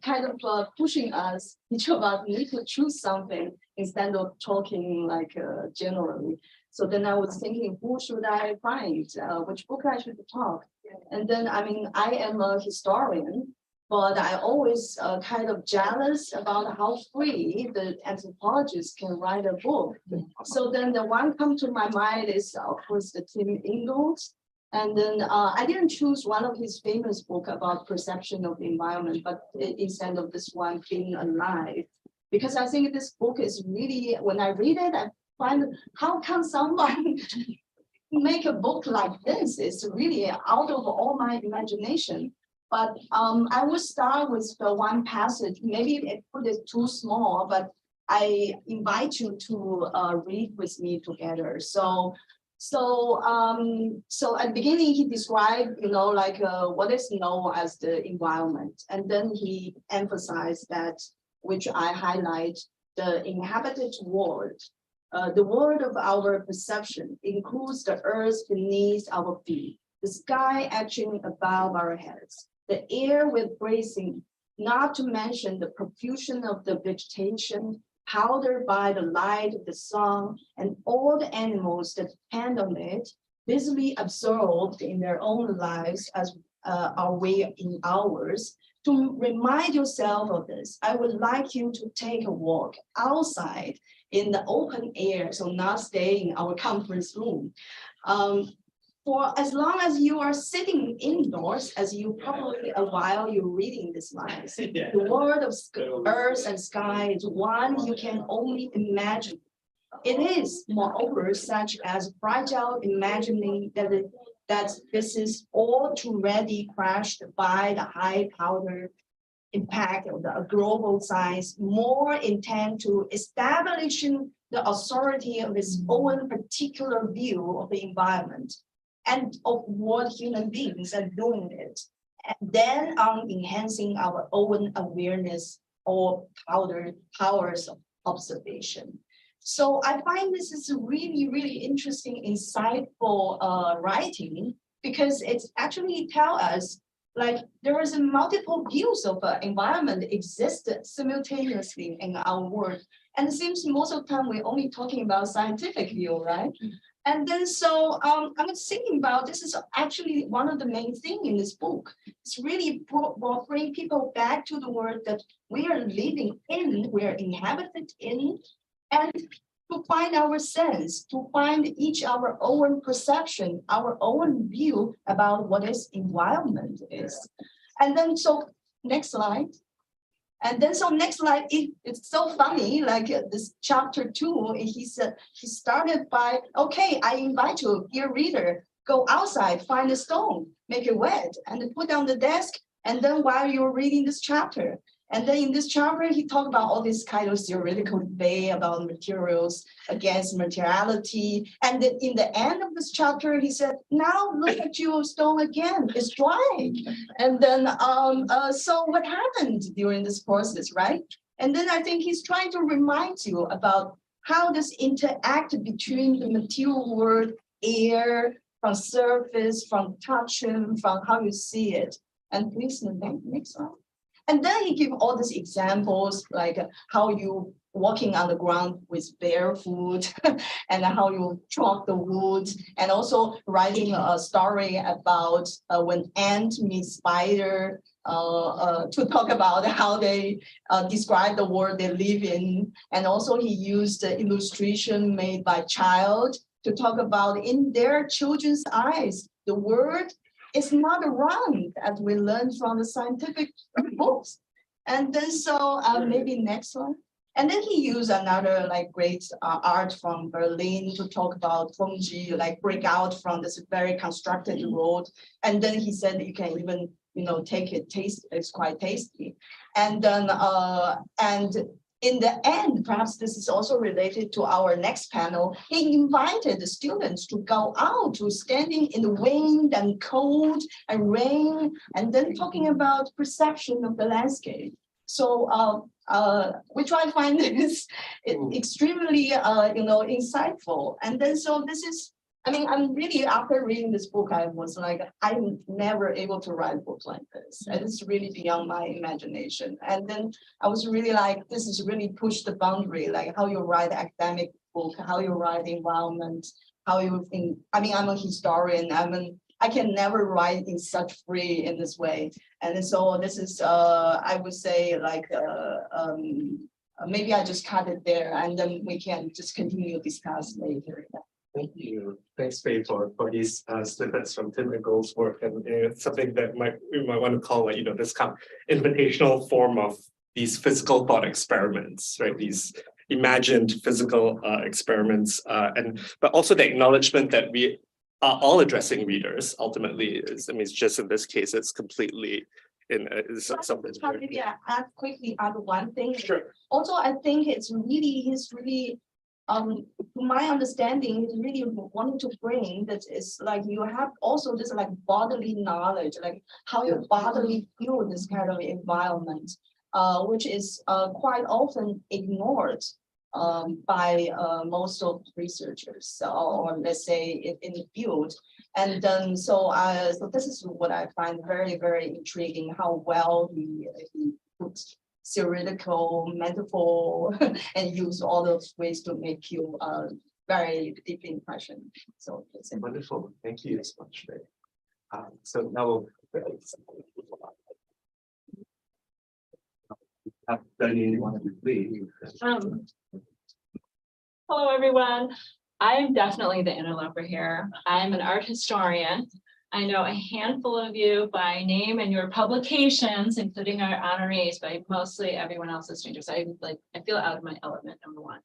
kind of pushing us, each of us need to choose something instead of talking like generally. So then I was thinking, who should I find? Which book I should talk? And then I mean, I am a historian, but I always kind of jealous about how free the anthropologists can write a book. So then the one come to my mind is of course the Tim Ingalls. And then I didn't choose one of his famous book about perception of the environment, but instead of this one, Being Alive, because I think this book is really, when I read it, I find how can someone make a book like this? It's really out of all my imagination. But I will start with the one passage. Maybe I put it too small, but I invite you to read with me together. So at the beginning, he described, like what is known as the environment. And then he emphasized that, which I highlight, the inhabited world. The world of our perception includes the earth beneath our feet, the sky etching above our heads, the air we're breathing, not to mention the profusion of the vegetation, powdered by the light of the sun, and all the animals that depend on it, busily absorbed in their own lives as are we in ours. To remind yourself of this, I would like you to take a walk outside in the open air, so not stay in our conference room. For as long as you are sitting indoors, as you probably while you're reading this line, the world of earth and sky is one you can only imagine. It is, moreover, such as fragile imagining that this is all too ready crashed by the high power impact of the global science, more intent to establishing the authority of its own particular view of the environment and of what human beings are doing it, then on enhancing our own awareness or powers of observation. So I find this is really, really interesting, insightful writing, because it's actually tell us like there is a multiple views of environment existed simultaneously in our world. And it seems most of the time we're only talking about scientific view, right? And then so I was thinking about this is actually one of the main things in this book. It's really bring people back to the world that we are living in, we are inhabited in, and to find our sense, to find each our own perception, our own view about what is environment is. And then so next slide. And then so next slide, it's so funny, like this chapter 2, he said, he started by, okay, I invite you, dear reader, go outside, find a stone, make it wet, and put on the desk. And then while you're reading this chapter, and then in this chapter, he talked about all this kind of theoretical debate about materials against materiality. And then in the end of this chapter, he said, now look at your stone again, it's dry. And then, so what happened during this process, right? And then I think he's trying to remind you about how this interact between the material world, air, from surface, from touch, from how you see it. And please, next slide. And then he give all these examples, like how you walking on the ground with barefoot and how you chop the wood, and also writing a story about when ant meets spider, to talk about how they describe the world they live in. And also he used the illustration made by child to talk about in their children's eyes, the world is not round as we learned from the scientific books. And then so maybe next one. And then he used another like great art from Berlin to talk about fungi, like break out from this very constructed road. And then he said you can even, take it, taste, it's quite tasty. And then, and in the end, perhaps this is also related to our next panel, he invited the students to go out to standing in the wind and cold and rain, and then talking about perception of the landscape. So which I find is extremely insightful. And then so this is, I mean, I'm really, after reading this book, I was like, I'm never able to write a book like this. And it's really beyond my imagination. And then I was really like, this is really push the boundary, like how you write academic book, how you write environment, how you think. I mean, I'm a historian. I can never write in such free in this way. And so this is, I would say, like, maybe I just cut it there, and then we can just continue to discuss later. Thank you. Thanks, Faye, for these snippets from Tim and Gold's work, and it's something that we might want to call, like, this kind of invitational form of these physical thought experiments, right? These imagined physical experiments, but also the acknowledgement that we are all addressing readers. Ultimately, it's just in this case, it's completely something. Maybe I quickly add one thing. Sure. Also, I think he's really. To my understanding, he's really wanting to bring that is like you have also this like bodily knowledge, like how you bodily feel this kind of environment, which is quite often ignored by most of researchers, or let's say in the field. And then so this is what I find very, very intriguing, how well he puts theoretical, metaphor, and use all those ways to make you very deep impression. So it's Wonderful. Thank you so much, Faye. So now Hello, everyone. I am definitely the interloper here. I'm an art historian. I know a handful of you by name and your publications, including our honorees, but mostly everyone else is strangers. I feel out of my element, number one.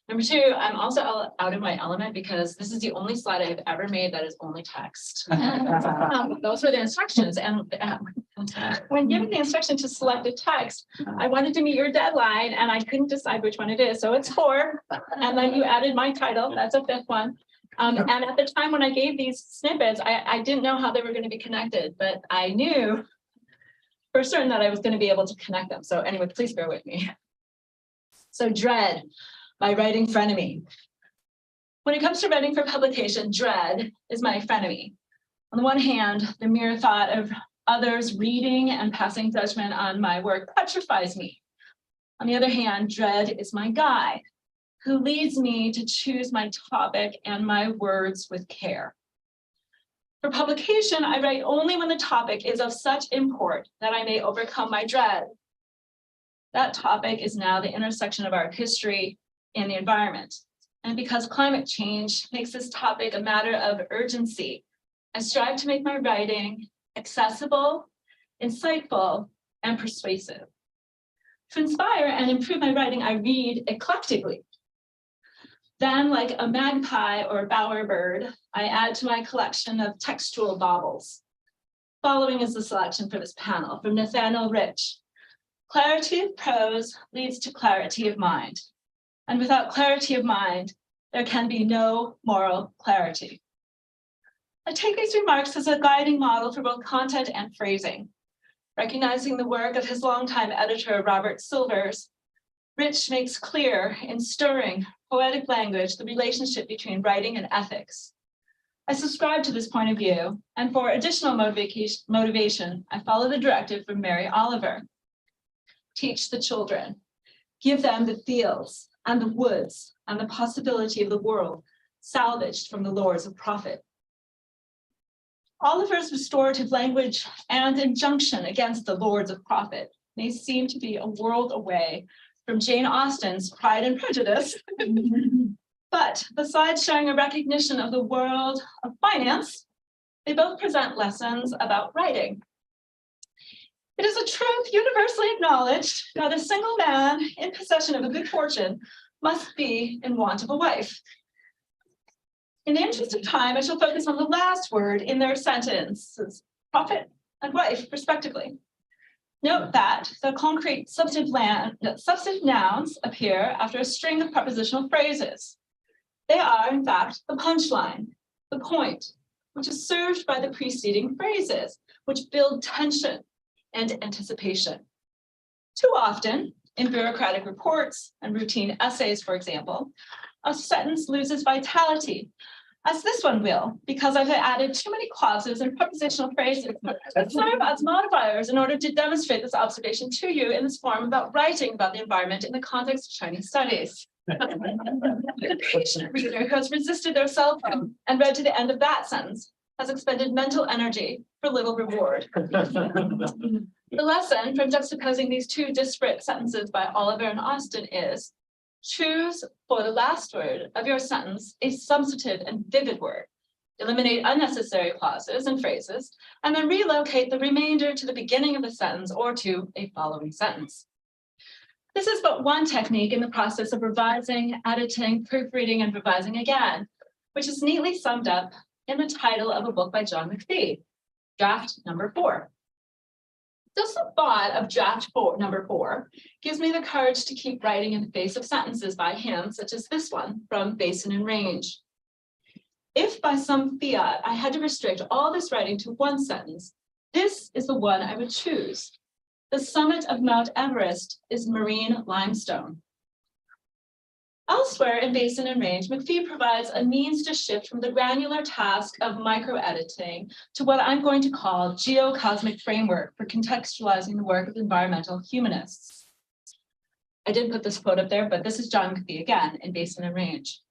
Number two, I'm also out of my element because this is the only slide I've ever made that is only text. Those were the instructions. And when given the instruction to select a text, I wanted to meet your deadline and I couldn't decide which one it is. So it's 4. And then you added my title. That's a 5th one. And at the time when I gave these snippets, I didn't know how they were going to be connected, but I knew for certain that I was going to be able to connect them. So anyway, please bear with me. So dread, my writing frenemy. When it comes to writing for publication, dread is my frenemy. On the one hand, the mere thought of others reading and passing judgment on my work petrifies me. On the other hand, dread is my guide, who leads me to choose my topic and my words with care. For publication, I write only when the topic is of such import that I may overcome my dread. That topic is now the intersection of art history and the environment. And because climate change makes this topic a matter of urgency, I strive to make my writing accessible, insightful, and persuasive. To inspire and improve my writing, I read eclectically. Then, like a magpie or bowerbird, I add to my collection of textual baubles. Following is the selection for this panel from Nathaniel Rich. Clarity of prose leads to clarity of mind. And without clarity of mind, there can be no moral clarity. I take these remarks as a guiding model for both content and phrasing. Recognizing the work of his longtime editor, Robert Silvers, Rich makes clear in stirring, poetic language the relationship between writing and ethics. I subscribe to this point of view, and for additional motivation, I follow the directive from Mary Oliver. Teach the children, give them the fields and the woods and the possibility of the world salvaged from the lords of profit. Oliver's restorative language and injunction against the lords of profit may seem to be a world away from Jane Austen's Pride and Prejudice. But besides showing a recognition of the world of finance, they both present lessons about writing. It is a truth universally acknowledged that a single man in possession of a good fortune must be in want of a wife. In the interest of time, I shall focus on the last word in their sentences, profit and wife, respectively. Note that the concrete substantive nouns appear after a string of prepositional phrases. They are, in fact, the punchline, the point, which is served by the preceding phrases, which build tension and anticipation. Too often, in bureaucratic reports and routine essays, for example, a sentence loses vitality, as this one will, because I've added too many clauses and prepositional phrases that serve as modifiers in order to demonstrate this observation to you in this form about writing about the environment in the context of Chinese studies. The patient reader who has resisted their cell phone and read to the end of that sentence has expended mental energy for little reward. The lesson from juxtaposing these two disparate sentences by Oliver and Austin is: choose for the last word of your sentence a substantive and vivid word. Eliminate unnecessary clauses and phrases, and then relocate the remainder to the beginning of the sentence or to a following sentence. This is but one technique in the process of revising, editing, proofreading, and revising again, which is neatly summed up in the title of a book by John McPhee, Draft Number 4. Just the thought of number 4 gives me the courage to keep writing in the face of sentences by him, such as this one from Basin and Range. If by some fiat I had to restrict all this writing to one sentence, this is the one I would choose. The summit of Mount Everest is marine limestone. Elsewhere in Basin and Range, McPhee provides a means to shift from the granular task of microediting to what I'm going to call geocosmic framework for contextualizing the work of environmental humanists. I didn't put this quote up there, but this is John McPhee again in Basin and Range.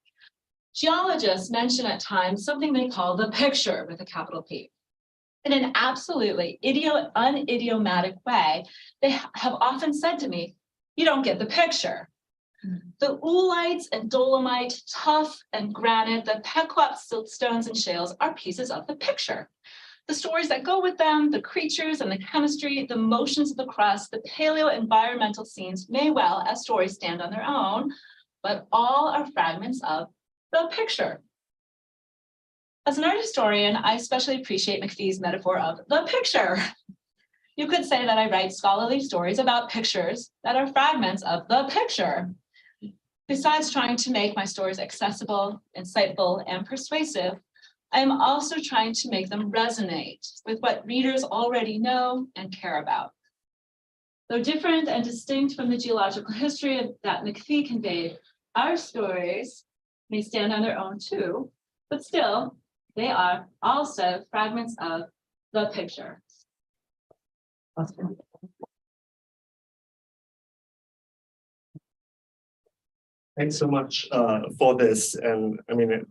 Geologists mention at times something they call the picture with a capital P. In an absolutely unidiomatic way, they have often said to me, "You don't get the picture." The oolites and dolomite, tuff and granite, the Pequot siltstones and shales are pieces of the picture. The stories that go with them, the creatures and the chemistry, the motions of the crust, the paleo-environmental scenes may well, as stories, stand on their own, but all are fragments of the picture. As an art historian, I especially appreciate McPhee's metaphor of the picture. You could say that I write scholarly stories about pictures that are fragments of the picture. Besides trying to make my stories accessible, insightful, and persuasive, I am also trying to make them resonate with what readers already know and care about. Though different and distinct from the geological history that McPhee conveyed, our stories may stand on their own too, but still, they are also fragments of the picture. Thanks so much for this. And I mean,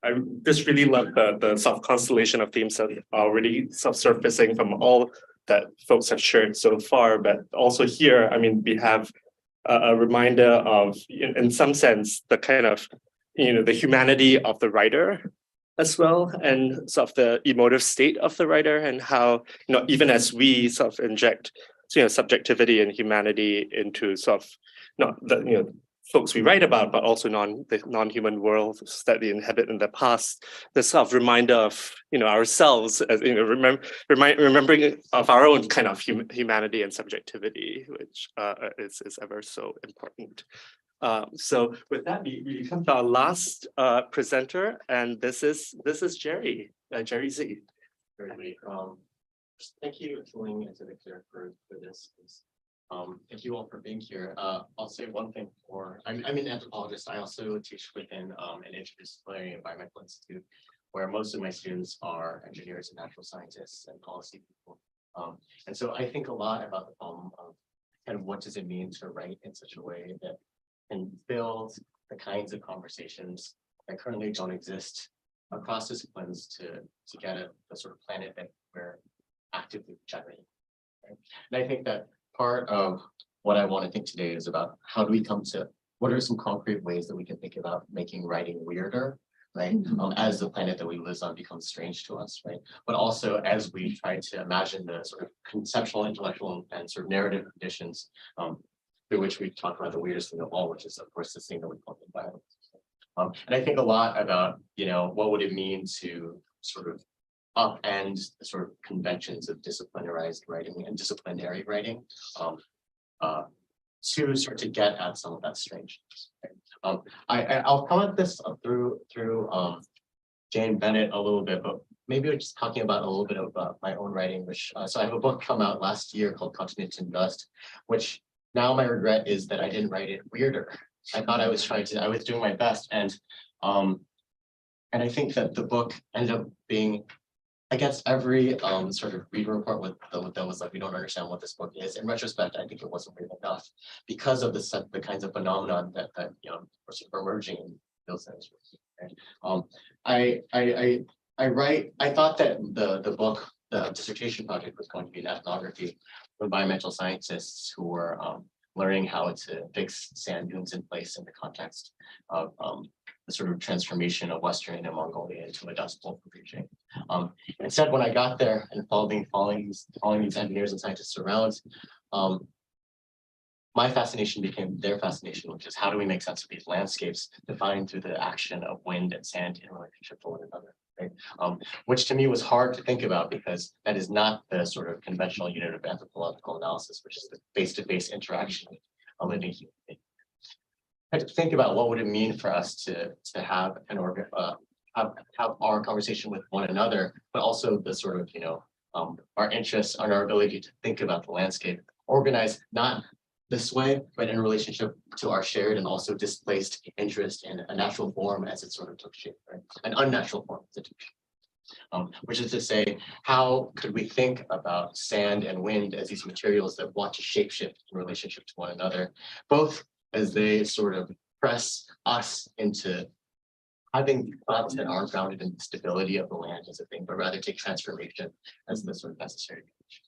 I just really love the sort of constellation of themes that are already sort of surfacing from all that folks have shared so far. But also here, I mean, we have a reminder of, in some sense, the kind of, the humanity of the writer as well, and sort of the emotive state of the writer, and how, even as we sort of inject, subjectivity and humanity into sort of, not the, folks we write about, but also the non-human worlds that they inhabit in the past. This sort of reminder of ourselves, as remembering of our own kind of humanity and subjectivity, which is ever so important. So with that, we come to our last presenter, and this is Jerry, Jerry Z. Certainly. Thank you, Ling and Victor, for this. Thank you all for being here. I'll say one thing I'm an anthropologist. I also teach within an interdisciplinary environmental institute where most of my students are engineers and natural scientists and policy people. And so I think a lot about the problem of kind of what does it mean to write in such a way that can build the kinds of conversations that currently don't exist across disciplines to get at the sort of planet that we're actively generating. Right? And I think that part of what I want to think today is about how do we come to, what are some concrete ways that we can think about making writing weirder, right? As the planet that we live on becomes strange to us, right? But also as we try to imagine the sort of conceptual, intellectual, and sort of narrative conditions through which we talk about the weirdest thing of all, which is of course this thing that we call environment. And I think a lot about, what would it mean to sort of upend the sort of conventions of disciplinarized writing and disciplinary writing. To start to get at some of that strangeness. I'll come at this through Jane Bennett a little bit, but maybe we're just talking about a little bit about my own writing, which so I have a book come out last year called Continent and Dust, which now my regret is that I didn't write it weirder. I thought I was doing my best, and I think that the book ended up being against every sort of reader report that was like, we don't understand what this book is. In retrospect, I think it wasn't weird enough because of the kinds of phenomenon that were sort of emerging in those things. Right? I thought that the book, the dissertation project, was going to be an ethnography of environmental scientists who were learning how to fix sand dunes in place in the context of the sort of transformation of Western Inner Mongolia into a Dust Bowl for Beijing. Instead, when I got there and following these engineers and scientists around, my fascination became their fascination, which is how do we make sense of these landscapes defined through the action of wind and sand in relationship to one another, right? Which to me was hard to think about because that is not the sort of conventional unit of anthropological analysis, which is the face-to-face interaction with a living human being. I had to think about what would it mean for us to have have our conversation with one another, but also the sort of our interests and our ability to think about the landscape, organized not this way, but in relationship to our shared and also displaced interest in a natural form as it sort of took shape, right? An unnatural form as it took shape. Which is to say, how could we think about sand and wind as these materials that want to shapeshift in relationship to one another, both as they sort of press us into having thoughts that aren't grounded in the stability of the land as a thing, but rather take transformation as the sort of necessary condition.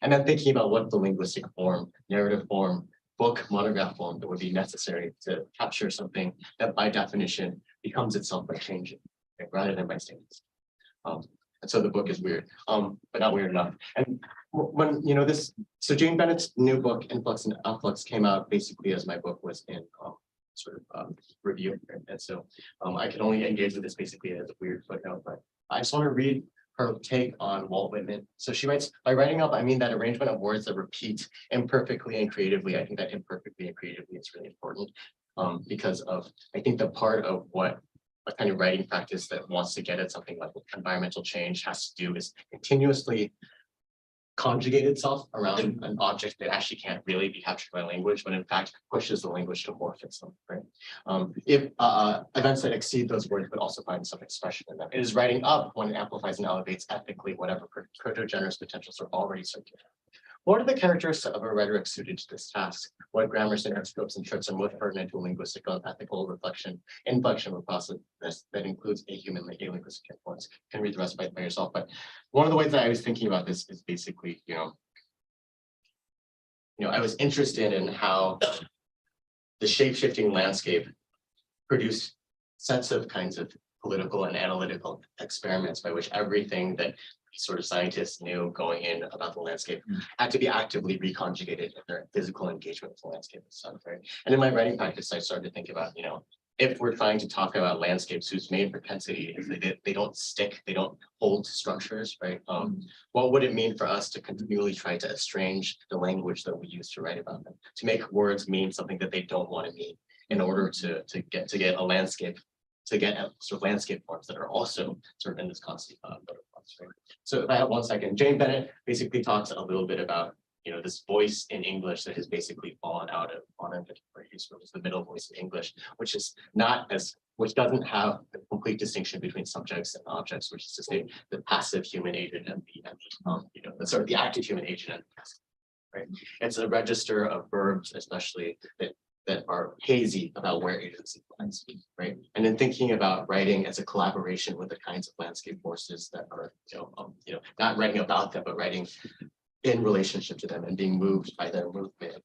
And then thinking about what the linguistic form, narrative form, book, monograph form that would be necessary to capture something that by definition becomes itself by changing, right, rather than by statements. And so the book is weird, but not weird enough. And when so Jane Bennett's new book, Influx and Outflux, came out basically as my book was in sort of review. And so I can only engage with this basically as a weird footnote, but I just want to read her take on Walt Whitman. So she writes, by writing up, I mean that arrangement of words that repeat imperfectly and creatively. I think that imperfectly and creatively is really important because of, I think the part of what a kind of writing practice that wants to get at something like environmental change has to do is continuously conjugate itself around an object that actually can't really be captured by language, but in fact pushes the language to morph itself, right? If events that exceed those words would also find some expression in them. It is writing up when it amplifies and elevates ethically whatever proto-generous potentials are already circular. What are the characteristics of a rhetoric suited to this task? What grammar, syntax, tropes, and trips are most pertinent to a linguistic or ethical inflection of a process that includes a linguistic influence? You can read the rest by yourself, but one of the ways that I was thinking about this is basically, I was interested in how the shape-shifting landscape produced sets of kinds of political and analytical experiments by which everything that sort of scientists knew going in about the landscape had to be actively reconjugated in their physical engagement with the landscape itself, right? And in my writing practice, I started to think about, if we're trying to talk about landscapes whose main propensity is they don't stick, they don't hold structures, right? What would it mean for us to continually try to estrange the language that we use to write about them, to make words mean something that they don't want to mean in order to get a landscape, to get sort of landscape forms that are also sort of in this constant right? So if I have 1 second, Jane Bennett basically talks a little bit about this voice in English that has basically fallen out of modern contemporary use, which is the middle voice in English, which doesn't have the complete distinction between subjects and objects, which is to say the passive human agent and the sort of the active human agent and the passive, right? It's a register of verbs, especially that are hazy about where agency lies, right? And then thinking about writing as a collaboration with the kinds of landscape forces that are, not writing about them, but writing in relationship to them and being moved by their movement.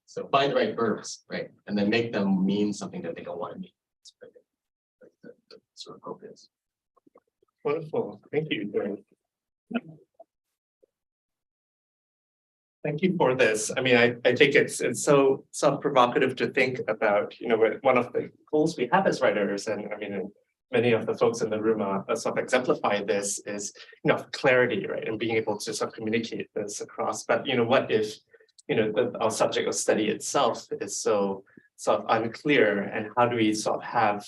So find the right verbs, right? And then make them mean something that they don't want to mean. That's the sort of hope is. Wonderful, thank you. Thank you for this. I mean, I think it's so provocative to think about, one of the goals we have as writers, and I mean, many of the folks in the room are sort of exemplify this is, clarity, right? And being able to sort of communicate this across. But, what if, our subject of study itself is so sort of unclear, and how do we sort of have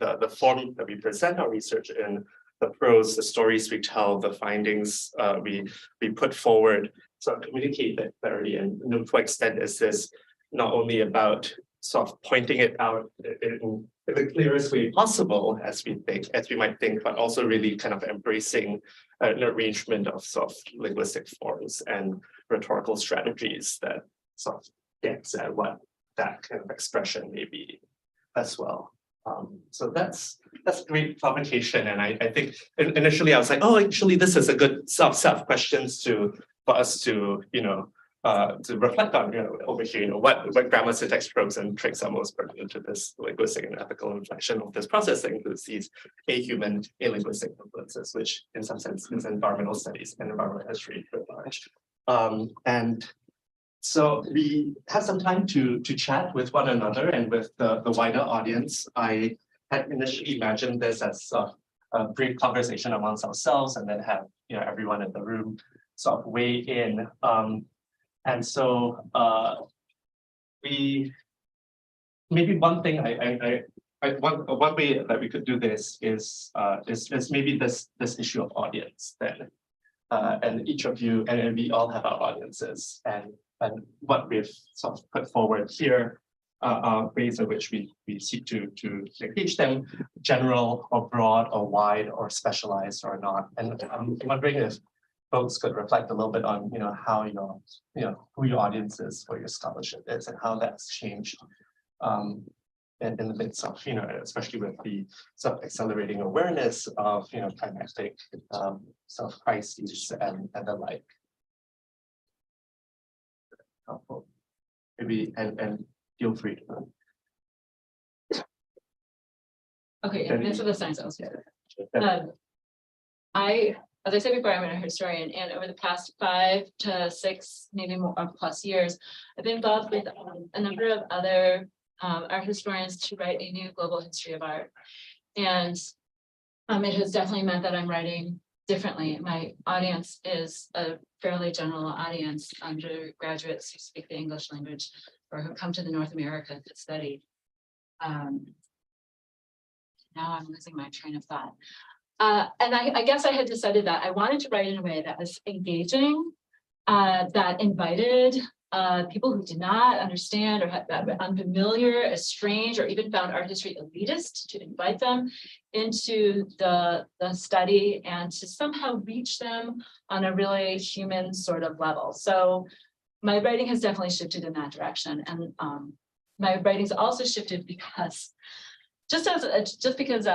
the form that we present our research in, the prose, the stories we tell, the findings we put forward, sort of communicate that clarity. And to what extent is this not only about sort of pointing it out in the clearest way possible, as we might think, but also really kind of embracing an arrangement of sort of linguistic forms and rhetorical strategies that sort of gets at what that kind of expression may be as well. So that's great provocation. And I think initially I was like, oh, actually, this is a good set of questions for us to reflect on, over here, what grammar, syntax, prose, and tricks are most pertinent to this linguistic and ethical reflection of this process that includes these ahuman, alinguistic influences, which in some sense is environmental studies and environmental history at large. And so we have some time to chat with one another and with the wider audience. I had initially imagined this as a brief conversation amongst ourselves, and then have everyone in the room sort of weigh in. And so maybe one thing one way that we could do this is maybe this issue of audience then, and each of you, and we all have our audiences, and what we've sort of put forward here are ways in which we seek to engage them, general or broad or wide or specialized or not. And I'm wondering if folks could reflect a little bit on how who your audience is for your scholarship is, and how that's changed in the midst of especially with the sort of accelerating awareness of climatic sort of crises and the like. Helpful. Maybe and feel free to. Okay, and this is the science I was here. As I said before, I'm a historian, and over the past 5 to 6, maybe more plus years, I've been involved with a number of other art historians to write a new global history of art. And it has definitely meant that I'm writing differently. My audience is a fairly general audience, undergraduates who speak the English language or who come to the North America to study. Now I'm losing my train of thought. And I guess I had decided that I wanted to write in a way that was engaging, that invited people who did not understand or had that were unfamiliar, estranged, or even found art history elitist, to invite them into the study and to somehow reach them on a really human sort of level. So my writing has definitely shifted in that direction. And my writing's also shifted because just because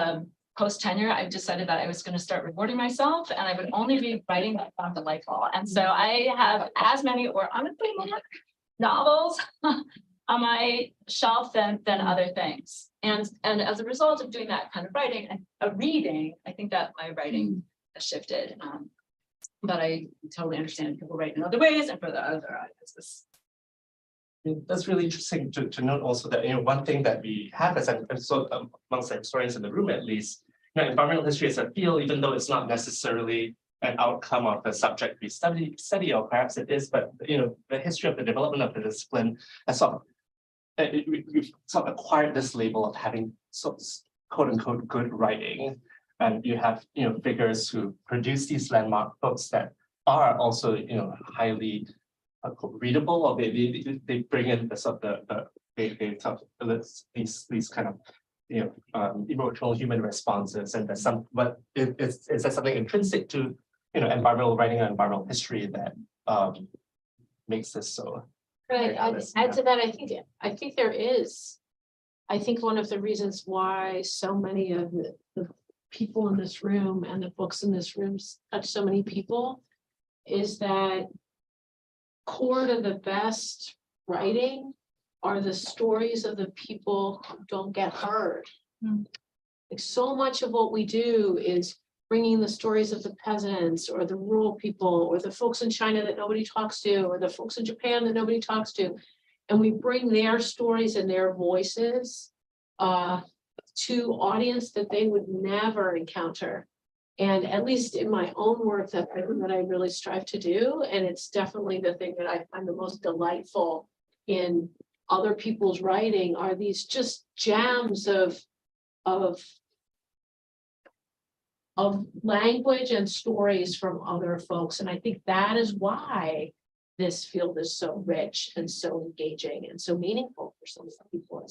post-tenure, I decided that I was going to start rewarding myself, and I would only be writing that I found delightful. And so I have as many, or honestly more, novels on my shelf than other things. And as a result of doing that kind of writing and reading, I think that my writing has shifted. But I totally understand people write in other ways, and for the other audiences. That's really interesting to note also that one thing that we have as amongst the historians in the room at least, environmental history as a field, even though it's not necessarily an outcome of the subject we study, or perhaps it is, but the history of the development of the discipline has we've sort of acquired this label of having quote unquote good writing, and you have figures who produce these landmark books that are also highly readable, or they bring in these kind of emotional human responses, and there's but is there something intrinsic to environmental writing and environmental history that makes this so? Right, I'd add to that, I think there is. I think one of the reasons why so many of the people in this room and the books in this room touch so many people is that core to the best writing are the stories of the people who don't get heard. Like so much of what we do is bringing the stories of the peasants or the rural people or the folks in China that nobody talks to, or the folks in Japan that nobody talks to. And we bring their stories and their voices to audience that they would never encounter. And at least in my own work, that's the thing that I really strive to do. And it's definitely the thing that I find the most delightful in other people's writing are these just gems of language and stories from other folks. And I think that is why this field is so rich and so engaging and so meaningful for some people.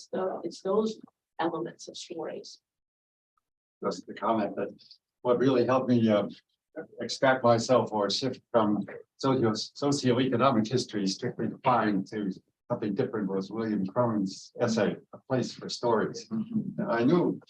It's those elements of stories. Just the comment that what really helped me extract myself or shift from socioeconomic history strictly defined to something different was William Cronin's essay, A Place for Stories. I knew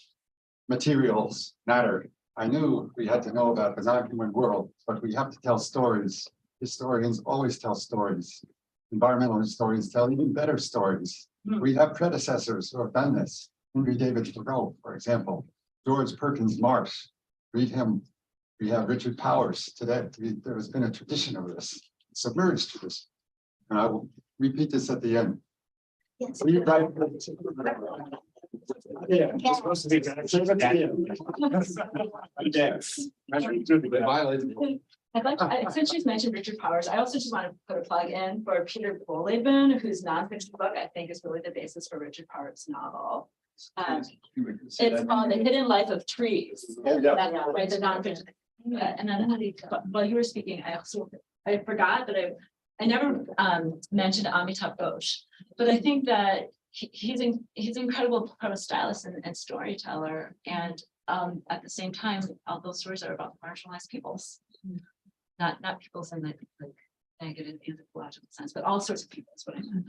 materials mattered. I knew we had to know about the non-human world, but we have to tell stories. Historians always tell stories. Environmental historians tell even better stories. We have predecessors who have done this. Henry David Thoreau, for example, George Perkins Marsh, read him. We have Richard Powers today. There has been a tradition of this, submerged tradition. And I will repeat this at the end. Yes. We write. Yeah, it's supposed to be. I'd like to, since she's mentioned Richard Powers, I also just want to put a plug in for Peter Bolleben, whose nonfiction book I think is really the basis for Richard Powers' novel. It's called The Hidden Life of Trees. Right, the nonfiction. And then while you were speaking, I forgot that I never mentioned Amitabh Ghosh, but I think that he's incredible prose stylist and storyteller, and at the same time, all those stories are about marginalized peoples, not peoples in the like negative anthropological sense, but all sorts of people is what I meant.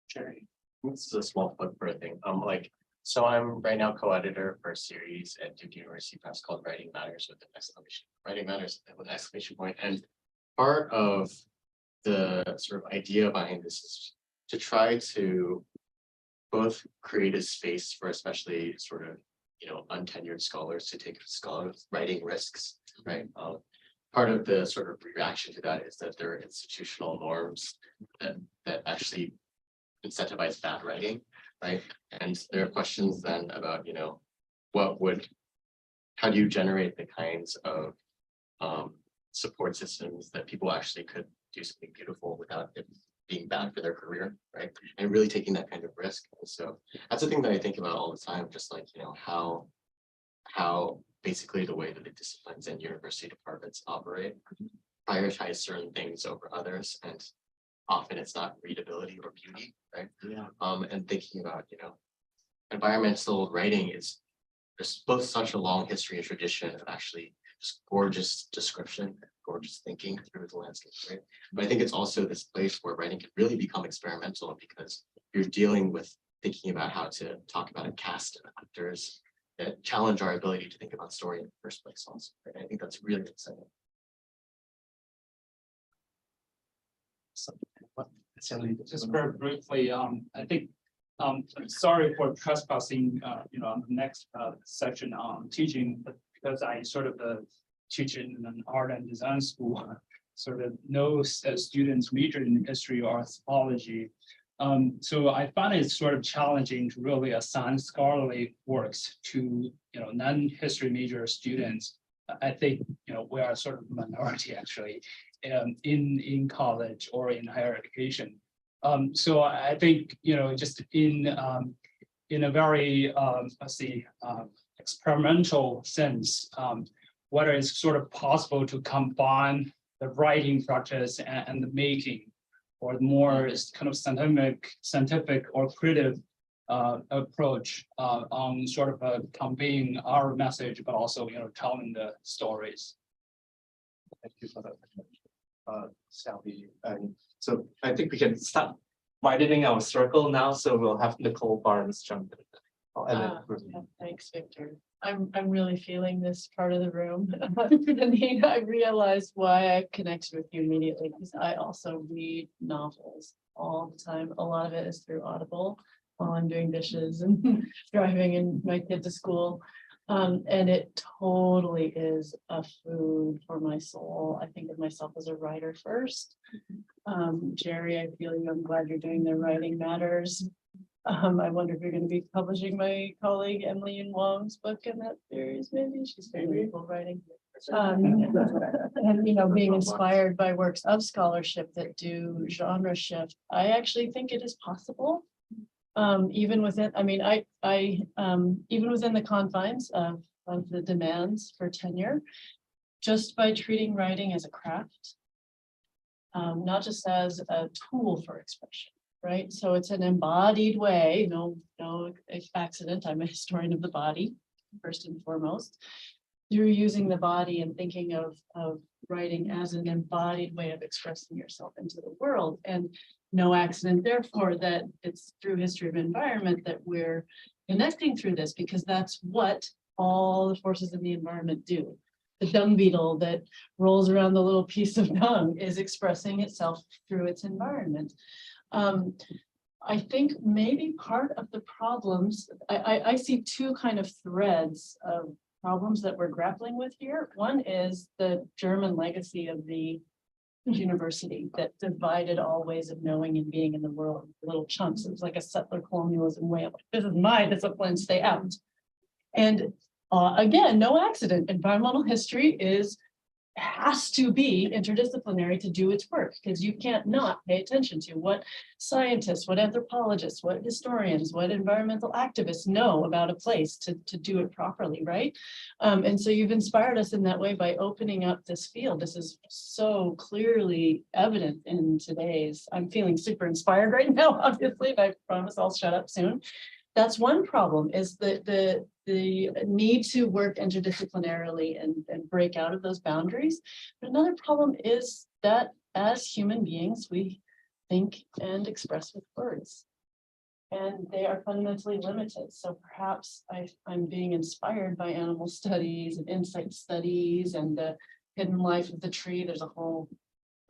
Jerry, this is a small plug for a thing. So I'm right now co-editor for a series at Duke University Press called Writing Matters with an exclamation point. And part of the sort of idea behind this is to try to both create a space for especially sort of, untenured scholars to take writing risks, right? Part of the sort of reaction to that is that there are institutional norms that actually incentivize bad writing, right? And there are questions then about, how do you generate the kinds of support systems that people actually could do something beautiful without it being bad for their career, right? And really taking that kind of risk. And so that's the thing that I think about all the time, just like, how basically the way that the disciplines and university departments operate, prioritize certain things over others, and often it's not readability or beauty, right? Yeah. And thinking about, environmental writing is there's both such a long history and tradition of actually just gorgeous description, gorgeous thinking through the landscape, right? But I think it's also this place where writing can really become experimental because you're dealing with thinking about how to talk about a cast of actors that challenge our ability to think about story in the first place also, right? I think that's really exciting. Just very briefly, I think, sorry for trespassing, on the next section on teaching, but because I sort of teach in an art and design school, sort of know students major in history or anthropology. So I find it sort of challenging to really assign scholarly works to, non-history major students. I think, we are sort of minority actually in college or in higher education. So I think, just in a very, experimental sense, whether it's sort of possible to combine the writing practice and the making, or more kind of scientific or creative approach on sort of conveying our message, but also, telling the stories. Thank you for that, Sally. And so I think we can start widening our circle now. So we'll have Nicole Barnes jump in. Thanks, Victor. I'm really feeling this part of the room. And I realized why I connected with you immediately, because I also read novels all the time. A lot of it is through Audible while I'm doing dishes and driving and my kid to school. And it totally is a food for my soul. I think of myself as a writer first. Jerry, I feel you. I'm glad you're doing the Writing Matters I wonder if you're gonna be publishing my colleague Emily Yun Wong's book in that series, maybe. She's very beautiful writing. And being inspired by works of scholarship that do genre shift, I actually think it is possible. Even within, I mean, even within the confines of the demands for tenure, just by treating writing as a craft, not just as a tool for expression, right? So it's an embodied way, no accident. I'm a historian of the body, first and foremost. Through using the body and thinking of writing as an embodied way of expressing yourself into the world. And no accident, therefore, that it's through history of environment that we're connecting through this, because that's what all the forces in the environment do. The dung beetle that rolls around the little piece of dung is expressing itself through its environment. I think maybe part of the problems, I see two kind of threads of problems that we're grappling with here. One is the German legacy of the university that divided all ways of knowing and being in the world into little chunks. It was like a settler colonialism way of, this is my discipline, stay out. And again, no accident. Environmental history has to be interdisciplinary to do its work, because you can't not pay attention to what scientists, what anthropologists, what historians, what environmental activists know about a place to do it properly, right? And so you've inspired us in that way by opening up this field. This is so clearly evident in today's, I'm feeling super inspired right now, obviously, and I promise I'll shut up soon. That's one problem, is the need to work interdisciplinarily and break out of those boundaries. But another problem is that as human beings, we think and express with words, and they are fundamentally limited. So perhaps I'm being inspired by animal studies and insect studies and the hidden life of the tree. There's a whole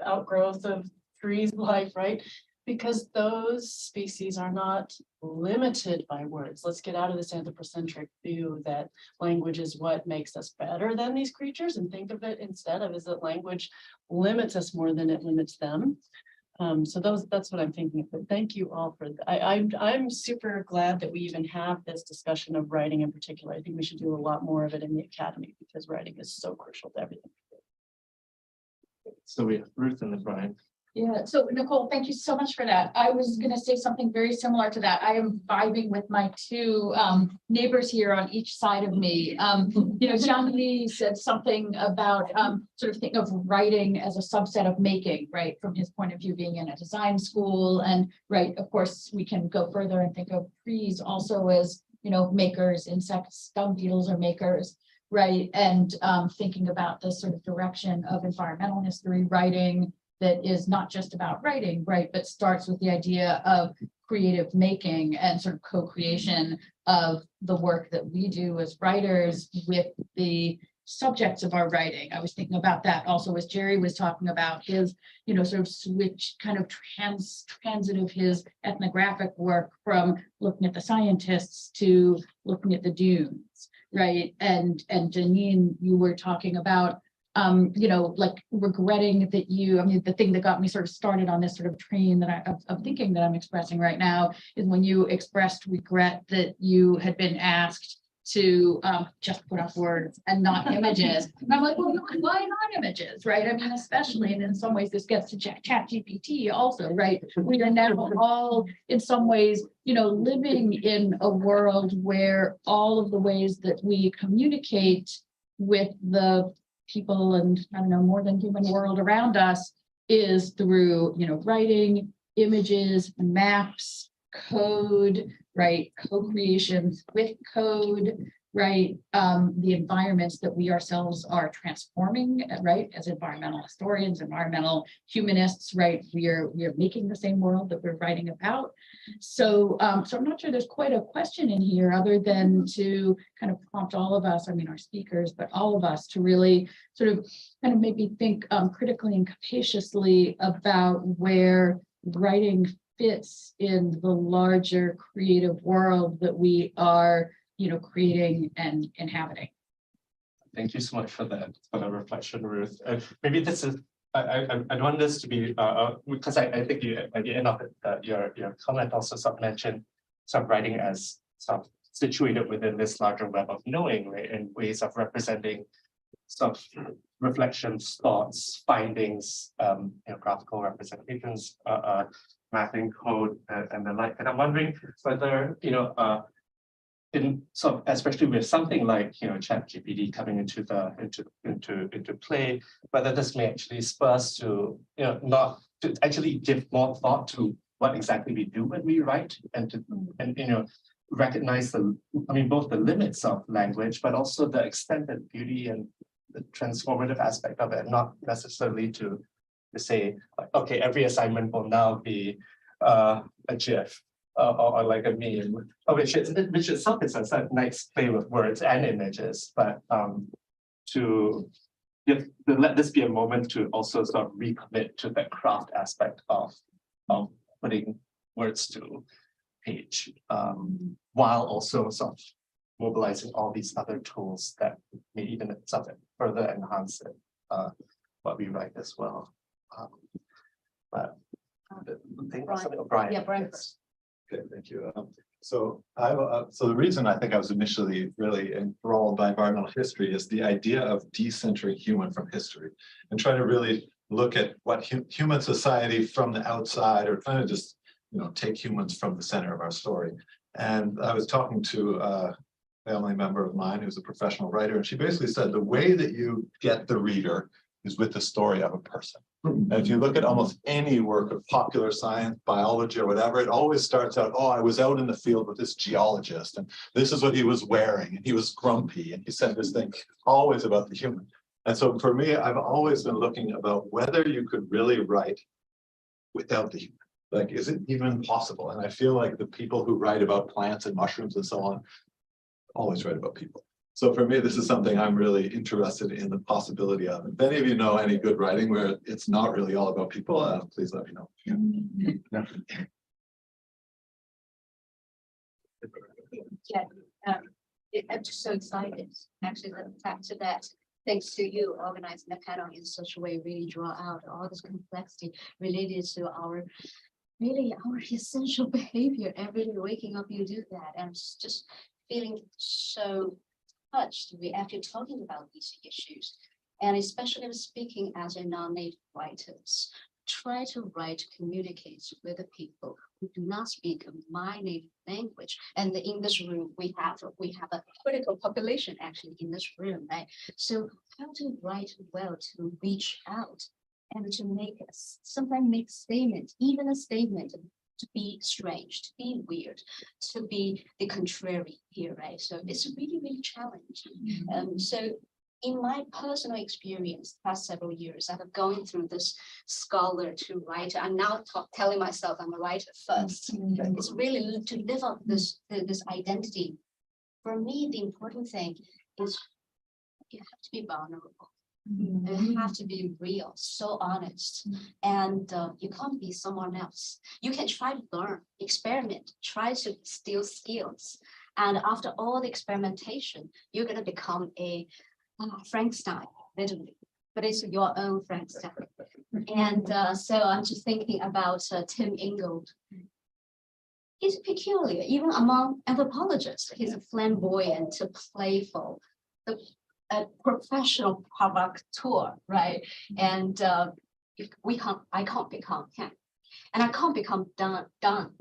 outgrowth of trees' life, right? Because those species are not limited by words. Let's get out of this anthropocentric view that language is what makes us better than these creatures, and think of it instead of, is that language limits us more than it limits them. So that's what I'm thinking of. But thank you all for that. I'm super glad that we even have this discussion of writing in particular. I think we should do a lot more of it in the academy, because writing is so crucial to everything. So we have Ruth and then Brian. Yeah, so Nicole, thank you so much for that. I was gonna say something very similar to that. I am vibing with my two neighbors here on each side of me. John Lee said something about sort of think of writing as a subset of making, right? From his point of view, being in a design school, and right, of course, we can go further and think of trees also as, makers, insects, dung beetles are makers, right? And thinking about this sort of direction of environmental history writing that is not just about writing, right, but starts with the idea of creative making and sort of co-creation of the work that we do as writers with the subjects of our writing. I was thinking about that also as Jerry was talking about his, sort of switch, kind of transit of his ethnographic work from looking at the scientists to looking at the dunes, right? And Janine, you were talking about like regretting that the thing that got me sort of started on this sort of train that of thinking that I'm expressing right now is when you expressed regret that you had been asked to just put up words and not images. And I'm like, well, why not images, right? I mean, especially, and in some ways this gets to ChatGPT also, right? We are now all in some ways, living in a world where all of the ways that we communicate with the people and I don't know, more than human world around us is through, writing, images, maps, code, right? Co-creations with code, right? The environments that we ourselves are transforming, right? As environmental historians, environmental humanists, right? We are making the same world that we're writing about. So, so I'm not sure there's quite a question in here other than to kind of prompt all of us, I mean, our speakers, but all of us to really sort of kind of maybe think critically and capaciously about where writing fits in the larger creative world that we are creating and inhabiting. Thank you so much for that reflection, Ruth. And maybe this is, I want this to be, because I think you, at the end of it, your comment also sort of mentioned sort of writing as sort of situated within this larger web of knowing, right, and ways of representing sort of reflections, thoughts, findings, graphical representations, mapping code and the like. And I'm wondering whether, in sort of, especially with something like, ChatGPT coming into play, whether this may actually spur us to, not to actually give more thought to what exactly we do when we write and recognize both the limits of language, but also the extended beauty and the transformative aspect of it, not necessarily to say, okay, every assignment will now be a GIF or like a meme, which itself is a nice play with words and images, but to let this be a moment to also sort of recommit to the craft aspect of putting words to page, while also sort of mobilizing all these other tools that may even sort of further enhance it, what we write as well. But I think Brian. Yeah, Brian. Okay, thank you. So the reason I think I was initially really enthralled by environmental history is the idea of decentering human from history and trying to really look at what human society from the outside, or trying to just take humans from the center of our story. And I was talking to a family member of mine who's a professional writer, and she basically said the way that you get the reader is with the story of a person. And if you look at almost any work of popular science, biology, or whatever, it always starts out, oh, I was out in the field with this geologist, and this is what he was wearing, and he was grumpy, and he said this thing, always about the human. And so for me, I've always been looking about whether you could really write without the human. Like, is it even possible? And I feel like the people who write about plants and mushrooms and so on always write about people. So for me, this is something I'm really interested in the possibility of. If any of you know any good writing where it's not really all about people, please let me know. Yeah. I'm just so excited. Actually, the fact that thanks to you organizing the panel in such a way, really draw out all this complexity related to our essential behavior. Every day waking up, you do that, and it's just feeling so touched to be actually talking about these issues, and especially speaking as a non-native writers. Try to write to communicate with the people who do not speak my native language. And in this room, we have a critical population actually in this room, right? So how to write well to reach out and to sometimes make statements, even a statement to be strange, to be weird, to be the contrary here, right? So it's really, really challenging. So in my personal experience, past several years, I've gone through this scholar to writer. I'm now telling myself I'm a writer first. It's really to live up this identity. For me, the important thing is you have to be vulnerable. You have to be real, so honest, and you can't be someone else. You can try to learn, experiment, try to steal skills, and after all the experimentation, you're gonna become a Frankenstein, literally, but it's your own Frankenstein. And so I'm just thinking about Tim Ingold. He's peculiar, even among anthropologists. He's a flamboyant, playful, a professional provocateur, right? And I can't become him, and I can't become Don.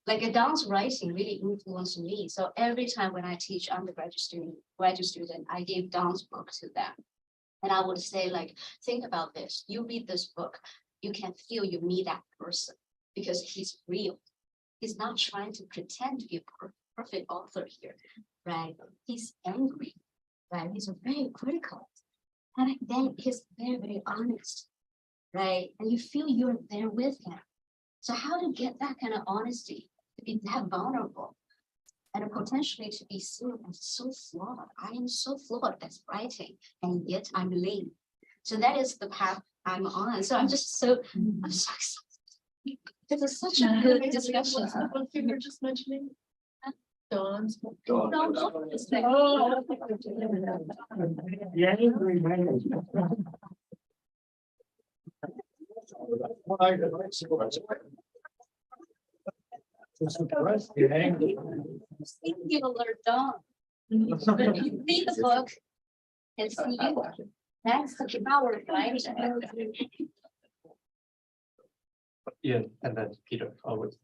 Like Don's writing really influenced me. So every time when I teach undergraduate student, graduate student, I give Don's book to them. And I would say, like, think about this. You read this book, you can feel you meet that person because he's real. He's not trying to pretend to be a perfect author here, right? He's angry, right? He's very critical. And then he's very, very honest, right? And you feel you're there with him. So how to get that kind of honesty? To be that vulnerable and potentially to be seen as so flawed. I am so flawed as writing, and yet I'm lean. So that is the path I'm on. So I'm so excited. This is such a good discussion. What you were just mentioning? Dawn's. You alert dawn. But you read the book. And see you. That's the power, right? Yeah, and then Peter, always.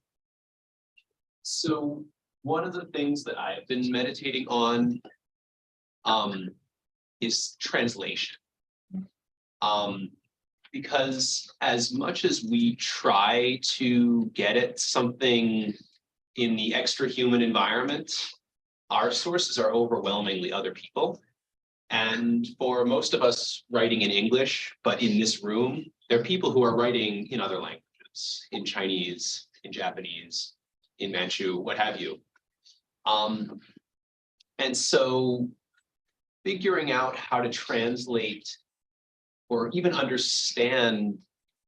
So one of the things that I've been meditating on is translation. Because as much as we try to get at something in the extra-human environment, our sources are overwhelmingly other people. And for most of us writing in English, but in this room, there are people who are writing in other languages, in Chinese, in Japanese, in Manchu, what have you. And so figuring out how to translate or even understand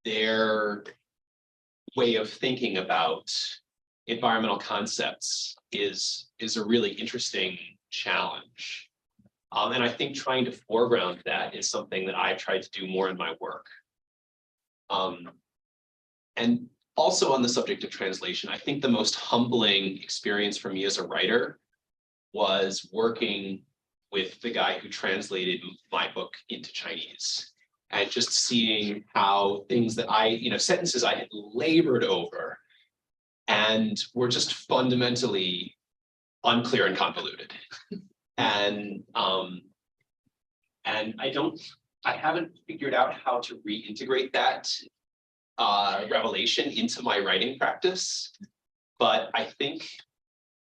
their way of thinking about environmental concepts is a really interesting challenge. And I think trying to foreground that is something that I've tried to do more in my work. And also on the subject of translation, I think the most humbling experience for me as a writer was working with the guy who translated my book into Chinese and just seeing how things that sentences I had labored over and were just fundamentally unclear and convoluted. And I haven't figured out how to reintegrate that revelation into my writing practice, but I think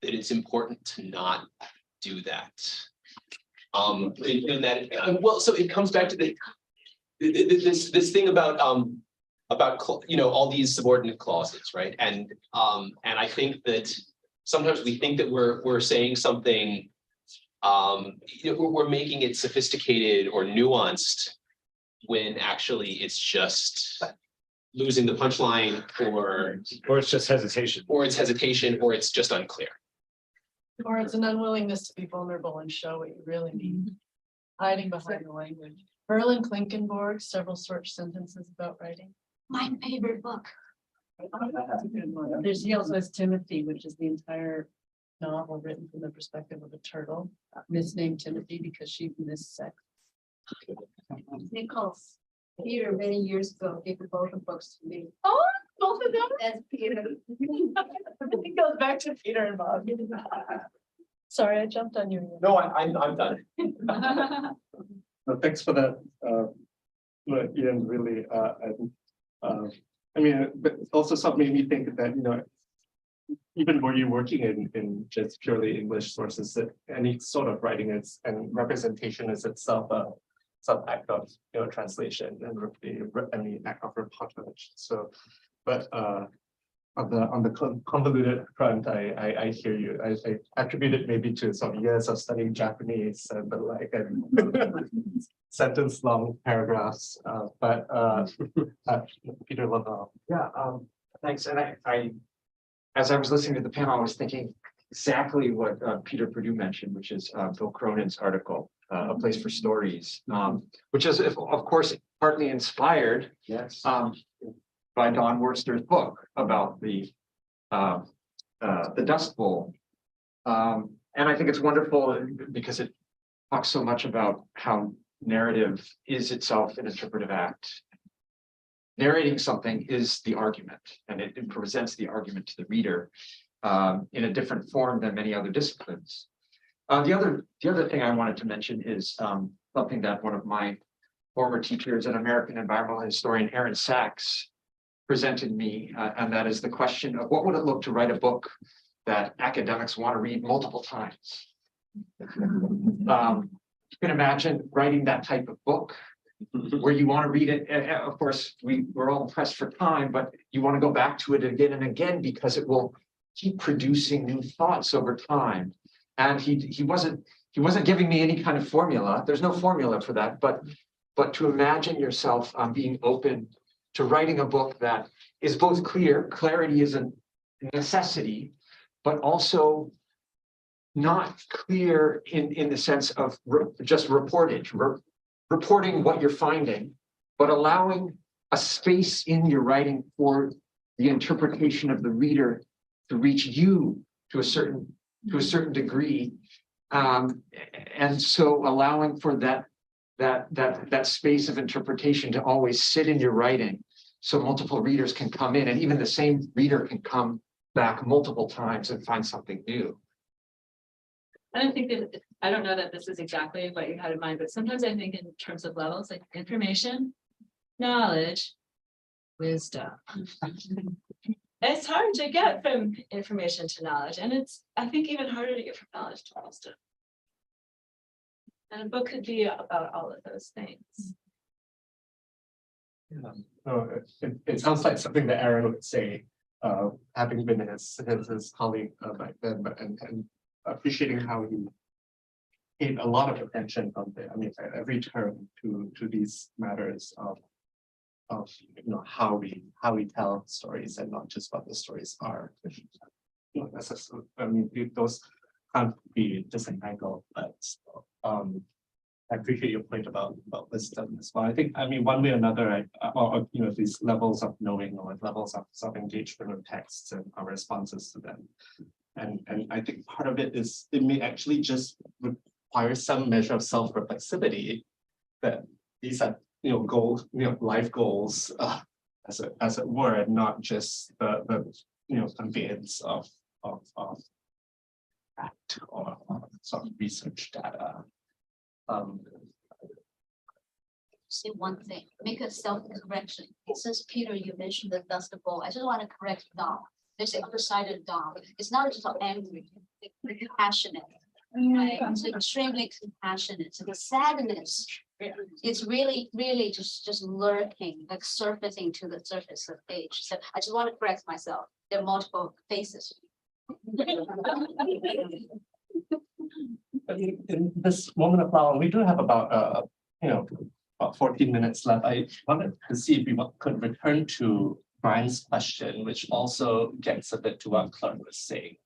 that it's important to not do that. Well, so it comes back to this thing about all these subordinate clauses, right? And I think that sometimes we think that we're saying something, we're making it sophisticated or nuanced when actually it's just losing the punchline, or it's just hesitation, or it's just unclear. Or it's an unwillingness to be vulnerable and show what you really mean, hiding behind the language. Berlin Klinkenborg, several short sentences about writing. My favorite book. He also has Timothy, which is the entire novel written from the perspective of a turtle, misnamed Timothy because she missed sex. Nichols, Peter, many years ago, gave both the books to me. Oh, both of them? That's Peter. It goes back to Peter and Bob. Sorry, I jumped on you. No, I'm done. Well, thanks for that, Ian, really, I mean, but also something made me think that, even when you're working in just purely English sources, that any sort of writing is and representation is itself some act of translation and the act of reportage. So, but on the convoluted front, I hear you. I attribute it maybe to some years of studying Japanese and sentence long paragraphs. But Peter Lavelle. Yeah, thanks. And I, as I was listening to the panel, I was thinking exactly what Peter Perdue mentioned, which is Phil Cronin's article, A Place for Stories, which is, of course, partly inspired by Don Worster's book about the Dust Bowl. And I think it's wonderful because it talks so much about how narrative is itself an interpretive act. Narrating something is the argument, and it presents the argument to the reader in a different form than many other disciplines. The other thing I wanted to mention is something that one of my former teachers, an American environmental historian, Aaron Sachs, presented me, and that is the question of what would it look to write a book that academics want to read multiple times. You can imagine writing that type of book where you want to read it. Of course, we're all pressed for time, but you want to go back to it again and again because it will keep producing new thoughts over time. And he wasn't giving me any kind of formula. There's no formula for that, but to imagine yourself being open to writing a book that is both clear, clarity is a necessity, but also not clear in the sense of just reporting what you're finding, but allowing a space in your writing for the interpretation of the reader to reach you to a certain degree. And so allowing for that space of interpretation to always sit in your writing, so multiple readers can come in, and even the same reader can come back multiple times and find something new. I don't think that, I don't know that this is exactly what you had in mind, but sometimes I think in terms of levels, like information, knowledge, wisdom. It's hard to get from information to knowledge, and it's, I think, even harder to get from knowledge to wisdom. And a book could be about all of those things. Yeah, no, it sounds like something that Aaron would say, having been his colleague back then, but and appreciating how he paid a lot of attention on the, I mean, at every turn to these matters of how we tell stories and not just what the stories are. That's just, I mean, those can't be disentangled, but I appreciate your point about wisdom as well. I think, I mean, one way or another, or these levels of knowing or levels of self-engagement with texts and our responses to them. And I think part of it is, it may actually just require some measure of self-reflexivity, that these are, goals, life goals, as it were, and not just the conveyance of fact or sort of research data. Say one thing, make a self-correction. Since Peter, you mentioned the dust bowl, I just want to correct Dom. There's the other side of Dom. It's not just angry, it's passionate. Right? It's extremely compassionate. So the sadness is really just lurking, like surfacing to the surface of the page. So I just want to correct myself. There are multiple faces. In this moment of flower, we do have about about 14 minutes left. I wanted to see if we could return to Brian's question, which also gets a bit to what Clark was saying.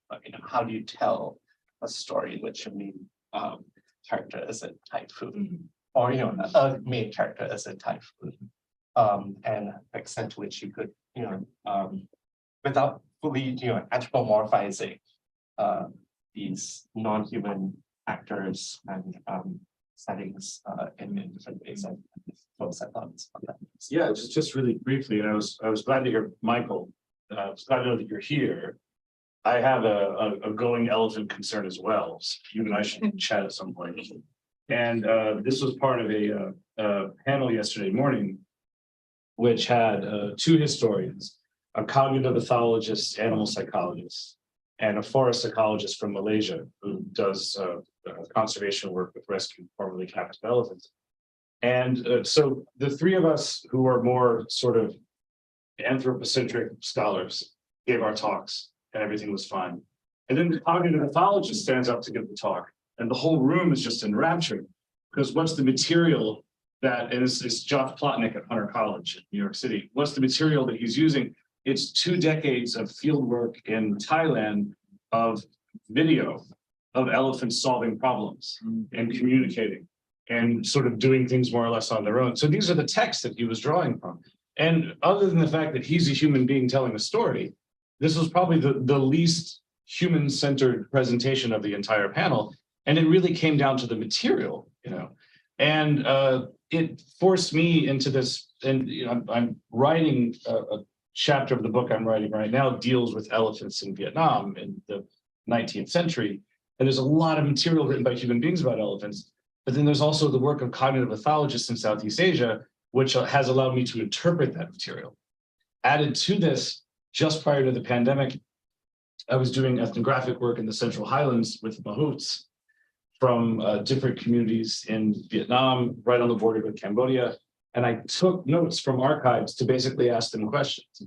How do you tell a story in which a main character is a typhoon, or a main character is a typhoon, and the extent to which you could without fully anthropomorphizing these non-human actors and settings in different ways. And folks, I thought on that. Yeah, just really briefly, and I was glad to hear Michael. I was glad to know that you're here. I have a going elephant concern as well. So you and I should chat at some point. And this was part of a panel yesterday morning, which had two historians, a cognitive pathologist, animal psychologist, and a forest ecologist from Malaysia who does conservation work with rescue formerly captive elephants. And so the three of us who are more sort of anthropocentric scholars gave our talks and everything was fine. And then the cognitive pathologist stands up to give the talk and the whole room is just enraptured because what's the material that, and it's Josh Plotnick at Hunter College in New York City, what's the material that he's using? It's 2 decades of field work in Thailand of video of elephants solving problems and communicating and sort of doing things more or less on their own. So these are the texts that he was drawing from. And other than the fact that he's a human being telling a story, this was probably the least human-centered presentation of the entire panel. And it really came down to the material, and it forced me into this, and I'm writing a chapter of the book I'm writing right now deals with elephants in Vietnam in the 19th century. And there's a lot of material written by human beings about elephants, but then there's also the work of cognitive pathologists in Southeast Asia, which has allowed me to interpret that material. Added to this, just prior to the pandemic, I was doing ethnographic work in the Central Highlands with mahouts from different communities in Vietnam, right on the border with Cambodia. And I took notes from archives to basically ask them questions.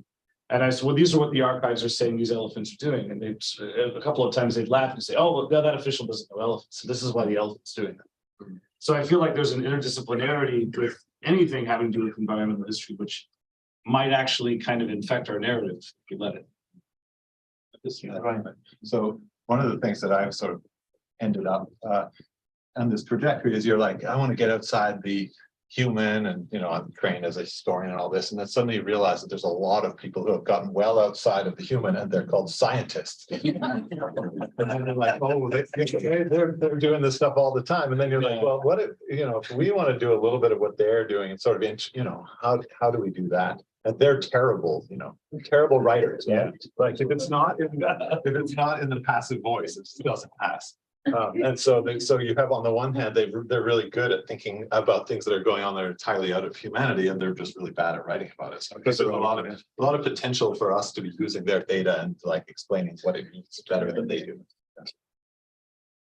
And I said, well, these are what the archives are saying these elephants are doing. And they, a couple of times they'd laugh and say, oh, well, that official doesn't know elephants. So this is why the elephant's doing that. So I feel like there's an interdisciplinarity with anything having to do with environmental history, which might actually kind of infect our narrative if we let it. Right. So one of the things that I've sort of ended up on this trajectory is you're like, I want to get outside the human and, I'm trained as a historian and all this, and then suddenly you realize that there's a lot of people who have gotten well outside of the human and they're called scientists. And then they're like, oh, they're doing this stuff all the time. And then you're like, well, what if we want to do a little bit of what they're doing and sort of, how do we do that? And they're terrible, terrible writers. Yeah. Like if it's not in the passive voice, it just doesn't pass. And so you have on the one hand, they're really good at thinking about things that are going on that are entirely out of humanity, and they're just really bad at writing about it. So because there's a lot of potential for us to be using their data and like explaining what it means better than they do.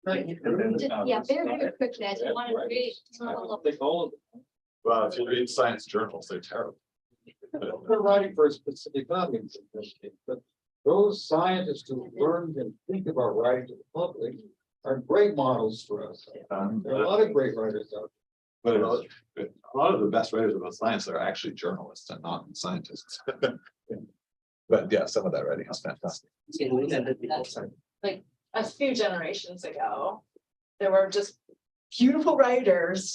Yeah, very quickly, I just want to read. Well, if you read science journals, they're terrible. We're writing for a specific audience, but those scientists who learned and think about writing to the public are great models for us. There are a lot of great writers out But a lot of the best writers about science are actually journalists and not scientists. But yeah, some of that writing is fantastic. Like a few generations ago, there were just beautiful writers,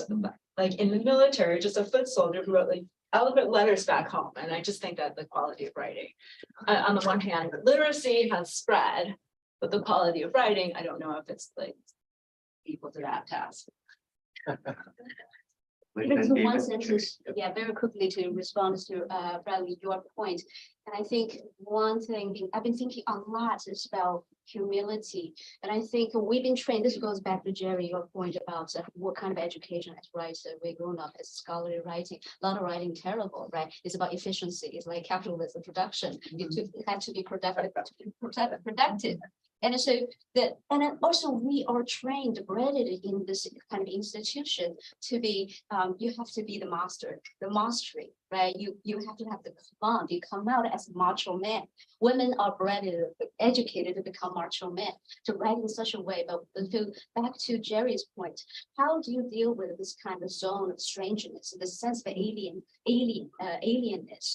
like in the military, just a foot soldier who wrote like eloquent letters back home. And I just think that the quality of writing, on the one hand, literacy has spread, but the quality of writing, I don't know if it's like equal to that task. Because the one sentence, yeah, very quickly to respond to Bradley, your point. And I think one thing I've been thinking a lot is about humility. And I think we've been trained, this goes back to Jerry, your point about what kind of education as writer we're grown up as scholarly writing. A lot of writing terrible, right? It's about efficiency. It's like capitalism production. You have to be productive to be productive. And so that, and then also we are trained, bred in this kind of institution to be, you have to be the master, the mastery, right? You have to have the command. You come out as a macho man. Women are bred, educated to become macho men, to write in such a way. But back to Jerry's point, how do you deal with this kind of zone of strangeness, the sense of alienness,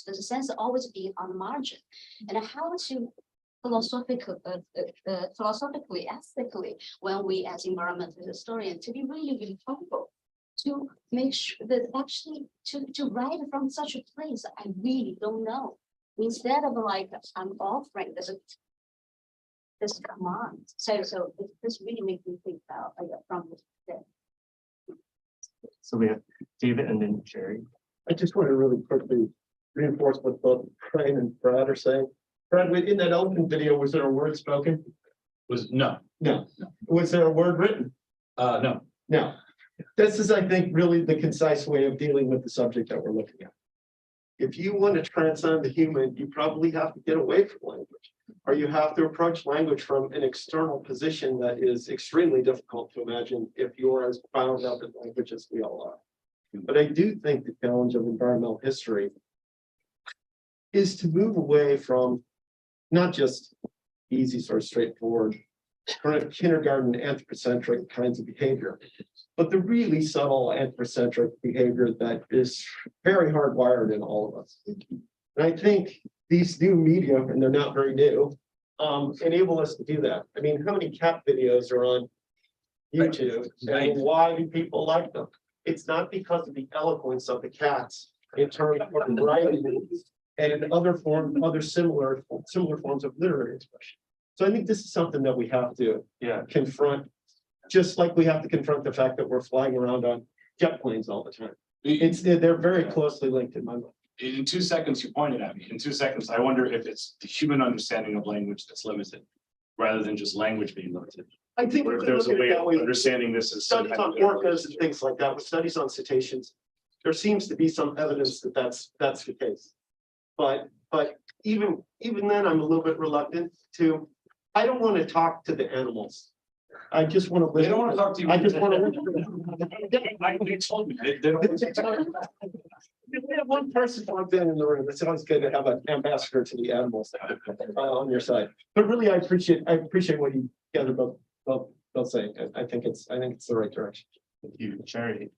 the sense of always being on the margin, and how to philosophically, ethically, when we as environmental historians to be really, really humble, to make sure that actually to write from such a place I really don't know. Instead of like I'm offering this command. So this really makes me think about from this. So we have David and then Jerry. I just want to really quickly reinforce what both Crane and Brad are saying. Brad, in that open video, was there a word spoken? No. Was there a word written? No. No. This is, I think, really the concise way of dealing with the subject that we're looking at. If you want to transcend the human, you probably have to get away from language, or you have to approach language from an external position that is extremely difficult to imagine if you're as bound up in language as we all are. But I do think the challenge of environmental history is to move away from not just easy, sort of straightforward, kindergarten anthropocentric kinds of behavior, but the really subtle anthropocentric behavior that is very hardwired in all of us. And I think these new media, and they're not very new, enable us to do that. I mean, how many cat videos are on YouTube, and why do people like them? It's not because of the eloquence of the cats in terms of writing and other similar forms of literary expression. So I think this is something that we have to confront, just like we have to confront the fact that we're flying around on jet planes all the time. They're very closely linked in my mind. In 2 seconds, you pointed at me. In 2 seconds, I wonder if it's the human understanding of language that's limited, rather than just language being limited. I think if there's a way of understanding this as studies on orcas and things like that, with studies on cetaceans, there seems to be some evidence that that's the case. But even then, I'm a little bit reluctant to. I don't want to talk to the animals. I just want to listen. They don't want to talk to you. I just want to listen. They told me. They don't. We have one person plugged in the room. It's always good to have an ambassador to the animals on your side. But really, I appreciate what you guys are both saying. I think it's the right direction. Thank you, Jerry.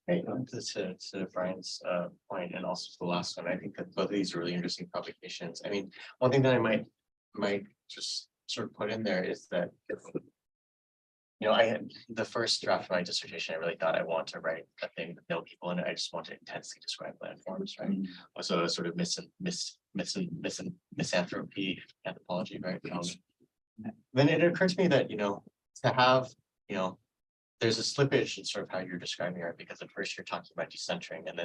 Hey, to Brian's point, and also the last one, I think that both of these are really interesting publications. I mean, one thing that I might just sort of put in there is that you know, I had the first draft of my dissertation, I really thought I want to write a thing with no people in it. I just want to intensely describe landforms, right? Also sort of misanthropy, anthropology, right? Then it occurred to me that, you know, to have, you know, there's a slippage in sort of how you're describing it, because at first you're talking about decentering, and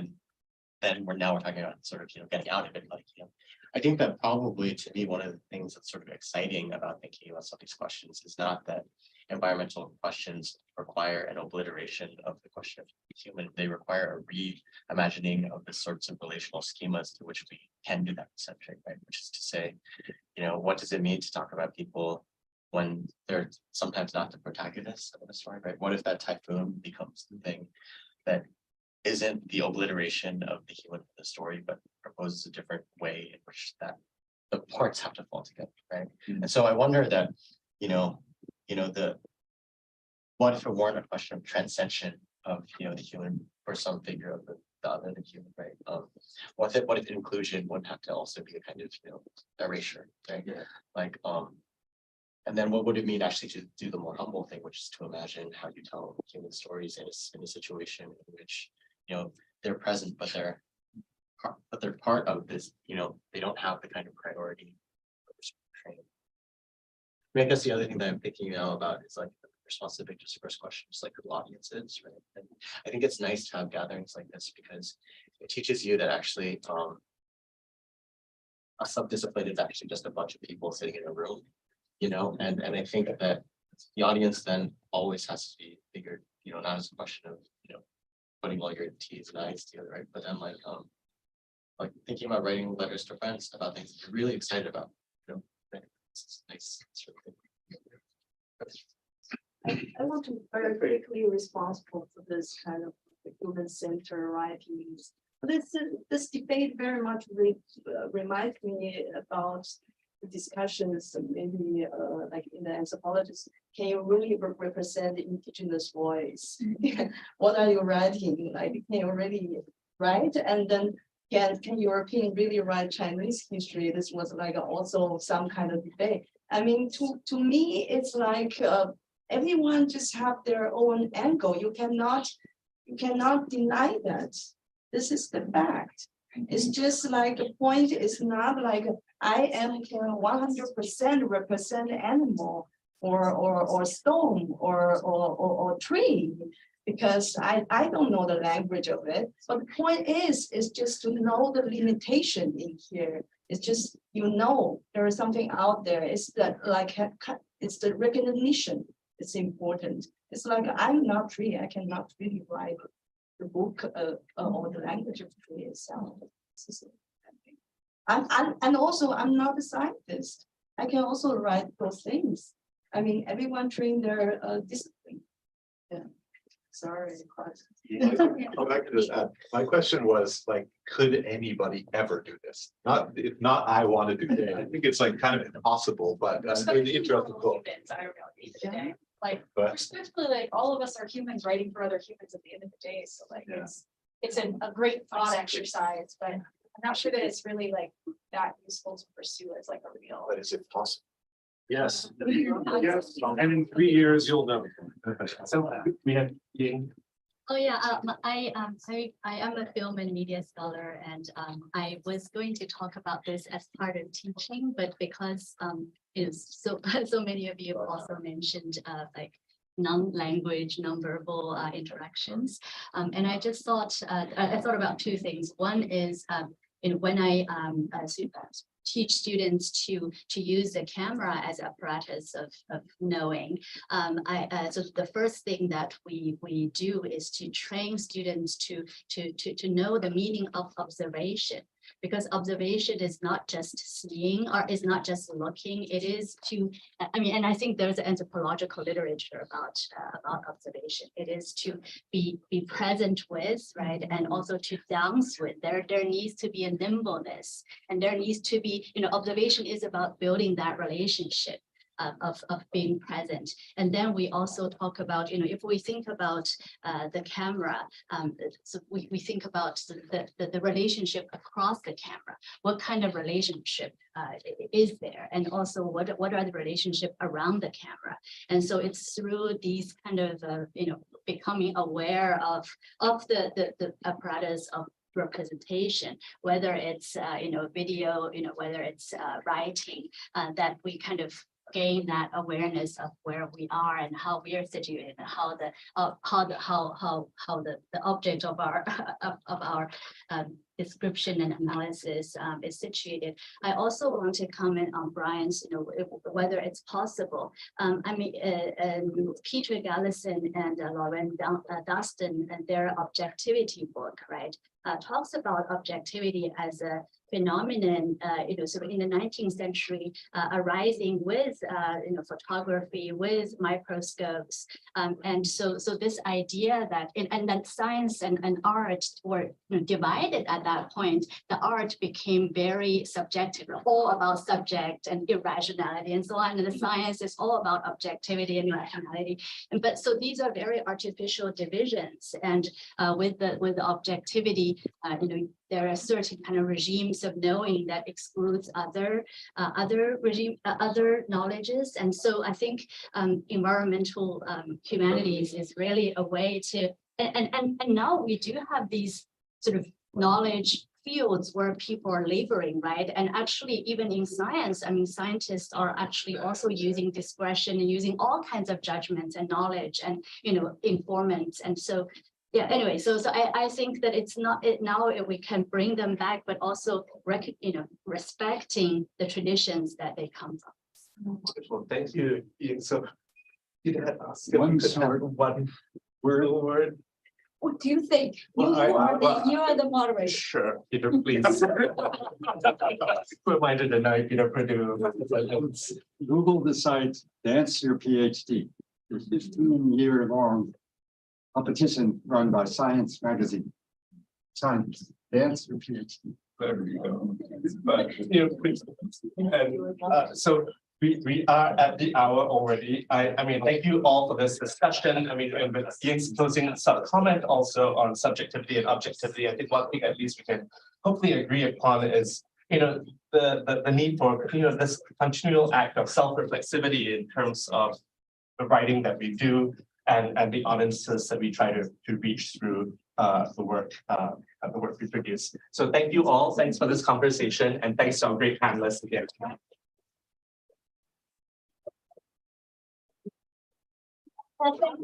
then we're talking about sort of, you know, getting out of it, like, you know. I think that probably to me, one of the things that's sort of exciting about thinking about some of these questions is not that environmental questions require an obliteration of the question of human. They require a reimagining of the sorts of relational schemas to which we can do that centric, right? Which is to say, you know, what does it mean to talk about people when they're sometimes not the protagonist of the story, right? What if that typhoon becomes the thing that isn't the obliteration of the human in the story, but proposes a different way in which that the parts have to fall together, right? And so I wonder that, you know, what if it weren't a question of transcension of, you know, the human or some figure of the other than human, right? What if inclusion would have to also be a kind of, you know, erasure, right? Like, and then what would it mean actually to do the more humble thing, which is to imagine how you tell human stories in a situation in which, you know, they're present, but they're part of this, you know, they don't have the kind of priority. I mean, I guess the other thing that I'm thinking now about is like the response to big discourse questions, like who audiences, right? And I think it's nice to have gatherings like this because it teaches you that actually a subdiscipline is actually just a bunch of people sitting in a room, you know, and I think that the audience then always has to be figured, you know, not as a question of, you know, putting all your T's and I's together, right? But then like thinking about writing letters to friends about things that you're really excited about, you know, it's nice sort of thing. I want to be very quickly responsible for this kind of human center writings. This debate very much reminds me about the discussions maybe like in the anthropologists. Can you really represent the indigenous voice? What are you writing? Like, can you really write? And then can European really write Chinese history? This was like also some kind of debate. I mean, to me, it's like everyone just have their own angle. You cannot deny that. This is the fact. It's just like the point is not like I am can 100% represent animal or stone or tree, because I don't know the language of it. But the point is just to know the limitation in here. It's just, you know, there is something out there. It's that like it's the recognition. It's important. It's like I'm not tree. I cannot really write the book or the language of tree itself. And also I'm not a scientist. I can also write those things. I mean, everyone train their discipline. Yeah. Sorry. Go back to this. My question was like, could anybody ever do this? If not, I want to do it. I think it's like kind of impossible, but in the interest of book. Like, But- respectfully, like all of us are humans writing for other humans at the end of the day. So like it's a great thought exercise, but I'm not sure that it's really like that useful to pursue as like a real. But is it possible? Yes. Yes. And in 3 years, you'll know. So we have Ying. Oh yeah, I am a film and media scholar, and I was going to talk about this as part of teaching, but because is so so many of you also mentioned like non-language, non-verbal interactions, and I just thought I thought about two things. One is when I teach students to use the camera as apparatus of knowing. So the first thing that we do is to train students to know the meaning of observation, because observation is not just seeing or is not just looking. It is to, I mean, and I think there's anthropological literature about observation. It is to be present with, right, and also to dance with. There needs to be a nimbleness, and there needs to be, you know, observation is about building that relationship. of being present. And then we also talk about, if we think about the camera, so we think about the relationship across the camera. What kind of relationship is there? And also what are the relationship around the camera? And so it's through these kind of, becoming aware of the apparatus of representation, whether it's video, whether it's writing, that we kind of gain that awareness of where we are and how we are situated, and how the object of our description and analysis is situated. I also want to comment on Brian's, whether it's possible. Peter Gallison and Lauren Dustin and their objectivity book, right, talks about objectivity as a phenomenon, sort of in the 19th century, arising with, photography, with microscopes. And so this idea that, and that science and art were divided at that point, the art became very subjective, all about subject and irrationality and so on. And the science is all about objectivity and rationality. But so these are very artificial divisions. And with the objectivity, there are certain kind of regimes of knowing that excludes other knowledges. And so I think environmental humanities is really a way to, and now we do have these sort of knowledge fields where people are laboring, right? And actually, even in science, scientists are actually also using discretion and using all kinds of judgments and knowledge and, informants. And so, yeah, anyway, so I think that it's not now we can bring them back, but also respecting the traditions that they come from. Wonderful, thank you, Ian. So you had One short one word. What do you think? Well, You are the moderator. Sure, Peter, please. Reminded tonight, Perdue. Google the site Dance Your PhD. A 15-year-long competition run by Science Magazine. Science, Dance Your PhD. Wherever you go. But, please. And so we are at the hour already. I mean, thank you all for this discussion. And with Ian's closing comment also on subjectivity and objectivity, I think one thing at least we can hopefully agree upon is, the need for, this continual act of self-reflexivity in terms of the writing that we do and the audiences that we try to reach through the work we produce. So thank you all. Thanks for this conversation, and thanks to our great panelists again. Thank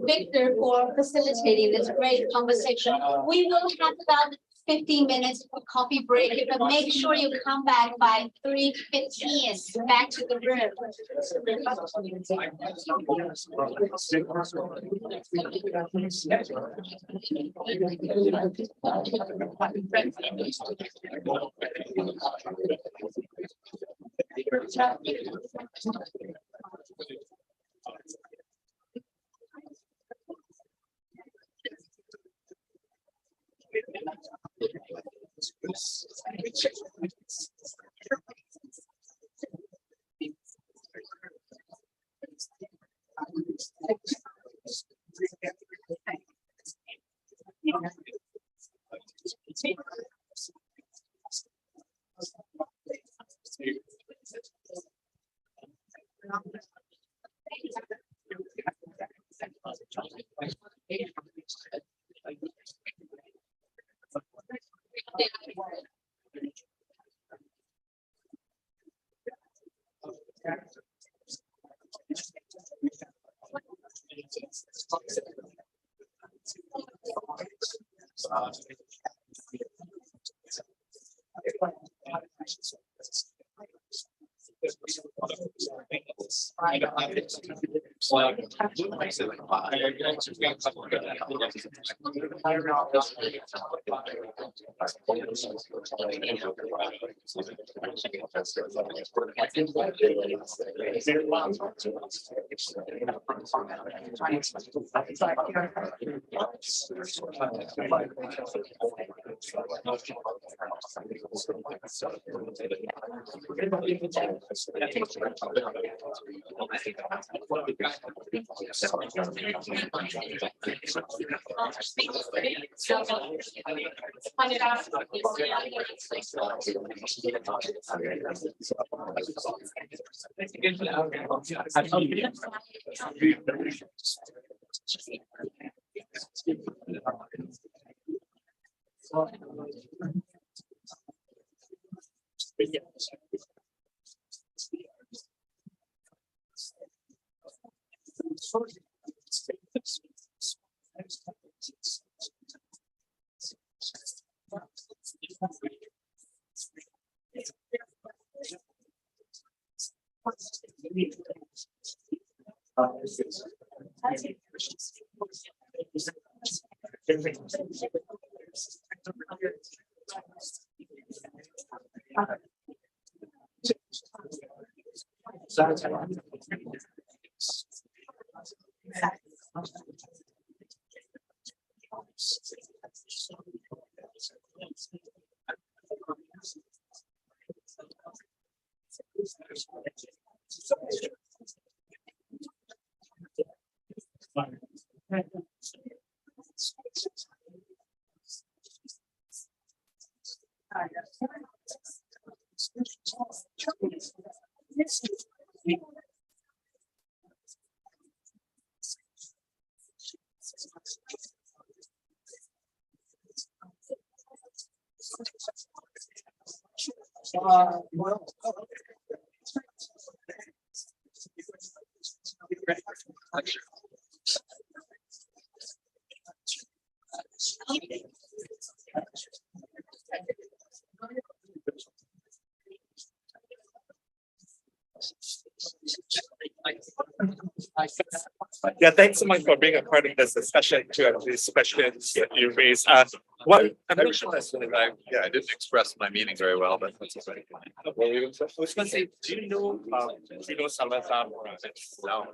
Victor for facilitating this great conversation. We will have about 15 minutes for coffee break, but make sure you come back by 3:15 back to the room. Yeah, thanks so much for being a part of this discussion to these questions that you raised. What I'm not sure that's really like, yeah, I didn't express my meaning very well, but that's okay. I was gonna say, do you know Salazar? No.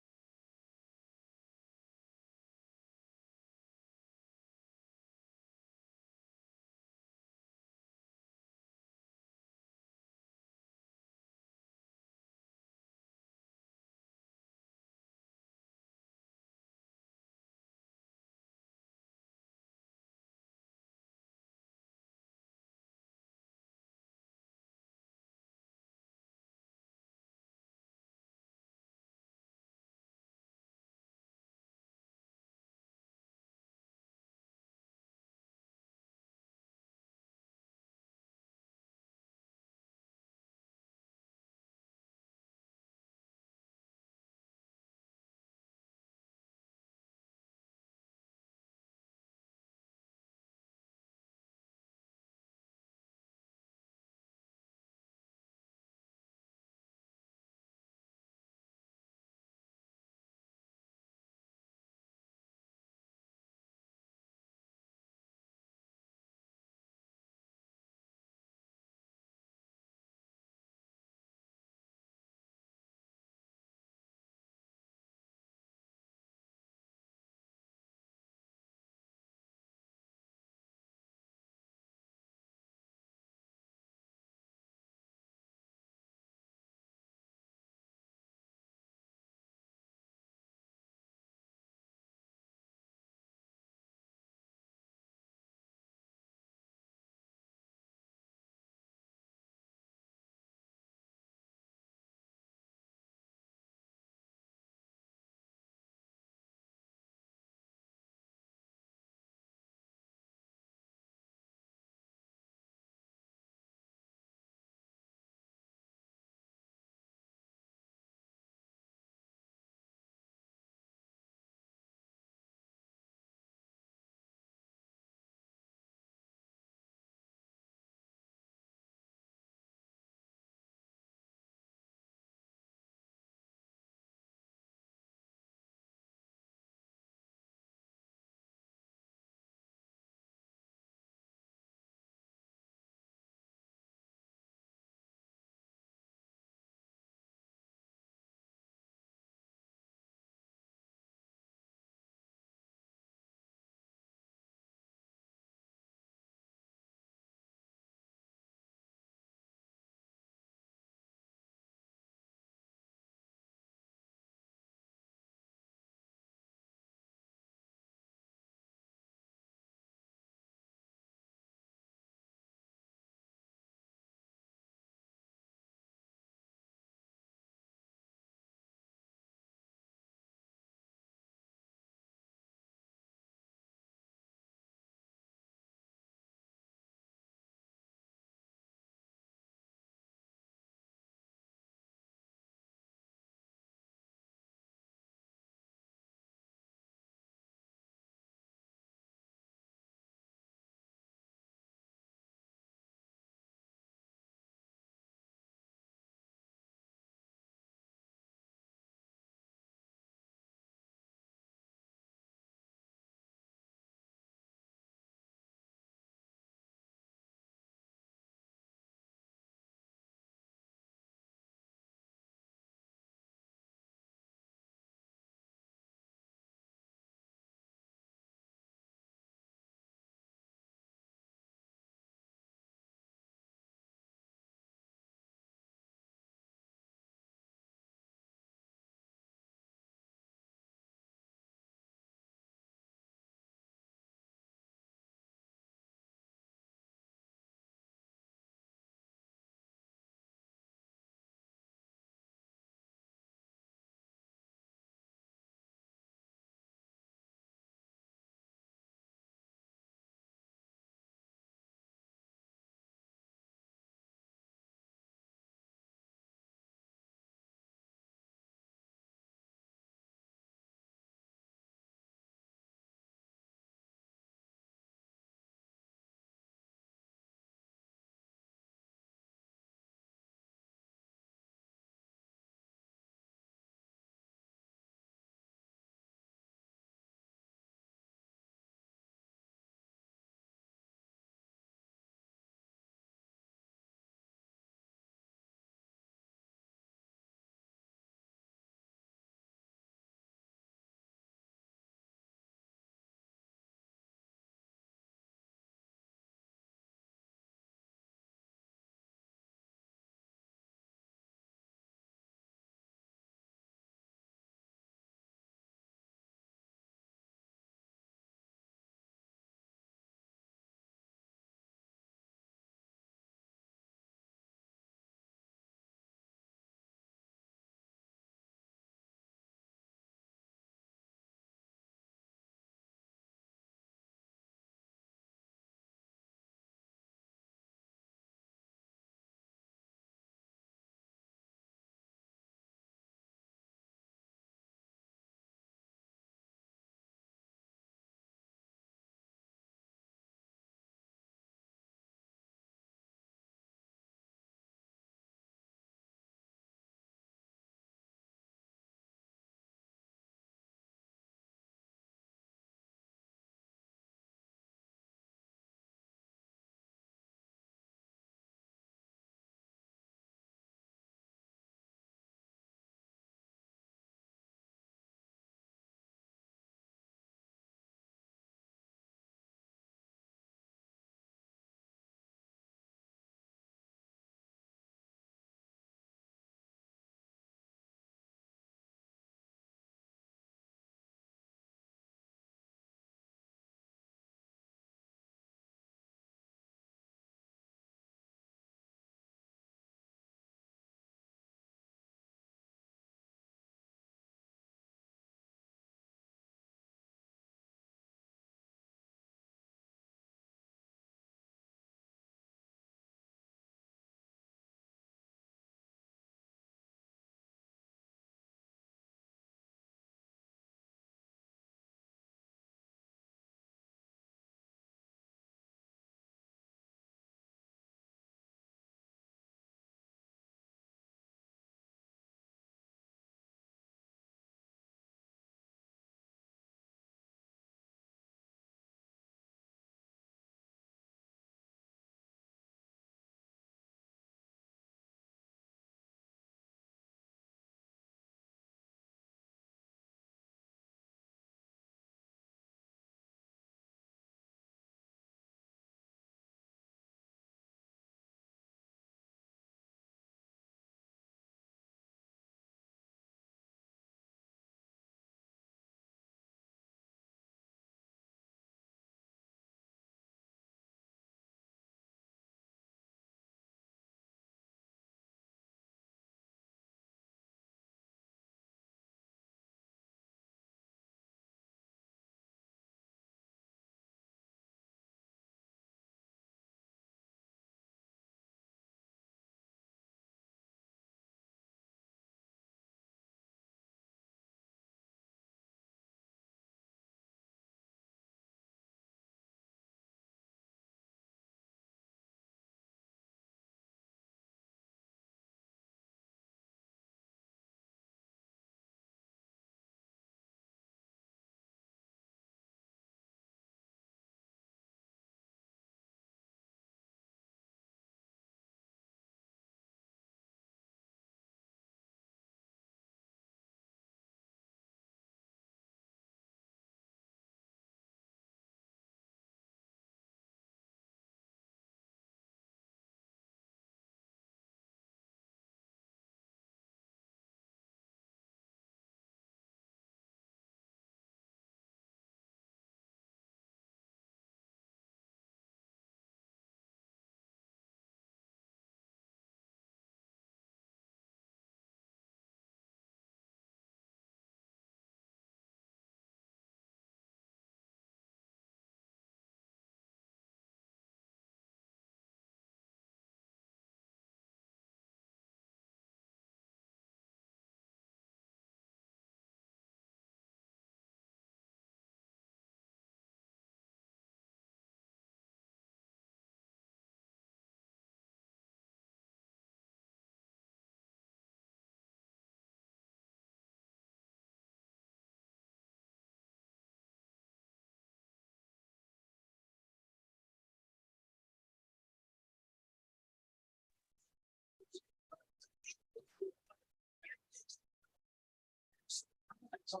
So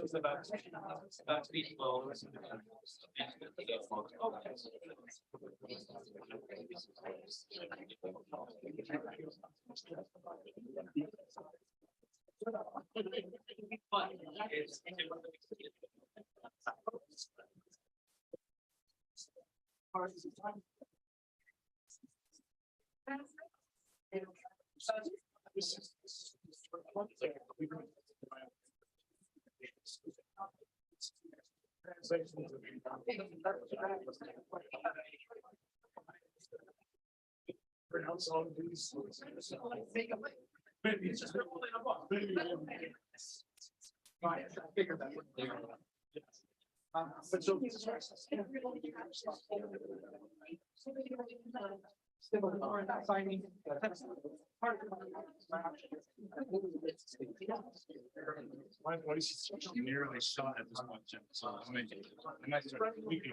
it's about to be 12. Pronounce all of these. Maybe it's just. Right, I figured that would. But so. Finding. My voice is nearly shot at this point, Jim, so I might start weeping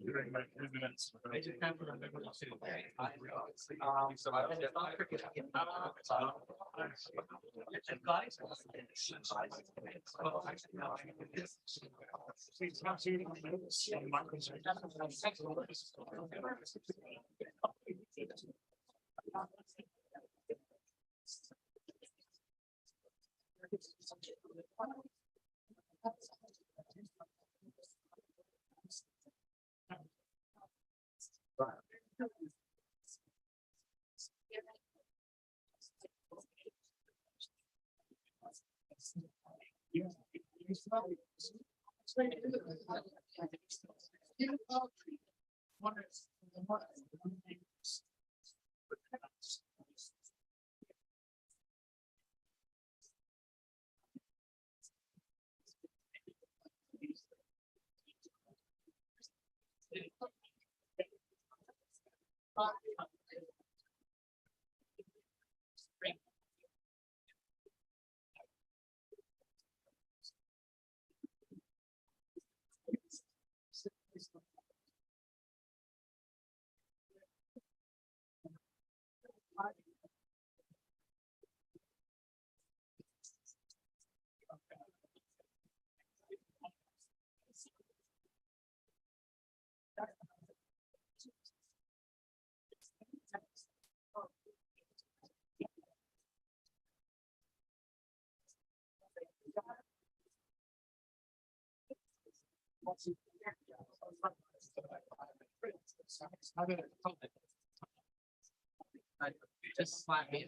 during my 3 minutes. I just can't remember what to say. So I just slap me.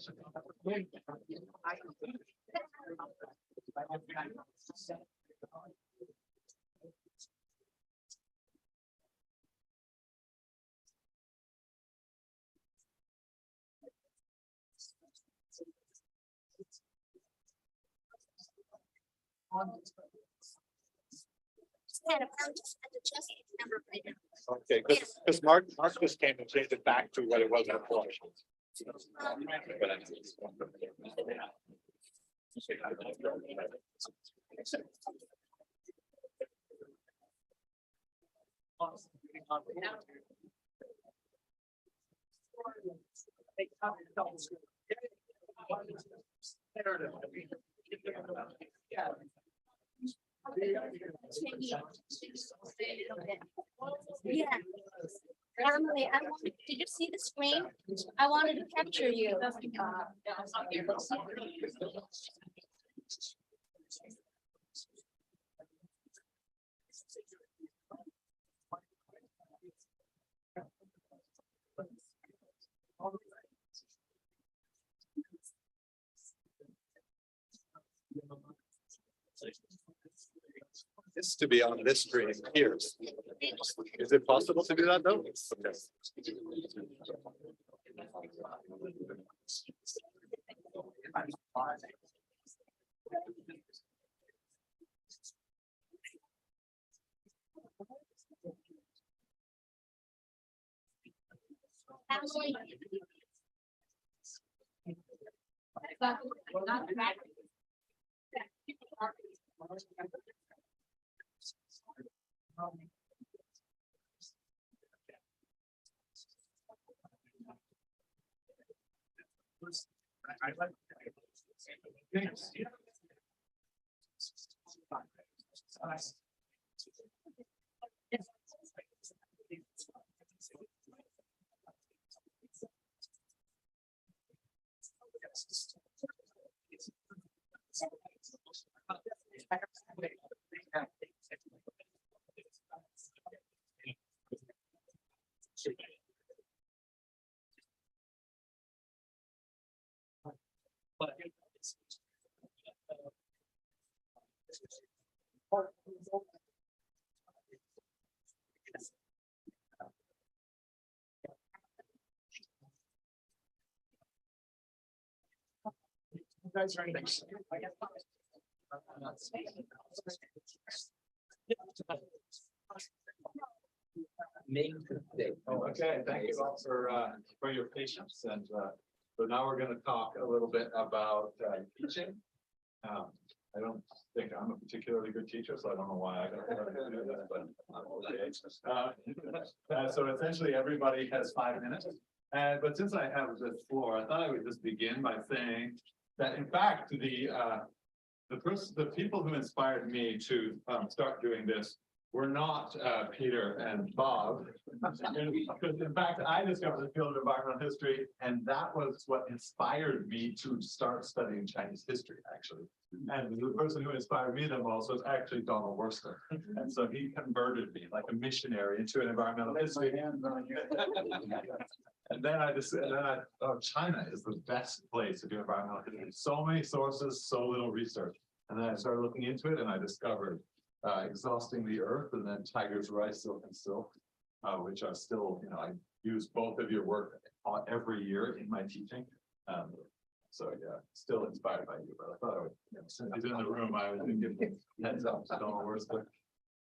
Okay, because Mark just came and changed it back to what it was before. Yeah. Emily, did you see the screen? I wanted to capture you. This to be on this screen here. Is it possible to do that though? Okay. Okay, thank you all for your patience, and so now we're gonna talk a little bit about teaching. I don't think I'm a particularly good teacher, so I don't know why I got to do this, but so essentially everybody has 5 minutes. But since I have the floor, I thought I would just begin by saying that in fact, the people who inspired me to start doing this were not Peter and Bob. Because in fact, I discovered the field of environmental history, and that was what inspired me to start studying Chinese history, actually. And the person who inspired me the most was actually Donald Worcester. And so he converted me like a missionary into an environmental history. And then oh, China is the best place to do environmental history. So many sources, so little research. And then I started looking into it, and I discovered Exhausting the Earth, and then Tiger's Rice, Silk and Silk, which are still, I use both of your work every year in my teaching. So yeah, still inspired by you, but I thought I would, since he's in the room, I would give him heads up to Donald Worcester.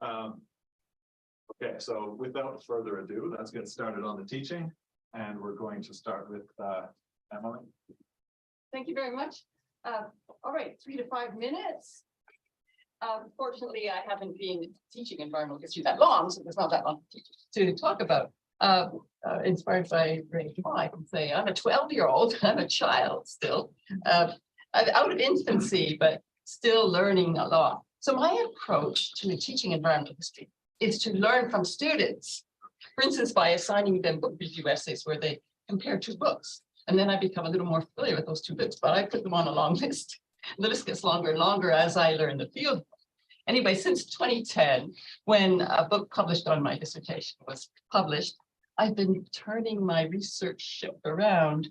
Okay, so without further ado, let's get started on the teaching, and we're going to start with Emily. Thank you very much. All right, 3 to 5 minutes. Fortunately, I haven't been teaching environmental history that long, so there's not that long to talk about. Inspired by Ray, I can say I'm a 12-year-old, I'm a child still, out of infancy, but still learning a lot. So my approach to teaching environmental history is to learn from students. For instance, by assigning them book review essays where they compare 2 books. And then I become a little more familiar with those 2 books, but I put them on a long list. The list gets longer and longer as I learn the field. Anyway, since 2010, when a book published on my dissertation was published, I've been turning my research ship around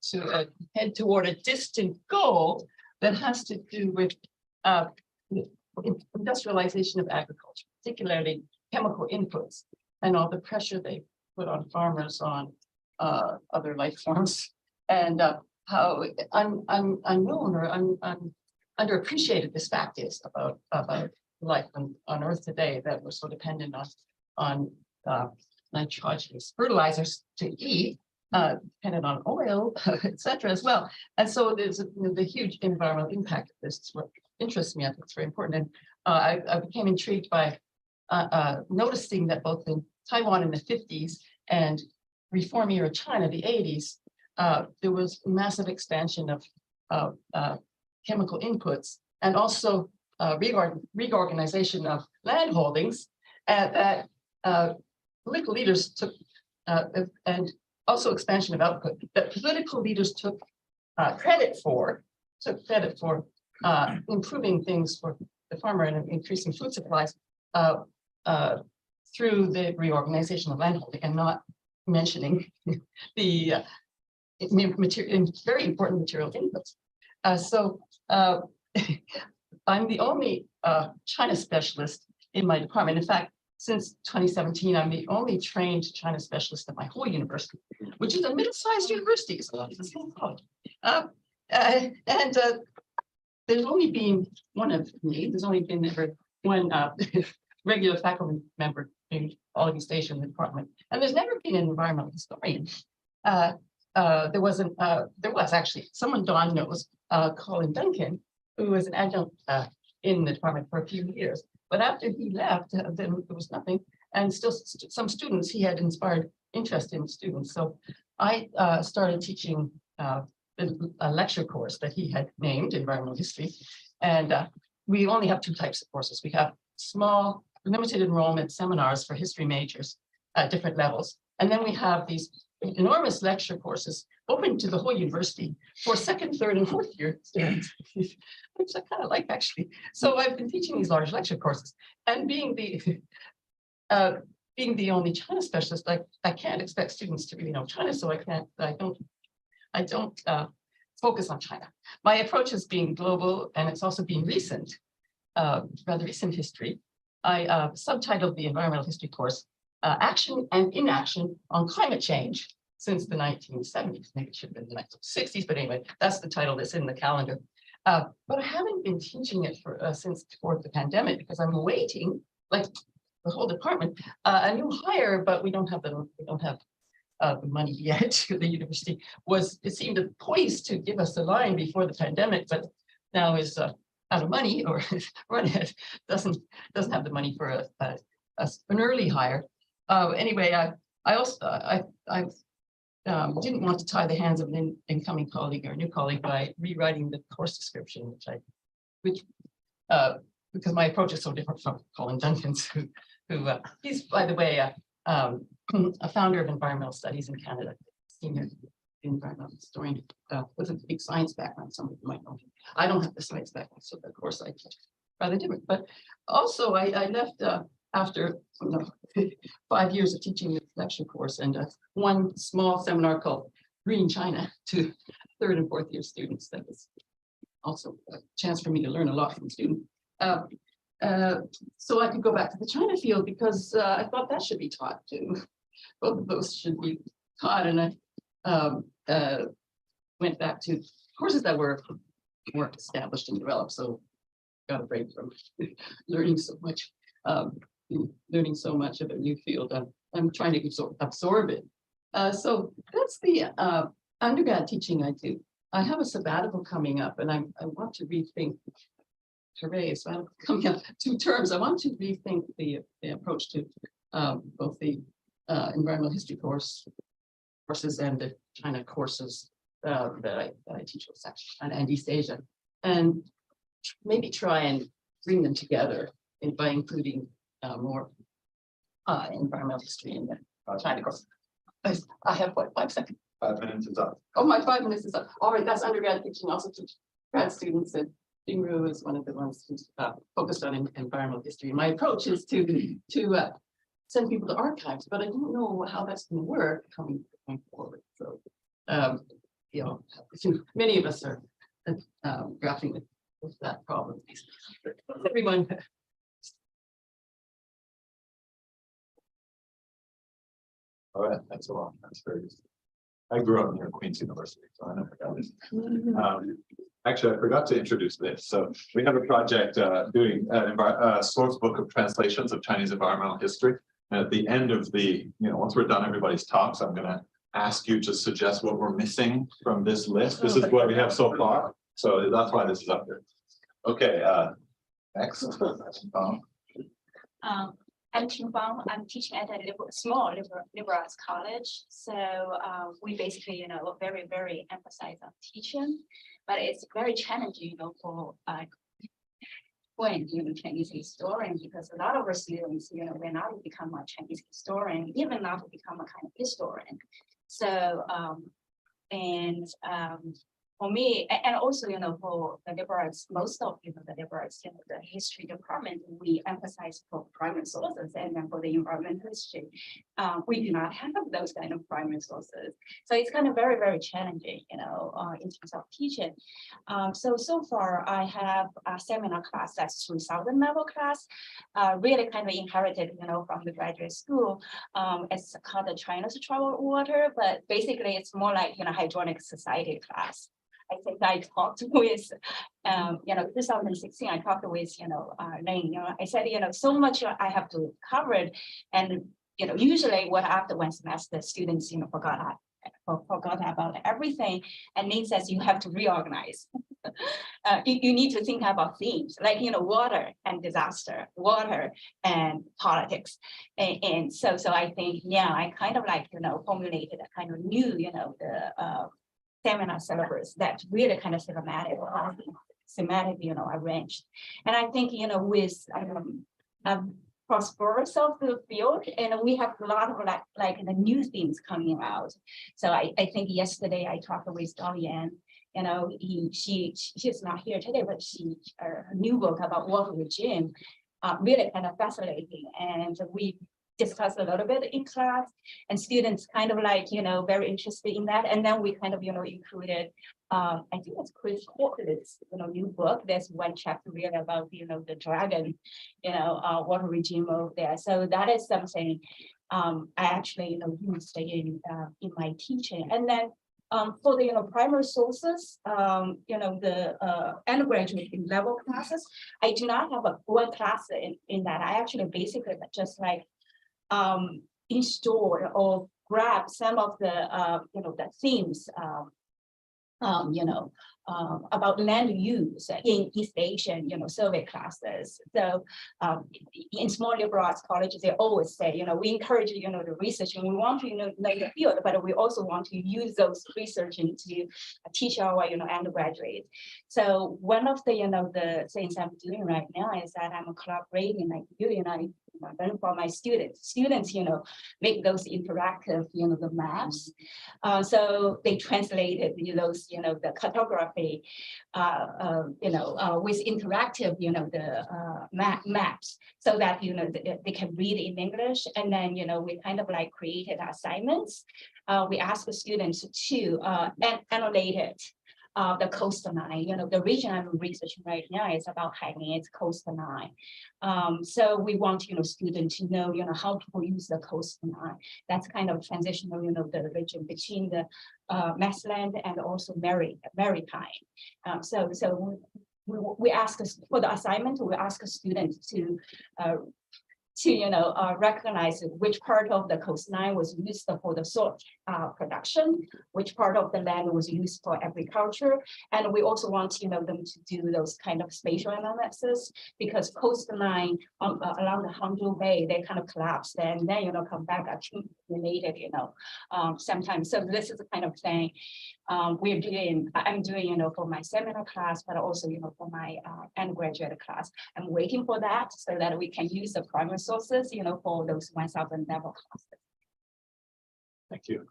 to head toward a distant goal that has to do with industrialization of agriculture, particularly chemical inputs and all the pressure they put on farmers, on other life forms, and how unknown or underappreciated this fact is about life on Earth today, that we're so dependent on nitrogenous fertilizers to eat, dependent on oil, etc. as well. And so there's the huge environmental impact of this is what interests me. I think it's very important. And I became intrigued by noticing that both in Taiwan in the 50s and reform era China, the 80s, there was massive expansion of chemical inputs, and also reorganization of land holdings that political leaders took, and also expansion of output that political leaders took credit for improving things for the farmer and increasing food supplies through the reorganization of landholding, and not mentioning the very important material inputs. So I'm the only China specialist in my department. In fact, since 2017, I'm the only trained China specialist at my whole university, which is a middle-sized university. It's a small college. There's only been one of me. There's only been ever one regular faculty member in all East Asia in the department, and there's never been an environmental historian. there was actually someone Dawn knows, Colin Duncan, who was an adjunct in the department for a few years. But after he left, then there was nothing. And still some students, he had inspired interest in students. So I started teaching a lecture course that he had named Environmental History. And we only have two types of courses. We have small limited enrollment seminars for history majors at different levels. And then we have these enormous lecture courses open to the whole university for second, third, and fourth year students, which I kind of like actually. So I've been teaching these large lecture courses, and being the only China specialist, I can't expect students to really know China, so I don't focus on China. My approach is being global, and it's also being recent, rather recent history. I subtitled the environmental history course, Action and Inaction on Climate Change since the 1970s. Maybe it should have been the 1960s, but anyway, that's the title that's in the calendar. But I haven't been teaching it since before the pandemic because I'm awaiting, like the whole department, a new hire, but we don't have the money yet. The university it seemed poised to give us the line before the pandemic, but now is out of money or run ahead, doesn't have the money for an early hire. Anyway, I didn't want to tie the hands of an incoming colleague or new colleague by rewriting the course description, because my approach is so different from Colin Duncan's, who he's, by the way, a founder of environmental studies in Canada, senior environmental historian with a big science background. Some of you might know him. I don't have the science background, so of course I teach rather different. But also I left after 5 years of teaching this lecture course and one small seminar called Green China to third and fourth year students. That was also a chance for me to learn a lot from students. So I could go back to the China field because I thought that should be taught too. Both of those should be taught, and I went back to courses that were established and developed. So got a break from learning so much of a new field. I'm trying to absorb it. So that's the undergrad teaching I do. I have a sabbatical coming up, and I want to rethink. Hooray, sabbatical coming up 2 terms. I want to rethink the approach to both the environmental history courses and the China courses that I teach with China and East Asia, and maybe try and bring them together by including more environmental history in the China course. I have what, 5 seconds? 5 minutes is up. Oh, my 5 minutes is up. All right, that's undergrad teaching. Also teach grad students, and Jingru is one of the ones who's focused on environmental history. My approach is to send people to archives, but I don't know how that's going to work going forward. So, many of us are grappling with that problem. Everyone. All right, thanks a lot. That's very good. I grew up near Queen's University, so I know about this. Actually, I forgot to introduce this. So we have a project doing a source book of translations of Chinese environmental history. And at the end of once we're done everybody's talks, I'm going to ask you to suggest what we're missing from this list. This is what we have so far. So that's why this is up there. Okay, next. I'm Ting Fang. I'm teaching at a small liberal arts college. So we basically, very, very emphasize on teaching, but it's very challenging, for when Chinese historian, because a lot of our students, we're not to become a Chinese historian, even not to become a kind of historian. So for me, and also, for the liberal arts, most of the liberal arts, the history department, we emphasize for primary sources, and then for the environmental history, we do not have those kind of primary sources. So it's kind of very, very challenging, in terms of teaching. So far, I have a seminar class that's 3,000 level class, really kind of inherited, from the graduate school. It's called the China's Troubled Water, but basically it's more like, hydronic society class. I think I talked with, 2016, I talked with, Lane, I said, so much I have to cover it. And, usually what after one semester, students, forgot forgot about everything, and Ning says you have to reorganize. You need to think about themes like, water and disaster, water and politics. And so I think, yeah, I kind of like, formulated a kind of new, the seminar syllabus that's really kind of thematic, arranged. And I think, with prosperous of the field, and we have a lot of like the new themes coming out. So I think yesterday I talked with Dalian, she's not here today, but her new book about water regime, really kind of fascinating. And we discussed a little bit in class, and students kind of like, very interested in that. And then we kind of, included, I think it's Chris Cortland's, new book. There's one chapter really about, the dragon, water regime over there. So that is something I actually, used in my teaching. And then for the primary sources, the undergraduate level classes, I do not have one class in that. I actually basically just like install or grab some of the the themes about land use in East Asian, survey classes. So in small liberal arts colleges, they always say, we encourage, the research, and we want to, know the field, but we also want to use those research to teach our, undergraduates. So one of the, the things I'm doing right now is that I'm collaborating like you, learn from my students. Students, make those interactive, the maps. So they translated those, the cartography, with interactive, the maps, so that they can read in English. And then we kind of like created assignments. We asked the students to annotate it. The coastline, the region I'm researching right now is about Hainan's coastline. So we want, students to know, how people use the coastline. That's kind of transitional, the region between the Massland and also maritime. So we ask us for the assignment, we ask students to recognize which part of the coastline was used for the salt production, which part of the land was used for agriculture. And we also want them to do those kind of spatial analysis, because coastline along the Hangzhou Bay, they kind of collapsed and then come back accumulated, sometimes. So this is the kind of thing I'm doing, for my seminar class, but also, for my undergraduate class. I'm waiting for that so that we can use the primary sources, for those 1,000 level classes. Thank you.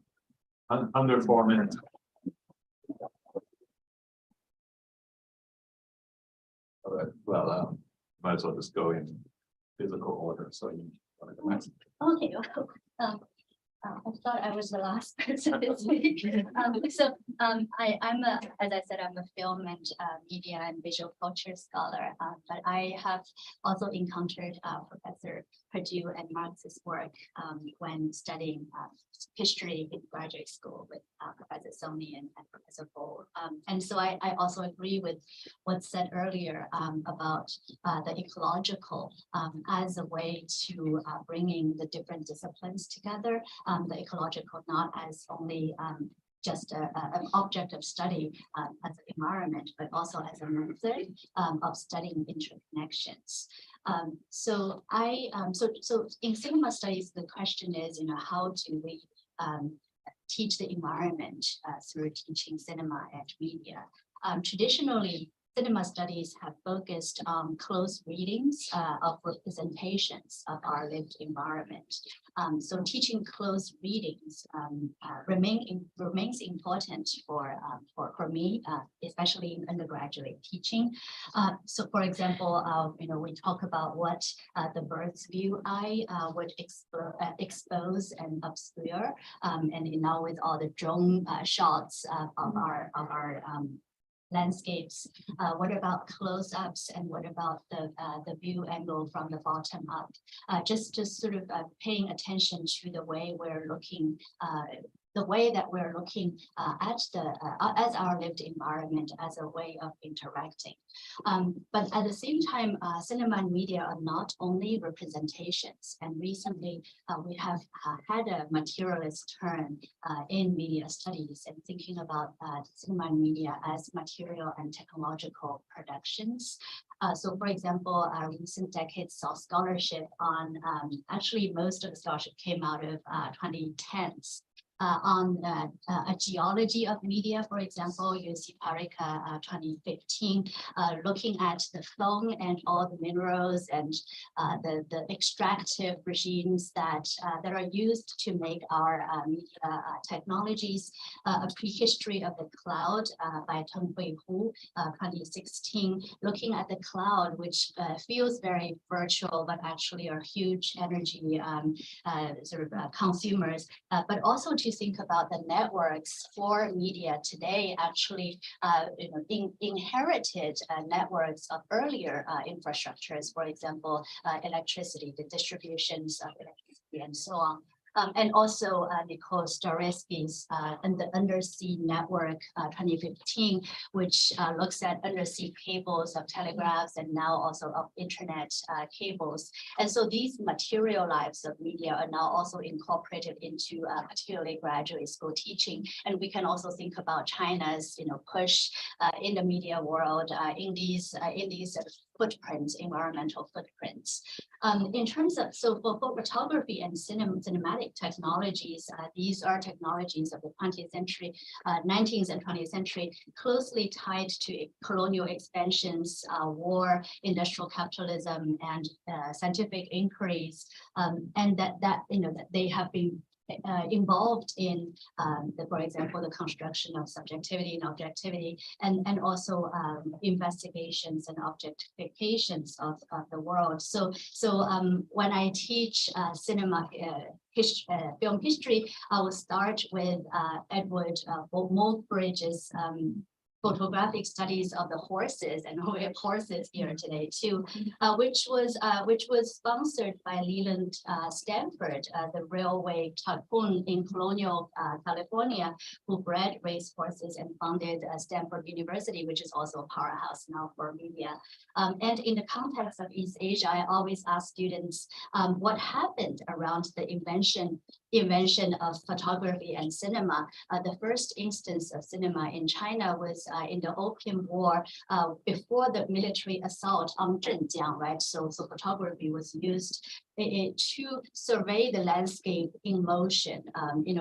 Under 4 minutes. All right, well, might as well just go in physical order, so you want to go next. Okay, I thought I was the last person to speak. I'm as I said, I'm a film and media and visual culture scholar, but I have also encountered Professor Perdue and Marx's work when studying history in graduate school with Professor Sony and Professor Bo. And so I also agree with what's said earlier about the ecological as a way to bringing the different disciplines together. The ecological not as only just an object of study as an environment, but also as a method of studying interconnections. So in cinema studies, the question is, how do we teach the environment through teaching cinema and media? Traditionally, cinema studies have focused on close readings of representations of our lived environment. So teaching close readings remains important for me, especially in undergraduate teaching. So for example, we talk about what the bird's view eye would expose and obscure, and now with all the drone shots of our landscapes. What about close-ups, and what about the view angle from the bottom up? Just sort of paying attention to the way we're looking the way that we're looking at as our lived environment as a way of interacting. But at the same time, cinema and media are not only representations. And recently, we have had a materialist turn in media studies and thinking about cinema and media as material and technological productions. So for example, recent decades saw scholarship on, actually most of the scholarship came out of 2010s. On a geology of media, for example, UC Parika 2015, looking at the phone and all the minerals and the extractive regimes that are used to make our media technologies, a prehistory of the cloud by Teng Hui Hu 2016, looking at the cloud, which feels very virtual, but actually are huge energy consumers, but also to think about the networks for media today, actually inherited networks of earlier infrastructures, for example, electricity, the distributions of electricity and so on. And also Nicole Storesky's and the Undersea Network 2015, which looks at undersea cables of telegraphs and now also of internet cables. And so these material lives of media are now also incorporated into particularly graduate school teaching. And we can also think about China's push in the media world in these footprints, environmental footprints. In terms of, so for photography and cinematic technologies, these are technologies of the 20th century, 19th and 20th century, closely tied to colonial expansions, war, industrial capitalism, and scientific inquiries, and that they have been involved in, for example, the construction of subjectivity and objectivity, and also investigations and objectifications of the world. So when I teach cinema film history, I will start with Edward Moulbridge's photographic studies of the horses, and we have horses here today too, which was sponsored by Leland Stanford, the railway tycoon in colonial California, who bred race horses and founded Stanford University, which is also a powerhouse now for media. And in the context of East Asia, I always ask students what happened around the invention of photography and cinema. The first instance of cinema in China was in the Opium War, before the military assault on Zhenjiang, right? So photography was used to survey the landscape in motion,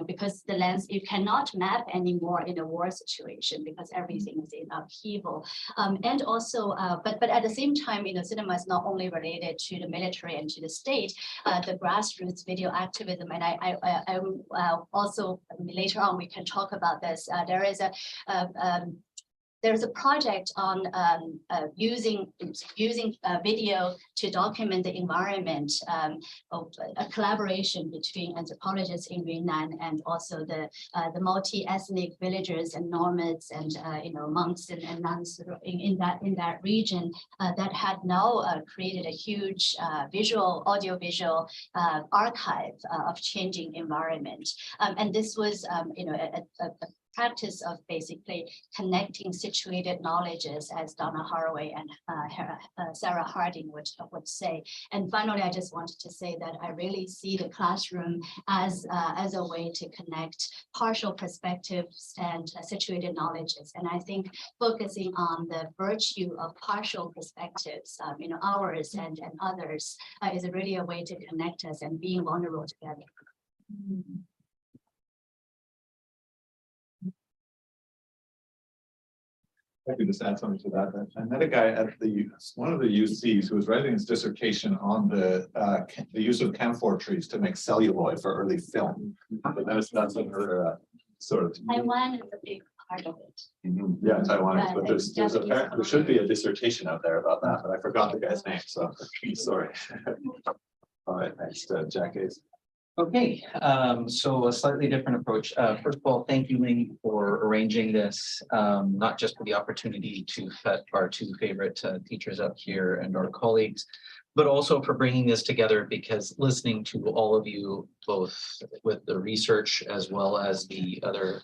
because the landscape cannot map anymore in a war situation because everything is in upheaval. And also, but at the same time, cinema is not only related to the military and to the state, the grassroots video activism, and I also later on we can talk about this. There's a project on using video to document the environment, a collaboration between anthropologists in Yunnan and also the multi-ethnic villagers and nomads and monks and nuns in that region that had now created a huge audiovisual archive of changing environment, and this was a practice of basically connecting situated knowledges, as Donna Haraway and Sarah Harding would say. And finally, I just wanted to say that I really see the classroom as a way to connect partial perspectives and situated knowledges. And I think focusing on the virtue of partial perspectives, ours and others, is really a way to connect us and being vulnerable together. I could just add something to that. I met a guy at one of the UCs who was writing his dissertation on the use of camphor trees to make celluloid for early film. But that's another sort of. Taiwan is a big part of it. Yeah, Taiwan is, but there should be a dissertation out there about that, but I forgot the guy's name, so sorry. All right, next, Jack Hayes. Okay, so a slightly different approach. First of all, thank you, Ling, for arranging this, not just for the opportunity to put our two favorite teachers up here and our colleagues, but also for bringing this together, because listening to all of you, both with the research as well as the other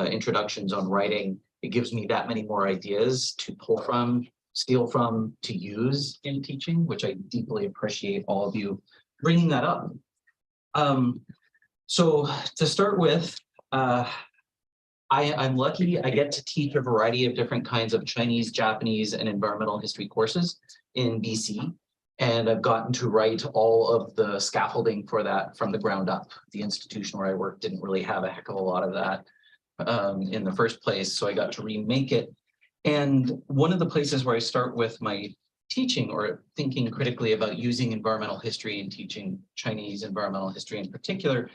introductions on writing, it gives me that many more ideas to pull from, steal from, to use in teaching, which I deeply appreciate all of you bringing that up. So to start with, I'm lucky I get to teach a variety of different kinds of Chinese, Japanese, and environmental history courses in BC. And I've gotten to write all of the scaffolding for that from the ground up. The institution where I work didn't really have a heck of a lot of that in the first place, so I got to remake it. And one of the places where I start with my teaching or thinking critically about using environmental history and teaching Chinese environmental history in particular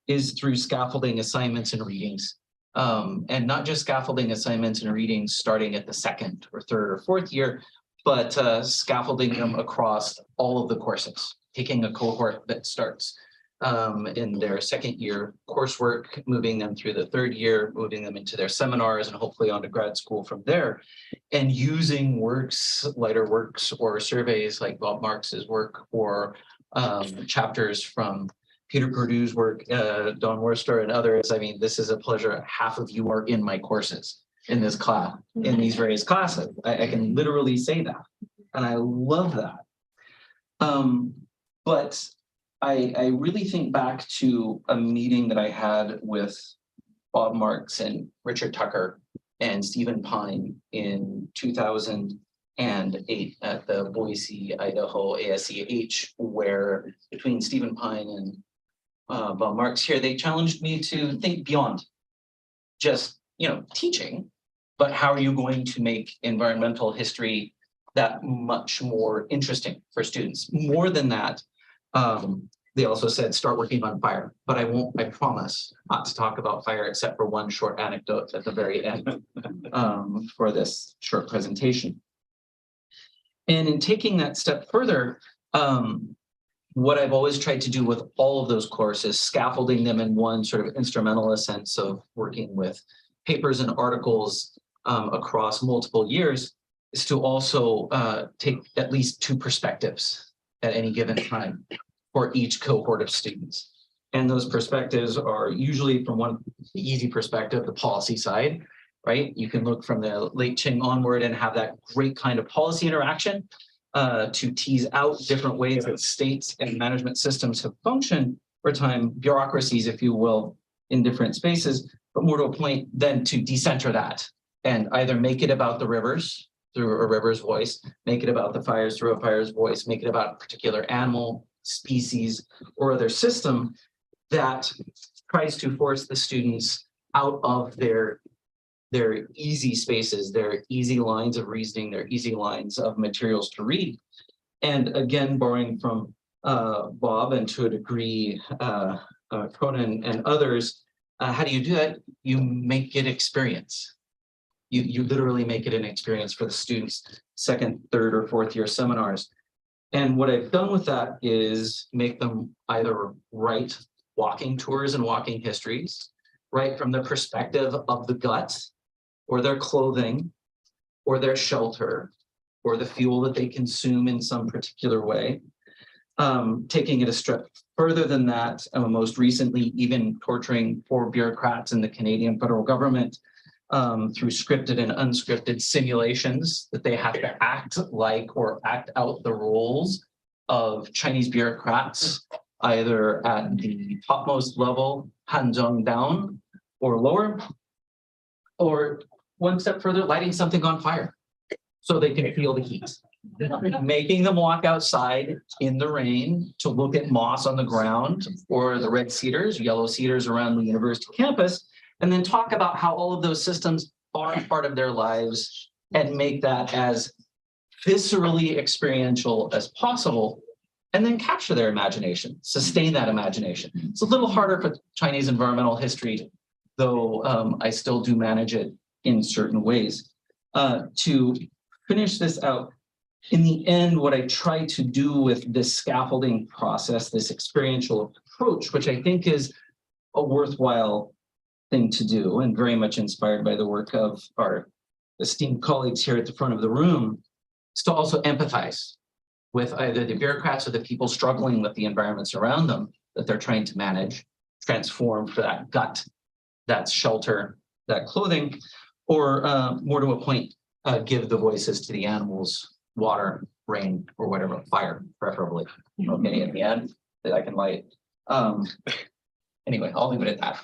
is through scaffolding assignments and readings. And not just scaffolding assignments and readings starting at the second or third or fourth year, but scaffolding them across all of the courses, taking a cohort that starts in their second year coursework, moving them through the third year, moving them into their seminars and hopefully on to grad school from there, and using works, lighter works or surveys like Bob Marks's work or chapters from Peter Perdue's work, Don Worster and others. I mean, this is a pleasure. Half of you are in my courses in this class, in these various classes. I can literally say that, and I love that. But I really think back to a meeting that I had with Bob Marks and Richard Tucker and Stephen Pine in 2008 at the Boise, Idaho ASCH, where between Stephen Pine and Bob Marks here, they challenged me to think beyond just, teaching, but how are you going to make environmental history that much more interesting for students? More than that, they also said, start working on fire, but I promise not to talk about fire except for one short anecdote at the very end for this short presentation. And in taking that step further, what I've always tried to do with all of those courses, scaffolding them in one sort of instrumentalist sense of working with papers and articles across multiple years, is to also take at least two perspectives at any given time for each cohort of students. And those perspectives are usually from the easy perspective, the policy side, right? You can look from the late Qing onward and have that great kind of policy interaction to tease out different ways that states and management systems have functioned over time, bureaucracies, if you will, in different spaces, but more to a point then to decenter that and either make it about the rivers through a river's voice, make it about the fires through a fire's voice, make it about a particular animal, species, or other system that tries to force the students out of their easy spaces, their easy lines of reasoning, their easy lines of materials to read. And again, borrowing from Bob and to a degree, Conan and others, how do you do that? You make it experience. You literally make it an experience for the students, second, third, or fourth year seminars. And what I've done with that is make them either write walking tours and walking histories, right from the perspective of the gut, or their clothing, or their shelter, or the fuel that they consume in some particular way. Taking it a step further than that, most recently even torturing 4 bureaucrats in the Canadian federal government through scripted and unscripted simulations that they have to act like or act out the roles of Chinese bureaucrats, either at the topmost level, Hanzhong down, or lower, or one step further, lighting something on fire so they can feel the heat. Making them walk outside in the rain to look at moss on the ground or the red cedars, yellow cedars around the university campus, and then talk about how all of those systems are part of their lives and make that as viscerally experiential as possible, and then capture their imagination, sustain that imagination. It's a little harder for Chinese environmental history, though I still do manage it in certain ways. To finish this out, in the end, what I try to do with this scaffolding process, this experiential approach, which I think is a worthwhile thing to do and very much inspired by the work of our esteemed colleagues here at the front of the room, is to also empathize with either the bureaucrats or the people struggling with the environments around them that they're trying to manage, transform for that gut, that shelter, that clothing, or more to a point, give the voices to the animals, water, rain, or whatever, fire, preferably, okay, at the end that I can light. Anyway, I'll leave it at that.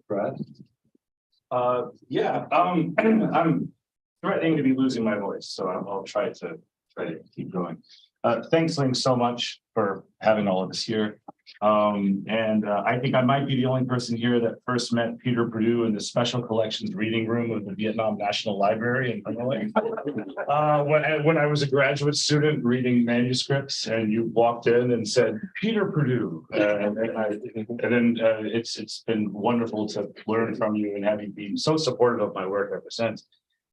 Brad? Yeah, I'm threatening to be losing my voice, so I'll try to keep going. Thanks, Ling, so much for having all of us here. I think I might be the only person here that first met Peter Perdue in the Special Collections Reading Room of the Vietnam National Library in Hanoi. When I was a graduate student reading manuscripts, and you walked in and said, Peter Perdue. It's been wonderful to learn from you and have you be so supportive of my work ever since.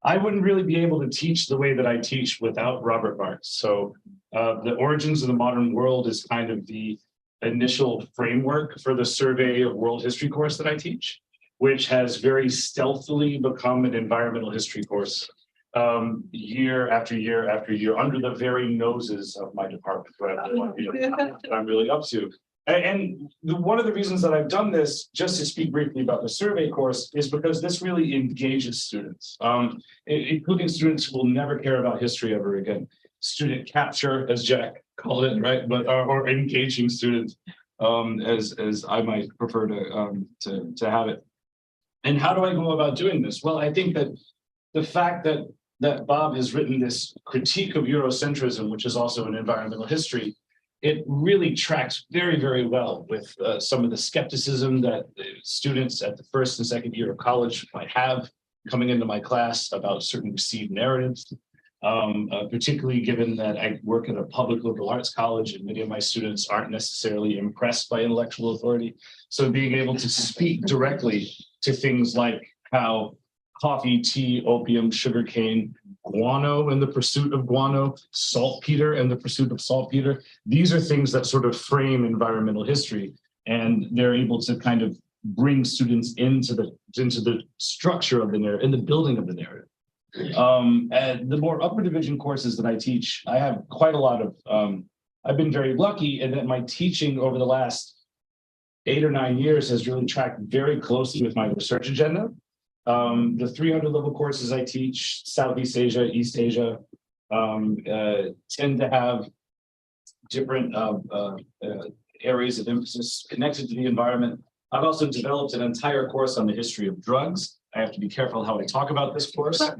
I wouldn't really be able to teach the way that I teach without Robert Marks. So the Origins of the Modern World is kind of the initial framework for the Survey of World History course that I teach, which has very stealthily become an environmental history course year after year after year under the very noses of my department, that I'm really up to. One of the reasons that I've done this, just to speak briefly about the survey course, is because this really engages students, including students who will never care about history ever again. Student capture, as Jack called it, right? But or engaging students, as I might prefer to have it. And how do I go about doing this? Well, I think that the fact that Bob has written this critique of Eurocentrism, which is also an environmental history, it really tracks very, very well with some of the skepticism that students at the first and second year of college might have coming into my class about certain received narratives, particularly given that I work at a public liberal arts college and many of my students aren't necessarily impressed by intellectual authority. So being able to speak directly to things like how coffee, tea, opium, sugarcane, guano and the pursuit of guano, saltpeter and the pursuit of saltpeter. These are things that sort of frame environmental history, and they're able to kind of bring students into the structure of the narrative, in the building of the narrative. And the more upper division courses that I teach, I have quite a lot of, I've been very lucky in that my teaching over the last 8 or 9 years has really tracked very closely with my research agenda. The 300 level courses I teach, Southeast Asia, East Asia, tend to have different areas of emphasis connected to the environment. I've also developed an entire course on the history of drugs. I have to be careful how I talk about this course at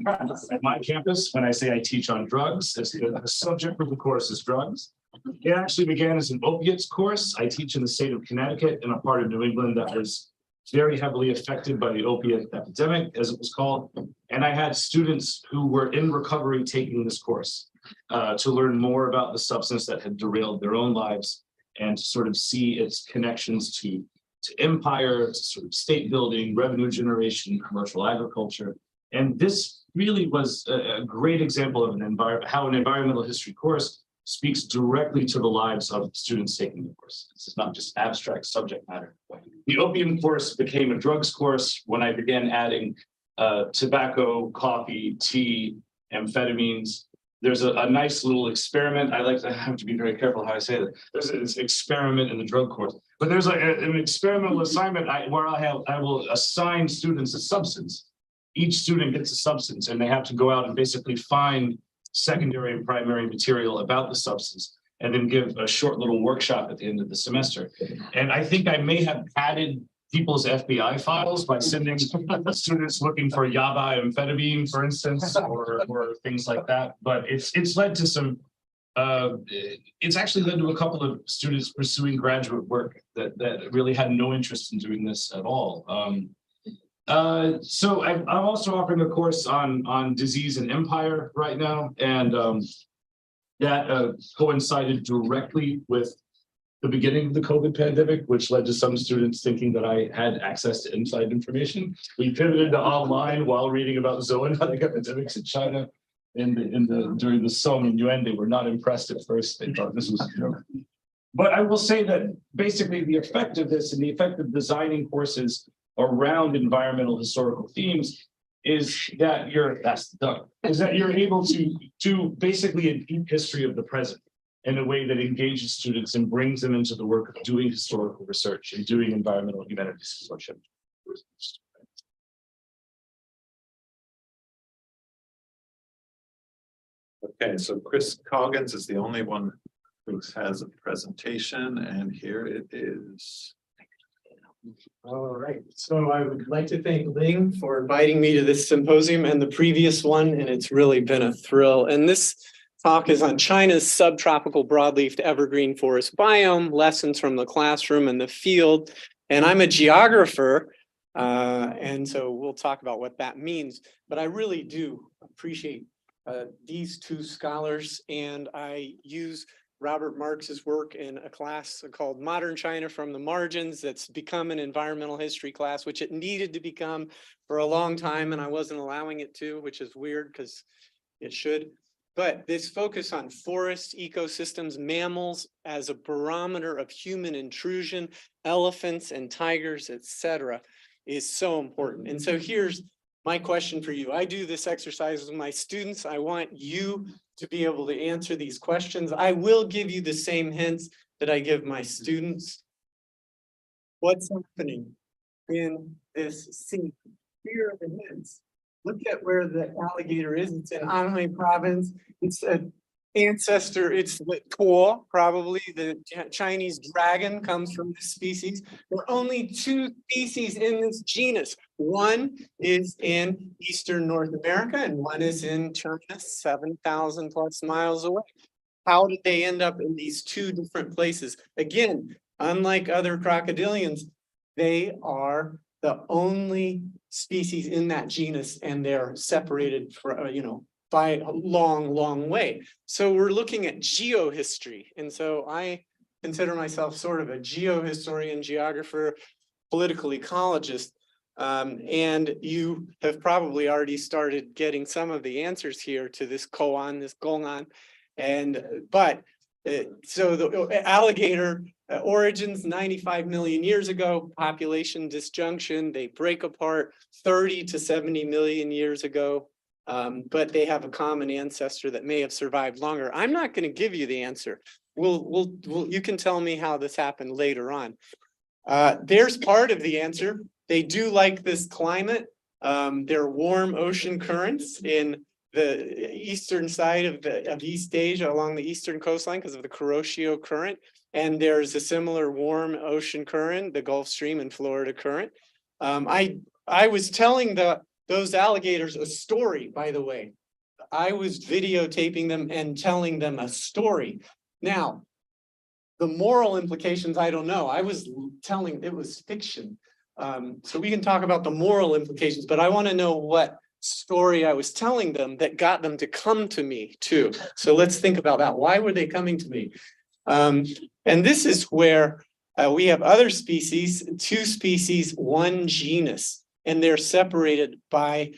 my campus. When I say I teach on drugs, the subject of the course is drugs. It actually began as an opiates course. I teach in the state of Connecticut, in a part of New England that was very heavily affected by the opiate epidemic, as it was called. And I had students who were in recovery taking this course to learn more about the substance that had derailed their own lives and to sort of see its connections to empire, to sort of state building, revenue generation, commercial agriculture. And this really was a great example of how an environmental history course speaks directly to the lives of students taking the course. This is not just abstract subject matter. The opium course became a drugs course when I began adding tobacco, coffee, tea, amphetamines. There's a nice little experiment. I have to be very careful how I say that. There's this experiment in the drug course, but there's an experimental assignment where I will assign students a substance. Each student gets a substance and they have to go out and basically find secondary and primary material about the substance and then give a short little workshop at the end of the semester. And I think I may have padded people's FBI files by sending students looking for yaba amphetamine, for instance, or things like that. But it's led to some, it's actually led to a couple of students pursuing graduate work that really had no interest in doing this at all. So I'm also offering a course on disease and empire right now, and that coincided directly with the beginning of the COVID pandemic, which led to some students thinking that I had access to inside information. We pivoted to online while reading about zoonotic epidemics in China during the Song and Yuan. They were not impressed at first. They thought this was a joke. But I will say that basically the effect of this and the effect of designing courses around environmental historical themes is that you're able to do basically a deep history of the present in a way that engages students and brings them into the work of doing historical research and doing environmental humanities research. Okay, so Chris Coggins is the only one who has a presentation, and here it is. All right, so I would like to thank Ling for inviting me to this symposium and the previous one, and it's really been a thrill. And this talk is on China's subtropical broadleaf evergreen forest biome, lessons from the classroom and the field. And I'm a geographer, and so we'll talk about what that means. But I really do appreciate these two scholars, and I use Robert Marx's work in a class called Modern China from the Margins that's become an environmental history class, which it needed to become for a long time, and I wasn't allowing it to, which is weird because it should. But this focus on forests, ecosystems, mammals as a barometer of human intrusion, elephants and tigers, etc., is so important. And so here's my question for you. I do this exercise with my students. I want you to be able to answer these questions. I will give you the same hints that I give my students. What's happening in this scene? Here are the hints. Look at where the alligator is. It's in Anhui province. It's an ancestor. It's the Tuo, probably the Chinese dragon comes from this species. There are only two species in this genus. One is in Eastern North America and one is in China, 7,000 plus miles away. How did they end up in these two different places? Again, unlike other crocodilians, they are the only species in that genus, and they're separated for, by a long, long way. So we're looking at geohistory. And so I consider myself sort of a geohistorian, geographer, political ecologist. And you have probably already started getting some of the answers here to this koan, this gongan. So the alligator origins 95 million years ago, population disjunction, they break apart 30 to 70 million years ago, but they have a common ancestor that may have survived longer. I'm not going to give you the answer. You can tell me how this happened later on. There's part of the answer. They do like this climate. There are warm ocean currents in the eastern side of East Asia along the eastern coastline because of the Kuroshio current. And there's a similar warm ocean current, the Gulf Stream and Florida current. I was telling those alligators a story, by the way. I was videotaping them and telling them a story. Now, the moral implications, I don't know. I was telling, it was fiction. So we can talk about the moral implications, but I want to know what story I was telling them that got them to come to me too. So let's think about that. Why were they coming to me? And this is where we have other species, two species, one genus, and they're separated by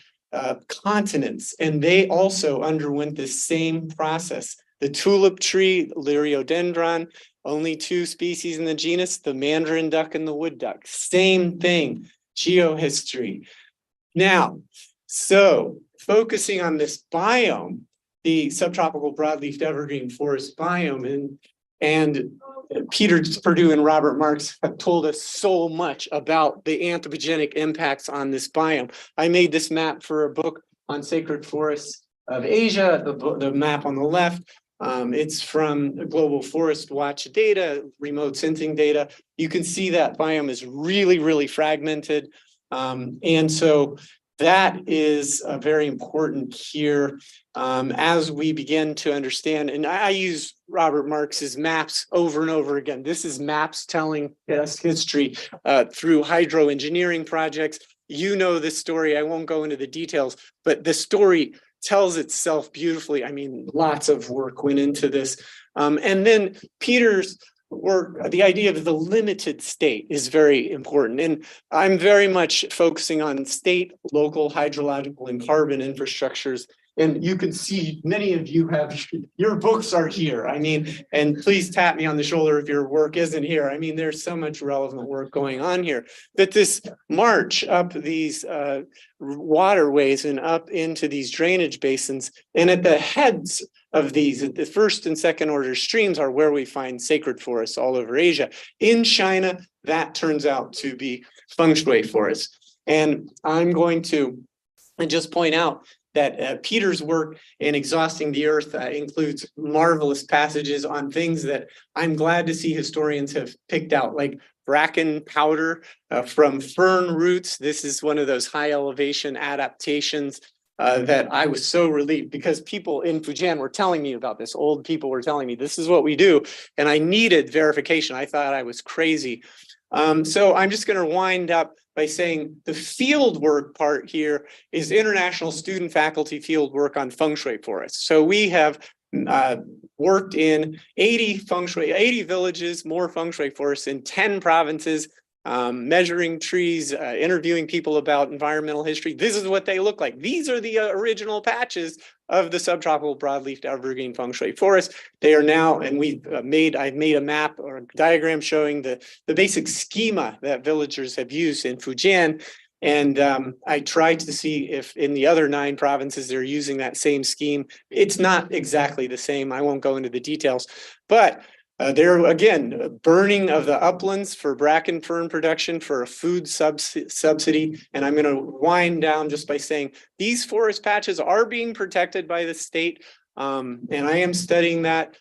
continents. And they also underwent this same process. The tulip tree, Liriodendron, only two species in the genus, the mandarin duck and the wood duck. Same thing, geohistory. Now, so focusing on this biome, the subtropical broadleaf evergreen forest biome, and Peter Perdue and Robert Marx have told us so much about the anthropogenic impacts on this biome. I made this map for a book on sacred forests of Asia, the map on the left. It's from Global Forest Watch data, remote sensing data. You can see that biome is really, really fragmented. And so that is very important here as we begin to understand. And I use Robert Marx's maps over and over again. This is maps telling us history through hydroengineering projects. You know this story. I won't go into the details, but the story tells itself beautifully. I mean, lots of work went into this. And then Peter's work, the idea of the limited state is very important. And I'm very much focusing on state, local, hydrological, and carbon infrastructures And you can see many of you have, your books are here. I mean, and please tap me on the shoulder if your work isn't here. I mean, there's so much relevant work going on here. But this march up these waterways and up into these drainage basins, and at the heads of these, the first and second order streams are where we find sacred forests all over Asia. In China, that turns out to be feng shui forests. And I'm going to just point out that Peter's work in Exhausting the Earth includes marvelous passages on things that I'm glad to see historians have picked out, like bracken powder from fern roots. This is one of those high elevation adaptations that I was so relieved, because people in Fujian were telling me about this. Old people were telling me this is what we do, and I needed verification. I thought I was crazy. So I'm just going to wind up by saying the field work part here is international student faculty field work on feng shui forests. So we have worked in 80 villages, more feng shui forests in 10 provinces, measuring trees, interviewing people about environmental history. This is what they look like. These are the original patches of the subtropical broadleaf evergreen feng shui forest. They are now, and I've made a map or a diagram showing the basic schema that villagers have used in Fujian. And I tried to see if in the other 9 provinces they're using that same scheme. It's not exactly the same. I won't go into the details, but there again, burning of the uplands for bracken fern production for a food subsidy. And I'm going to wind down just by saying these forest patches are being protected by the state. And I am studying that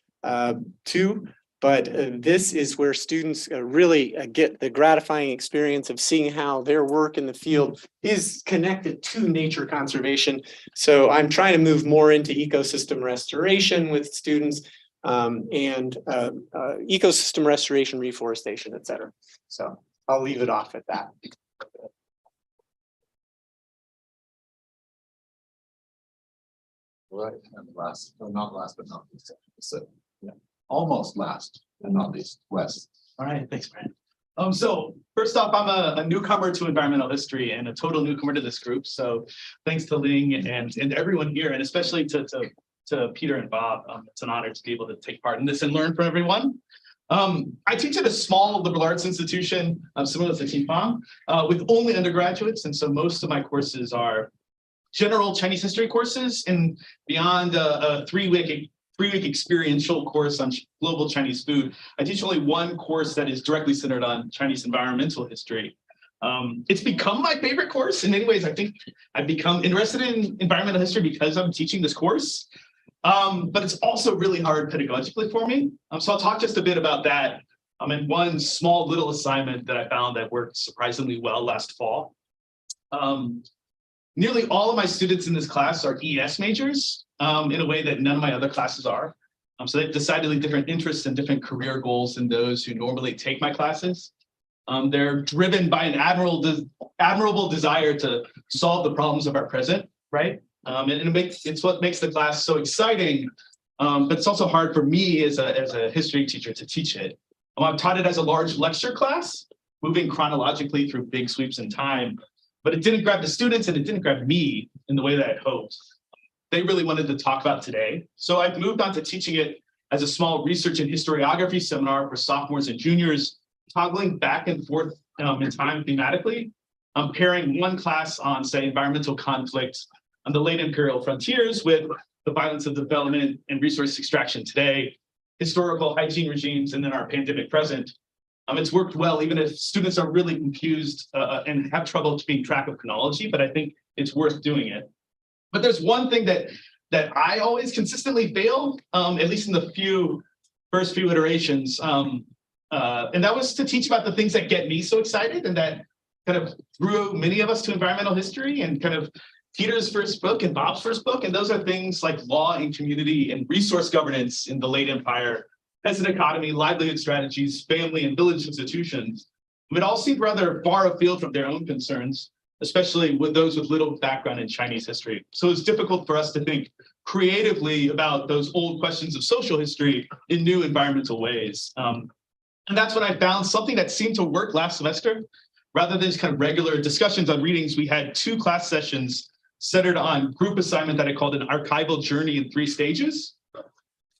too. But this is where students really get the gratifying experience of seeing how their work in the field is connected to nature conservation. So I'm trying to move more into ecosystem restoration with students. And ecosystem restoration, reforestation, et cetera. So I'll leave it off at that. Right, and last, or not last, but not least, so, yeah, almost last, and not least, Wes. All right, thanks, Brent. So first off, I'm a newcomer to environmental history and a total newcomer to this group. So thanks to Ling and everyone here, and especially to Peter and Bob. It's an honor to be able to take part in this and learn from everyone. I teach at a small liberal arts institution, similar to Tifang, with only undergraduates. And so most of my courses are general Chinese history courses, and beyond a three-week experiential course on global Chinese food, I teach only one course that is directly centered on Chinese environmental history. It's become my favorite course. In many ways, I think I've become interested in environmental history because I'm teaching this course. But it's also really hard pedagogically for me. So I'll talk just a bit about that. And one small little assignment that I found that worked surprisingly well last fall. Nearly all of my students in this class are ES majors in a way that none of my other classes are. So they have decidedly different interests and different career goals than those who normally take my classes. They're driven by an admirable desire to solve the problems of our present, right? And it's what makes the class so exciting, but it's also hard for me as a history teacher to teach it. I've taught it as a large lecture class, moving chronologically through big sweeps in time, but it didn't grab the students and it didn't grab me in the way that I'd hoped. They really wanted to talk about today. So I've moved on to teaching it as a small research and historiography seminar for sophomores and juniors, toggling back and forth in time thematically. I'm pairing one class on, say, environmental conflict on the late imperial frontiers with the violence of development and resource extraction today, historical hygiene regimes, and then our pandemic present. It's worked well, even if students are really confused and have trouble keeping track of chronology, but I think it's worth doing it. But there's one thing that I always consistently fail, at least in the first few iterations, and that was to teach about the things that get me so excited and that kind of drew many of us to environmental history, and kind of Peter's first book and Bob's first book. And those are things like law and community and resource governance in the late empire, peasant economy, livelihood strategies, family and village institutions. It all seemed rather far afield from their own concerns, especially with those with little background in Chinese history. So it's difficult for us to think creatively about those old questions of social history in new environmental ways. And that's when I found something that seemed to work last semester. Rather than just kind of regular discussions on readings, we had 2 class sessions centered on group assignment that I called an archival journey in 3 stages.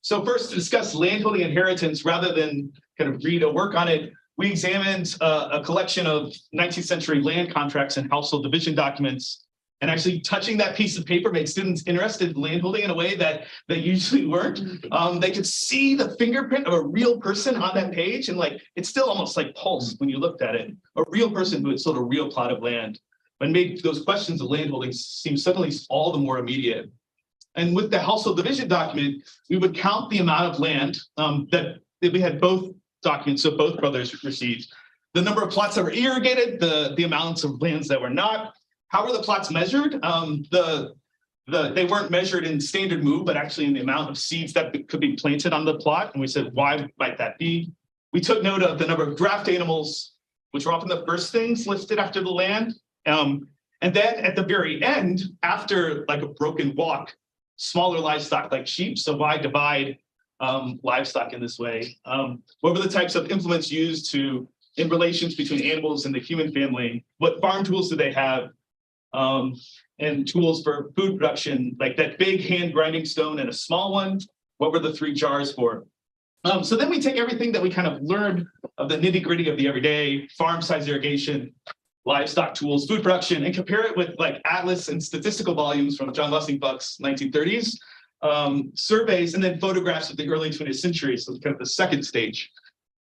So first, to discuss landholding inheritance rather than kind of read a work on it, we examined a collection of 19th century land contracts and household division documents. And actually touching that piece of paper made students interested in landholding in a way that they usually weren't. They could see the fingerprint of a real person on that page, and like it's still almost like pulse when you looked at it. A real person who had sold a real plot of land, and made those questions of landholding seem suddenly all the more immediate. And with the household division document, we would count the amount of land that we had both documents, so both brothers received, the number of plots that were irrigated, the amounts of lands that were not. How were the plots measured? They weren't measured in standard move, but actually in the amount of seeds that could be planted on the plot. And we said, why might that be? We took note of the number of draft animals, which were often the first things listed after the land. And then at the very end, after like a broken walk, smaller livestock like sheep. So why divide livestock in this way? What were the types of implements used in relations between animals and the human family? What farm tools do they have? And tools for food production, like that big hand grinding stone and a small one. What were the 3 jars for? So then we take everything that we kind of learned of the nitty gritty of the everyday, farm size irrigation, livestock tools, food production, and compare it with like atlas and statistical volumes from John Lessingbuck's 1930s, surveys, and then photographs of the early 20th century. So kind of the second stage.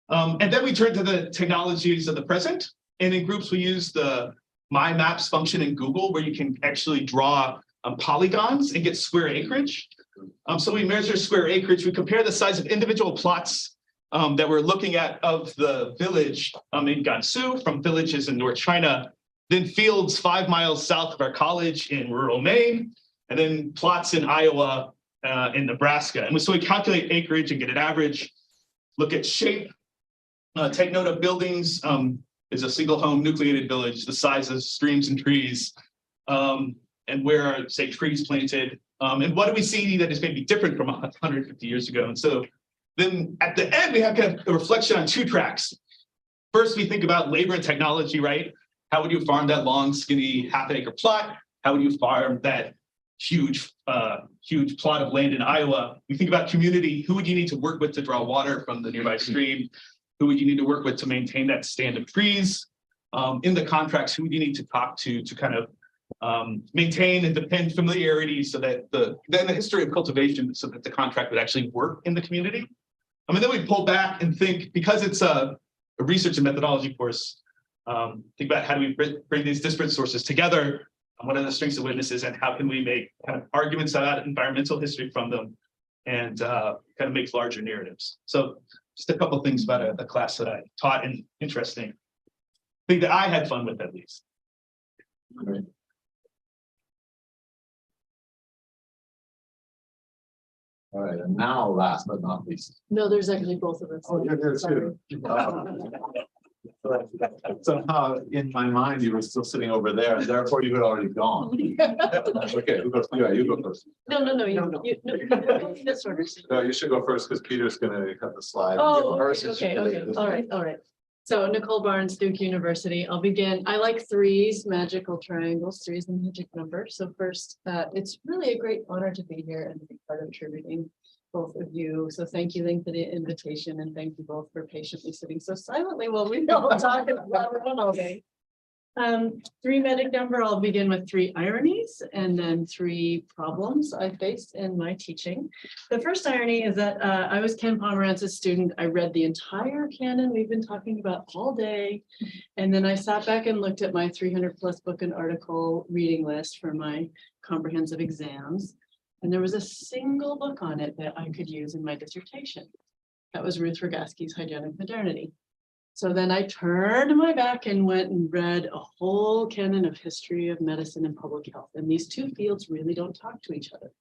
And then we turn to the technologies of the present. And in groups, we use the My Maps function in Google, where you can actually draw polygons and get square acreage. So we measure square acreage. We compare the size of individual plots that we're looking at of the village in Gansu from villages in North China, then fields 5 miles south of our college in rural Maine, and then plots in Iowa and Nebraska. And so we calculate acreage and get an average, look at shape, take note of buildings. Is a single home nucleated village, the size of streams and trees, and where are, say, trees planted, and what do we see that is maybe different from 150 years ago? And so then at the end, we have kind of a reflection on 2 tracks. First, we think about labor and technology, right? How would you farm that long, skinny half-acre plot? How would you farm that huge plot of land in Iowa? We think about community. Who would you need to work with to draw water from the nearby stream? Who would you need to work with to maintain that stand of trees? In the contracts, who would you need to talk to kind of maintain and depend familiarity so that the history of cultivation so that the contract would actually work in the community? And then we pull back and think, because it's a research and methodology course, think about how do we bring these disparate sources together, and what are the strengths of witnesses, and how can we make kind of arguments about environmental history from them, and kind of make larger narratives. So just a couple of things about a class that I taught and interesting. Thing that I had fun with, at least. Great. All right, and now last but not least. No, there's actually both of us. Oh, you're there too. Somehow in my mind, you were still sitting over there, and therefore you had already gone. Okay, who goes? Yeah, you go first. No, this order. No, you should go first because Peter's gonna cut the slide. Oh, okay, all right. So Nicole Barnes, Duke University. I'll begin. I like 3s, magical triangles. 3 is the magic number. So first, it's really a great honor to be here and be part of attributing both of you. So thank you, Link, for the invitation, and thank you both for patiently sitting so silently while we all talk about it all day. 3 magic number, I'll begin with 3 ironies and then 3 problems I faced in my teaching. The first irony is that I was Ken Pomerantz's student. I read the entire canon we've been talking about all day. And then I sat back and looked at my 300+ book and article reading list for my comprehensive exams. And there was a single book on it that I could use in my dissertation. That was Ruth Rogaski's Hygienic Modernity. So then I turned my back and went and read a whole canon of history of medicine and public health. And these 2 fields really don't talk to each other.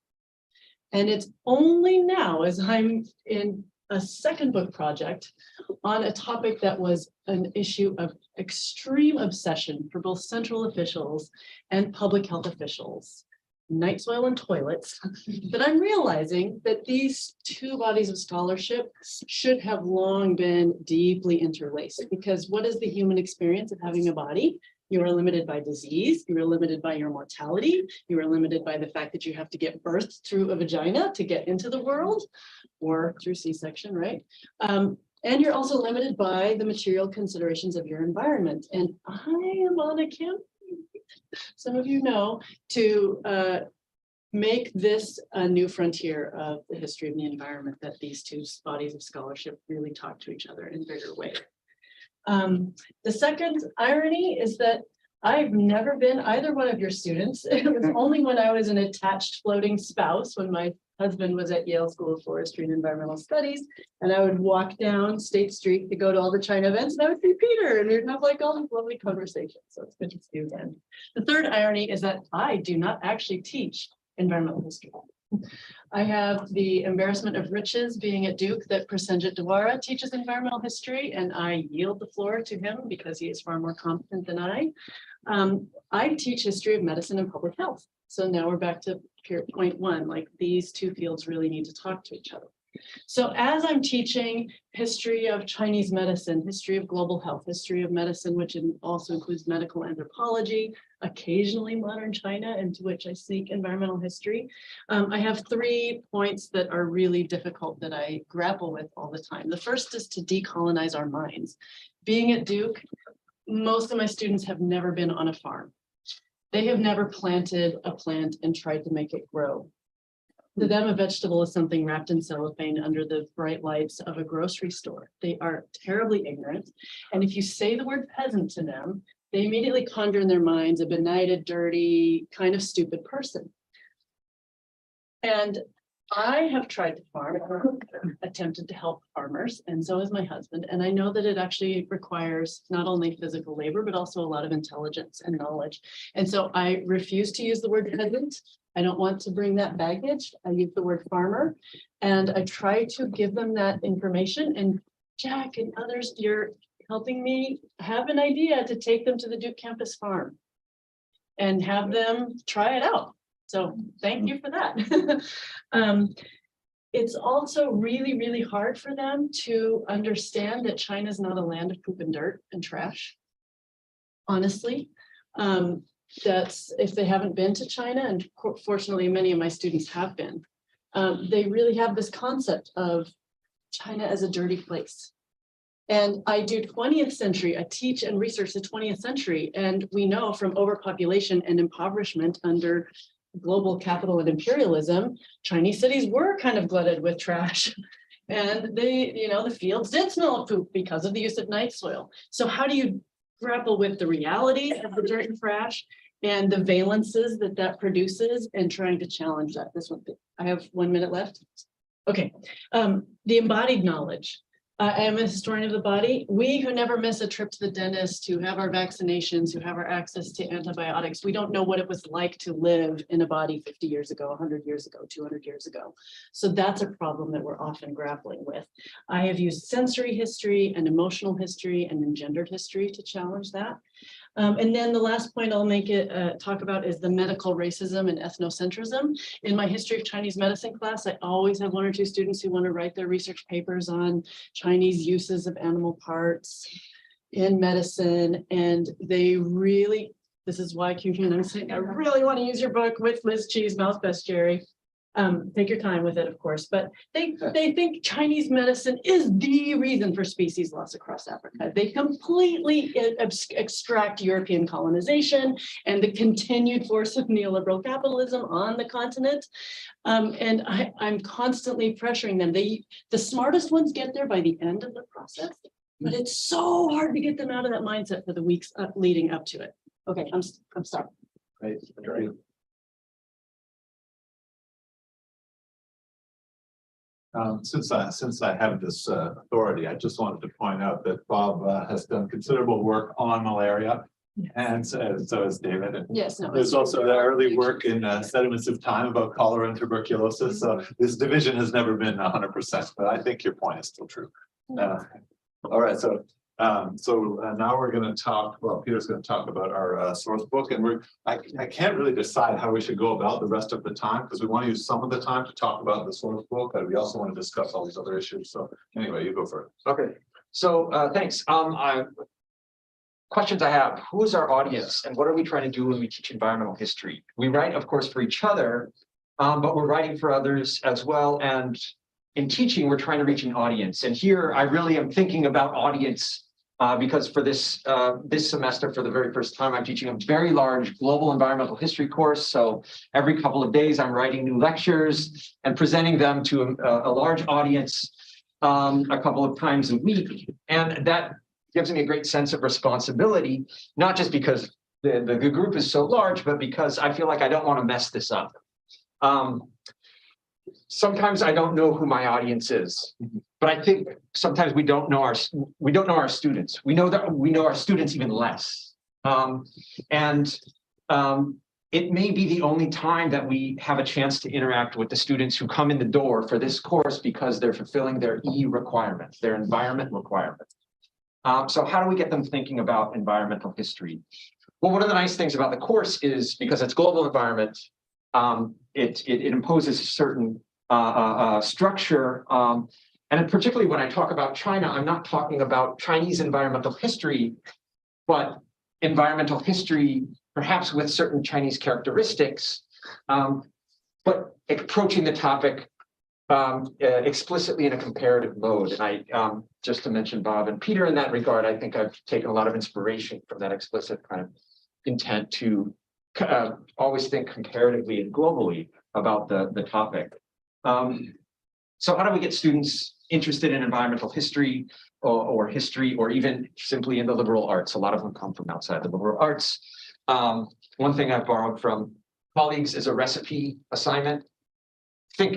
And it's only now, as I'm in a second book project on a topic that was an issue of extreme obsession for both central officials and public health officials, night soil and toilets, that I'm realizing that these 2 bodies of scholarship should have long been deeply interlaced, because what is the human experience of having a body? You are limited by disease. You are limited by your mortality. You are limited by the fact that you have to get birthed through a vagina to get into the world, or through C-section, right? And you're also limited by the material considerations of your environment. And I am on a campaign, some of you know, to make this a new frontier of the history of the environment, that these two bodies of scholarship really talk to each other in a bigger way. The second irony is that I've never been either one of your students. It was only when I was an attached floating spouse, when my husband was at Yale School of Forestry and Environmental Studies, and I would walk down State Street to go to all the China events, and I would see Peter, and we'd have like all these lovely conversations. So it's good to see you again. The third irony is that I do not actually teach environmental history. I have the embarrassment of riches being at Duke that Prasenjit Dwara teaches environmental history, and I yield the floor to him because he is far more competent than I. I teach history of medicine and public health. So now we're back to point one, like these two fields really need to talk to each other. So as I'm teaching history of Chinese medicine, history of global health, history of medicine, which also includes medical anthropology, occasionally modern China, into which I sneak environmental history, I have 3 points that are really difficult that I grapple with all the time. The first is to decolonize our minds. Being at Duke, most of my students have never been on a farm. They have never planted a plant and tried to make it grow. To them, a vegetable is something wrapped in cellophane under the bright lights of a grocery store. They are terribly ignorant. And if you say the word peasant to them, they immediately conjure in their minds a benighted, dirty, kind of stupid person. And I have tried to farm, attempted to help farmers, and so has my husband. And I know that it actually requires not only physical labor, but also a lot of intelligence and knowledge. And so I refuse to use the word peasant. I don't want to bring that baggage. I use the word farmer, and I try to give them that information. And Jack and others, you're helping me have an idea to take them to the Duke campus farm and have them try it out. So thank you for that. It's also really, really hard for them to understand that China is not a land of poop and dirt and trash. Honestly, that's if they haven't been to China, and fortunately many of my students have been, they really have this concept of China as a dirty place. And I do 20th century, I teach and research the 20th century, and we know from overpopulation and impoverishment under global capital and imperialism, Chinese cities were kind of glutted with trash. And they, the fields did smell of poop because of the use of night soil. So how do you grapple with the reality of the dirt and trash and the valences that produces, and trying to challenge that? This one, I have 1 minute left. Okay, the embodied knowledge. I am a historian of the body. We who never miss a trip to the dentist, who have our vaccinations, who have our access to antibiotics, we don't know what it was like to live in a body 50 years ago, 100 years ago, 200 years ago. So that's a problem that we're often grappling with. I have used sensory history and emotional history and engendered history to challenge that. And then the last point I'll make it talk about is the medical racism and ethnocentrism. In my history of Chinese medicine class, I always have 1 or 2 students who want to write their research papers on Chinese uses of animal parts in medicine. And they really, this is why I'm saying, I really want to use your book with Liz Cheese, Mouth Best Jerry. Take your time with it, of course, but they think Chinese medicine is the reason for species loss across Africa. They completely extract European colonization and the continued force of neoliberal capitalism on the continent. And I'm constantly pressuring them. The smartest ones get there by the end of the process, but it's so hard to get them out of that mindset for the weeks leading up to it. Okay, I'm sorry. Right, great. Since I have this authority, I just wanted to point out that Bob has done considerable work on malaria, and so has David. And yes, no, there's also the early work in Sediments of Time about cholera and tuberculosis. So this division has never been 100%, but I think your point is still true. All right, so now we're going to talk. Well, Peter's going to talk about our source book, and I can't really decide how we should go about the rest of the time, because we want to use some of the time to talk about the source book, but we also want to discuss all these other issues. So anyway, you go first. Okay, so thanks. questions I have, who's our audience and what are we trying to do when we teach environmental history? We write, of course, for each other, but we're writing for others as well. And in teaching, we're trying to reach an audience. And here I really am thinking about audience because for this semester, for the very first time, I'm teaching a very large global environmental history course. So every couple of days, I'm writing new lectures and presenting them to a large audience a couple of times a week. And that gives me a great sense of responsibility, not just because the group is so large, but because I feel like I don't want to mess this up. Sometimes I don't know who my audience is, but I think sometimes we don't know our students. We know our students even less. It may be the only time that we have a chance to interact with the students who come in the door for this course because they're fulfilling their E requirements, their environment requirements. So how do we get them thinking about environmental history? Well, one of the nice things about the course is because it's global environment, it imposes a certain structure. And particularly when I talk about China, I'm not talking about Chinese environmental history, but environmental history, perhaps with certain Chinese characteristics, but approaching the topic explicitly in a comparative mode. And I, just to mention Bob and Peter in that regard, I think I've taken a lot of inspiration from that explicit kind of intent to always think comparatively and globally about the topic. So how do we get students interested in environmental history or history, or even simply in the liberal arts? A lot of them come from outside the liberal arts. One thing I've borrowed from colleagues is a recipe assignment.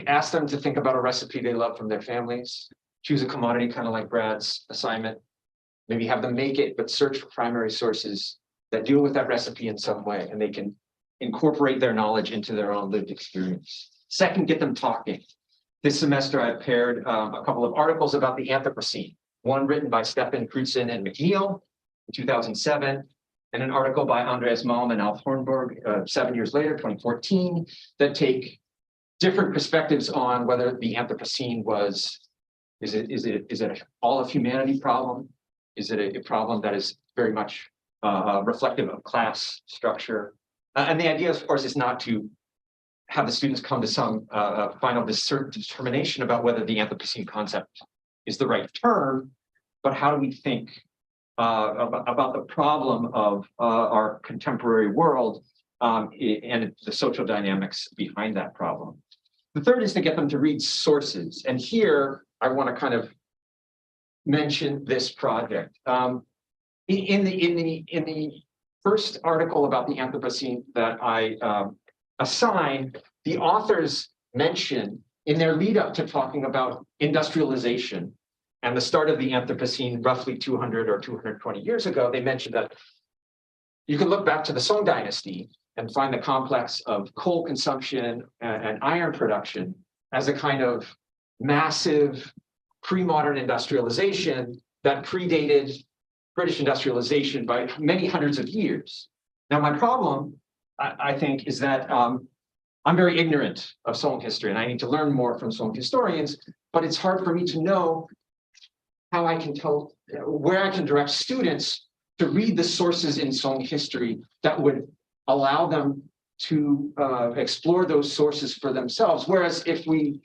Ask them to think about a recipe they love from their families. Choose a commodity, kind of like Brad's assignment. Maybe have them make it, but search for primary sources that deal with that recipe in some way, and they can incorporate their knowledge into their own lived experience. Second, get them talking. This semester, I've paired a couple of articles about the Anthropocene, one written by Stephan Crutzen and McNeil in 2007, and an article by Andreas Malm and Alf Hornberg 7 years later, 2014, that take different perspectives on whether the Anthropocene is it all of humanity problem? Is it a problem that is very much reflective of class structure? And the idea, of course, is not to have the students come to some final determination about whether the Anthropocene concept is the right term, but how do we think about the problem of our contemporary world and the social dynamics behind that problem. The third is to get them to read sources. And here I want to kind of mention this project. In the first article about the Anthropocene that I assigned, the authors mention in their lead up to talking about industrialization and the start of the Anthropocene roughly 200 or 220 years ago, they mentioned that you can look back to the Song Dynasty and find the complex of coal consumption and iron production as a kind of massive pre-modern industrialization that predated British industrialization by many hundreds of years. Now, my problem, I think, is that I'm very ignorant of Song history and I need to learn more from Song historians, but it's hard for me to know how I can tell, where I can direct students to read the sources in Song history that would allow them to explore those sources for themselves. Whereas if we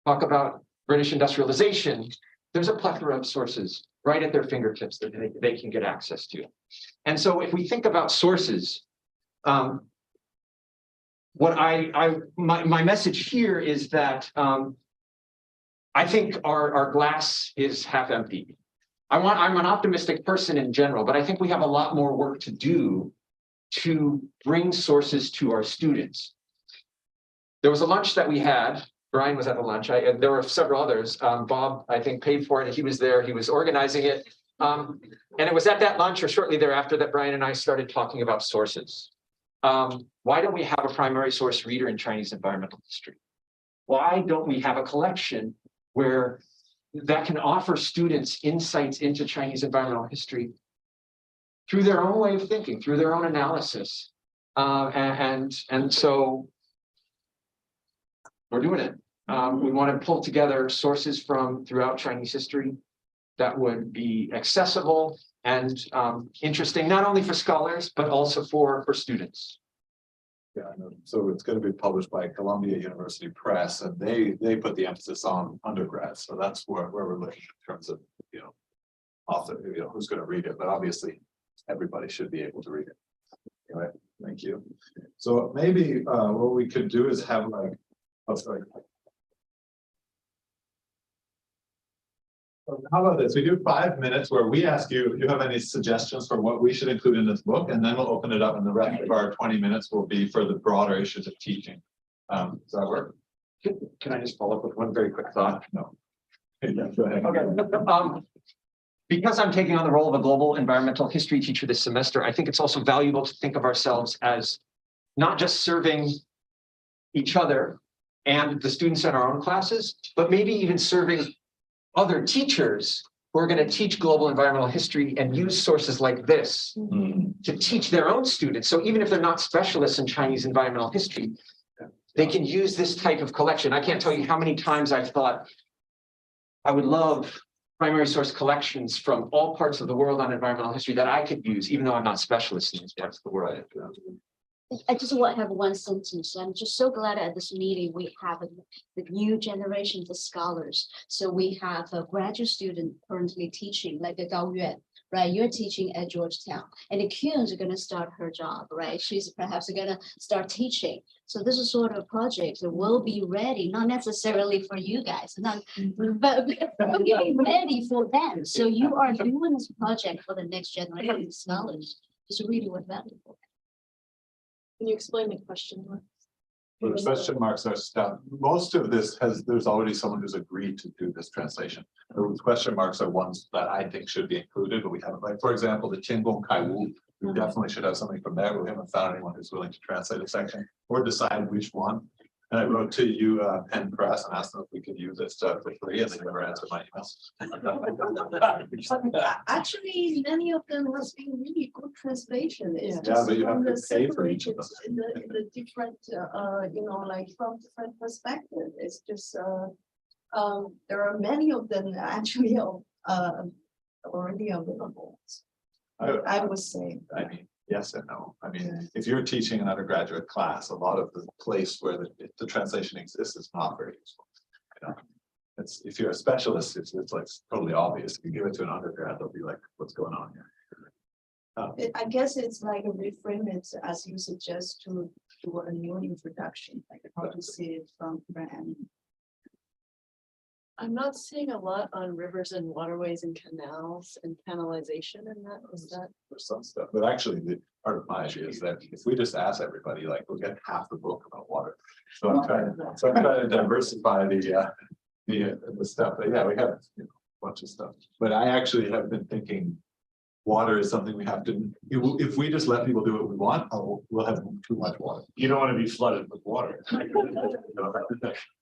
talk about British industrialization, there's a plethora of sources right at their fingertips that they can get access to. And so if we think about sources, what my message here is that I think our glass is half empty. I'm an optimistic person in general, but I think we have a lot more work to do to bring sources to our students. There was a lunch that we had. Brian was at the lunch. There were several others. Bob, I think, paid for it. He was there. He was organizing it. And it was at that lunch or shortly thereafter that Brian and I started talking about sources. Why don't we have a primary source reader in Chinese environmental history? Why don't we have a collection where that can offer students insights into Chinese environmental history through their own way of thinking, through their own analysis? And so we're doing it. We want to pull together sources from throughout Chinese history that would be accessible and interesting, not only for scholars, but also for students. Yeah, I know. So it's going to be published by Columbia University Press, and they put the emphasis on undergrads. So that's where we're looking in terms of, author, who's going to read it. But obviously, everybody should be able to read it. Anyway, thank you. So maybe what we could do is have like, oh, sorry. How about this? We do 5 minutes where we ask you if you have any suggestions for what we should include in this book, and then we'll open it up, and the rest of our 20 minutes will be for the broader issues of teaching. Does that work? Can I just follow up with one very quick thought? No. Yeah, go ahead. Okay. Because I'm taking on the role of a global environmental history teacher this semester, I think it's also valuable to think of ourselves as not just serving each other and the students in our own classes, but maybe even serving other teachers who are going to teach global environmental history and use sources like this to teach their own students. So even if they're not specialists in Chinese environmental history, they can use this type of collection. I can't tell you how many times I've thought I would love primary source collections from all parts of the world on environmental history that I could use, even though I'm not specialist in these parts of the world. I just want to have one sentence. I'm just so glad at this meeting we have the new generation of scholars. So we have a graduate student currently teaching, like a Gao Yuan, right? You're teaching at Georgetown, and the Kuhn's are going to start her job, right? She's perhaps going to start teaching. So this is sort of a project that will be ready, not necessarily for you guys, but getting ready for them. So you are doing this project for the next generation of scholars. It's really what valuable. Can you explain the question? Well, the question marks are stuff. Most of this there's already someone who's agreed to do this translation. The question marks are ones that I think should be included, but we haven't. Like, for example, the Tiangong Kai Wu, we definitely should have something from there, but we haven't found anyone who's willing to translate a section or decide which one. And I wrote to you, Penn Press, and asked them if we could use this stuff for free, and they never answered my emails. Actually, many of them has been really good translation. It's Yeah, just but you have from to the pay for each of separated them. in the different, like from different perspective. It's just, there are many of them actually, already available. I would say. I mean, yes and no. I mean, if you're teaching an undergraduate class, a lot of the place where the translation exists is not very useful. It's, if you're a specialist, it's like totally obvious. If you give it to an undergrad, they'll be like, what's going on here? I guess it's like a reframe it as you suggest to do a new introduction, like how to see it from brand. I'm not seeing a lot on rivers and waterways and canals and canalization and that, is that? There's some stuff, but actually the part of my idea is that if we just ask everybody, like, we'll get half the book about water. So I'm trying to diversify the stuff, but yeah, we have a bunch of stuff, but I actually have been thinking water is something we have to, if we just let people do what we want, we'll have too much water. You don't want to be flooded with water.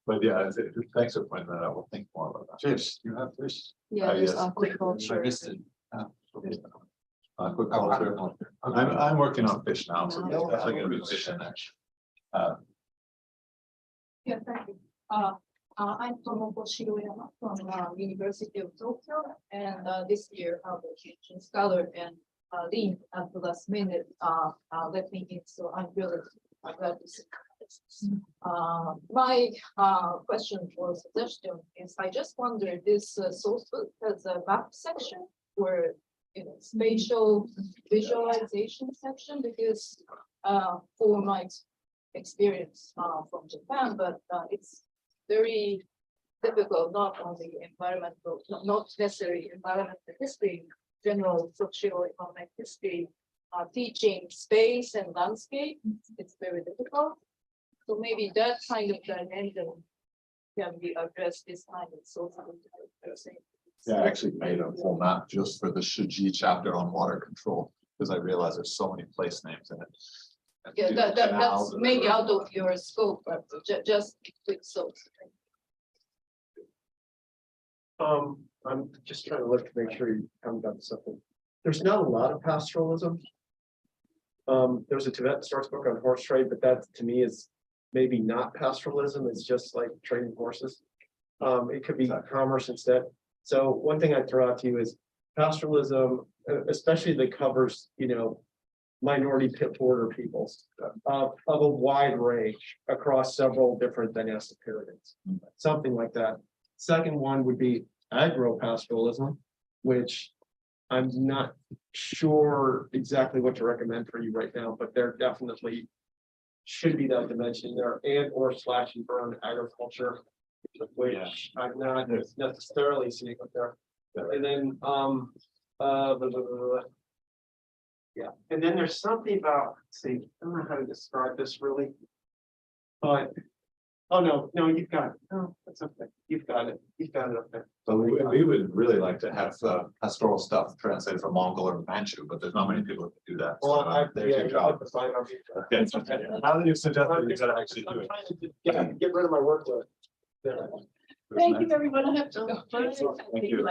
But yeah, thanks for pointing that out. We'll think more about that. Fish, you have fish. Yeah, Yes. there's aquaculture. Aquaculture. I'm working on fish now, so there's definitely gonna be fish in there. Yeah, thank you. I'm Tomoko Shiroyama from University of Tokyo, and this year I will teach scholar and lead at the last minute. Let me in, so I'm really glad to see this. My question or suggestion is, I just wonder this source book has a map section where spatial visualization section, because for my experience from Japan, but it's very difficult, not only environmental, not necessarily environmental history, general socioeconomic history, teaching space and landscape, it's very difficult. So maybe that kind of dimension can be addressed this time in social. Yeah, I actually made a full map just for the Shiji chapter on water control, because I realized there's so many place names in it. Yeah, that's maybe out of your scope, but just quick thoughts. I'm just trying to look to make sure you haven't got something. There's not a lot of pastoralism. There's a Tibetan source book on horse trade, but that to me is maybe not pastoralism. It's just like trading horses. It could be commerce instead. So one thing I'd throw out to you is pastoralism, especially that covers, minority pit border peoples of a wide range across several different dynastic periods, something like that. Second one would be agro-pastoralism, which I'm not sure exactly what to recommend for you right now, but there definitely should be that dimension there, and or slash and burn agriculture, which I'm not necessarily seeing up there. And then, yeah, and then there's something about, let's see, I don't know how to describe this really. But, oh, no, you've got it. No, that's okay. You've got it up there. So we would really like to have pastoral stuff translated from Mongol or Manchu, but there's not many people who can do that. Well, There's your job. Okay. Now that you've suggested, you gotta actually do it. Get rid of my workload. Thank you, everyone. I have to go. Thank you.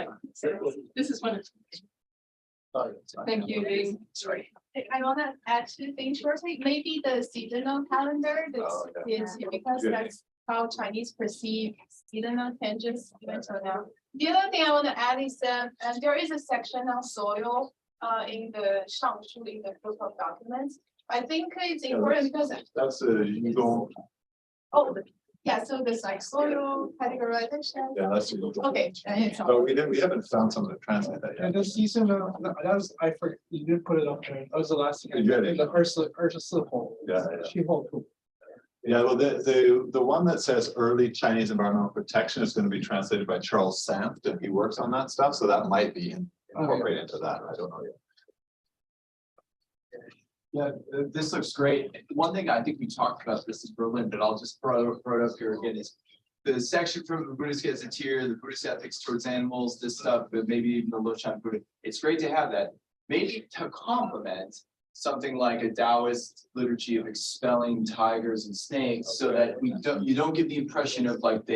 This is one. Thank you, Ling. Sorry. I wanna add two things shortly, maybe the seasonal calendar, is because that's how Chinese perceive seasonal changes even till now. The other thing I wanna add is that, there is a section on soil, in the Shangshu, in the book of documents. I think it's important because, That's you go, yeah, so there's like soil categorization. yeah, that's. Okay. But we haven't found someone to translate that yet. And the seasonal, that was, I forgot, you did put it up there. That was the last thing. I You did, did. the Ursula poll. Yeah. She hold. Yeah, well, the one that says early Chinese environmental protection is going to be translated by Charles Sanft, and he works on that stuff, so that might be incorporated into that, I don't know yet. Yeah, this looks great. One thing I think we talked about this in Berlin, but I'll just throw it up here again is the section from the Buddhist Gazetteer, the Buddhist ethics towards animals, this stuff, but maybe even the Loshan Buddha. It's great to have that. Maybe to complement something like a Taoist liturgy of expelling tigers and snakes, so that you don't give the impression of like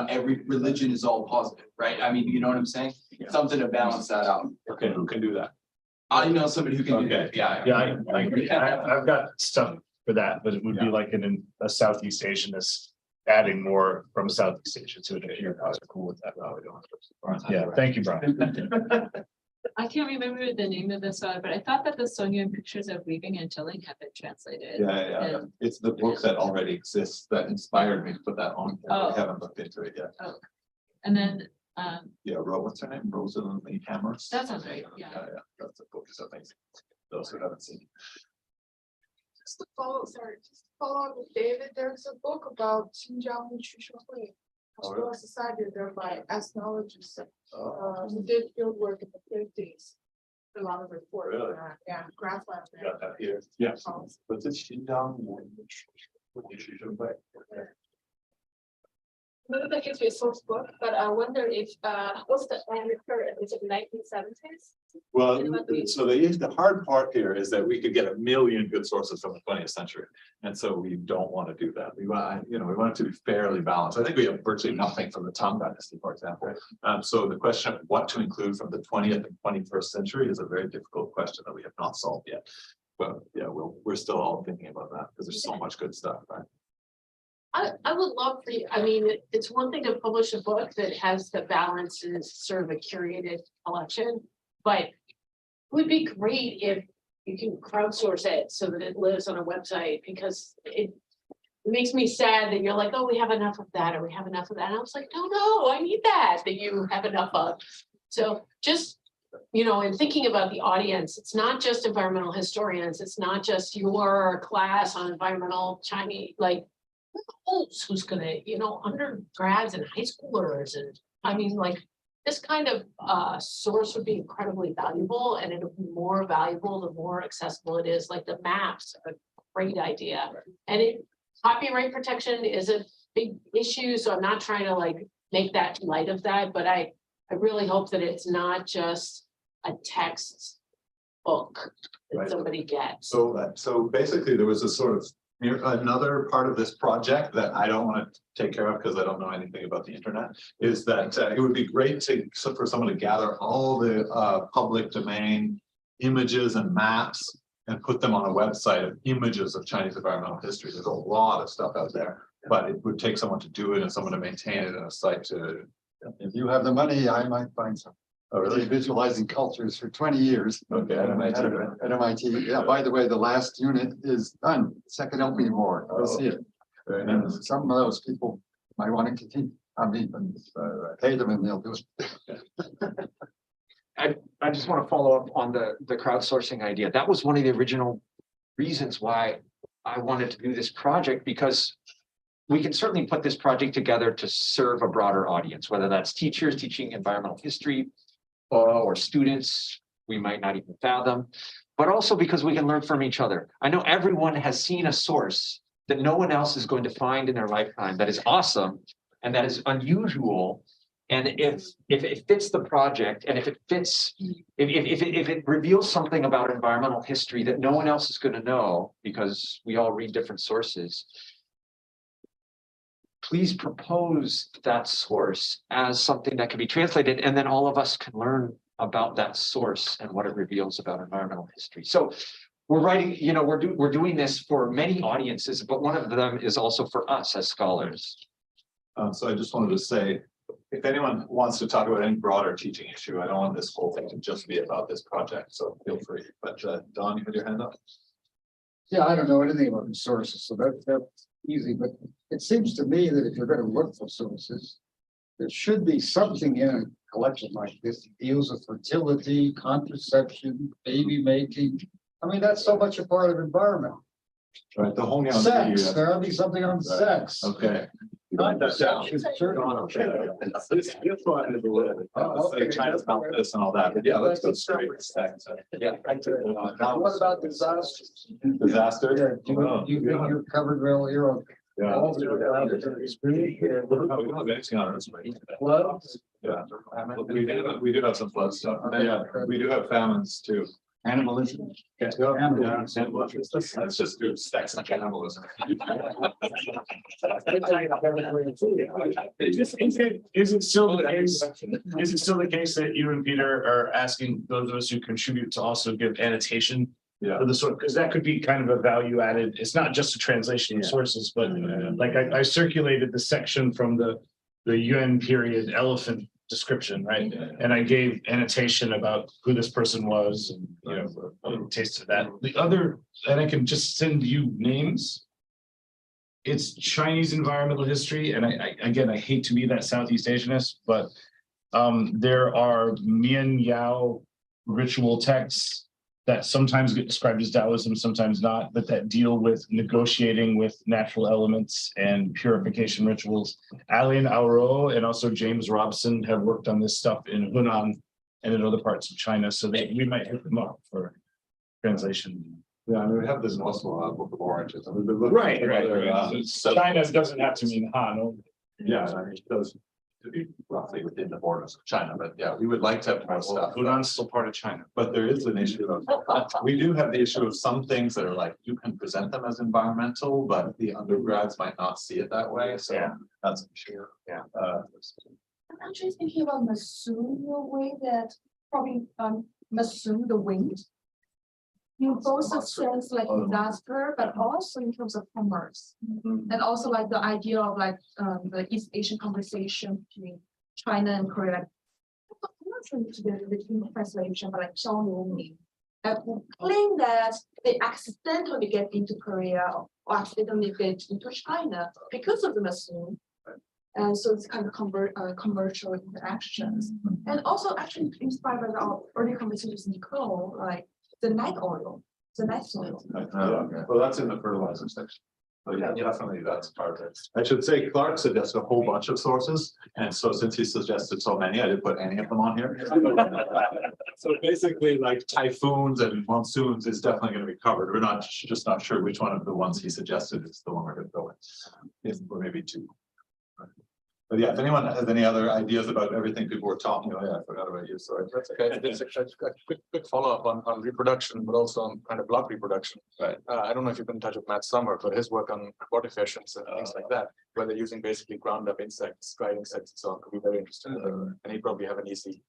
every religion is all positive, right? I mean, you know what I'm saying? Something to balance that out. Okay, who can do that? I know somebody who can do that. Yeah, I agree. I've got stuff for that, but it would be like in a Southeast Asianist, adding more from Southeast Asia to it. If you're cool with that. Yeah, thank you, Brian. I can't remember the name of this one, but I thought that the Songyuan pictures of weaving and tilling have been translated. Yeah. It's the book that already exists that inspired me to put that on. Oh. We haven't looked into it yet. Oh. And then, Yeah, what's her name? Rosalind Lee Hammers. that sounds right, yeah. Yeah, that's the book is amazing. Those who haven't seen. Just to follow up with David, there's a book about Xinjiang Nutrition Hui, Pastoral Society, there by ethnologists. Who did field work in the 50s. A lot of reports. Really? Yeah, grassland. Got that here. Yes. But it's Xinjiang. Maybe the history source book, but I wonder if, what's the early period? Is it 1970s? Well, so the hard part here is that we could get 1 million good sources from the 20th century. And so we don't want to do that. We want, we want it to be fairly balanced. I think we have virtually nothing from the Tang Dynasty, for example. So the question of what to include from the 20th and 21st century is a very difficult question that we have not solved yet. But yeah, we're still all thinking about that because there's so much good stuff, right? I would love for you, I mean, it's one thing to publish a book that has the balance and is sort of a curated collection, but it would be great if you can crowdsource it so that it lives on a website, because it makes me sad that you're like, oh, we have enough of that, or we have enough of that. And I was like, no, I need that you have enough of. So just, in thinking about the audience, it's not just environmental historians, it's not just your class on environmental Chinese, like, who's gonna, undergrads and high schoolers, and I mean, like, this kind of source would be incredibly valuable, and it'll be more valuable the more accessible it is. Like the maps are a great idea, and copyright protection is a big issue, so I'm not trying to like make that light of that, but I really hope that it's not just a text book that Right. somebody gets. So basically there was a sort of another part of this project that I don't want to take care of because I don't know anything about the internet, is that it would be great for someone to gather all the public domain images and maps and put them on a website of images of Chinese environmental history. There's a lot of stuff out there, but it would take someone to do it and someone to maintain it and a site to If you have the money, I might find some. Oh, really? Visualizing cultures for 20 years. Okay, at MIT. At MIT. Yeah, by the way, the last unit is done. Second LP board. You'll see it. Very And nice. some of those people might want to continue. I mean, pay them and they'll do it. I just want to follow up on the crowdsourcing idea. That was one of the original reasons why I wanted to do this project, because we can certainly put this project together to serve a broader audience, whether that's teachers teaching environmental history or students we might not even fathom, but also because we can learn from each other. I know everyone has seen a source that no one else is going to find in their lifetime that is awesome and that is unusual. And if it fits the project, and if it fits, if it reveals something about environmental history that no one else is going to know because we all read different sources, please propose that source as something that can be translated, and then all of us can learn about that source and what it reveals about environmental history. So we're writing, you know, we're doing this for many audiences, but one of them is also for us as scholars. So I just wanted to say, if anyone wants to talk about any broader teaching issue, I don't want this whole thing to just be about this project, so feel free. But Don, you had your hand up? Yeah, I don't know anything about the sources, so that's easy, but it seems to me that if you're going to look for sources, there should be something in a collection like this that deals with fertility, contraception, baby making. I mean, that's so much a part of environment. Right, the whole. Sex, there ought to be something on sex. Okay. Contraception, sure. Say China's about this and all that, but yeah, let's go straight. Yeah. What about disasters? Disaster? Do you think you're covered well here on? Yeah. All the experience? We don't have anything on us, right? Floods? Yeah, we do have some flood stuff. Yeah, we do have famines too. Animalism? Yeah. Let's just do sex and cannibalism. Is it still the case that you and Peter are asking those of us who contribute to also give annotation? Yeah. For the sort, because that could be kind of a value added. It's not just a translation of sources, but like I circulated the section from the Yuan period elephant description, right? And I gave annotation about who this person was and, you know, a taste of that. The other, and I can just send you names. It's Chinese environmental history. And I hate to be that Southeast Asianist, but there are Mian Yao ritual texts that sometimes get described as Taoism, sometimes not, but that deal with negotiating with natural elements and purification rituals. Alien Auro and also James Robson have worked on this stuff in Hunan and in other parts of China, so we might hit them up for translation. Yeah, I mean, we have this also Book of Oranges. And we've been looking Right. at China doesn't have to mean Han. Yeah, I mean, it does to be roughly within the borders of China, but yeah, we would like to have more stuff. Hunan's still part of China. But there is an issue of, we do have the issue of some things that are like, you can present them as environmental, but the undergrads might not see it that way, so that's an issue. Yeah. I'm actually thinking about Masu in a way that probably Masu, the wind. In both a sense like disaster, but also in terms of commerce. And also like the idea of like the East Asian conversation between China and Korea. I'm not sure to the translation, but like Xiaomi claim that they accidentally get into Korea or accidentally get into China because of the Masu. And so it's kind of commercial interactions. And also actually inspired by our early conversations with Nicole, like the night oil, the night soil. Well, that's in the fertilizer section. But yeah, definitely that's part of it. I should say Clark suggested a whole bunch of sources. And so since he suggested so many, I didn't put any of them on here. So basically like typhoons and monsoons is definitely going to be covered. We're just not sure which one of the ones he suggested is the one we're going to go with. Or maybe two. But yeah, if anyone has any other ideas about everything people were talking about, yeah, I forgot about you, sorry. That's okay. There's a quick follow-up on reproduction, but also on kind of block reproduction. Right. I don't know if you've been in touch with Matt Summer, but his work on abortifacients and things like that, where they're using basically ground up insects, dried insects and so on, could be very interesting. And he'd probably have an easy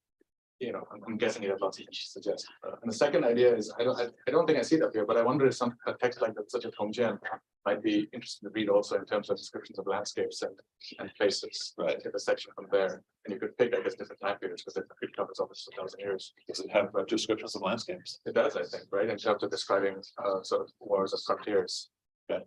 I'm guessing you have lots each suggest. And the second idea is, I don't think I see it up here, but I wonder if a text like that, such as Home Gem, might be interesting to read also in terms of descriptions of landscapes and places, right? Take a section from there, and you could pick, I guess, different time periods, because it covers almost 1,000 years. Does it have descriptions of landscapes? It does, I think, right, in terms of describing sort of wars of frontiers. Okay.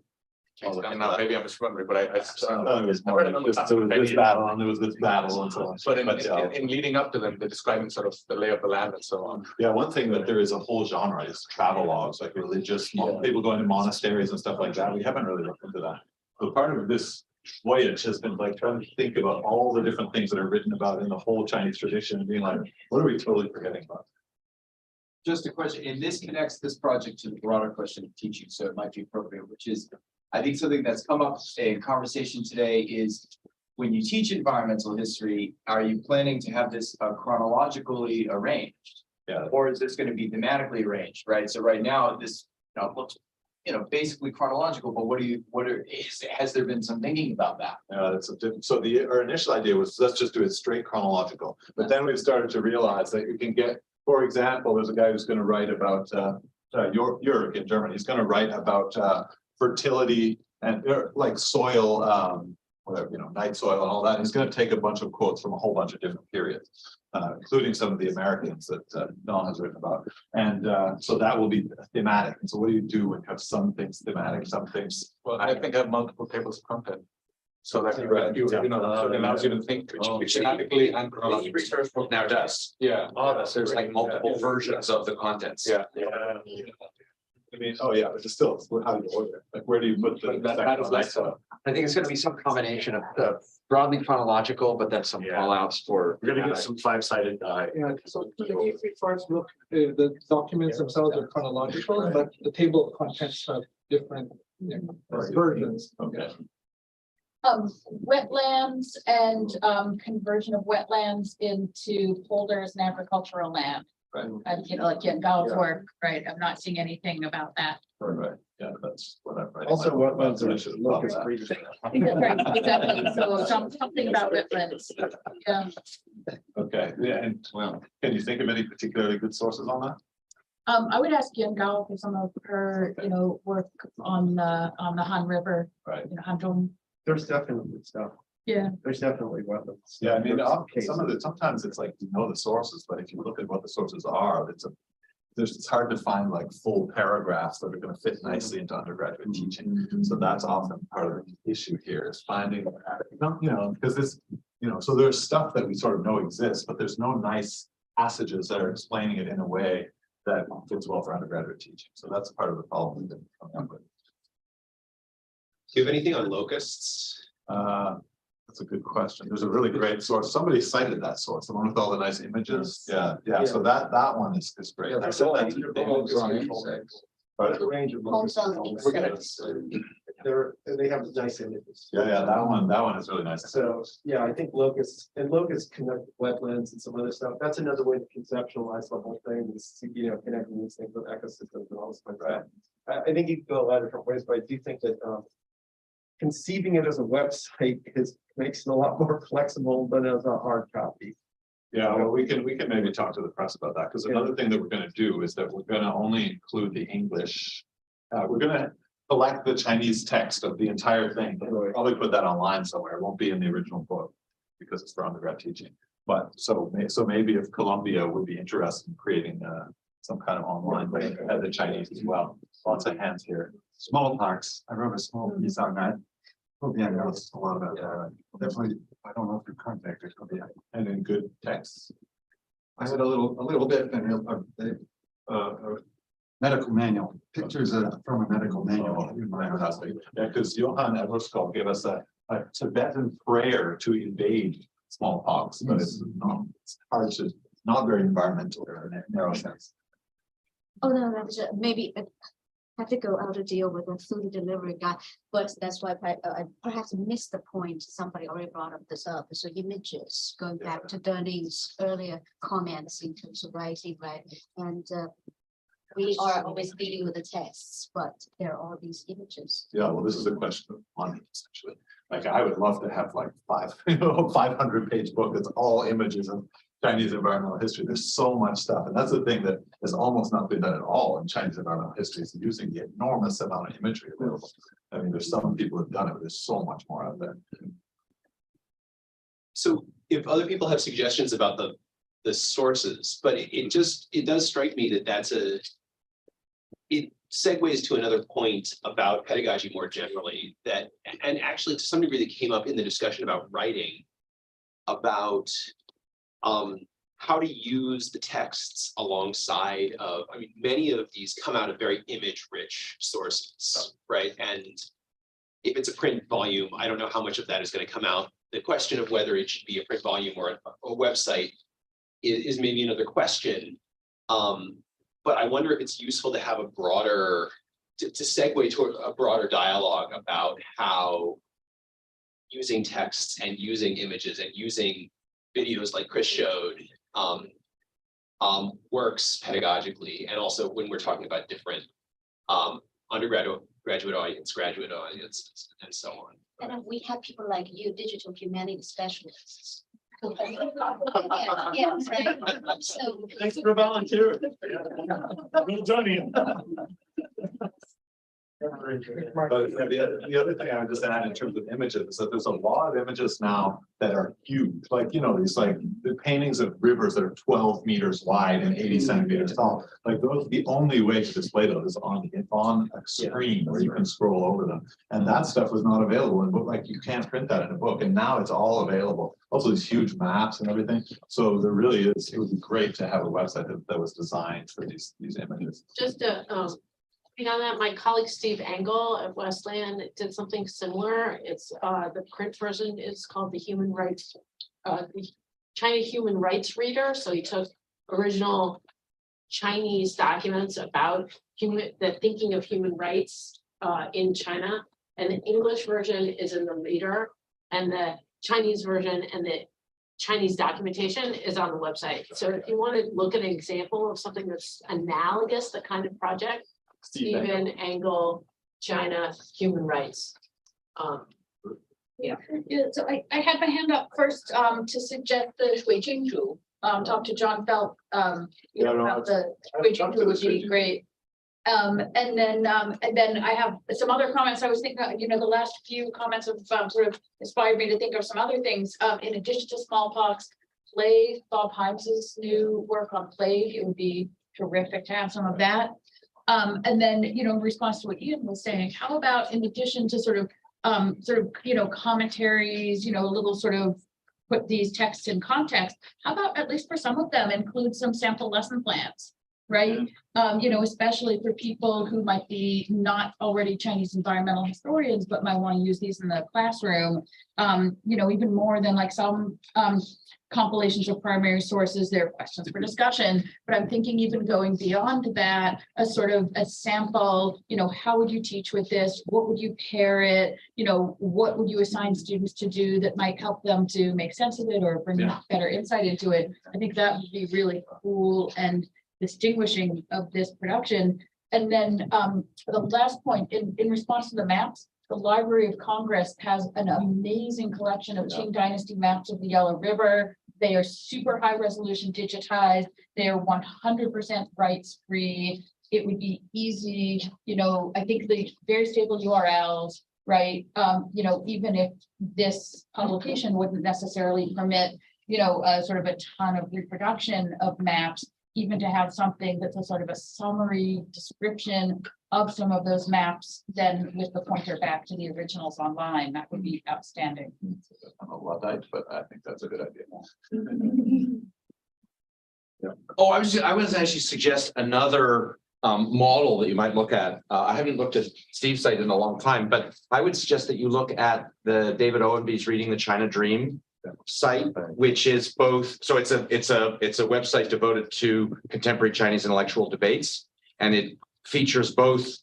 And now maybe I'm misremembering, but I It was more like this, there was this battle and there was this battle and so on. But yeah. in leading up to them, they're describing sort of the lay of the land and so on. Yeah, one thing that there is a whole genre is travel logs, like religious, people going to monasteries and stuff like that. We haven't really looked into that. But part of this voyage has been like trying to think about all the different things that are written about in the whole Chinese tradition and being like, what are we totally forgetting about? Just a question, and this connects this project to the broader question of teaching, so it might be appropriate, which is, I think something that's come up in conversation today is when you teach environmental history, are you planning to have this chronologically arranged? Yeah. Or is this going to be thematically arranged, right? So right now, this looks, basically chronological, but has there been some thinking about that? So our initial idea was, let's just do it straight chronological, but then we've started to realize that you can get, for example, there's a guy who's going to write about Jörg in Germany. He's going to write about fertility and like soil, whatever, night soil and all that. He's going to take a bunch of quotes from a whole bunch of different periods, including some of the Americans that Don has written about. And so that will be thematic. And so what do you do when you have some things thematic, some things? Well, I think I have multiple tables of content. So that so it allows you to think thematically and chronologically. The research book now does. Yeah. There's like multiple versions of the contents. Yeah. I mean, oh yeah, but it's still, how do you order it? Like, where do you put the? I think it's gonna be some combination of broadly chronological, but then some callouts for. We're gonna get some 5-sided die. Yeah, so if we first look, the documents themselves are chronological, but the table of contents have different versions. Okay. Wetlands and conversion of wetlands into holders and agricultural land. Right. Like Gal's work, right? I'm not seeing anything about that. Right, yeah, that's what I'm writing. Also, wetlands are locust Right, exactly. So something about wetlands. Yeah. Okay, yeah, and well, can you think of any particularly good sources on that? I would ask Yen Gao for some of her, work on the Han River. Right. Hanzhong. There's definitely stuff. Yeah. There's definitely wetlands. Yeah, I mean, There's sometimes it's like, the sources, but if you look at what the sources are, it's hard to find like full paragraphs that are going to fit nicely into undergraduate teaching. So that's often part of the issue here is finding, because this, so there's stuff that we sort of know exists, but there's no nice passages that are explaining it in a way that fits well for undergraduate teaching. So that's part of the problem we've been coming up with. Do you have anything on locusts? That's a good question. There's a really great source. Somebody cited that source, the one with all the nice images. Yeah. So that one is great. I said that to the range of locusts. We're gonna. They have nice images. Yeah, that one is really nice. So, yeah, I think locusts connect wetlands and some other stuff. That's another way to conceptualize the whole thing is, connecting these things with ecosystems and all this kind of stuff. I think you can go a lot of different ways, but I do think that conceiving it as a website makes it a lot more flexible than as a hard copy. Yeah, well, we can maybe talk to the press about that, because another thing that we're going to do is that we're going to only include the English. We're going to select the Chinese text of the entire thing. We'll probably put that online somewhere. It won't be in the original book because it's for undergrad teaching. But so maybe if Columbia would be interested in creating some kind of online thing at the Chinese as well. Lots of hands here. Smallpox. I wrote a small piece on that. Yeah, I know a lot about that. Definitely, I don't know if you contacted. And in good texts. I had a little bit in medical manual, pictures from a medical manual. Yeah, because Johann Everskov gave us a Tibetan prayer to invade smallpox, but it's hard to, not very environmental in a narrow sense. Oh, no, that's maybe I have to go out to deal with a food delivery guy, but that's why I perhaps missed the point. Somebody already brought up this up. So images, going back to Durning's earlier comments in terms of writing, right? And we are always dealing with the texts, but there are all these images. Yeah, well, this is a question of money, essentially. Like, I would love to have like 500-page book that's all images and Chinese environmental history. There's so much stuff. And that's the thing that has almost not been done at all in Chinese environmental history, is using the enormous amount of imagery available. I mean, there's some people who've done it, but there's so much more out there. So if other people have suggestions about the sources, but it does strike me that it segues to another point about pedagogy more generally, that, and actually to some degree that came up in the discussion about writing, about how to use the texts alongside of, I mean, many of these come out of very image-rich sources, right? And if it's a print volume, I don't know how much of that is going to come out. The question of whether it should be a print volume or a website is maybe another question. But I wonder if it's useful to have a broader, to segue to a broader dialogue about how using texts and using images and using videos like Chris showed works pedagogically, and also when we're talking about different undergraduate, graduate audience, graduate audience, and so on. And we have people like you, digital humanities specialists. Yeah, right. So. Thanks for volunteering. Well done, Ian. But the other thing I would just add in terms of images is that there's a lot of images now that are huge, like, you know, these like the paintings of rivers that are 12 meters wide and 80 centimeters tall. Like those, the only way to display those is on a screen where you can scroll over them. And that stuff was not available in book, like you can't print that in a book, and now it's all available. Also these huge maps and everything. So there really is, it would be great to have a website that was designed for these images. Just on that, my colleague Steve Engel at Wesleyan did something similar. It's the print version is called the Human Rights, the China Human Rights Reader. So he took original Chinese documents about the thinking of human rights in China, and the English version is in the Reader, and the Chinese version and the Chinese documentation is on the website. So if you want to look at an example of something that's analogous, the kind of project, Stephen Engel, China, human rights. Yeah, so I had my hand up first to suggest the Shui Jingzhu, talk to John Felt, about the Shui Jingzhu would be great. And then I have some other comments. I was thinking, the last few comments have sort of inspired me to think of some other things. In addition to smallpox, plague, Bob Hymes's new work on plague, it would be terrific to have some of that. And then, in response to what Ian was saying, how about in addition to sort of commentaries, a little sort of put these texts in context, how about at least for some of them include some sample lesson plans, right? Especially for people who might be not already Chinese environmental historians, but might want to use these in the classroom, even more than like some compilations of primary sources, there are questions for discussion, but I'm thinking even going beyond that, a sort of a sample, how would you teach with this? What would you pair it? What would you assign students to do that might help them to make sense of it or bring better insight into it? I think that would be really cool and distinguishing of this production. And then the last point, in response to the maps, the Library of Congress has an amazing collection of Qing Dynasty maps of the Yellow River. They are super high resolution digitized. They are 100% rights free. It would be easy, I think the very stable URLs, right? Even if this publication wouldn't necessarily permit, sort of a ton of reproduction of maps, even to have something that's a sort of a summary description of some of those maps, then with the pointer back to the originals online, that would be outstanding. I'm a Luddite, but I think that's a good idea. Oh, I was actually suggest another model that you might look at. I haven't looked at Steve's site in a long time, but I would suggest that you look at the David Owenby's Reading the China Dream site, which is both. So it's a website devoted to contemporary Chinese intellectual debates, and it features both.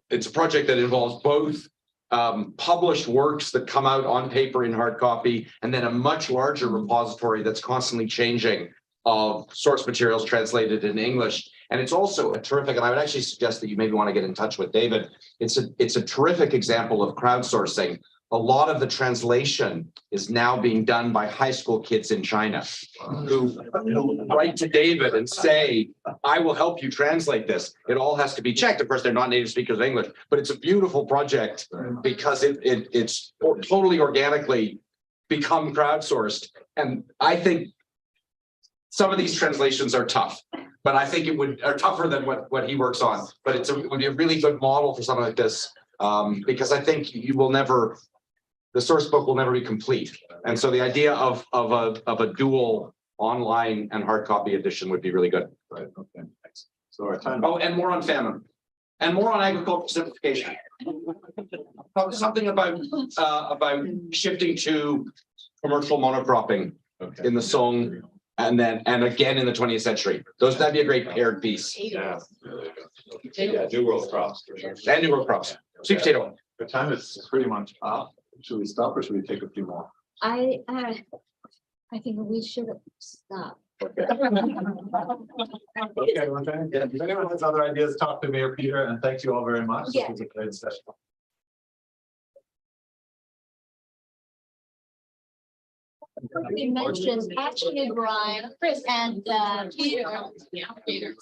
It's a project that involves both published works that come out on paper in hard copy, and then a much larger repository that's constantly changing of source materials translated in English. And it's also a terrific, and I would actually suggest that you maybe want to get in touch with David. It's a terrific example of crowdsourcing a lot of the translation is now being done by high school kids in China who write to David and say, I will help you translate this. It all has to be checked. Of course, they're not native speakers of English, but it's a beautiful project because it's totally organically become crowdsourced. And I think some of these translations are tough, but I think are tougher than what he works on. But it would be a really good model for something like this. Because I think the source book will never be complete. And so the idea of a dual online and hard copy edition would be really good. Right, okay, thanks. So our time. Oh, and more on famine and more on agricultural simplification. Something about shifting to commercial monocropping in the Song and again in the 20th century. That'd be a great paired piece. Yeah. Yeah, new world crops. And new world crops. Sweet potato. The time is pretty much up. Should we stop or should we take a few more? I think we should stop. Okay. Okay, well, then, if anyone has other ideas, talk to Mayor Peter, and thank you all very much. This was a great session. We mentioned actually Brian, Chris and Peter. Yeah, Peter.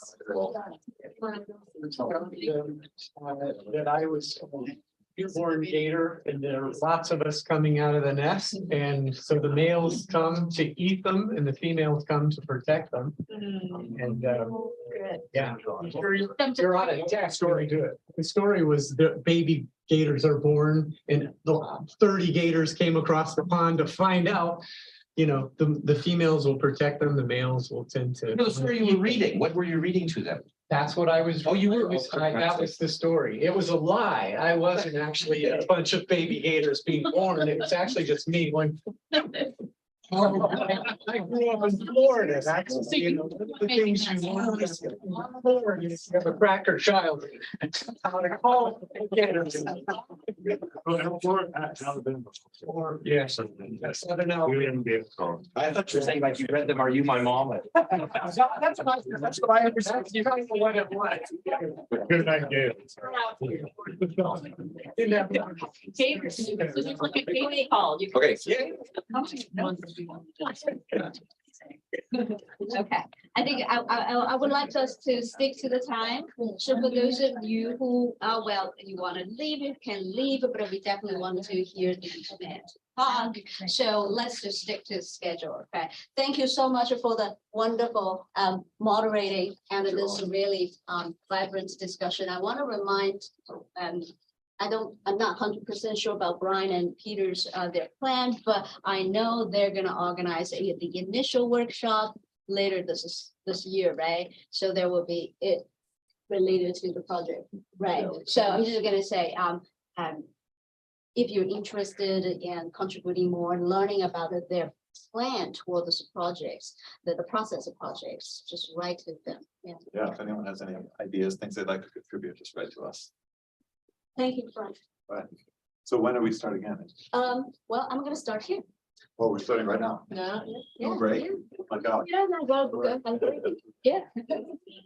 That I was a born gator, and there are lots of us coming out of the nest, and so the males come to eat them and the females come to protect them. And yeah, you're on a tech story to it. The story was the baby gators are born and the 30 gators came across the pond to find out, the females will protect them, the males will tend to. The story you were reading, what were you reading to them? That's what I was. Oh, you were. That was the story. It was a lie. I wasn't actually a bunch of baby gators being born. It was actually just me going. I grew up in Florida. That's one of the things you learn is Florida. You have a cracker child. How to call gators. Yes. I don't know. I thought you were saying like you read them. Are you my mom? That's what I understand. You don't know what it was. Good idea. Okay. Okay, I think I would like us to stick to the time. So for those of you who you want to leave, you can leave, but we definitely want to hear the talk. So let's just stick to the schedule. Okay, thank you so much for the wonderful moderating and this really vibrant discussion. I want to remind I'm not 100% sure about Brian and Peter's their plan, but I know they're going to organize the initial workshop later this year, right? So there will be it related to the project, right? So I'm just going to say, if you're interested in contributing more and learning about their plan towards the projects, the process of projects, just write to them. Yeah, if anyone has any ideas, things they'd like to contribute, just write to us. Thank you, Brian. Right. So when do we start again? Well, I'm gonna start here. Well, we're starting right now. No. Great. Yeah. Oh my God. Yeah.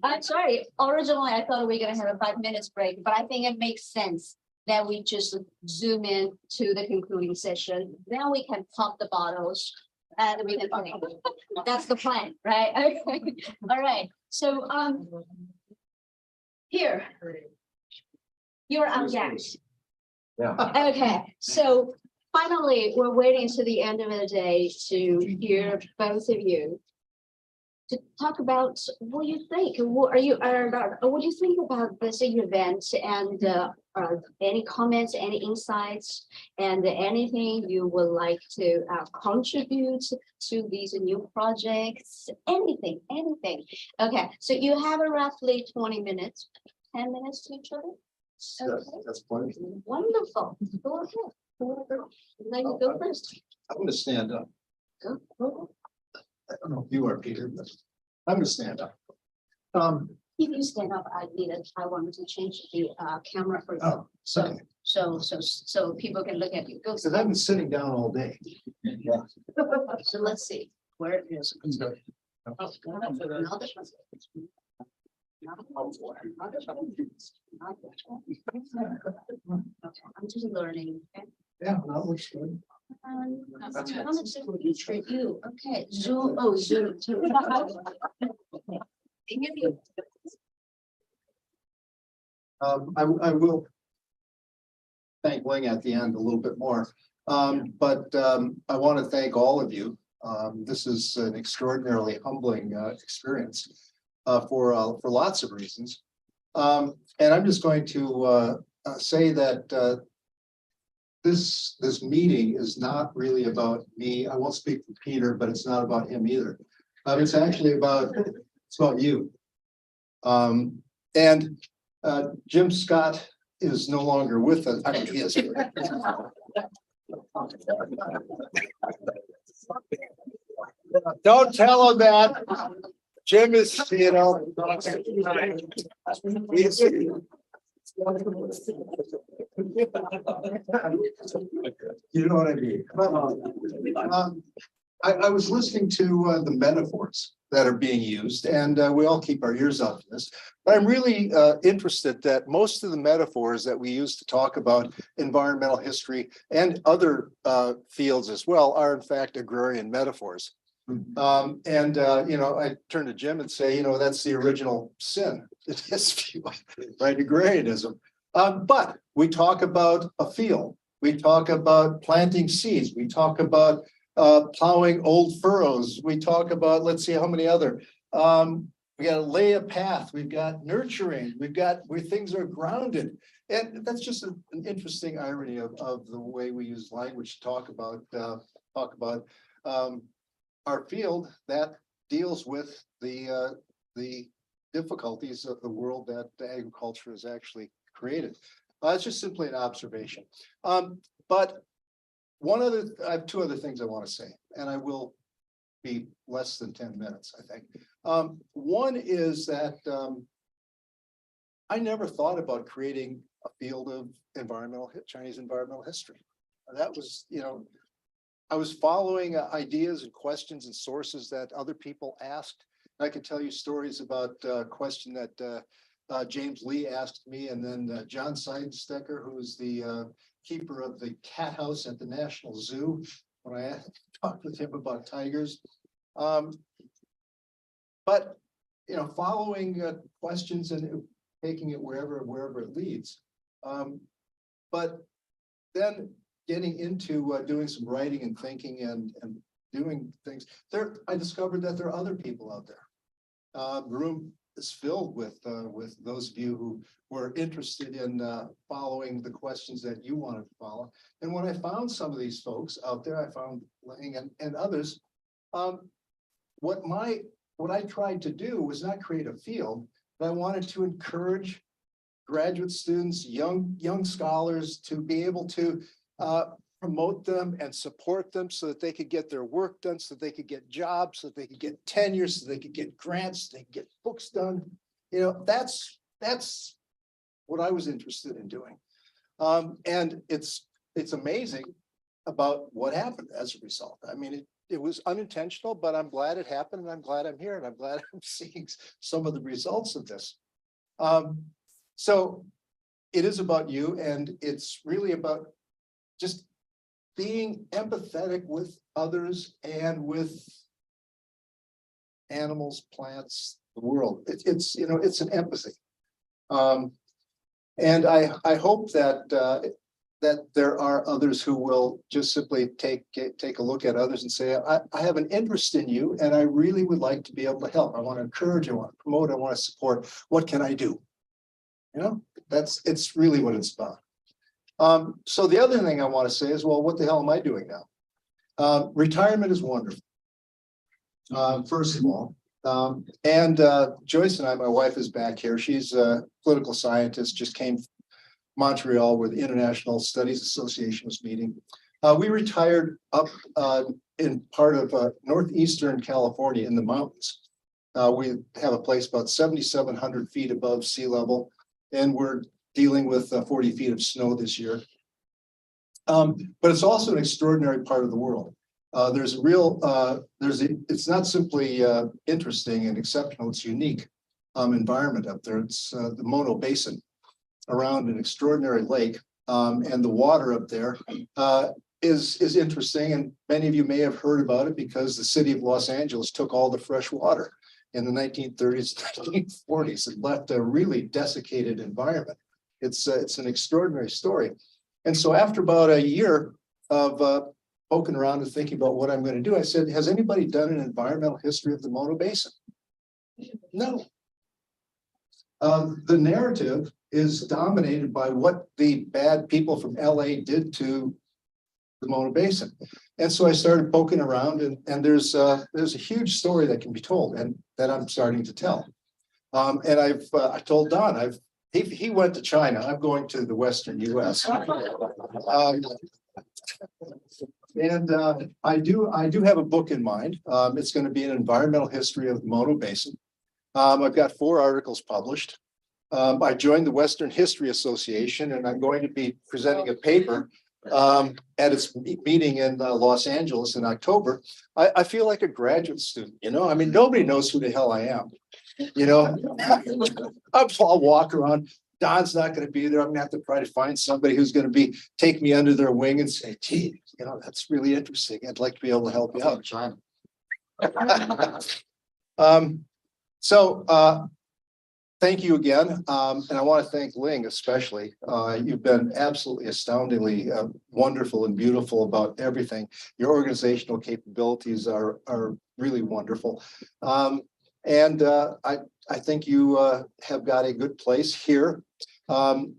I'm sorry. Originally, I thought we were gonna have a 5 minutes break, but I think it makes sense that we just zoom in to the concluding session. Then we can pop the bottles and we can, okay, that's the plan, right? Okay. All right. So, here. You're on gas. Yeah. Okay, so finally, we're waiting to the end of the day to hear both of you to talk about what you think. What do you think about this event and any comments, any insights, and anything you would like to contribute to these new projects? Anything. Okay, so you have roughly 20 minutes, 10 minutes to each other. Okay. That's plenty. Wonderful. Go ahead. Let you go first. I'm gonna stand up. Go. I don't know if you are, Peter, but I'm gonna stand up. If you stand up, I wanted to change the camera for you. Oh, sorry. So people can look at you. Go. Because I've been sitting down all day. Yeah. So let's see, where is? Oh, another one. Okay, I'm just learning. Okay. Yeah, that looks good. How much is for you? Okay, Zoom, oh, Zoom. I will thank Wing at the end a little bit more. But I want to thank all of you. This is an extraordinarily humbling experience for lots of reasons. And I'm just going to say that this meeting is not really about me. I won't speak for Peter, but it's not about him either. It's actually about you. And Jim Scott is no longer with us. I mean, he is. Don't tell him that. Jim is, you know. You know what I mean? I was listening to the metaphors that are being used, and we all keep our ears out for this. But I'm really interested that most of the metaphors that we use to talk about environmental history and other fields as well are in fact agrarian metaphors. You know, I turn to Jim and say, you know, that's the original sin in his view, right? Agrarianism. But we talk about a field. We talk about planting seeds. We talk about plowing old furrows. We talk about, let's see how many other. We got to lay a path. We've got nurturing. We've got where things are grounded. And that's just an interesting irony of the way we use language to talk about our field that deals with the difficulties of the world that agriculture has actually created. It's just simply an observation. But I have two other things I want to say, and I will be less than 10 minutes, I think. One is that I never thought about creating a field of Chinese environmental history. That was, you know, I was following ideas and questions and sources that other people asked. I could tell you stories about a question that James Lee asked me, and then John Seidenstecker, who is the keeper of the cat house at the National Zoo, when I talked with him about tigers. But, you know, following questions and taking it wherever it leads. But then getting into doing some writing and thinking and doing things I discovered that there are other people out there. The room is filled with those of you who were interested in following the questions that you wanted to follow. And when I found some of these folks out there, I found Lang and others. What I tried to do was not create a field, but I wanted to encourage graduate students, young scholars to be able to promote them and support them so that they could get their work done, so they could get jobs, so they could get tenure, so they could get grants, so they could get books done. You know, that's what I was interested in doing. And it's amazing about what happened as a result. I mean, it was unintentional, but I'm glad it happened, and I'm glad I'm here, and I'm glad I'm seeing some of the results of this. So it is about you, and it's really about just being empathetic with others and with animals, plants, the world. It's you know, it's an empathy. And I hope that that there are others who will just simply take a look at others and say, I have an interest in you, and I really would like to be able to help. I want to encourage, I want to promote, I want to support. What can I do? You know, it's really what it's about. So the other thing I want to say is, well, what the hell am I doing now? Retirement is wonderful. First of all, and Joyce and I, my wife is back here. She's a political scientist, just came from Montreal where the International Studies Association was meeting. We retired up in part of northeastern California in the mountains. We have a place about 7,700 feet above sea level, and we're dealing with 40 feet of snow this year. But it's also an extraordinary part of the world. There's a real, it's not simply interesting and exceptional, it's unique environment up there. It's the Mono Basin around an extraordinary lake. and the water up there, is interesting. And many of you may have heard about it because the city of Los Angeles took all the fresh water in the 1930s, 1940s and left a really desiccated environment. It's an extraordinary story. And so after about a year of poking around and thinking about what I'm going to do, I said, has anybody done an environmental history of the Mono Basin? No. The narrative is dominated by what the bad people from LA did to the Mono Basin. And so I started poking around and there's a huge story that can be told and that I'm starting to tell. And I told Don, he went to China, I'm going to the Western US. I do have a book in mind. It's going to be an environmental history of the Mono Basin. I've got 4 articles published. I joined the Western History Association and I'm going to be presenting a paper at its meeting in Los Angeles in October. I feel like a graduate student, you know, I mean, nobody knows who the hell I am. You know, I'll walk around. Don's not going to be there. I'm going to have to try to find somebody who's going to take me under their wing and say, gee, you know, that's really interesting. I'd like to be able to help you out. Thank you again. And I want to thank Ling especially. You've been absolutely astoundingly wonderful and beautiful about everything. Your organizational capabilities are really wonderful. I think you have got a good place here and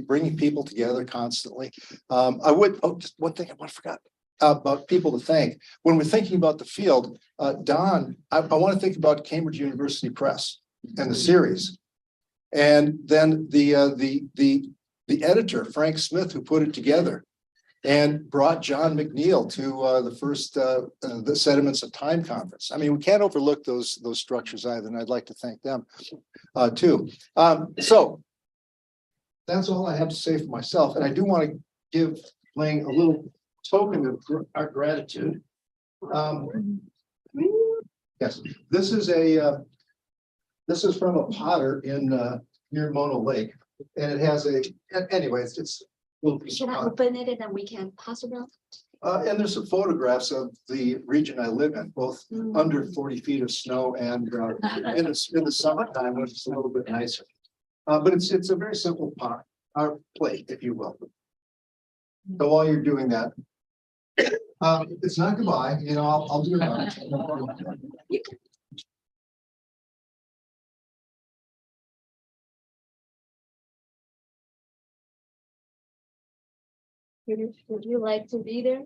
bringing people together constantly. Just one thing I forgot about people to thank. When we're thinking about the field, Don, I want to think about Cambridge University Press and the series. And then the editor, Frank Smith, who put it together and brought John McNeil to the first the Sediments of Time conference. I mean, we can't overlook those structures either, and I'd like to thank them too. So that's all I have to say for myself. And I do want to give Ling a little token of our gratitude. Yes, this is from a potter in near Mono Lake, and it has anyways, it's a little piece of Should I pottery. open it and we can pass around? And there's some photographs of the region I live in, both under 40 feet of snow and in the summertime, when it's a little bit nicer. But it's a very simple pot, or plate, if you will. So while you're doing that, it's not goodbye, you know, I'll do it. Would you like to be there?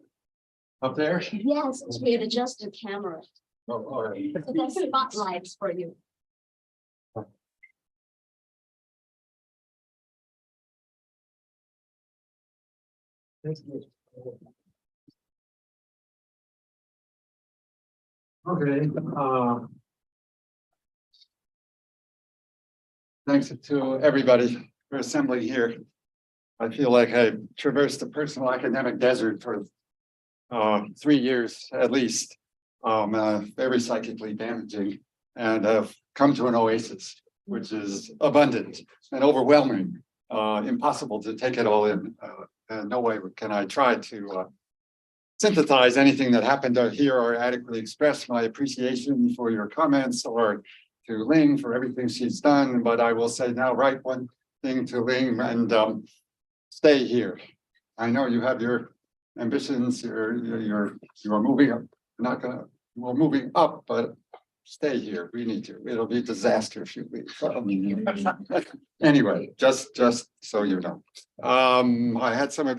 Up there? Yes, we had adjust the camera. Oh, all right. So that's spotlights for you. Okay, thanks to everybody for assembling here. I feel like I traversed the personal academic desert for 3 years at least, very psychically damaging, and have come to an oasis, which is abundant and overwhelming, impossible to take it all in. And no way can I try to synthesize anything that happened here or adequately express my appreciation for your comments or to Ling for everything she's done. But I will say now, right, one thing to Ling, and stay here. I know you have your ambitions, you're moving up, we're moving up, but stay here. We need to. It'll be a disaster if you leave. Anyway, just so you know. I had some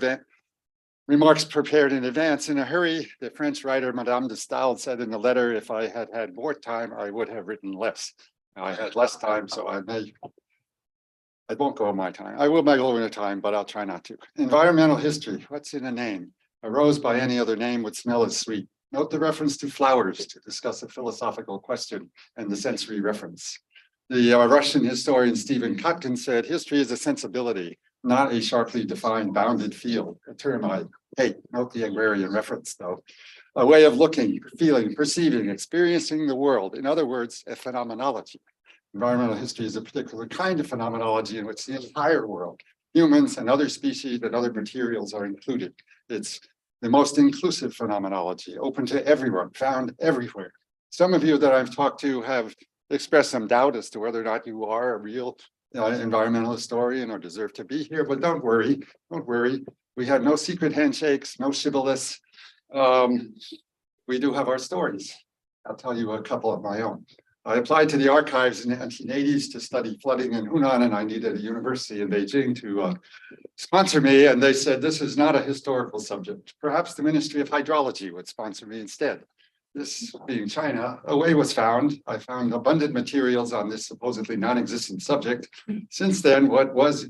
remarks prepared in advance in a hurry. The French writer Madame de Stael said in the letter, if I had had more time, I would have written less. I had less time, so I won't go on my time. I will go over the time, but I'll try not to. Environmental history, what's in a name? A rose by any other name would smell as sweet. Note the reference to flowers to discuss a philosophical question and the sensory reference. The Russian historian Stephen Kotkin said, history is a sensibility, not a sharply defined bounded field, a term I hate. Note the agrarian reference though. A way of looking, feeling, perceiving, experiencing the world. In other words, a phenomenology. Environmental history is a particular kind of phenomenology in which the entire world humans and other species and other materials are included. It's the most inclusive phenomenology, open to everyone, found everywhere. Some of you that I've talked to have expressed some doubt as to whether or not you are a real environmental historian or deserve to be here, but don't worry, don't worry. We had no secret handshakes, no shibboleths. We do have our stories. I'll tell you a couple of my own. I applied to the archives in the 1980s to study flooding in Hunan, and I needed a university in Beijing to sponsor me. And they said, this is not a historical subject. Perhaps the Ministry of Hydrology would sponsor me instead. This being China, a way was found. I found abundant materials on this supposedly non-existent subject. Since then, what was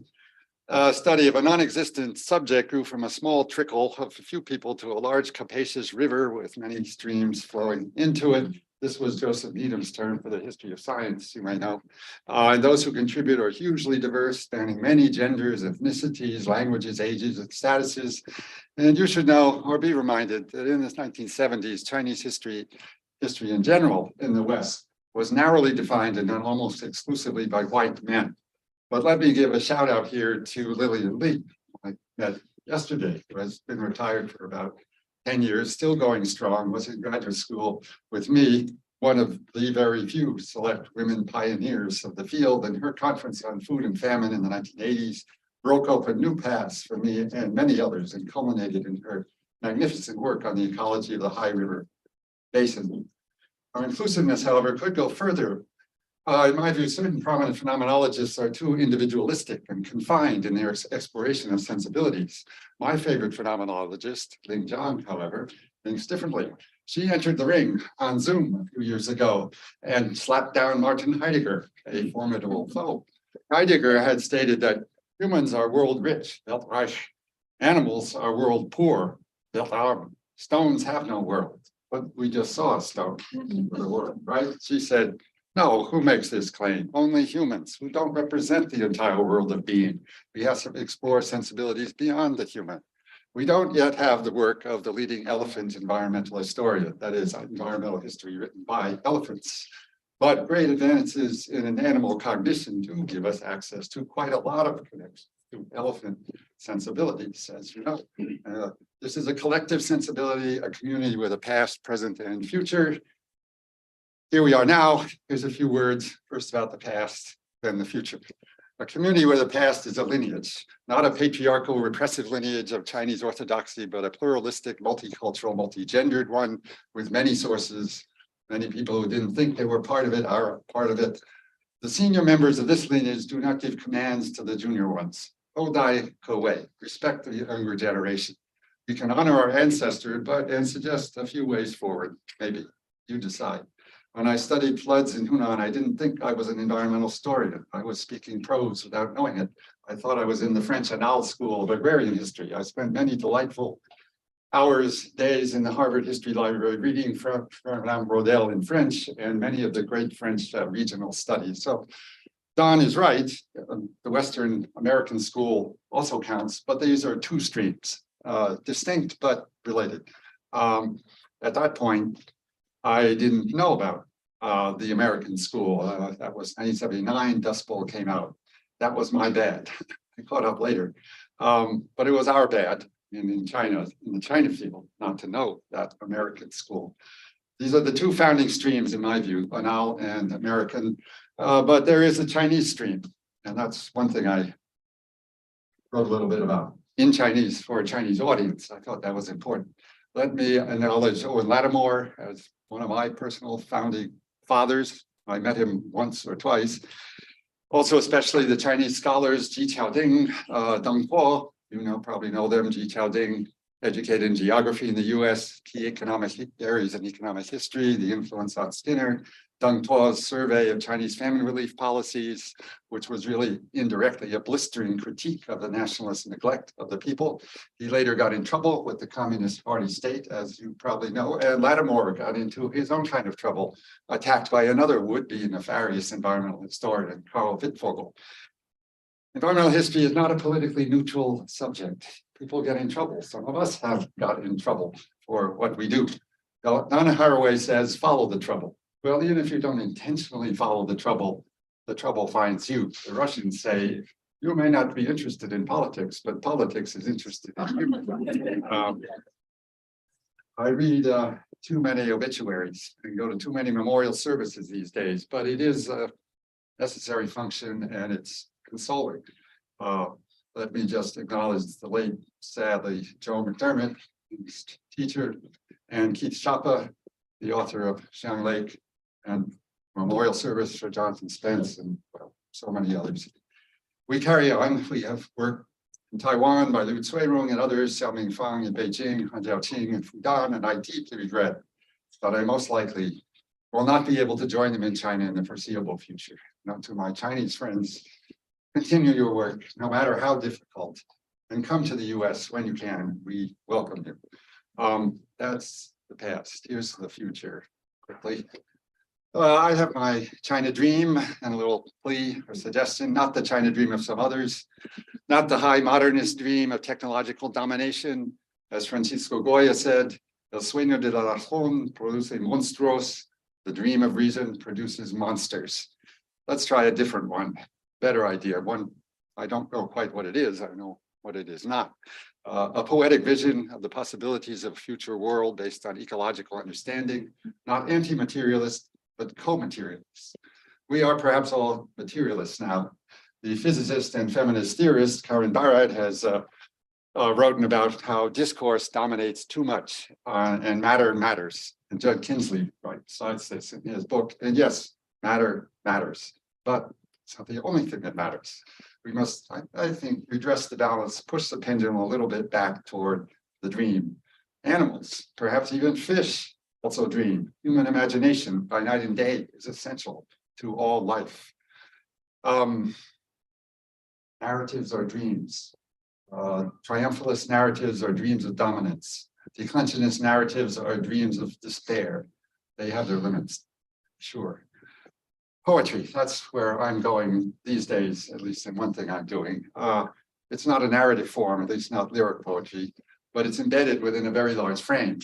a study of a non-existent subject grew from a small trickle of a few people to a large capacious river with many streams flowing into it. This was Joseph Needham's term for the history of science, you may know. And those who contribute are hugely diverse, spanning many genders, ethnicities, languages, ages, and statuses. And you should know or be reminded that in the 1970s, Chinese history in general in the West was narrowly defined and done almost exclusively by white men. But let me give a shout out here to Lillian Lee, I met yesterday, who has been retired for about 10 years, still going strong, was in graduate school with me, one of the very few select women pioneers of the field, and her conference on food and famine in the 1980s broke open new paths for me and many others and culminated in her magnificent work on the ecology of the High River Basin. Our inclusiveness, however, could go further. In my view, certain prominent phenomenologists are too individualistic and confined in their exploration of sensibilities. My favorite phenomenologist, Ling Zhang, however, thinks differently. She entered the ring on Zoom a few years ago and slapped down Martin Heidegger, a formidable foe. Heidegger had stated that humans are world rich, Weltreich. Animals are world poor, Weltarm. Stones have no world, but we just saw a stone with a world, right? She said, no, who makes this claim? Only humans who don't represent the entire world of being. We have to explore sensibilities beyond the human. We don't yet have the work of the leading elephant environmental historian, that is, environmental history written by elephants. But great advances in an animal cognition do give us access to quite a lot of connections to elephant sensibilities, as you know. This is a collective sensibility, a community with a past, present, and future. Here we are now. Here's a few words, first about the past, then the future. A community where the past is a lineage, not a patriarchal, repressive lineage of Chinese orthodoxy, but a pluralistic, multicultural, multi-gendered one with many sources. Many people who didn't think they were part of it are part of it. The senior members of this lineage do not give commands to the junior ones. Odai Koei, respect the younger generation. We can honor our ancestor, and suggest a few ways forward, maybe. You decide. When I studied floods in Hunan, I didn't think I was an environmental historian. I was speaking prose without knowing it. I thought I was in the French Annales School of Agrarian History. I spent many delightful hours, days in the Harvard History Library reading from Brodel in French and many of the great French regional studies. So Don is right. The Western American school also counts, but these are two streams, distinct but related. At that point, I didn't know about the American school. That was 1979, Dust Bowl came out. That was my bad. I caught up later. But it was our bad in China, in the China field, not to know that American school. These are the two founding streams, in my view, Banal and American. But there is a Chinese stream, and that's one thing I wrote a little bit about in Chinese for a Chinese audience. I thought that was important. Let me acknowledge Owen Lattimore as one of my personal founding fathers. I met him once or twice. Also, especially the Chinese scholars, Ji Qiaoding, Deng Huo, probably know them. Ji Qiaoding, educated in geography in the US, key economic areas in economic history, the influence on Skinner. Deng Tuo's survey of Chinese famine relief policies, which was really indirectly a blistering critique of the nationalist neglect of the people. He later got in trouble with the Communist Party state, as you probably know, and Lattimore got into his own kind of trouble, attacked by another would-be nefarious environmental historian, Karl Wittfogel. Environmental history is not a politically neutral subject. People get in trouble. Some of us have got in trouble for what we do. Donna Haraway says, follow the trouble. Well, even if you don't intentionally follow the trouble finds you. The Russians say, You may not be interested in politics, but politics is interested in you. I read too many obituaries and go to too many memorial services these days, but it is a necessary function and it's consoling. Let me just acknowledge the late, sadly, Joe McDermott, his teacher, and Keith Chapa, the author of Shang Lake, and memorial service for Jonathan Spence and well, so many others. We carry on. We have work in Taiwan by Liu Cuirong and others, Xiaoming Fang in Beijing, Han Jiaoqing in Fudan, and I deeply regret that I most likely will not be able to join them in China in the foreseeable future. Now, to my Chinese friends, continue your work, no matter how difficult, and come to the US when you can. We welcome you. That's the past. Here's the future, quickly. I have my China dream and a little plea or suggestion, not the China dream of some others, not the high modernist dream of technological domination. As Francisco Goya said, el sueño de la razón produce monstruos, the dream of reason produces monsters. Let's try a different one, better idea, one I don't know quite what it is, I know what it is not. A poetic vision of the possibilities of a future world based on ecological understanding, not anti-materialist, but co-materialists. We are perhaps all materialists now. The physicist and feminist theorist Karen Barad has written about how discourse dominates too much and matter matters. And Judd Kinsley cites this in his book. And yes, matter matters, but it's not the only thing that matters. We must, I think, redress the balance, push the pendulum a little bit back toward the dream. Animals, perhaps even fish, also dream. Human imagination by night and day is essential to all life. Narratives are dreams. Triumphalist narratives are dreams of dominance. Declensionist narratives are dreams of despair. They have their limits, sure. Poetry, that's where I'm going these days, at least in one thing I'm doing. It's not a narrative form, at least not lyric poetry, but it's embedded within a very large frame.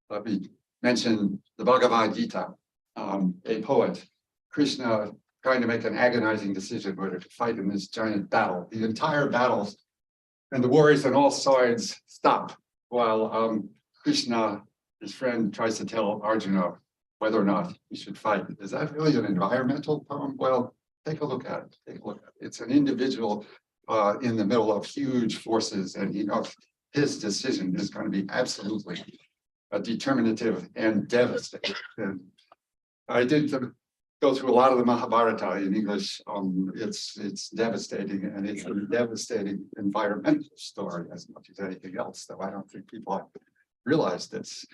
Let me mention the Bhagavad Gita, a poet, Krishna trying to make an agonizing decision whether to fight in this giant battle. The entire battle and the warriors on all sides stop while Krishna, his friend, tries to tell Arjuna whether or not he should fight. Is that really an environmental poem? Well, take a look at it. Take a look at it. It's an individual in the middle of huge forces, and his decision is going to be absolutely determinative and devastating. And I did go through a lot of the Mahabharata in English. It's devastating, and it's a devastating environmental story as much as anything else, though I don't think people realize this.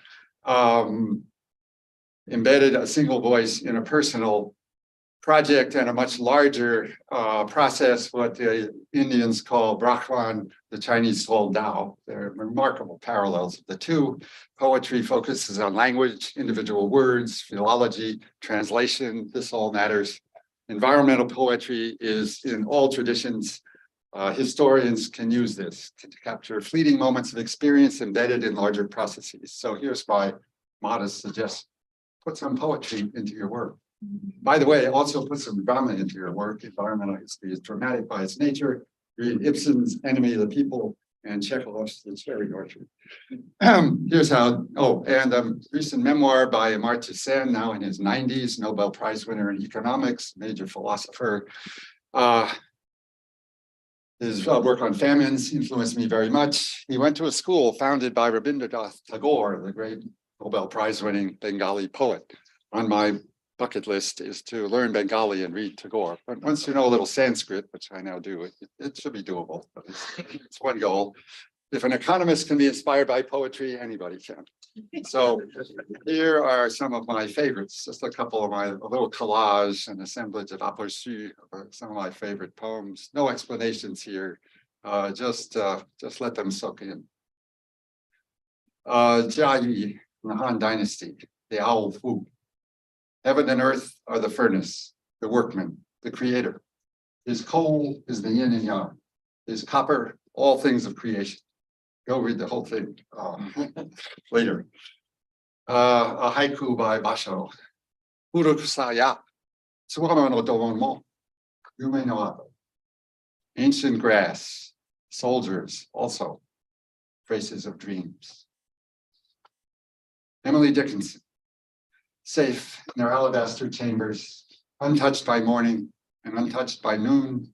Embedded a single voice in a personal project and a much larger process, what the Indians call Brahman, the Chinese call Dao. There are remarkable parallels of the two. Poetry focuses on language, individual words, philology, translation. This all matters. Environmental poetry is in all traditions. Historians can use this to capture fleeting moments of experience embedded in larger processes. So here's my modest suggestion. Put some poetry into your work. By the way, also put some drama into your work. Environmental history is dramatic by its nature. Read Ibsen's Enemy of the People and Chekhov's The Cherry Orchard. Here's how, and recent memoir by Amartya Sen, now in his 90s, Nobel Prize winner in economics, major philosopher. His work on famines influenced me very much. He went to a school founded by Rabindranath Tagore, the great Nobel Prize winning Bengali poet. On my bucket list is to learn Bengali and read Tagore. But once you know a little Sanskrit, which I now do, it should be doable. But it's one goal. If an economist can be inspired by poetry, anybody can. So here are some of my favorites, just a couple of a little collage and assemblage of aperçus of some of my favorite poems. No explanations here, just let them soak in. Jia Yi, the Han Dynasty, the Owl Fu. Heaven and earth are the furnace, the workman, the creator. His coal is the yin and yang. His copper, all things of creation. Go read the whole thing later. A haiku by Basho. Urukusaya, Tsuwama no Domonmo, Yume no Ato. Ancient grass, soldiers also, traces of dreams. Emily Dickinson, safe in their alabaster chambers, untouched by morning and untouched by noon,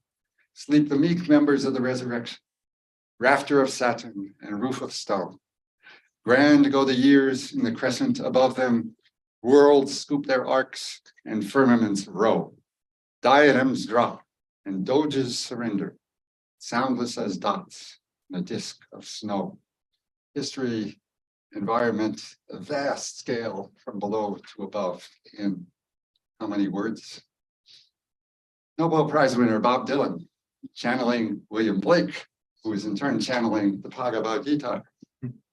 sleep the meek members of the resurrection, rafter of satin and roof of stone. Grand go the years in the crescent above them, worlds scoop their arcs and firmaments row. Diadems drop and doges surrender, soundless as dots in a disk of snow. History, environment, a vast scale from below to above in how many words? Nobel Prize winner Bob Dylan, channeling William Blake, who is in turn channeling the Bhagavad Gita,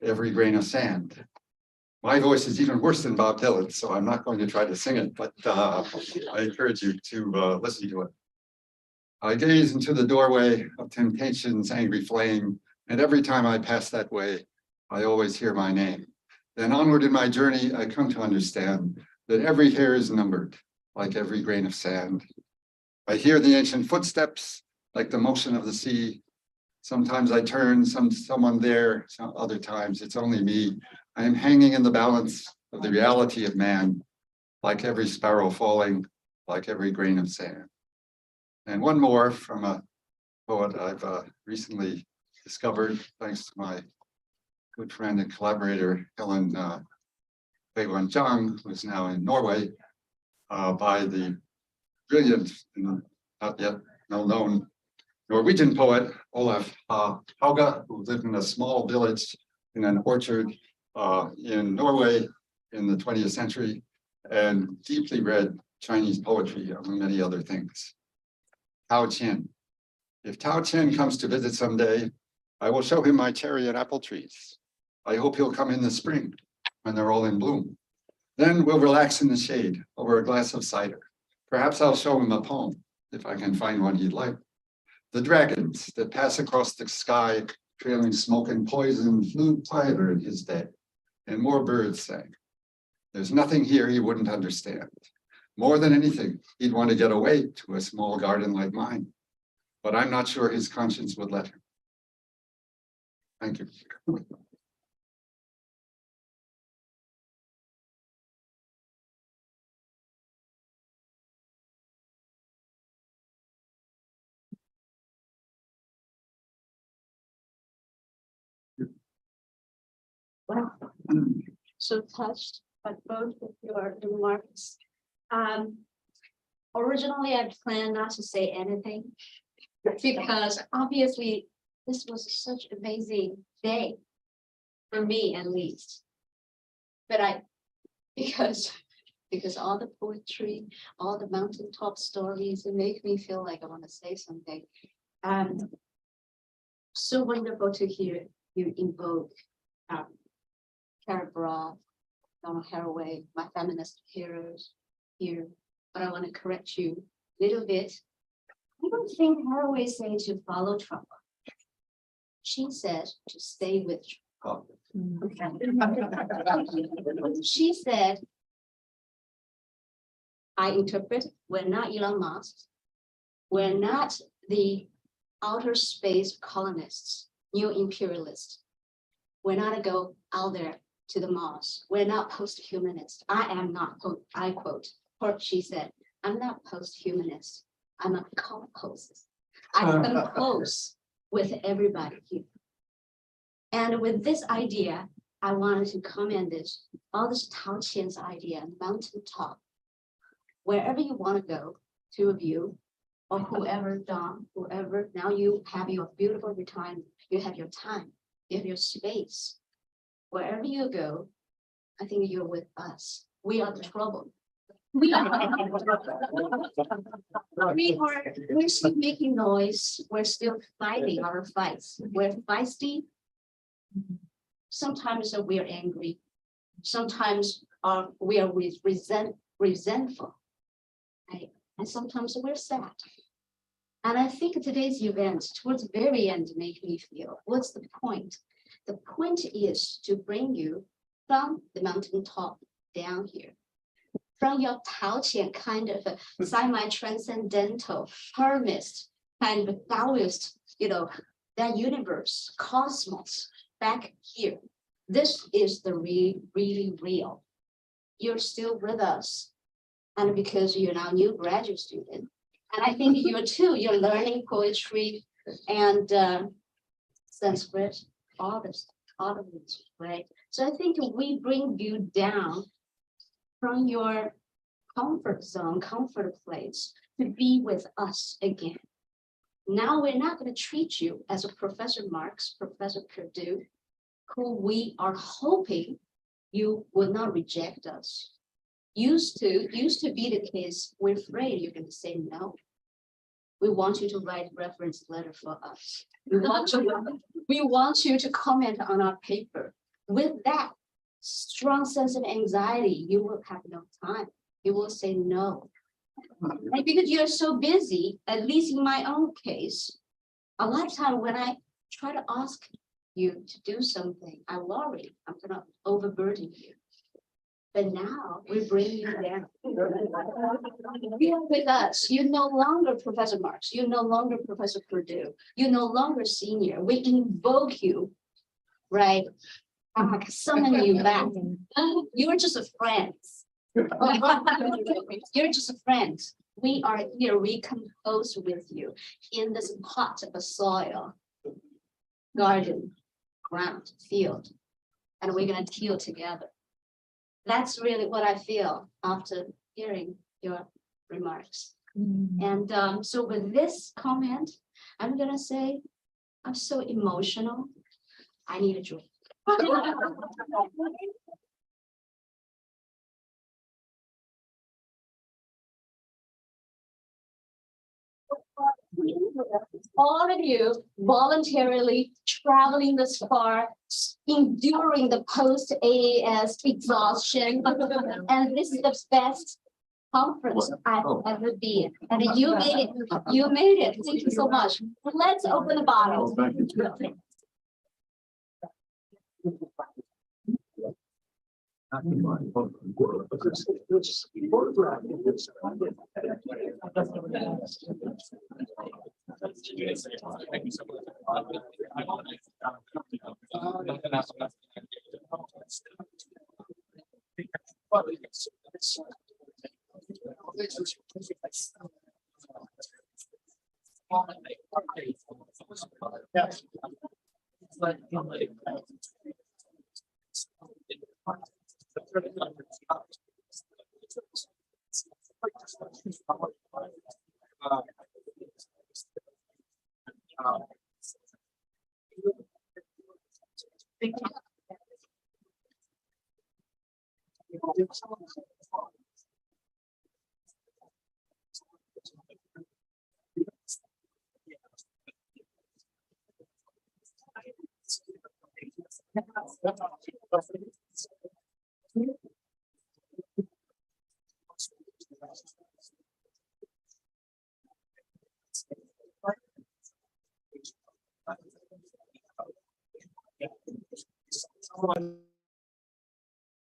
every grain of sand. My voice is even worse than Bob Dylan, so I'm not going to try to sing it, but I encourage you to listen to it. I gaze into the doorway of temptation's angry flame, and every time I pass that way, I always hear my name. Then onward in my journey, I come to understand that every hair is numbered, like every grain of sand. I hear the ancient footsteps, like the motion of the sea. Sometimes I turn, someone there, some other times it's only me. I am hanging in the balance of the reality of man, like every sparrow falling, like every grain of sand. And one more from a poet I've recently discovered, thanks to my good friend and collaborator, Helen Weiwan Zhang, who is now in Norway, by the brilliant and not yet well-known Norwegian poet, Olaf Hauge, who lived in a small village in an orchard in Norway in the 20th century, and deeply read Chinese poetry, among many other things. Tao Qian. If Tao Qian comes to visit someday, I will show him my cherry and apple trees. I hope he'll come in the spring when they're all in bloom. Then we'll relax in the shade over a glass of cider. Perhaps I'll show him a poem, if I can find one he'd like. The dragons that pass across the sky, trailing smoke and poison, flew quieter in his day, and more birds sang. There's nothing here he wouldn't understand. More than anything, he'd want to get away to a small garden like mine, but I'm not sure his conscience would let him. Thank you. Wow. So touched by both of your remarks. Originally, I planned not to say anything because obviously this was such an amazing day for me at least. But because all the poetry, all the mountaintop stories, it make me feel like I want to say something. So wonderful to hear you invoke Cara Bra, Donna Haraway, my feminist heroes here, but I want to correct you a little bit. I don't think Haraway said to follow Trump. She said to stay with Trump. She said, I interpret, we're not Elon Musk, we're not the outer space colonists, new imperialists. We're not go out there to the Mars. We're not post-humanist. I am not, I quote, she said, I'm not post-humanist. I'm a compost. I compose with everybody here. And with this idea, I wanted to comment this, all this Tao Qian's idea, mountaintop. Wherever you want to go, two of you, or whoever, Don, whoever, now you have your beautiful retirement, you have your time, you have your space. Wherever you go, I think you're with us. We are the trouble. We're still making noise. We're still fighting our fights. We're feisty. Sometimes we are angry. Sometimes we are resentful. Right? And sometimes we're sad. And I think today's event, towards the very end, make me feel, what's the point? The point is to bring you from the mountaintop down here, from your Tao Qian kind of semi-transcendental hermist kind of Taoist, that universe, cosmos back here. This is the really real. You're still with us. And because you're now new graduate student, and I think you too, you're learning poetry and Sanskrit, all of this, right? So I think we bring you down from your comfort zone, comfort place to be with us again. Now we're not going to treat you as a Professor Marx, Professor Perdue, who we are hoping you will not reject us. Used to be the case, we're afraid you're going to say no. We want you to write reference letter for us. We want you to comment on our paper. With that strong sense of anxiety, you will have no time. You will say no. And because you're so busy, at least in my own case, a lot of time when I try to ask you to do something, I worry I'm gonna overburden you. But now we bring you down. Be with us. You're no longer Professor Marx. You're no longer Professor Perdue. You're no longer senior. We invoke you, right? Summon you back. You're just a friend. You're just a friend. We are here recomposed with you in this pot of soil, garden, ground, field, and we're gonna till together. That's really what I feel after hearing your remarks. And so with this comment, I'm gonna say, I'm so emotional. I need a drink. All of you voluntarily traveling this far, enduring the post-AAS exhaustion. And this is the best conference I've ever been. And you made it. You made it. Thank you so much. Let's open the bottles.